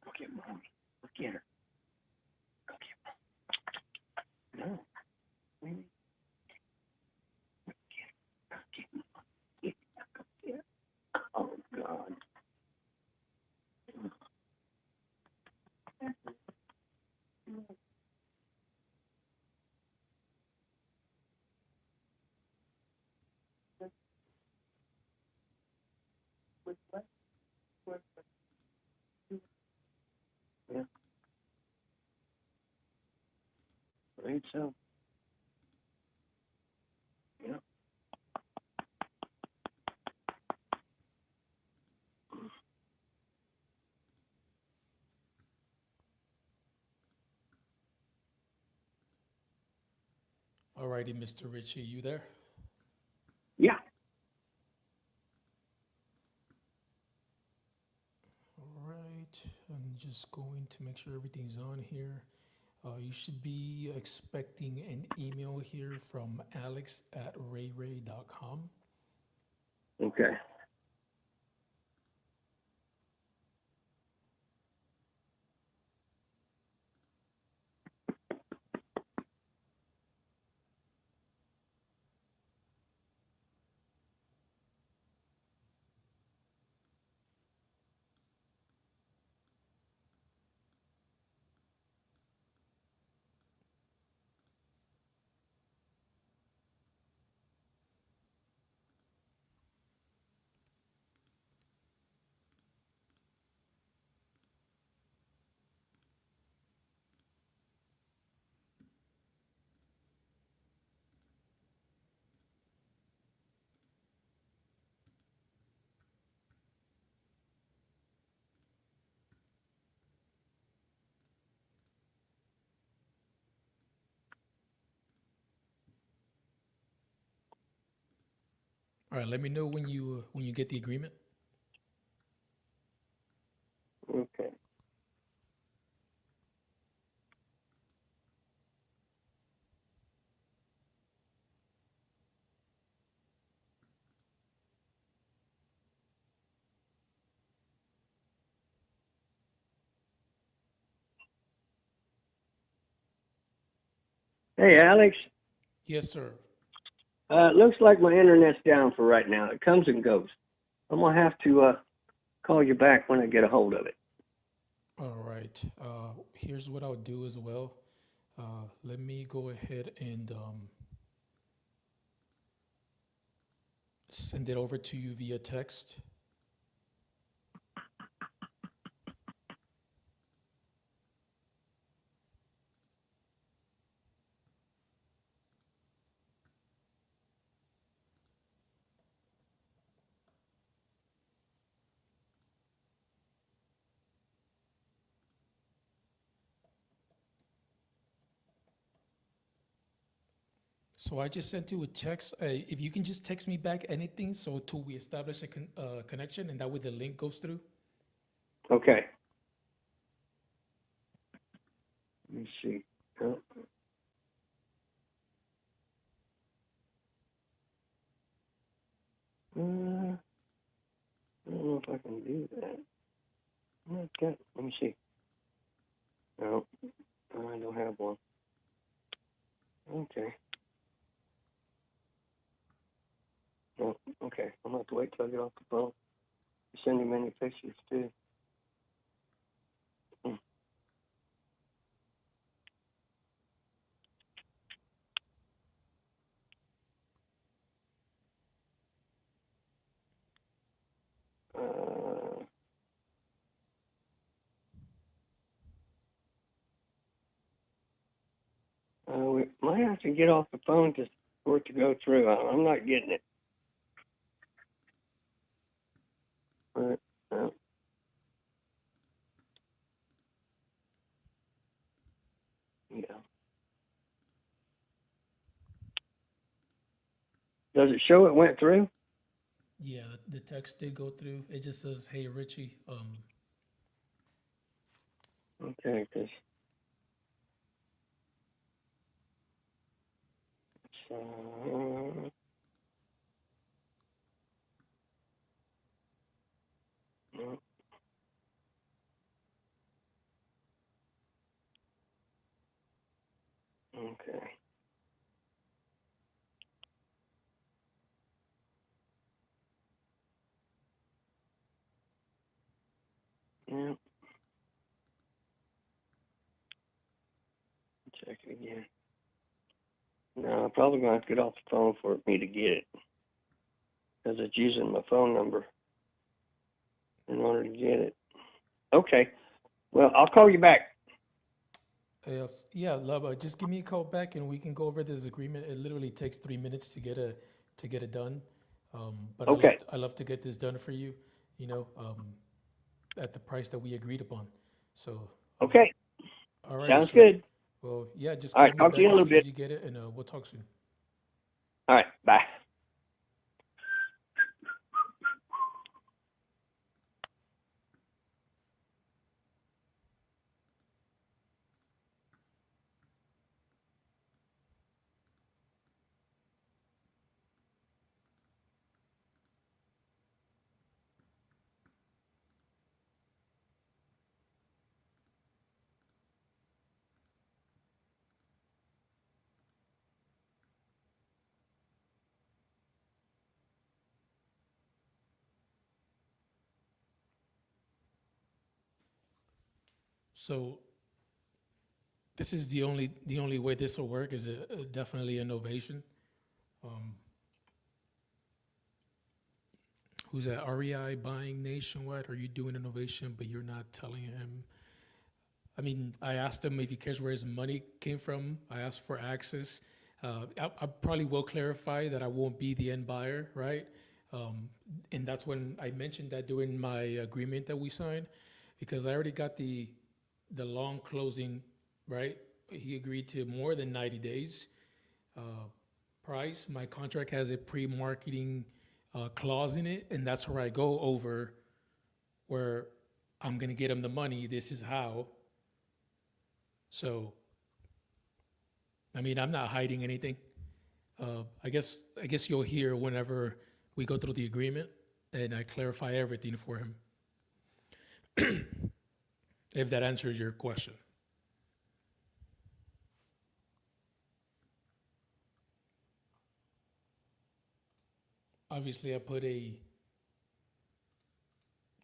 Go get mommy. Go get her. Go get mom. No. Really? Go get her. Go get mom. Get her. Go get her. Oh, God. Yeah. Right, so. Yeah. Alrighty, Mr. Richie, you there? Yeah. All right, I'm just going to make sure everything's on here. You should be expecting an email here from alex@rayray.com. Okay. All right, let me know when you get the agreement. Okay. Hey, Alex. Yes, sir. It looks like my internet's down for right now. It comes and goes. I'm gonna have to call you back when I get a hold of it. All right. Here's what I'll do as well. Let me go ahead and send it over to you via text. So I just sent you a text. If you can just text me back anything, so till we establish a connection, and that way the link goes through. Okay. Let me see. Oh. I don't know if I can do that. Okay. Let me see. No, I don't have one. Okay. No, okay. I'm gonna have to wait till I get off the phone. Send you many pictures too. we might have to get off the phone for it to go through. I'm not getting it. But, yeah. Does it show it went through? Yeah, the text did go through. It just says, "Hey Richie." Okay, because no. Okay. Yeah. Check it again. No, I'm probably gonna have to get off the phone for me to get it, because it's using my phone number in order to get it. Okay. Well, I'll call you back. Yeah, Lubba, just give me a call back and we can go over this agreement. It literally takes 3 minutes to get it done. But Okay. I love to get this done for you, at the price that we agreed upon. So Okay. all right. Sounds So, good. well, yeah, just All call right. me Talk back to you in a as little soon as bit. you get it, and we'll talk soon. All right. Bye. So this is the only way this will work is definitely innovation. Um, who's at REI buying nationwide? Are you doing innovation, but you're not telling him? I mean, I asked him if he cares where his money came from. I asked for access. I probably will clarify that I won't be the end buyer, right? And that's when I mentioned that during my agreement that we signed, because I already got the long closing, right? He agreed to more than 90 days price. My contract has a pre-marketing clause in it, and that's where I go over where I'm gonna get him the money. This is how. So, I mean, I'm not hiding anything. I guess you'll hear whenever we go through the agreement and I clarify everything for him. If that answers your question. Obviously,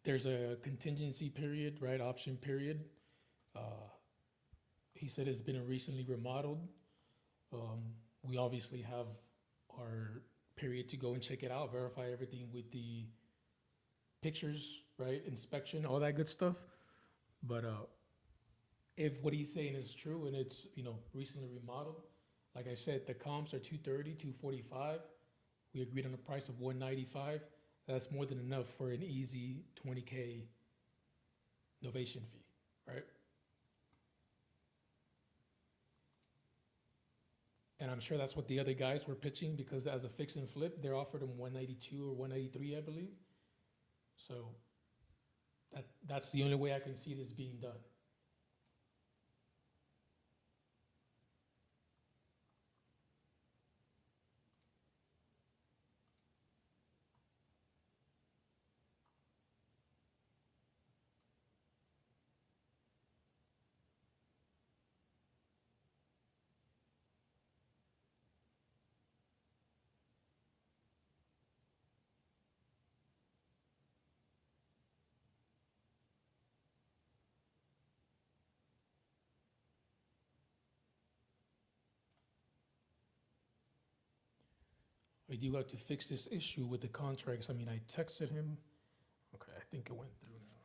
there's a contingency period, right? Option period. He said it's been recently remodeled. We obviously have our period to go and check it out, verify everything with the pictures, right? Inspection, all that good stuff. But if what he's saying is true and it's recently remodeled, like I said, the comps are 230, 245. We agreed on a price of 195. That's more than enough for an easy 20K novation fee, right? And I'm sure that's what the other guys were pitching, because as a fix and flip, they're offered him 192 or 193, I believe. So that's the only way I can see this being done. I do have to fix this issue with the contracts. I mean, I texted him. Okay, I think it went through now.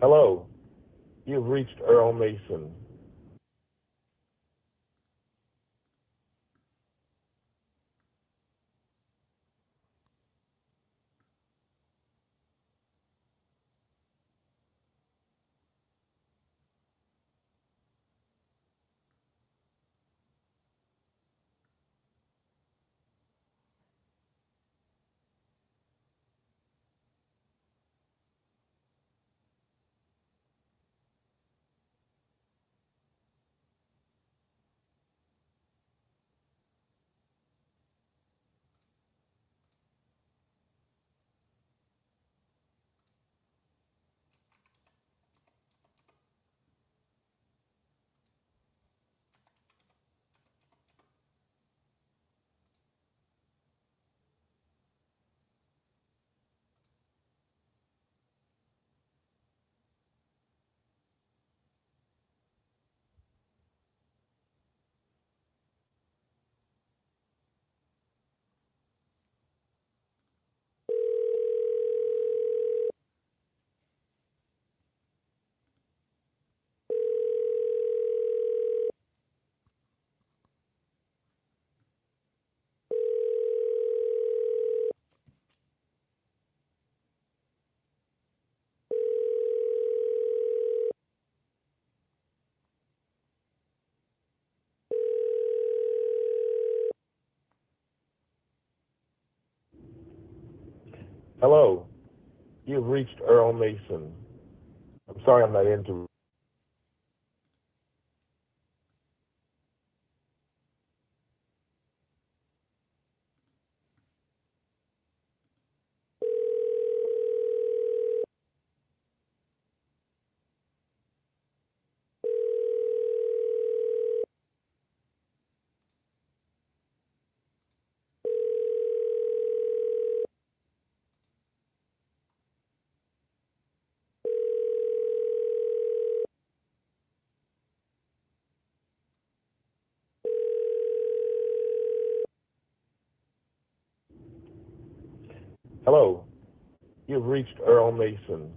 Hello, you've reached Earl Mason. Hello, you've reached Earl Mason. I'm sorry I'm not into Hello, you've reached Earl Mason.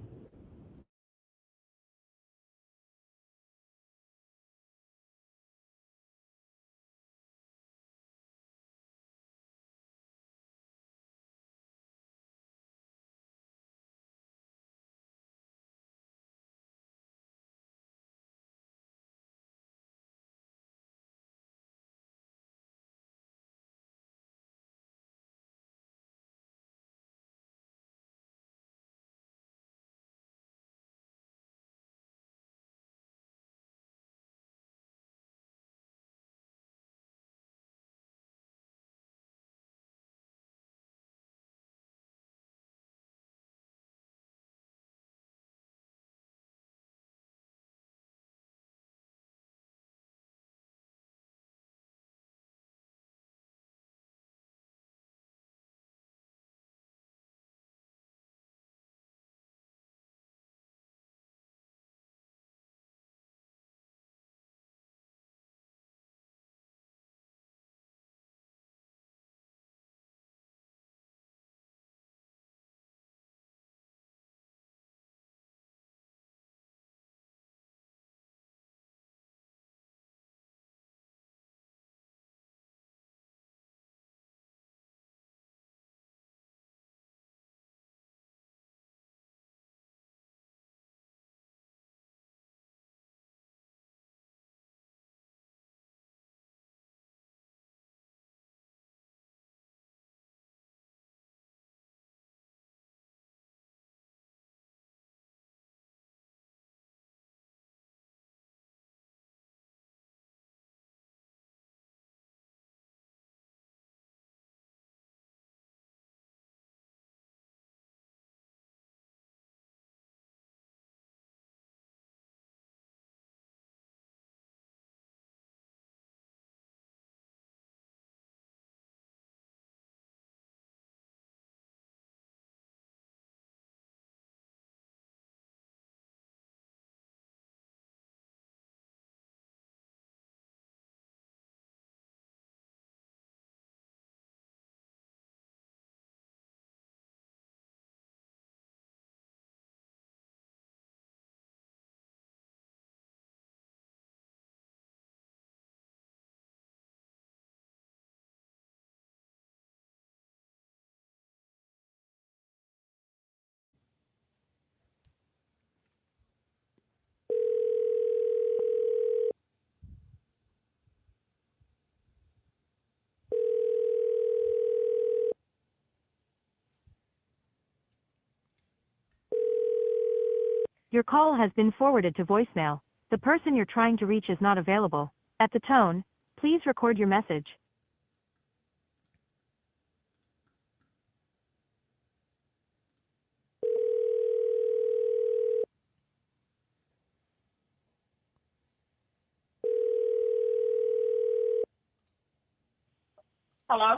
Your call has been forwarded to voicemail. The person you're trying to reach is not available. At the tone, please record your message. Hello?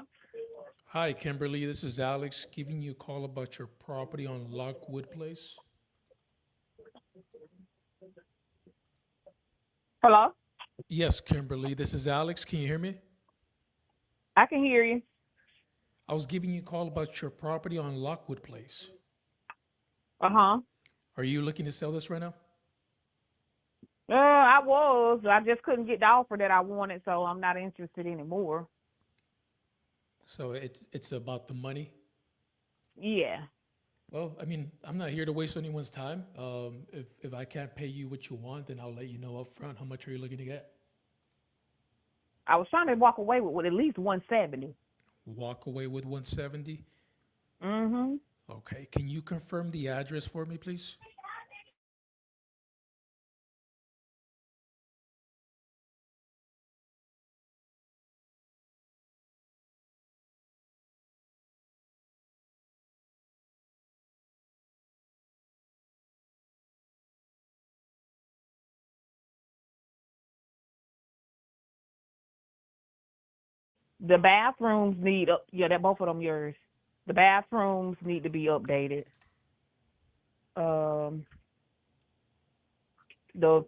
Hi, Kimberly. This is Alex giving you a call about your property on Lockwood Place. Hello? Yes, Kimberly. This is Alex. Can you hear me? I can hear you. I was giving you a call about your property on Lockwood Place. Uh-huh. Are you looking to sell this right now? I was. I just couldn't get the offer that I wanted, so I'm not interested anymore. So it's about the money. Yeah. Well, I mean, I'm not here to waste anyone's time. If I can't pay you what you want, then I'll let you know up front. How much are you looking to get? I was trying to walk away with at least 170. Walk away with 170. Mm-hmm. Okay. Can you confirm the address for me, please? The bathrooms need that both of them yours. The bathrooms need to be updated. The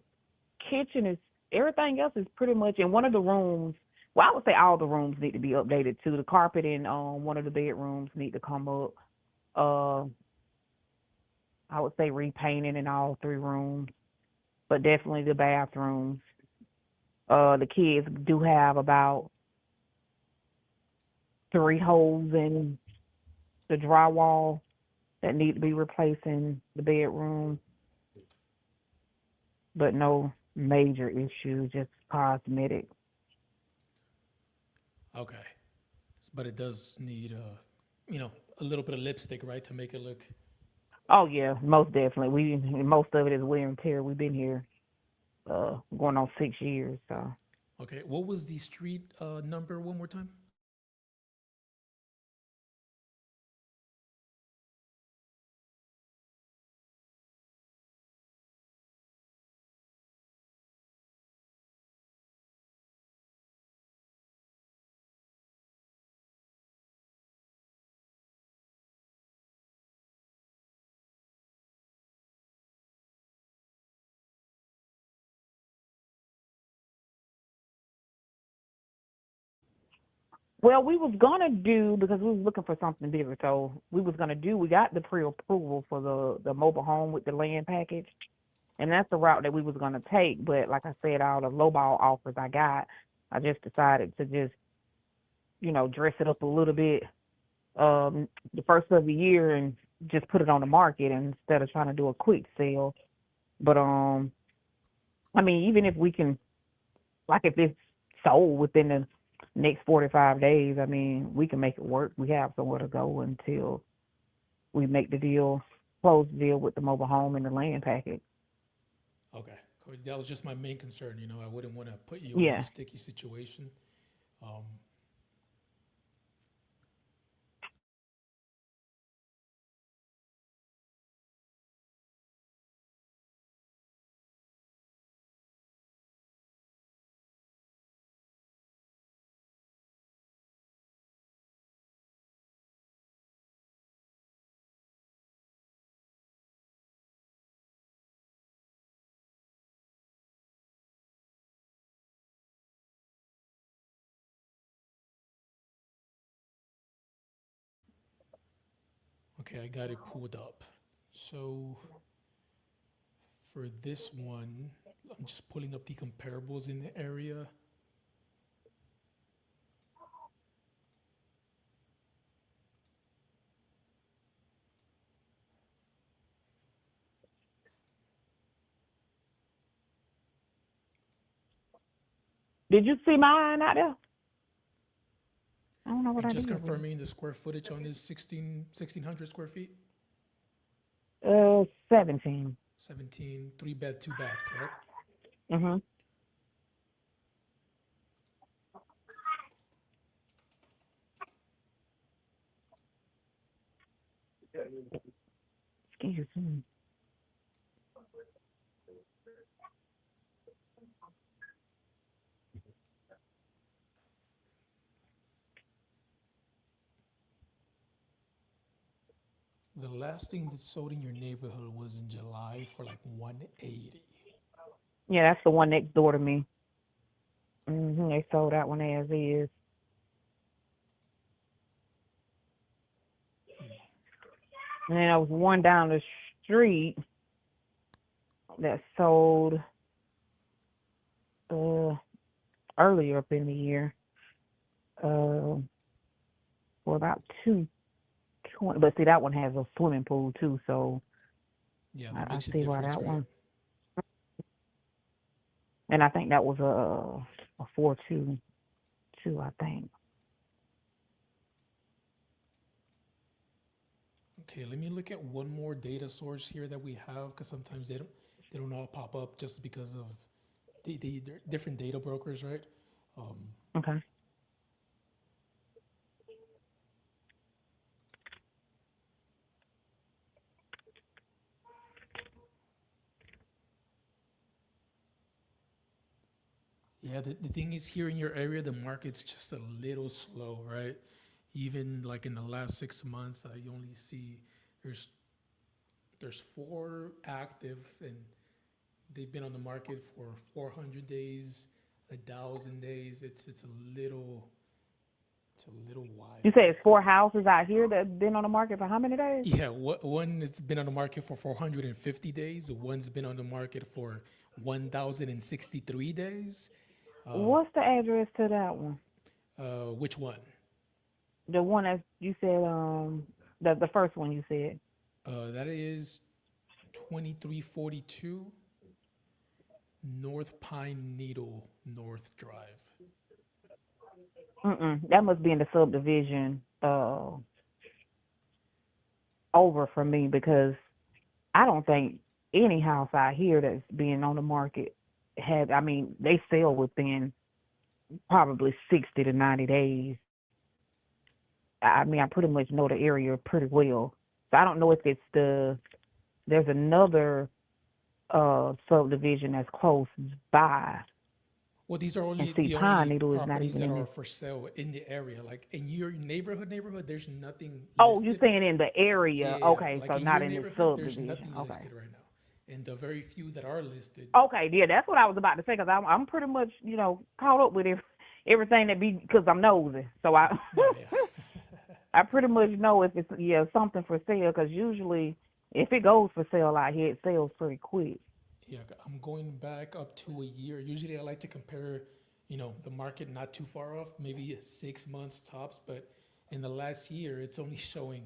kitchen is everything else is pretty much in one of the rooms. Well, I would say all the rooms need to be updated too. The carpet in one of the bedrooms need to come up. I would say repainting in all three rooms, but definitely the bathrooms. The kids do have about 3 holes in the drywall that need to be replaced in the bedroom, but no major issues, just cosmetic. Okay. But it does need, a little bit of lipstick, right, to make it look. Oh yeah, most definitely. Most of it is wear and tear. We've been here going on 6 years, so. Okay. What was the street number one more time? Well, we was gonna do because we was looking for something bigger, so we got the pre-approval for the mobile home with the land package, and that's the route that we was gonna take. But like I said, all the lowball offers I got, I just decided to just dress it up a little bit the first of the year and just put it on the market instead of trying to do a quick sale. But I mean, even if we can, like, if it's sold within the next 45 days, I mean, we can make it work. We have somewhere to go until we make the deal, close the deal with the mobile home and the land package. Okay. That was just my main concern. I wouldn't want to put you in Yeah. a sticky situation. Okay, I got it pulled up. So for this one, I'm just pulling up the comparables in the area. Did you see mine out there? I don't know what And I just did with it. confirming the square footage on this 1,600 square feet. 17. 17, 3-bed, 2-bath, correct? Mhm. Excuse me. The last thing that sold in your neighborhood was in July for like 180. Yeah, that's the one next door to me. They sold that one as is. And then there was one down the street that sold earlier up in the year for about 220. But see, that one has a swimming pool too, so Yeah, that I makes a see why difference, that right? one. And I think that was a 4.2, I think. Okay, let me look at one more data source here that we have, because sometimes they don't all pop up just because of they're different data brokers, right? Okay. Yeah, the thing is here in your area, the market's just a little slow, right? Even like in the last 6 months, I only see there's there's 4 active, and they've been on the market for 400 days, 1,000 days. It's a little wild. You say it's 4 houses out here that have been on the market for how many days? Yeah, one has been on the market for 450 days. One's been on the market for 1,063 days. What's the address to that one? Which one? The one that you said, the first one you said. That is 2342 North Pine Needle North Drive. That must be in the subdivision over from me, because I don't think any house out here that's being on the market they sell within probably 60 to 90 days. I pretty much know the area pretty well. So I don't know if it's there's another subdivision that's close by. Well, these are only see, the Pine only Needle is not properties even that in are it. for sale in the area. Like in your neighborhood, there's nothing Oh, you're listed. saying in the area. Yeah, Okay, like so in not your in the neighborhood, there's subdivision. nothing Okay. listed right now. And the very few that are listed, Okay, yeah, that's what I was about to say, because I'm pretty much, caught up with everything because I'm nosy. So I pretty much know if it's something for sale, because usually if it goes for sale out here, it sells pretty quick. yeah, I'm going back up to a year. Usually I like to compare, the market not too far off, maybe 6 months tops, but in the last year, it's only showing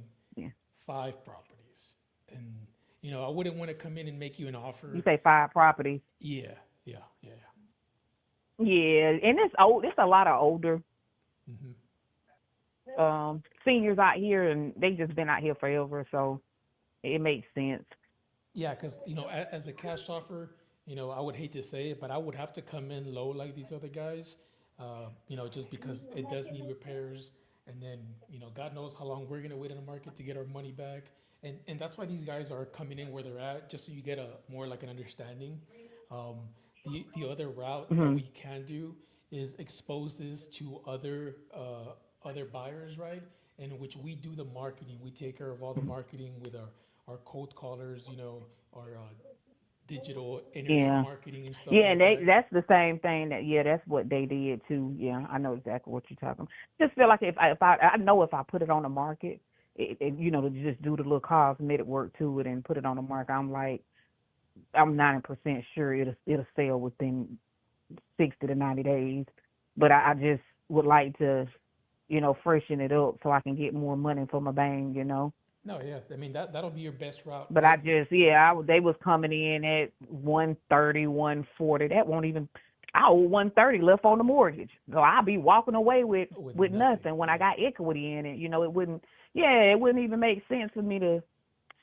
5 properties. And, I wouldn't want to come in and make you an offer. You say 5 properties. Yeah. Yeah, and it's old. It's a lot of older seniors out here, and they just been out here forever, so it makes sense. Yeah, because as a cash offer, I would hate to say it, but I would have to come in low like these other guys, just because it does need repairs, and then God knows how long we're gonna wait on the market to get our money back, and that's why these guys are coming in where they're at, just so you get a more like an understanding. The other route that we can do is expose this to other buyers, right? In which we do the marketing, we take care of all the marketing with our cold callers, our digital internet marketing and stuff Yeah, like and that. that's the same thing that's what they did too. Yeah, I know exactly what you're talking about. Just feel like if I know if I put it on the market, to just do the little cosmetic work to it and put it on the market, I'm 90% sure it'll sell within 60 to 90 days. But I just would like to, freshen it up so I can get more money for my bang, No, yeah, I mean that'll be your best route. But right? they was coming in at 130, 140. That won't even. I owe 130 left on the mortgage, so I'll be walking away with nothing when I got equity in it. It wouldn't. Yeah, it wouldn't even make sense for me to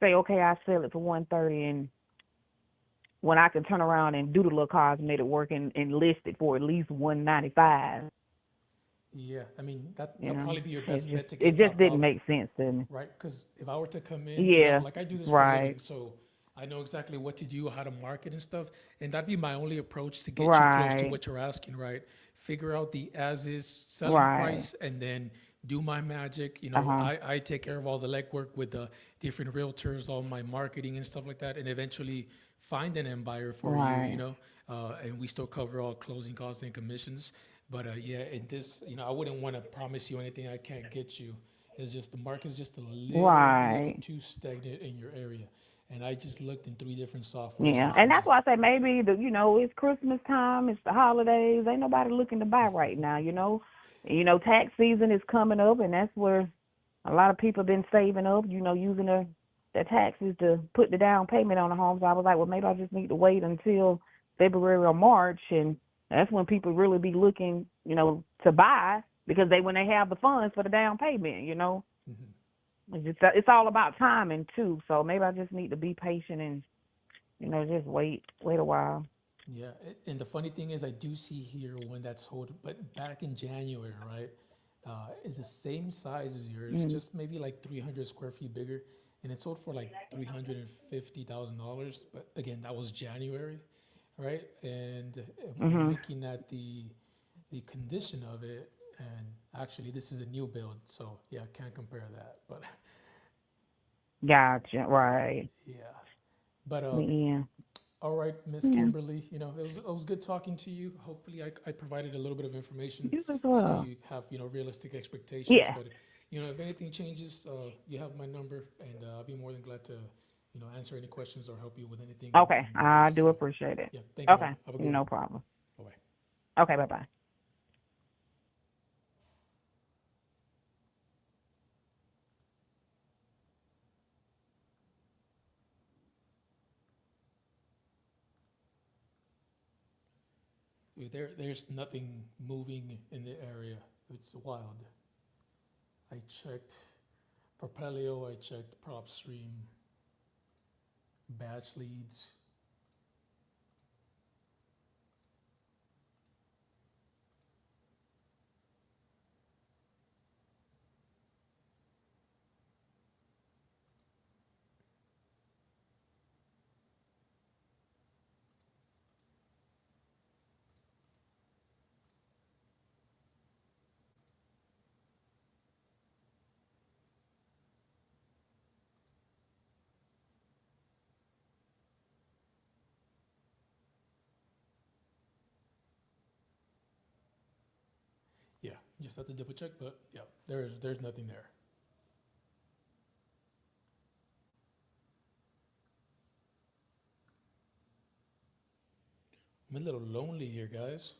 say, okay, I sell it for 130 and when I can turn around and do the little cosmetic work and list it for at least $195. Yeah, I mean You that'll know, probably be your best bet to it get just top didn't dollar, make sense to me. right? Because if I were to come in, Yeah, like I do this for a right, living, so I know exactly what to do, how to market and stuff, and that'd be my only approach to get you close to right, what you're asking, right? Figure out the as is selling right. price, and then do my magic. Uh-huh. I take care of all the legwork with the different realtors, all my marketing and stuff like that, and eventually find an end buyer for you. Right. And we still cover all closing costs and commissions. But yeah, in this, I wouldn't want to promise you anything I can't get you. It's just the market's just a little Right. too stagnant in your area. And I just looked in 3 different softwares Yeah. and And that's just why I say maybe it's Christmas time, it's the holidays. Ain't nobody looking to buy right now. Tax season is coming up, and that's where a lot of people been saving up, using their taxes to put the down payment on the homes. I was like, well, maybe I just need to wait until February or March, and that's when people really be looking, to buy because when they have the funds for the down payment. It's all about timing too. So maybe I just need to be patient and just wait a while. yeah. And the funny thing is, I do see here one that's sold, but back in January, right? Is the same size as yours, Mm. just maybe like 300 square feet bigger, and it sold for like $350,000. But again, that was January, right? And I'm Mhm. looking at the condition of it, and actually, this is a new build, so yeah, I can't compare that. But Gotcha. Right. yeah, but Yeah. all right, Miss Yeah. Kimberly, it was good talking to you. Hopefully, I provided a little bit of information You as so well. you have realistic expectations. Yeah. But if anything changes, you have my number, and I'll be more than glad to answer any questions or help you with anything Okay. in I regards do to. appreciate it. Yeah, thank you, Okay. honey. Have a good one. No problem. Bye bye. Okay. Bye bye. There's nothing moving in the area. It's wild. I checked Propelio, I checked PropStream, batch leads. Yeah, just have to double check, but yeah, there's nothing there. I'm a little lonely here, guys.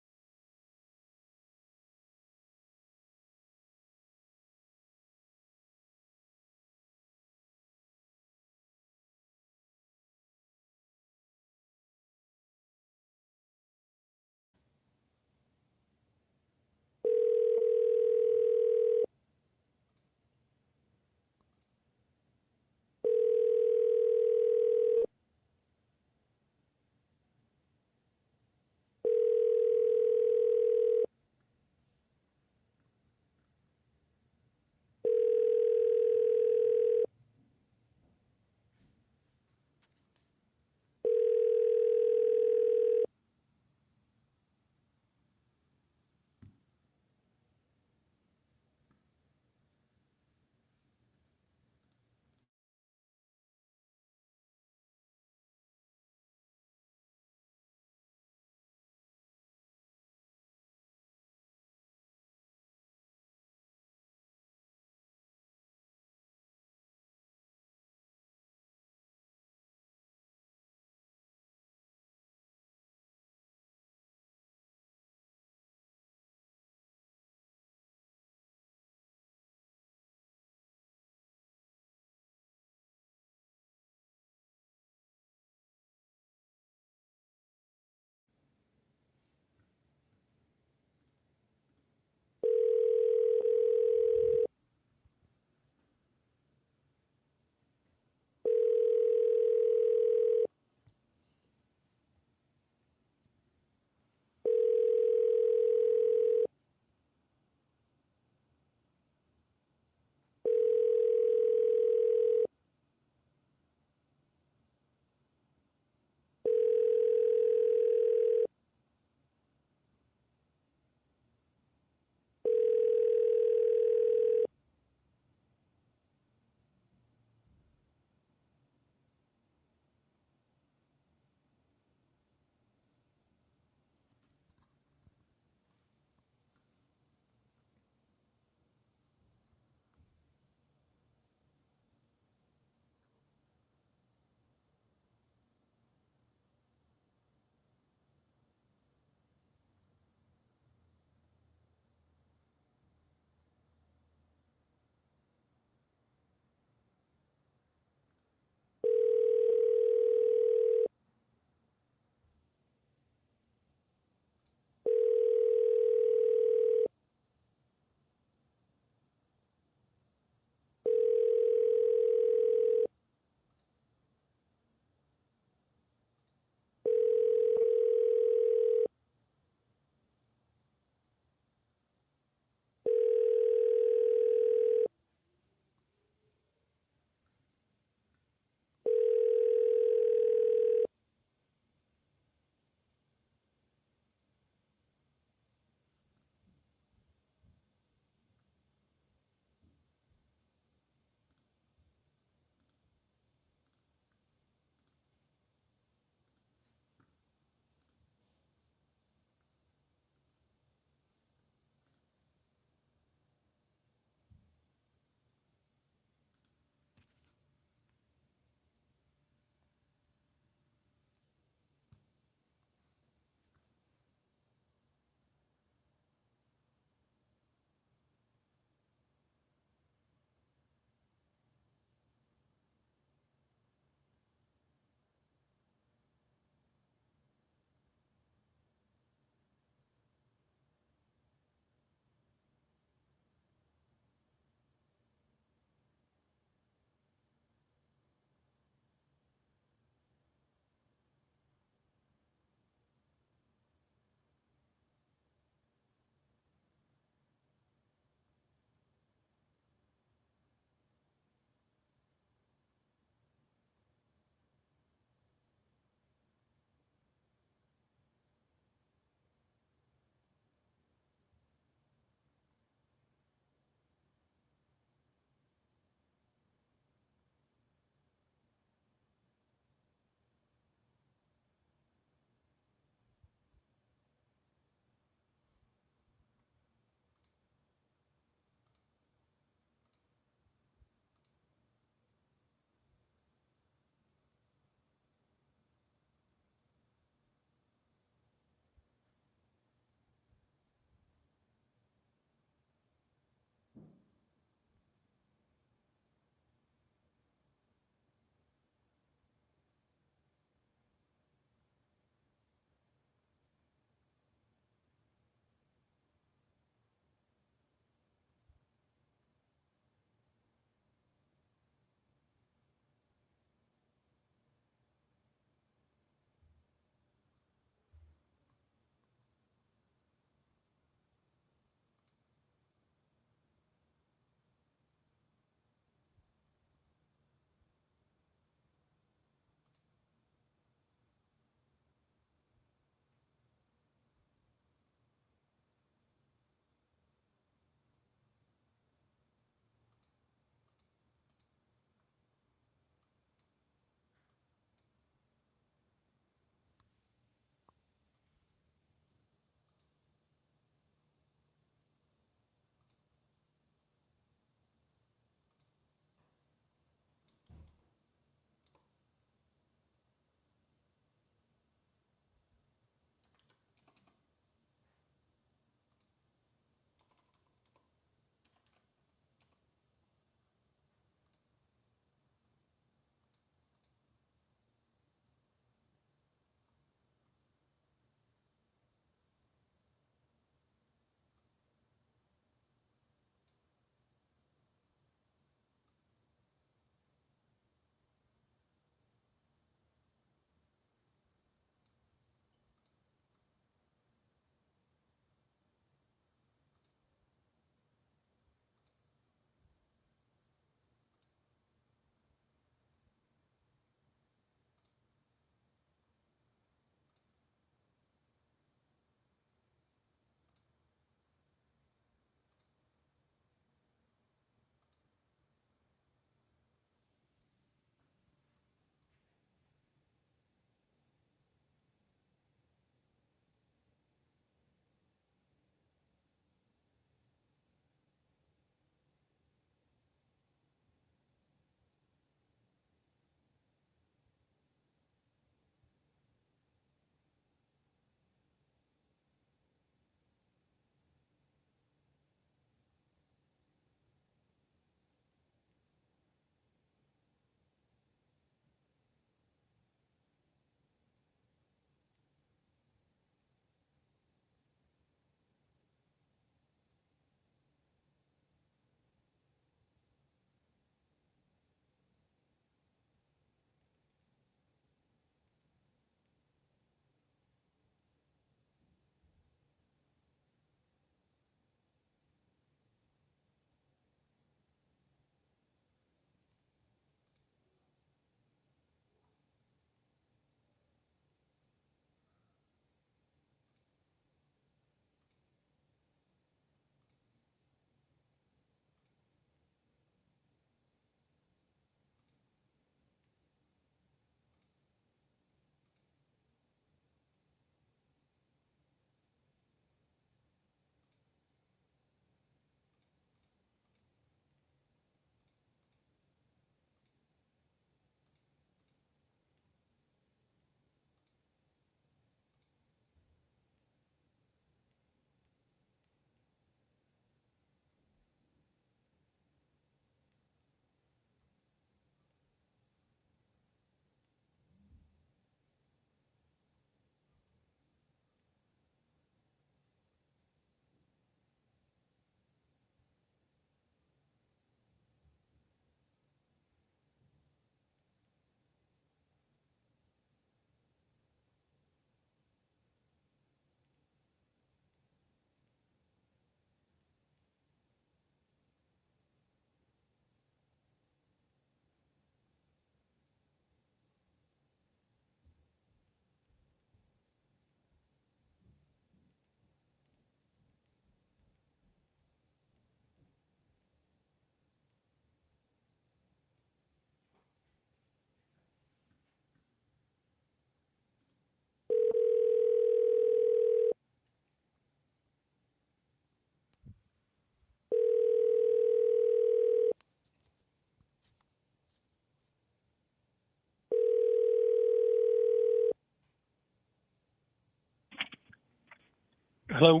Hello.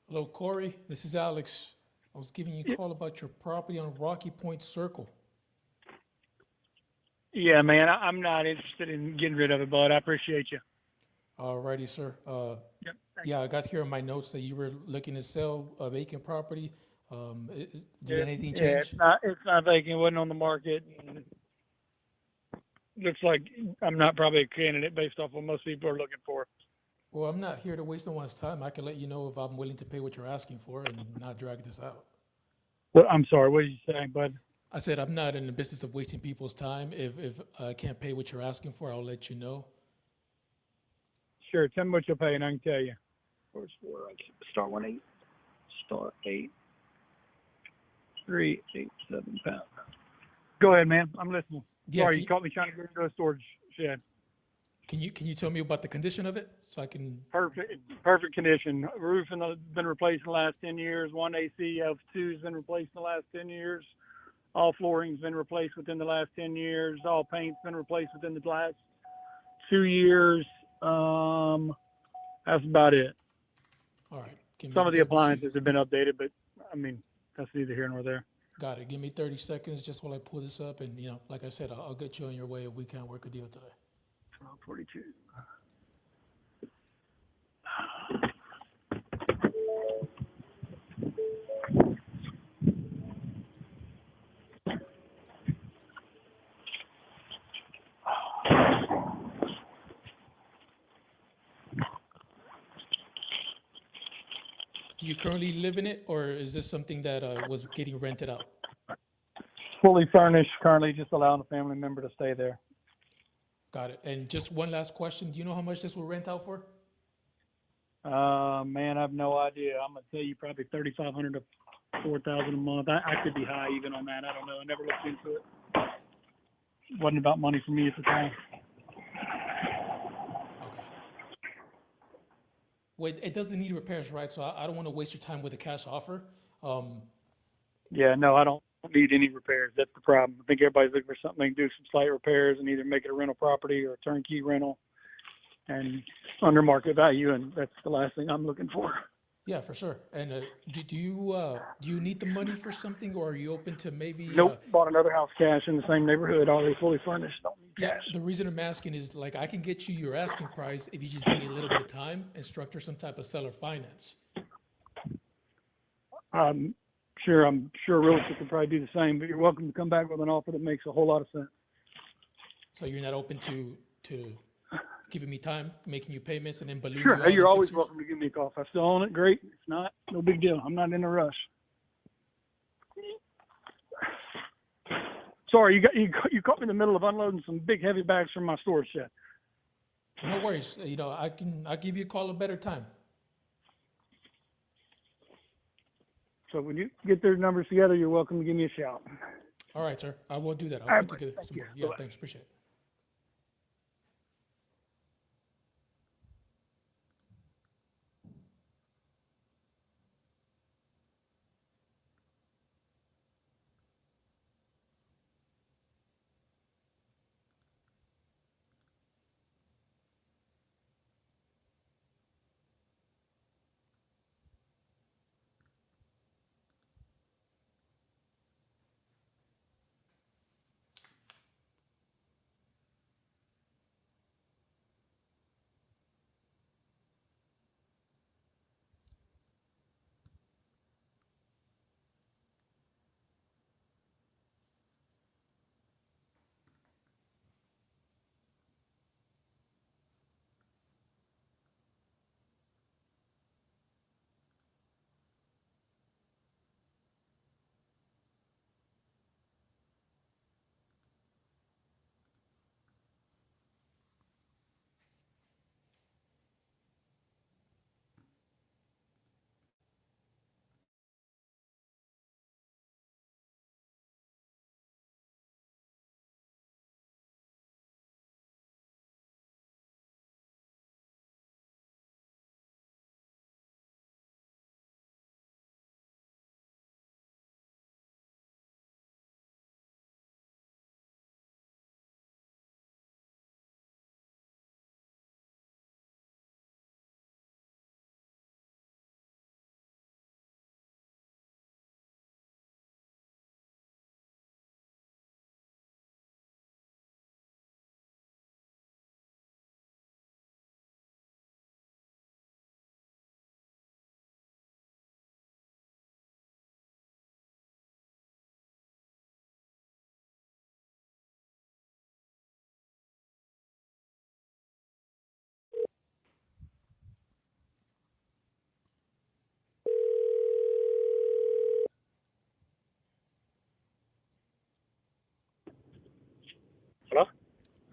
Hello, Corey. This is Alex. I was giving you a call about your property on Rocky Point Circle. Yeah, man, I'm not interested in getting rid of it, bud. I appreciate you. Alrighty, sir. Yep. Yeah, I got here in my notes that you were looking to sell a vacant property. Did anything Yeah, change? it's not vacant. It wasn't on the market. And looks like I'm not probably a candidate based off what most people are looking for. Well, I'm not here to waste anyone's time. I can let you know if I'm willing to pay what you're asking for and not drag this out. Well, I'm sorry. What did you say, bud? I said I'm not in the business of wasting people's time. If I can't pay what you're asking for, I'll let you know. Sure. Tell me what you'll pay, and I can tell you. Where's 4? Star 1 8. Star 8. 3 8 7 pounds. Go ahead, man. I'm listening. Yeah, Sorry, you caught me trying to get into a storage shed. Can you tell me about the condition of it so I can? Perfect condition. Roof has been replaced in the last 10 years. One AC F2 has been replaced in the last 10 years. All flooring's been replaced within the last 10 years. All paint's been replaced within the last 2 years. That's about it. All right. Some of the appliances have been updated, but I mean, that's neither here nor there. Got it. Give me 30 seconds just while I pull this up, and like I said, I'll get you on your way if we can't work a deal today. 1242. Do you currently live in it, or is this something that was getting rented out? Fully furnished, currently just allowing a family member to stay there. Got it. And just one last question. Do you know how much this will rent out for? Man, I have no idea. I'm gonna tell you probably 3,500 to 4,000 a month. I could be high even on that. I don't know. I never looked into it. Wasn't about money for me at the time. Well, it doesn't need repairs, right? So I don't want to waste your time with a cash offer. Yeah, no, I don't need any repairs. That's the problem. I think everybody's looking for something they can do some slight repairs and either make it a rental property or a turnkey rental and under market value, and that's the last thing I'm looking for. Yeah, for sure. And do you need the money for something, or are you open to maybe? Nope, bought another house cash in the same neighborhood, already fully furnished. Don't need Yeah, cash. the reason I'm asking is like I can get you your asking price if you just give me a little bit of time and structure some type of seller finance. I'm sure realtor could probably do the same, but you're welcome to come back with an offer that makes a whole lot of sense. So you're not open to giving me time, making you payments, and then balloon you Sure, out you're in 6 always years? welcome to give me a call. If I still own it, great. If not, no big deal. I'm not in a rush. Sorry, you caught me in the middle of unloading some big heavy bags from my storage shed. No worries. I'll give you a call a better time. So when you get their numbers together, you're welcome to give me a shout. All right, sir. I will do that. All I'll right, put together thank some you. more. Yeah, Bye-bye. thanks. Appreciate it.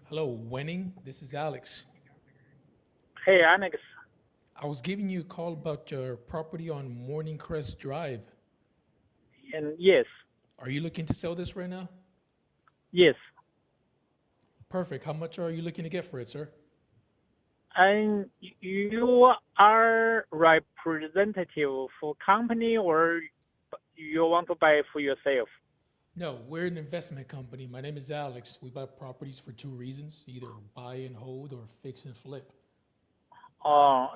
Hello, Wenning. This is Alex. Hey, Alex. I was giving you a call about your property on Morning Crest Drive. And yes, Are you looking to sell this right now? yes. Perfect. How much are you looking to get for it, sir? And you are representative for company or you want to buy for yourself? No, we're an investment company. My name is Alex. We buy properties for two reasons, either buy and hold or fix and flip.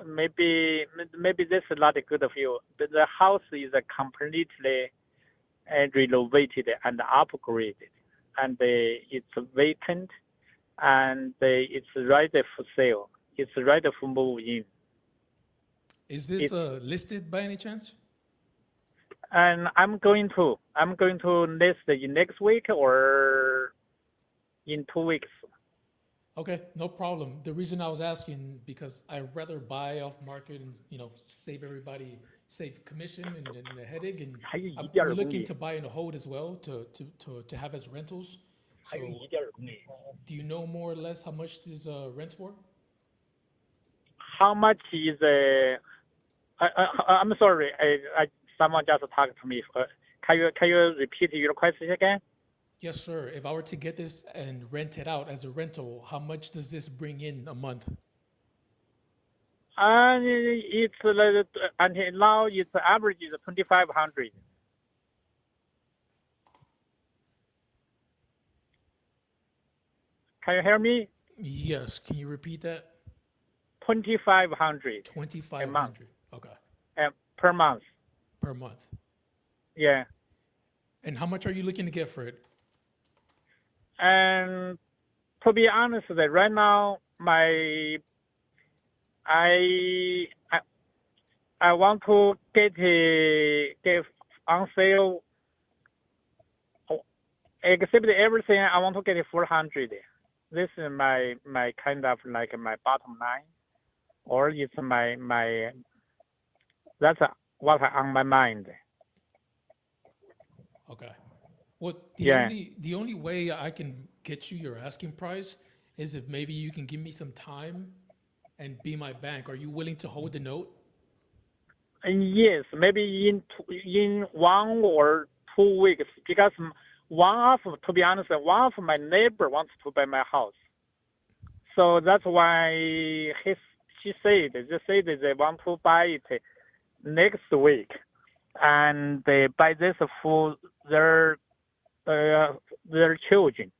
Maybe this is not good of you. But the house is completely renovated and upgraded, and it's vacant, and it's ready for sale. It's ready for move in. Is this listed by any chance? And I'm going to list in next week or in 2 weeks. Okay, no problem. The reason I was asking because I'd rather buy off market and save commission and the headache. And we're looking to buy and hold as well to have as rentals. So, do you know more or less how much this rents for? How much is I'm sorry. Someone just talked to me. Can you repeat your question again? Yes, sir. If I were to get this and rent it out as a rental, how much does this bring in a month? It's until now its average is 2,500. Can you hear me? Yes. Can you repeat that? 2,500. 2,500. Okay. Per month. Per month. Yeah. And how much are you looking to get for it? And to be honest, right now I want to get on sale. Except everything, I want to get 400. This is my kind of like my bottom line, or it's my that's what on my mind. Okay. Well, the only way I can get you your asking price is if maybe you can give me some time and be my bank. Are you willing to hold the note? And yes, maybe in 1 or 2 weeks, because to be honest, one of my neighbor wants to buy my house. So that's why she said they want to buy it next week, and they buy this for their children.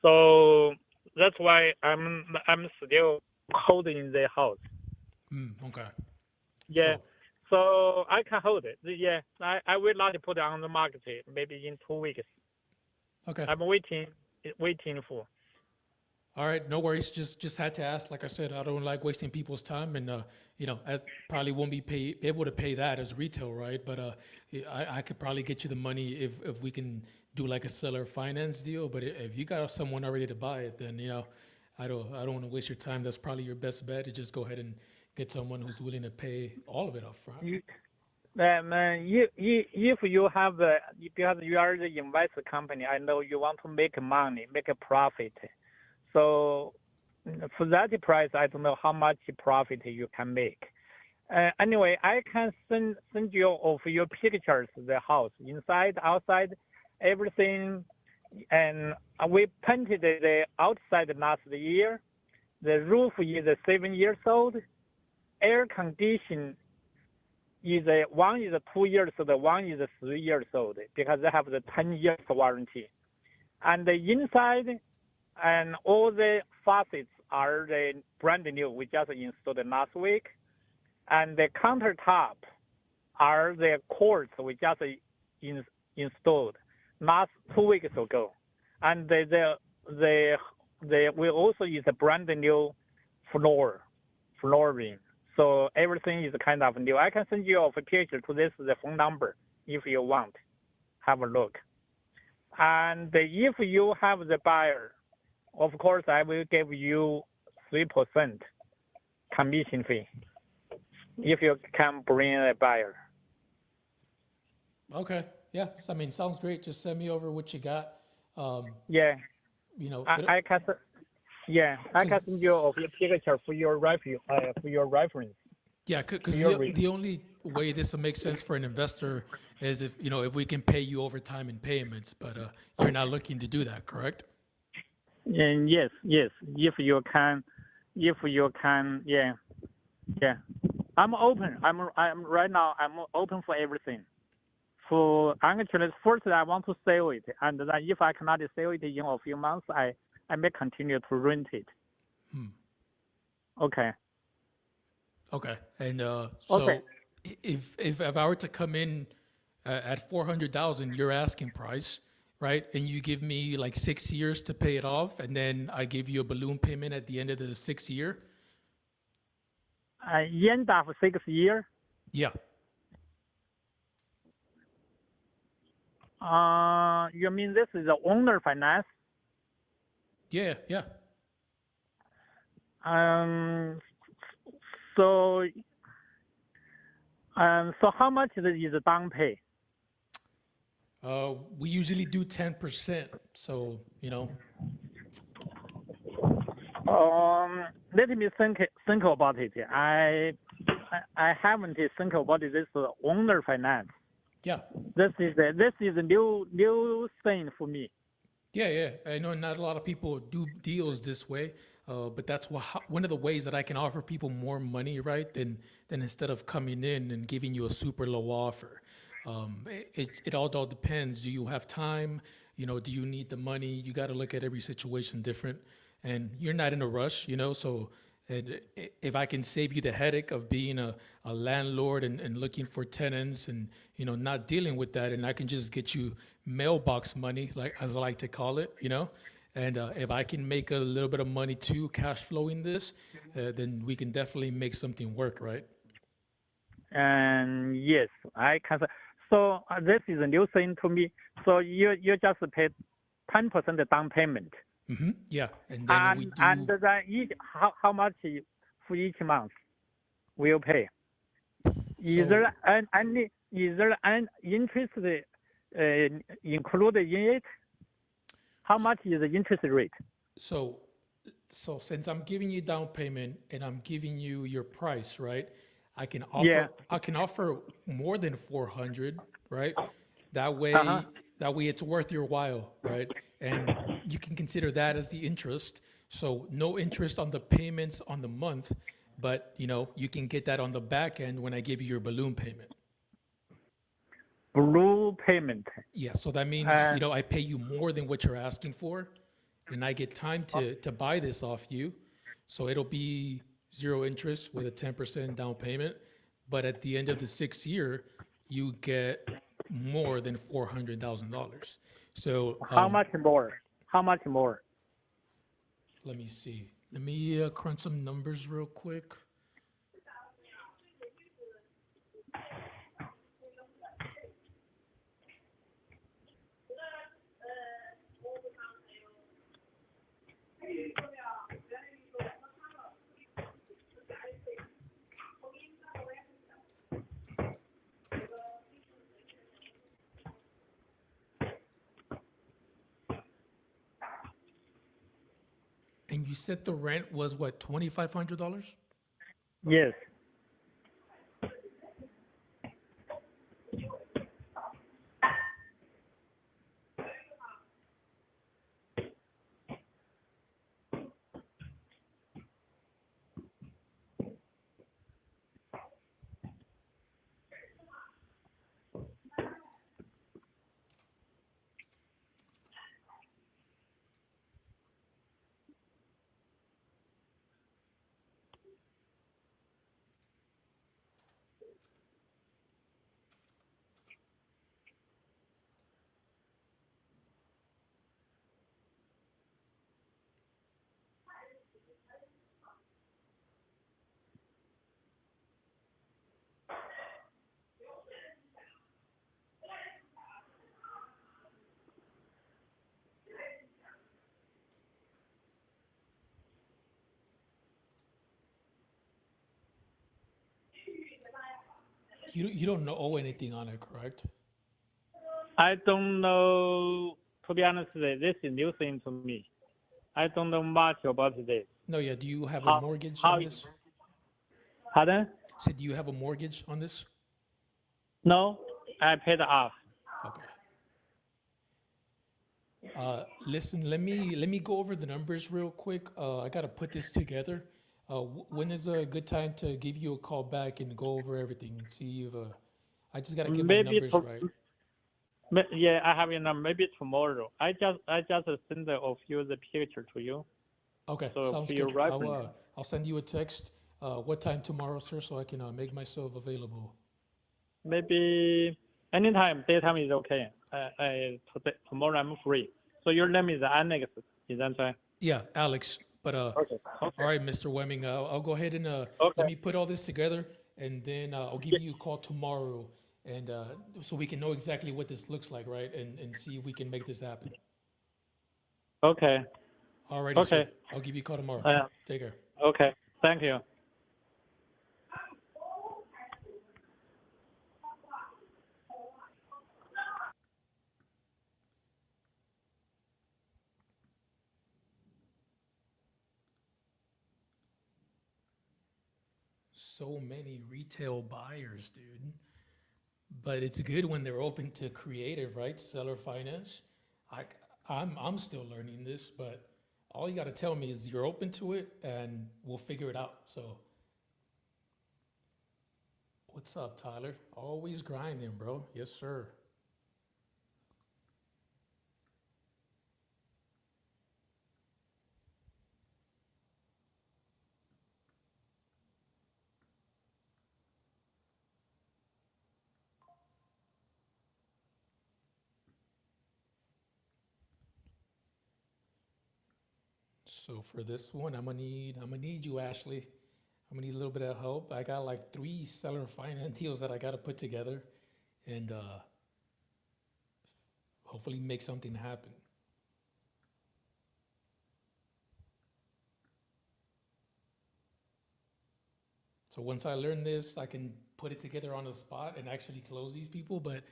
So that's why I'm still holding the house. Okay. Yeah. So I can hold it. Yeah. I will not put it on the market maybe in 2 weeks. Okay. I'm waiting for. All right, no worries. Just had to ask. Like I said, I don't like wasting people's time, and I probably won't be able to pay that as retail, right? But I could probably get you the money if we can do like a seller finance deal. But if you got someone already to buy it, then I don't want to waste your time. That's probably your best bet to just go ahead and get someone who's willing to pay all of it up front. If you have because you are the investor company, I know you want to make money, make a profit. So for that price, I don't know how much profit you can make. Anyway, I can send you of your pictures, the house, inside, outside, everything. And we painted the outside last year. The roof is 7 years old. Air condition is one is 2 years old, one is 3 years old, because they have the 10 years warranty. And the inside and all the faucets are the brand new. We just installed last week. And the countertop are the quartz we just installed last 2 weeks ago. And we also use a brand new flooring. So everything is kind of new. I can send you a picture to the phone number if you want. Have a look. And if you have the buyer, of course, I will give you 3% commission fee if you can bring a buyer. Okay. Yeah. I mean, sounds great. Just send me over what you got. Yeah. You know, I can. Yeah, I can send you a picture for your reference. Yeah, because Your the only way this will make sense for an investor is if we can pay you over time in payments, but you're not looking to do that, correct? And yes, if you can, yeah. I'm open. I'm right now. I'm open for everything. For actually, first I want to sell it, and then if I cannot sell it in a few months, I may continue to rent it. Okay. Okay, and so Okay. if I were to come in at 400,000, your asking price, right, and you give me like 6 years to pay it off, and then I give you a balloon payment at the end of the 6th year. End of 6 years. Yeah. You mean this is the owner finance? Yeah. So how much is the down pay? We usually do 10%. So Let me think about it. I haven't think about this owner finance. Yeah. This is a new thing for me. Yeah. I know not a lot of people do deals this way, but that's one of the ways that I can offer people more money, right? Than instead of coming in and giving you a super low offer. It all depends. Do you have time? Do you need the money? You got to look at every situation different, and you're not in a rush, So, and if I can save you the headache of being a landlord and looking for tenants and not dealing with that, and I can just get you mailbox money, like as I like to call it, and if I can make a little bit of money too, cash flowing this, then we can definitely make something work, right? And yes, I can. So this is a new thing to me. So you just pay 10% down payment. Mm-hmm. Yeah, and then we do. And then how much for each month will pay? Is there any interest included in it? How much is the interest rate? So since I'm giving you down payment and I'm giving you your price, right? I can offer more than 400, right? That way it's worth your while, right? And you can consider that as the interest. So no interest on the payments on the month, but you can get that on the back end when I give you your balloon payment. Balloon payment. Yeah, so that means I pay you more than what you're asking for, and I get time to buy this off you. So it'll be 0 interest with a 10% down payment, but at the end of the 6th year, you get more than $400,000. So how much more? How much more? Let me see. Let me crunch some numbers real quick. And you said the rent was what, $2,500? Yes. You don't owe anything on it, correct? I don't know. To be honest, this is new thing to me. I don't know much about this. No, yeah. Do you have How- a mortgage how on this? Pardon? So do you have a mortgage on this? No, I paid off. Okay. Listen, let me go over the numbers real quick. I gotta put this together. When is a good time to give you a call back and go over everything? See if I just gotta get my Maybe numbers right. Yeah, I have your number. Maybe tomorrow. I just send a few of the picture to you. Okay, So sounds for your good. reference. I'll send you a text. What time tomorrow, sir, so I can make myself available. Maybe anytime. Daytime is okay. Tomorrow I'm free. So your name is Alex. Is that right? Yeah, Alex. But Okay. all right, Mr. Wemming, I'll go ahead and let me put all this together, and then I'll give you a call tomorrow, and so we can know exactly what this looks like, right? And see if we can make this happen. Okay. All righty, Okay. sir. I'll give you a call tomorrow. Take care. Okay. Thank you. So many retail buyers, dude. But it's good when they're open to creative, right? Seller finance. I, I'm still learning this, but all you got to tell me is you're open to it, and we'll figure it out. So, what's up, Tyler? Always grinding, bro. Yes, sir. So for this one, I'm gonna need you, Ashley. I'm gonna need a little bit of help. I got like 3 seller finance deals that I gotta put together, and hopefully make something happen. So once I learn this, I can put it together on the spot and actually close these people. But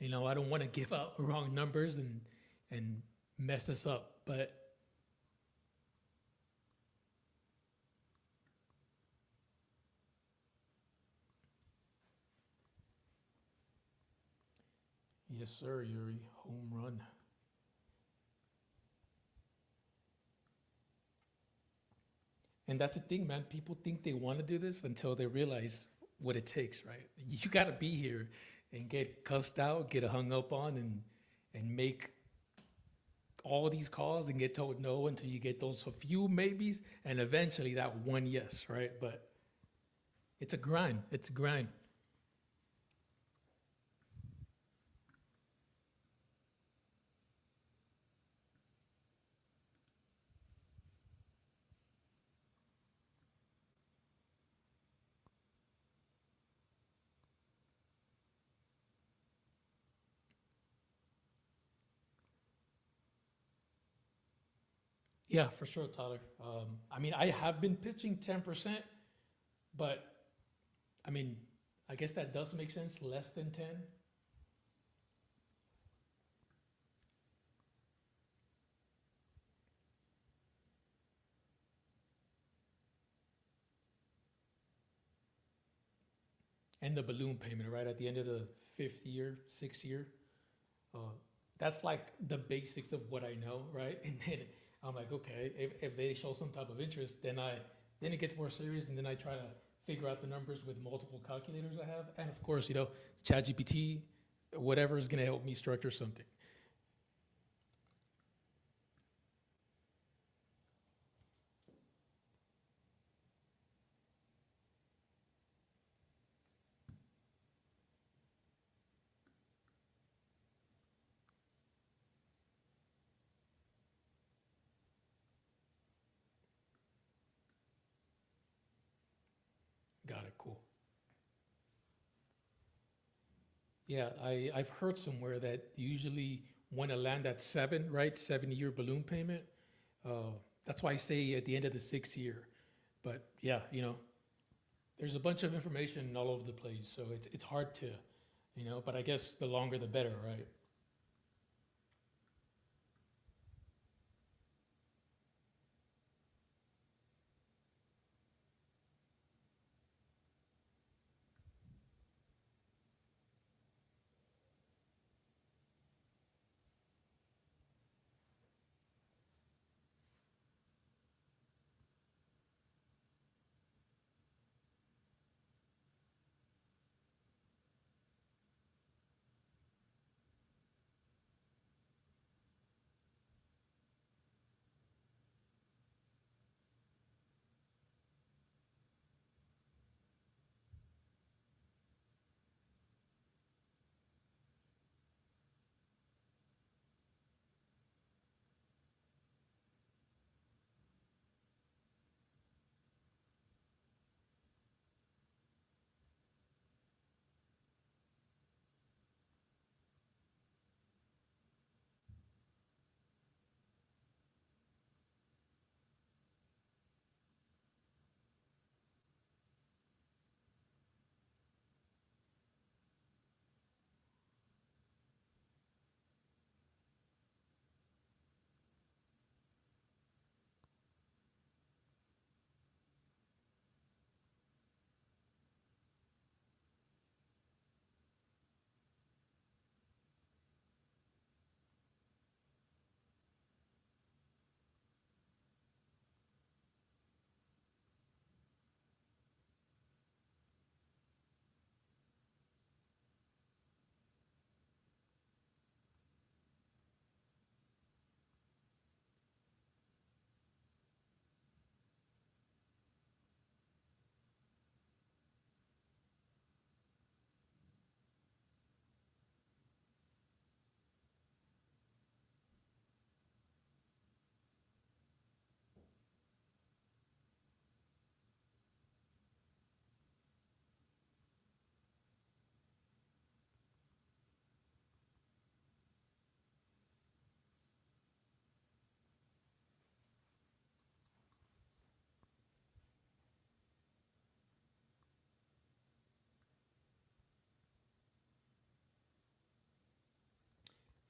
I don't want to give out wrong numbers and mess this up. But yes, sir, Yuri, home run. And that's the thing, man. People think they want to do this until they realize what it takes, right? You got to be here and get cussed out, get hung up on, and make all these calls and get told no until you get those few maybes and eventually that one yes, right? But it's a grind. It's a grind. Yeah, for sure, Tyler. I mean, I have been pitching 10%, but I mean, I guess that does make sense, less than 10. And the balloon payment, right? At the end of the 5th year, 6th year. Uh, that's like the basics of what I know, right? And then I'm like, okay, if they show some type of interest, then it gets more serious, and then I try to figure out the numbers with multiple calculators I have, and of course, ChatGPT, whatever is going to help me structure something. Got it. Cool. Yeah, I've heard somewhere that you usually want to land at 7, right? 7-year balloon payment. That's why I say at the end of the 6th year. But yeah, there's a bunch of information all over the place, so it's hard to, but I guess the longer the better, right? 。 . 。 . 。 . 。 . 。 . . . 。 . . . . 。 . . 。 . 。 . . 。 . . . . . . . 。 . . . . . 。 . . 。 . . . . 。 .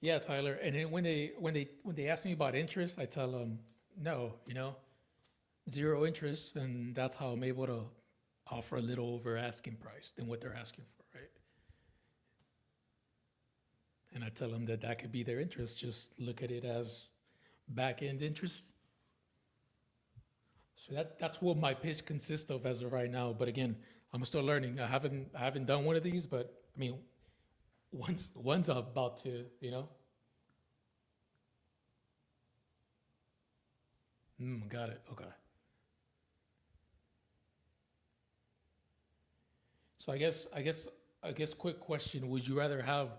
Yeah, Tyler. And then when they ask me about interest, I tell them no, zero interest, and that's how I'm able to offer a little over asking price than what they're asking for, right? And I tell them that that could be their interest. Just look at it as back end interest. So that's what my pitch consists of as of right now. But again, I'm still learning. I haven't done one of these, but I mean, one's about to. Got it. Okay. So I guess quick question, would you rather have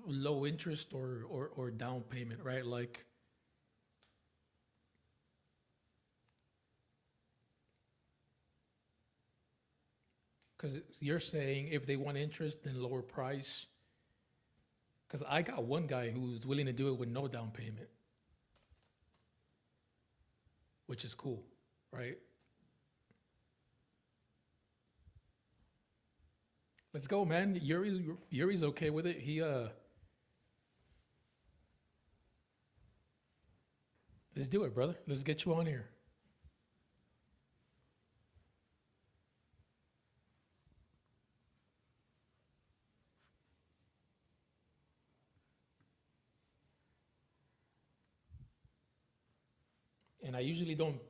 low interest or down payment, right? Like, because you're saying if they want interest, then lower price. Because I got one guy who's willing to do it with no down payment, which is cool, right? Let's go, man. Yuri's okay with it. Let's do it, brother. Let's get you on here. And I usually don't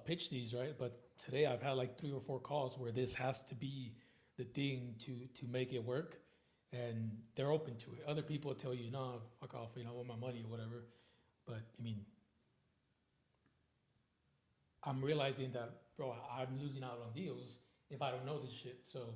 pitch these, right? But today I've had like 3 or 4 calls where this has to be the thing to make it work, and they're open to it. Other people tell you, no, fuck off, I want my money or whatever. But I mean, I'm realizing that, bro, I'm losing out on deals if I don't know this shit. So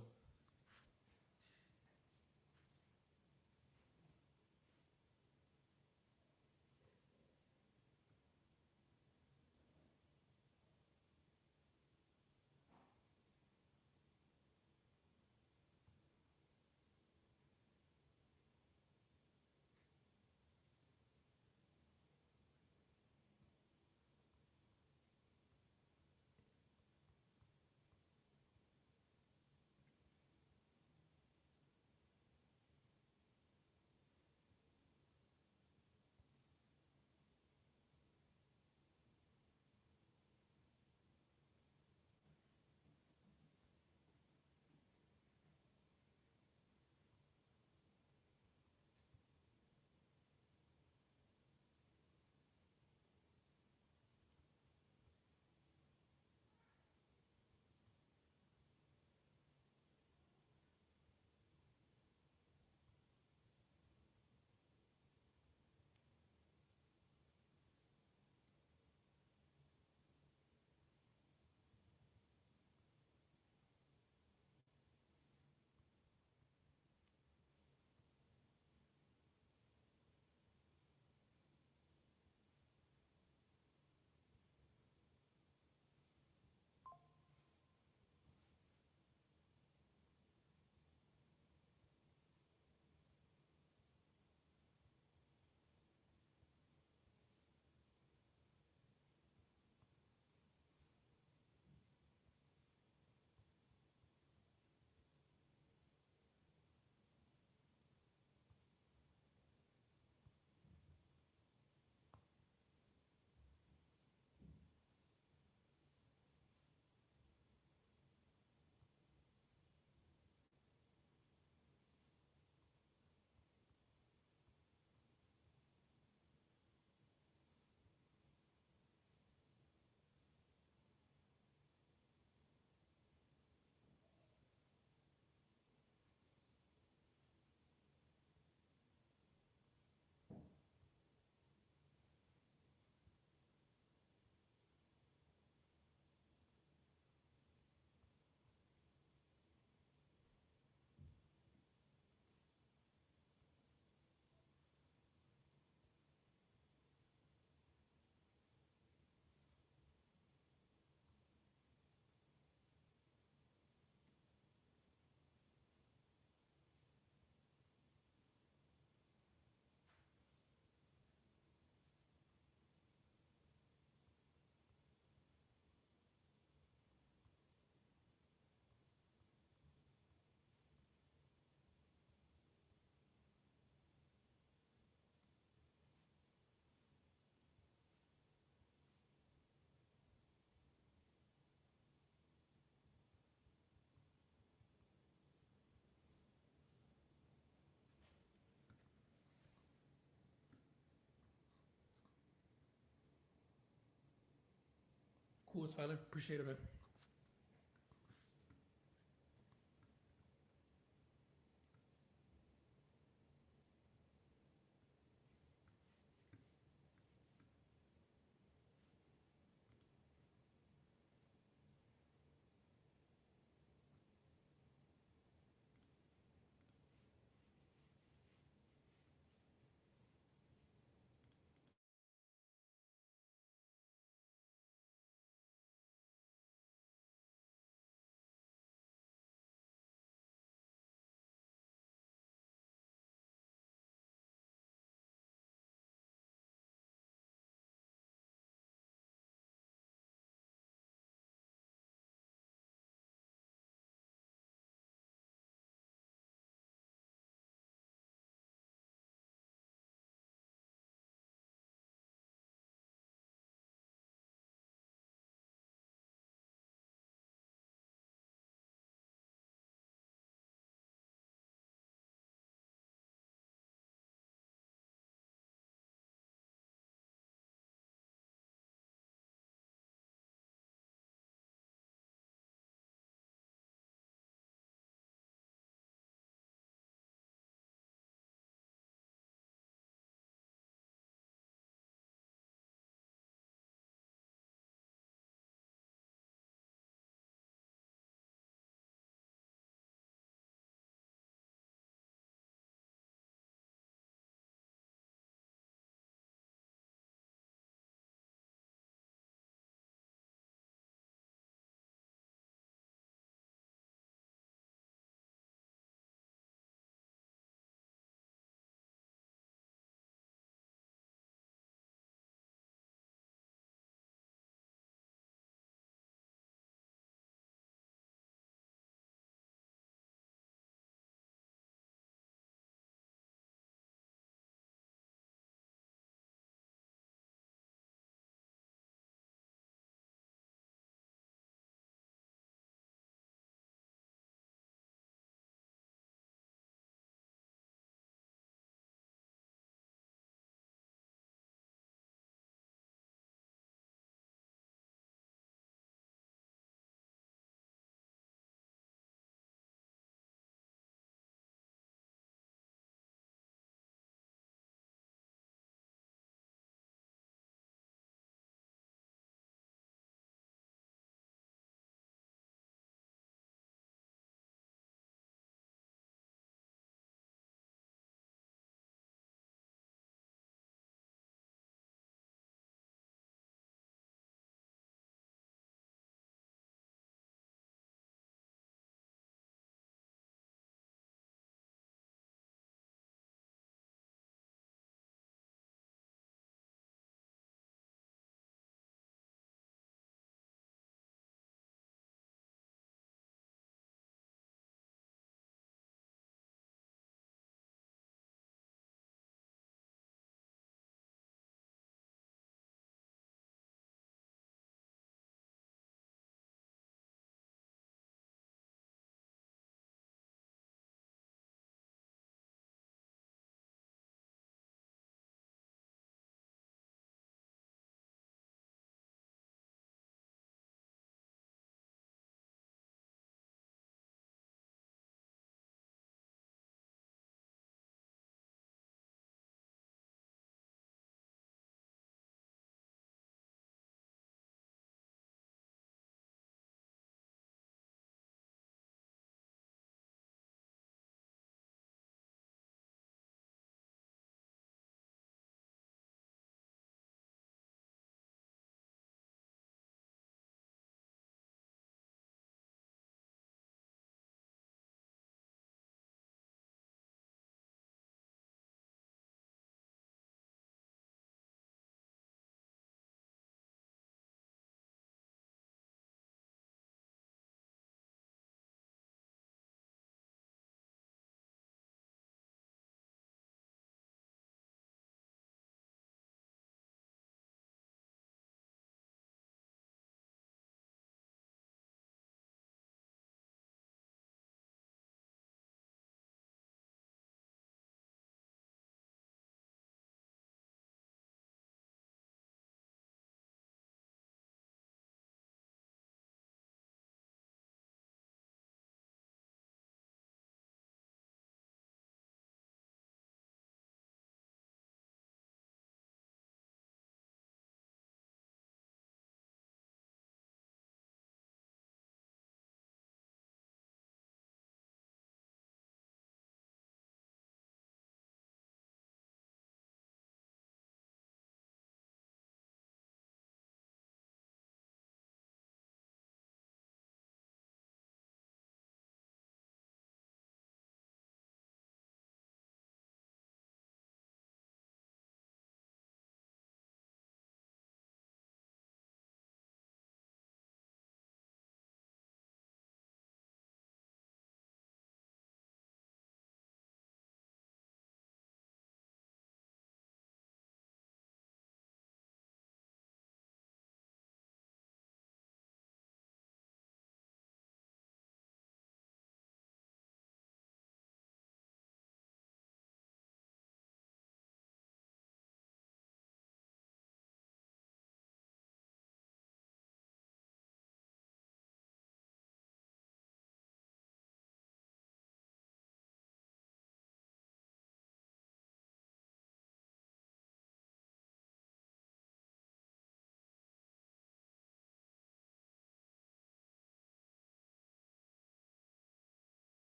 Cool, Tyler. Appreciate it, man.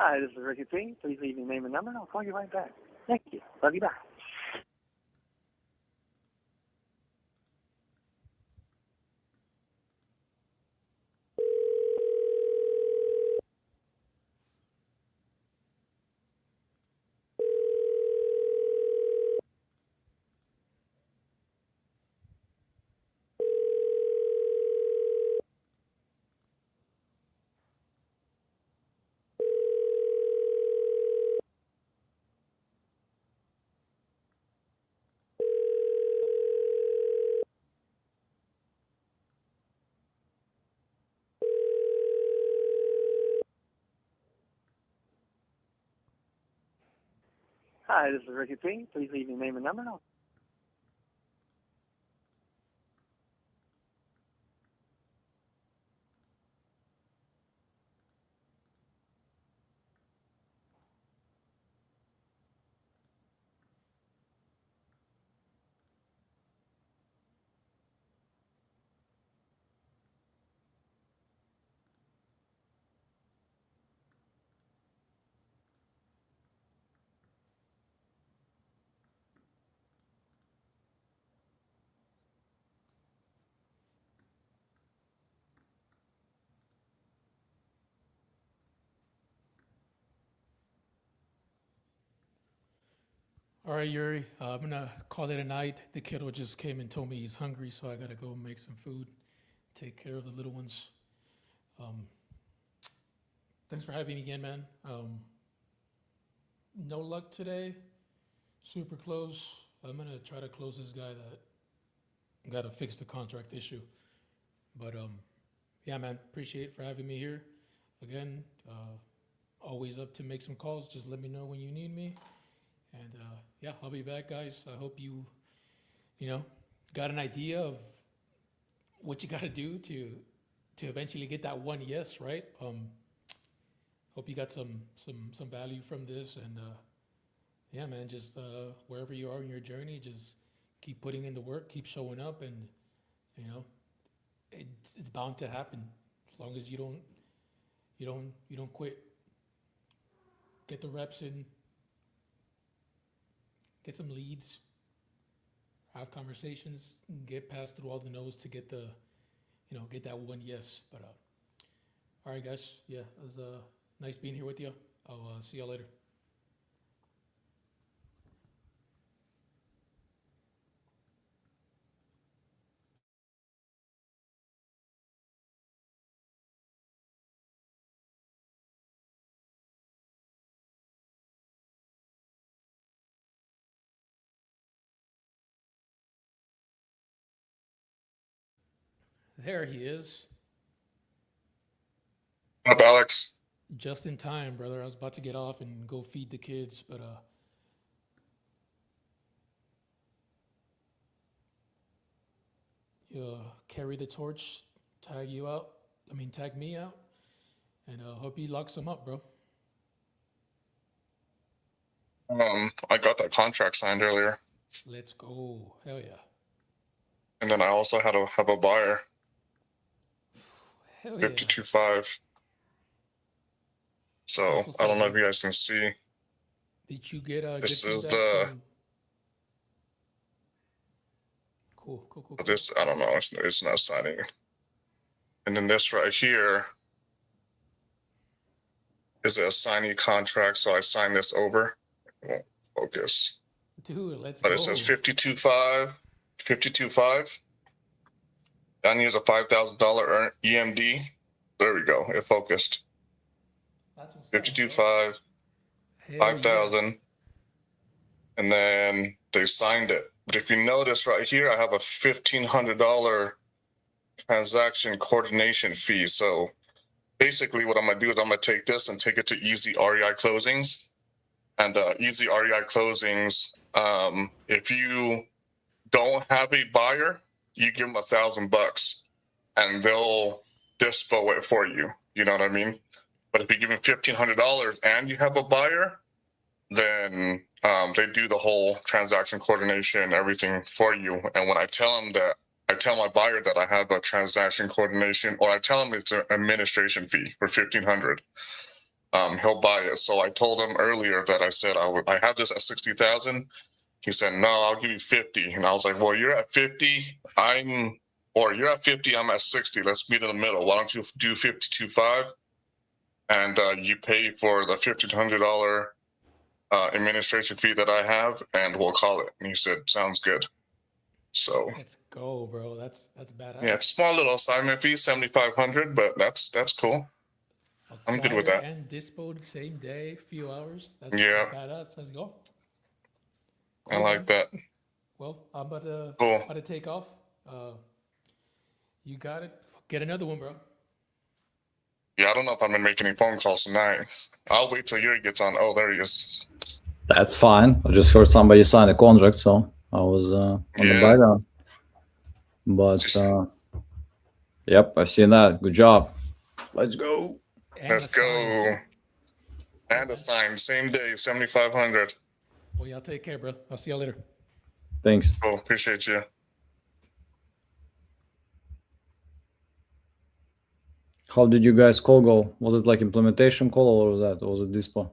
Hi, this is Ricky P. Please leave your name and number, and I'll call you right back. Thank you. Love you. Bye. Hi, this is Ricky P. Please leave your name and number, and I'll All right, Yuri, I'm gonna call it a night. The kiddo just came and told me he's hungry, so I gotta go make some food, take care of the little ones. Thanks for having me again, man. No luck today. Super close. I'm gonna try to close this guy that got to fix the contract issue. But yeah, man, appreciate for having me here. Again, always up to make some calls. Just let me know when you need me. And yeah, I'll be back, guys. I hope you got an idea of what you got to do to eventually get that one yes, right? Hope you got some value from this, and yeah, man, just wherever you are in your journey, just keep putting in the work, keep showing up, and it's bound to happen as long as you don't quit. Get the reps in, get some leads, have conversations, and get past through all the no's to get the get that one yes. But all right, guys, yeah, it was nice being here with you. I'll see y'all later. There he is. What up, Alex? Just in time, brother. I was about to get off and go feed the kids, but you carry the torch, tag me out, and hope he locks them up, bro. I got that contract signed earlier. Let's go. Hell yeah. And then I also have a buyer. Hell yeah. 52.5. So I don't know if you guys can see. Did you get this good is feedback the from... Cool. This, I don't know, it's not signing. And then this right here is a signee contract, so I sign this over. It won't focus. Dude, let's But go. it says 52.5. Down here's a $5,000 EMD. There we go. It focused. 52.5, 5,000, and then they signed it. But if you notice right here, I have a $1,500 transaction coordination fee. So basically, what I'm gonna do is I'm gonna take this and take it to Easy REI Closings, and Easy REI Closings. If you don't have a buyer, you give them $1,000, and they'll dispo it for you. You know what I mean? But if you give them $1,500 and you have a buyer, then they do the whole transaction coordination, everything for you. And when I tell my buyer that I have a transaction coordination, or I tell them it's an administration fee for $1,500. he'll buy it. So I told him earlier that I said I have this at 60,000. He said, no, I'll give you 50. And I was like, well, you're at 50. You're at 50. I'm at 60. Let's meet in the middle. Why don't you do 52.5? And you pay for the $1,500 administration fee that I have, and we'll call it. And he said, sounds good. So Let's go, bro. That's badass. yeah, it's a small little assignment fee, $7,500, but that's cool. I'm good with that. And dispo the same day, few hours. That's badass. Let's go. I like that. Well, I'm about to take off. You got it. Get another one, bro. Yeah, I don't know if I'm gonna make any phone calls tonight. I'll wait till Yuri gets on. Oh, there he is. That's fine. I just heard somebody sign a contract, so I was on the background. But yep, I've seen that. Good job. Let's go. Let's go. And a sign, same day, 7,500. Well, y'all take care, bro. I'll see y'all later. Thanks. Oh, appreciate you. How did you guys call go? Was it like implementation call or was it dispo?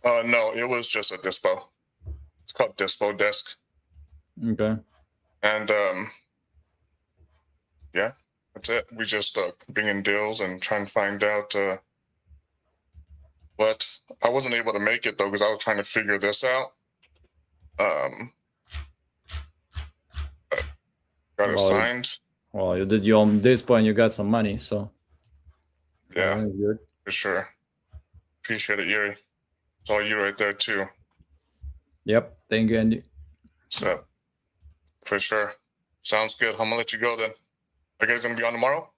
No, it was just a dispo. It's called dispo desk. Okay. And yeah, that's it. We just bring in deals and try and find out what. I wasn't able to make it though because I was trying to figure this out. Got it signed. Well, you did your own dispo and you got some money, so yeah, good. For sure. Appreciate it, Yuri. It's all you right there too. Yep. Thank you, Andy. So, for sure. Sounds good. I'm gonna let you go then. Are you guys gonna be on tomorrow?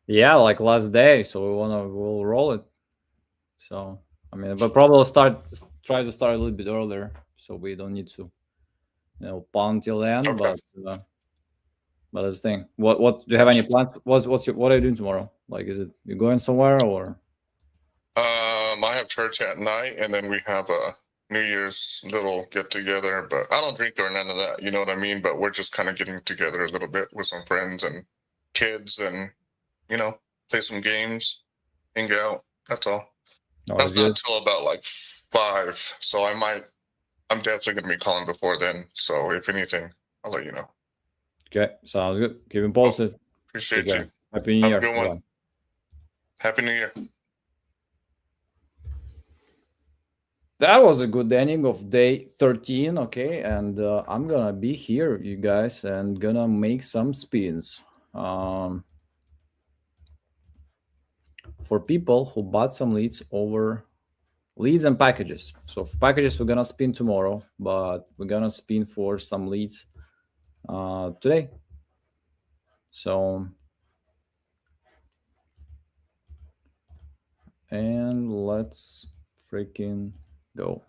Yeah, like last day, so we'll roll it. So I mean, but probably try to start a little bit earlier, so we don't need to, pound till the end. Okay. But that's the thing. What do you have any plans? What are you doing tomorrow? Like, is it you going somewhere or? I have church at night, and then we have a New Year's little get together. But I don't drink or none of that. You know what I mean? But we're just kind of getting together a little bit with some friends and kids, and play some games, hang out. That's all. That's not until about like 5. So I'm definitely gonna be calling before then. So if anything, I'll let you know. Okay, sounds good. Keep it posted. Appreciate you. Happy New Year. Have a good one. Happy New Year. That was a good ending of day 13. Okay, and I'm gonna be here, you guys, and gonna make some spins. For people who bought some leads over leads and packages. So for packages, we're gonna spin tomorrow, but we're gonna spin for some leads today. So, and let's freaking go.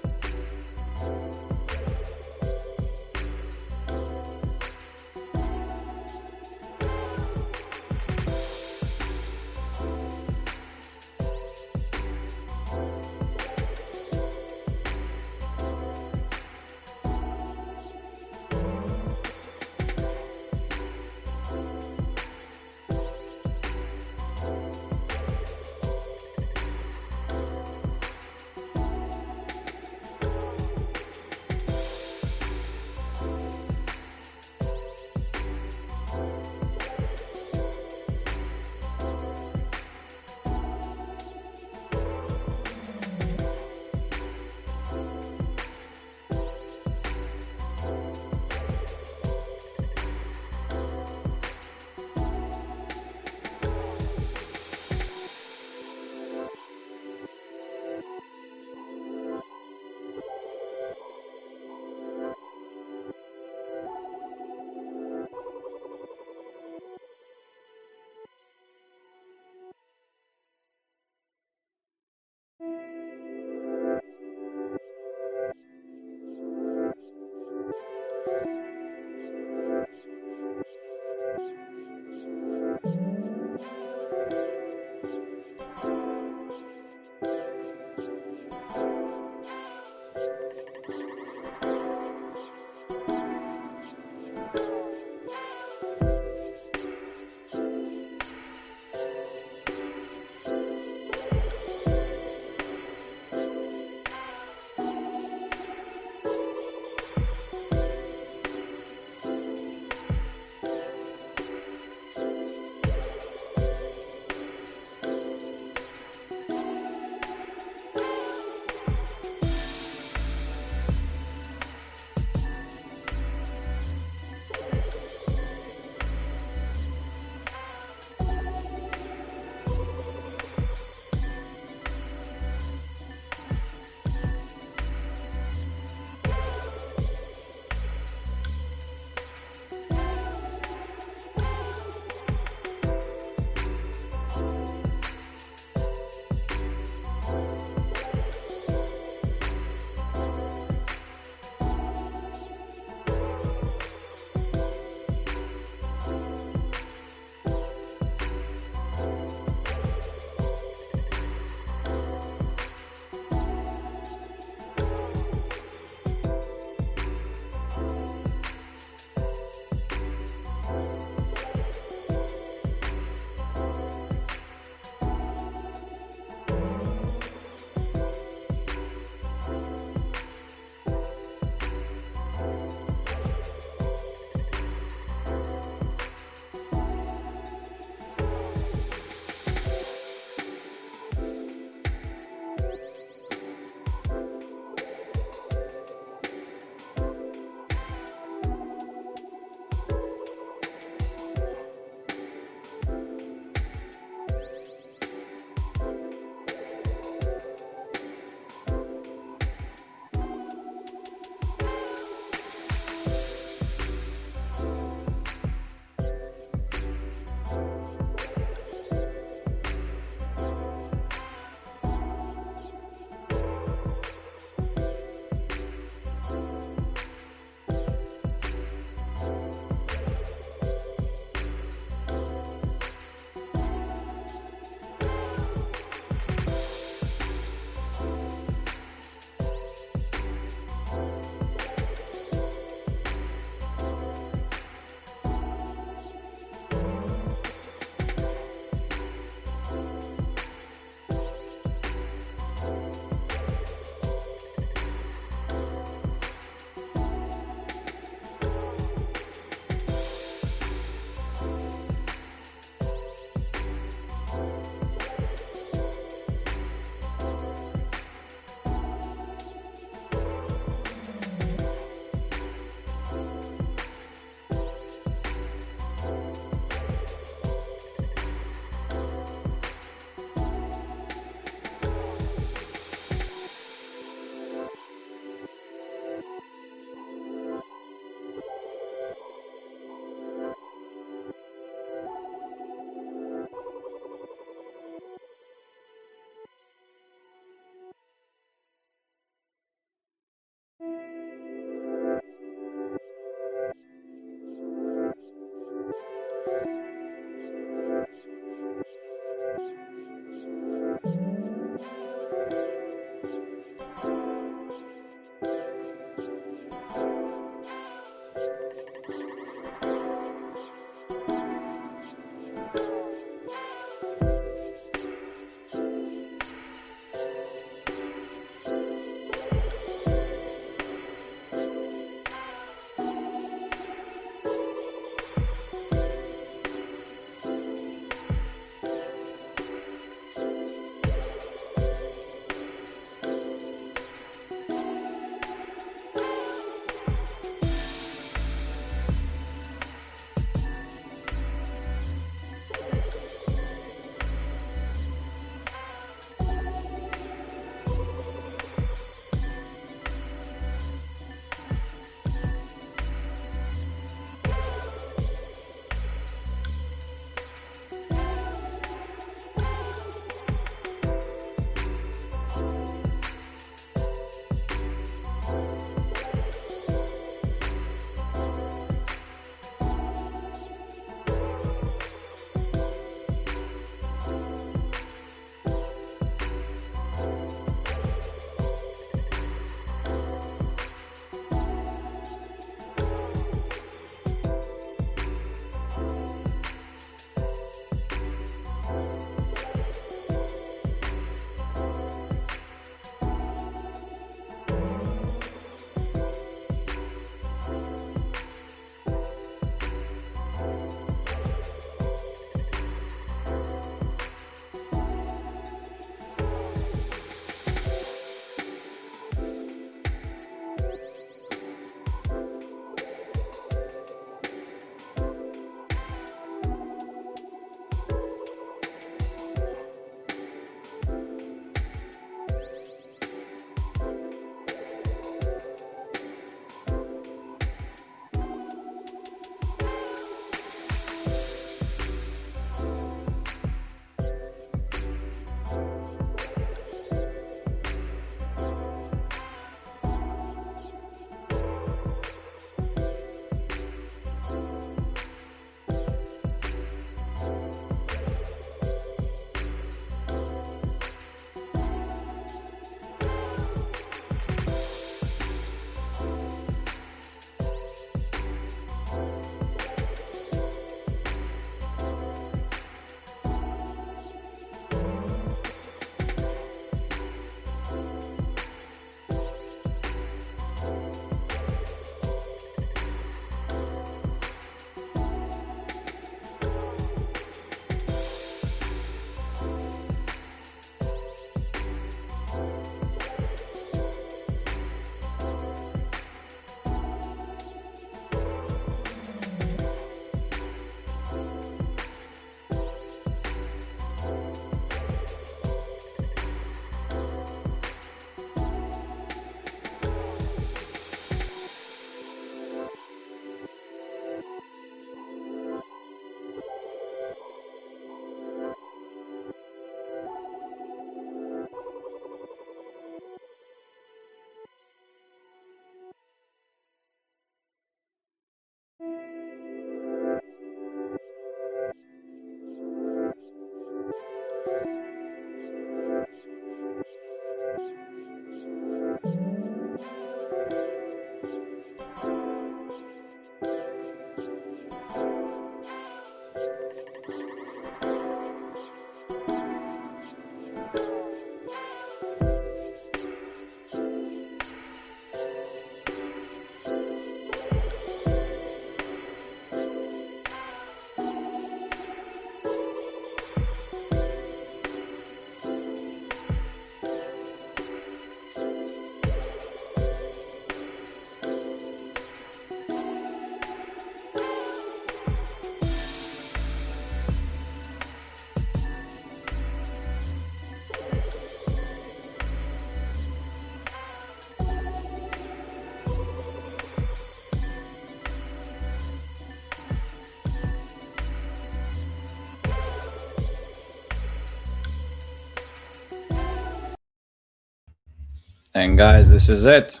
And guys, this is it.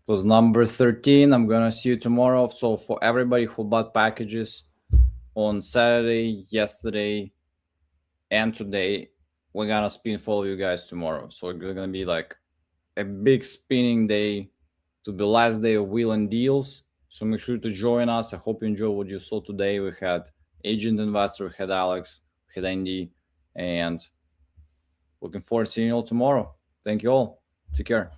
It was number 13. I'm gonna see you tomorrow. So for everybody who bought packages on Saturday, yesterday, and today, we're gonna spin for all you guys tomorrow. So it's gonna be like a big spinning day to the last day of Wheel and Deals. So make sure to join us. I hope you enjoyed what you saw today. We had Agent Investor, we had Alex, we had Andy, and looking forward to seeing you all tomorrow. Thank you all. Take care.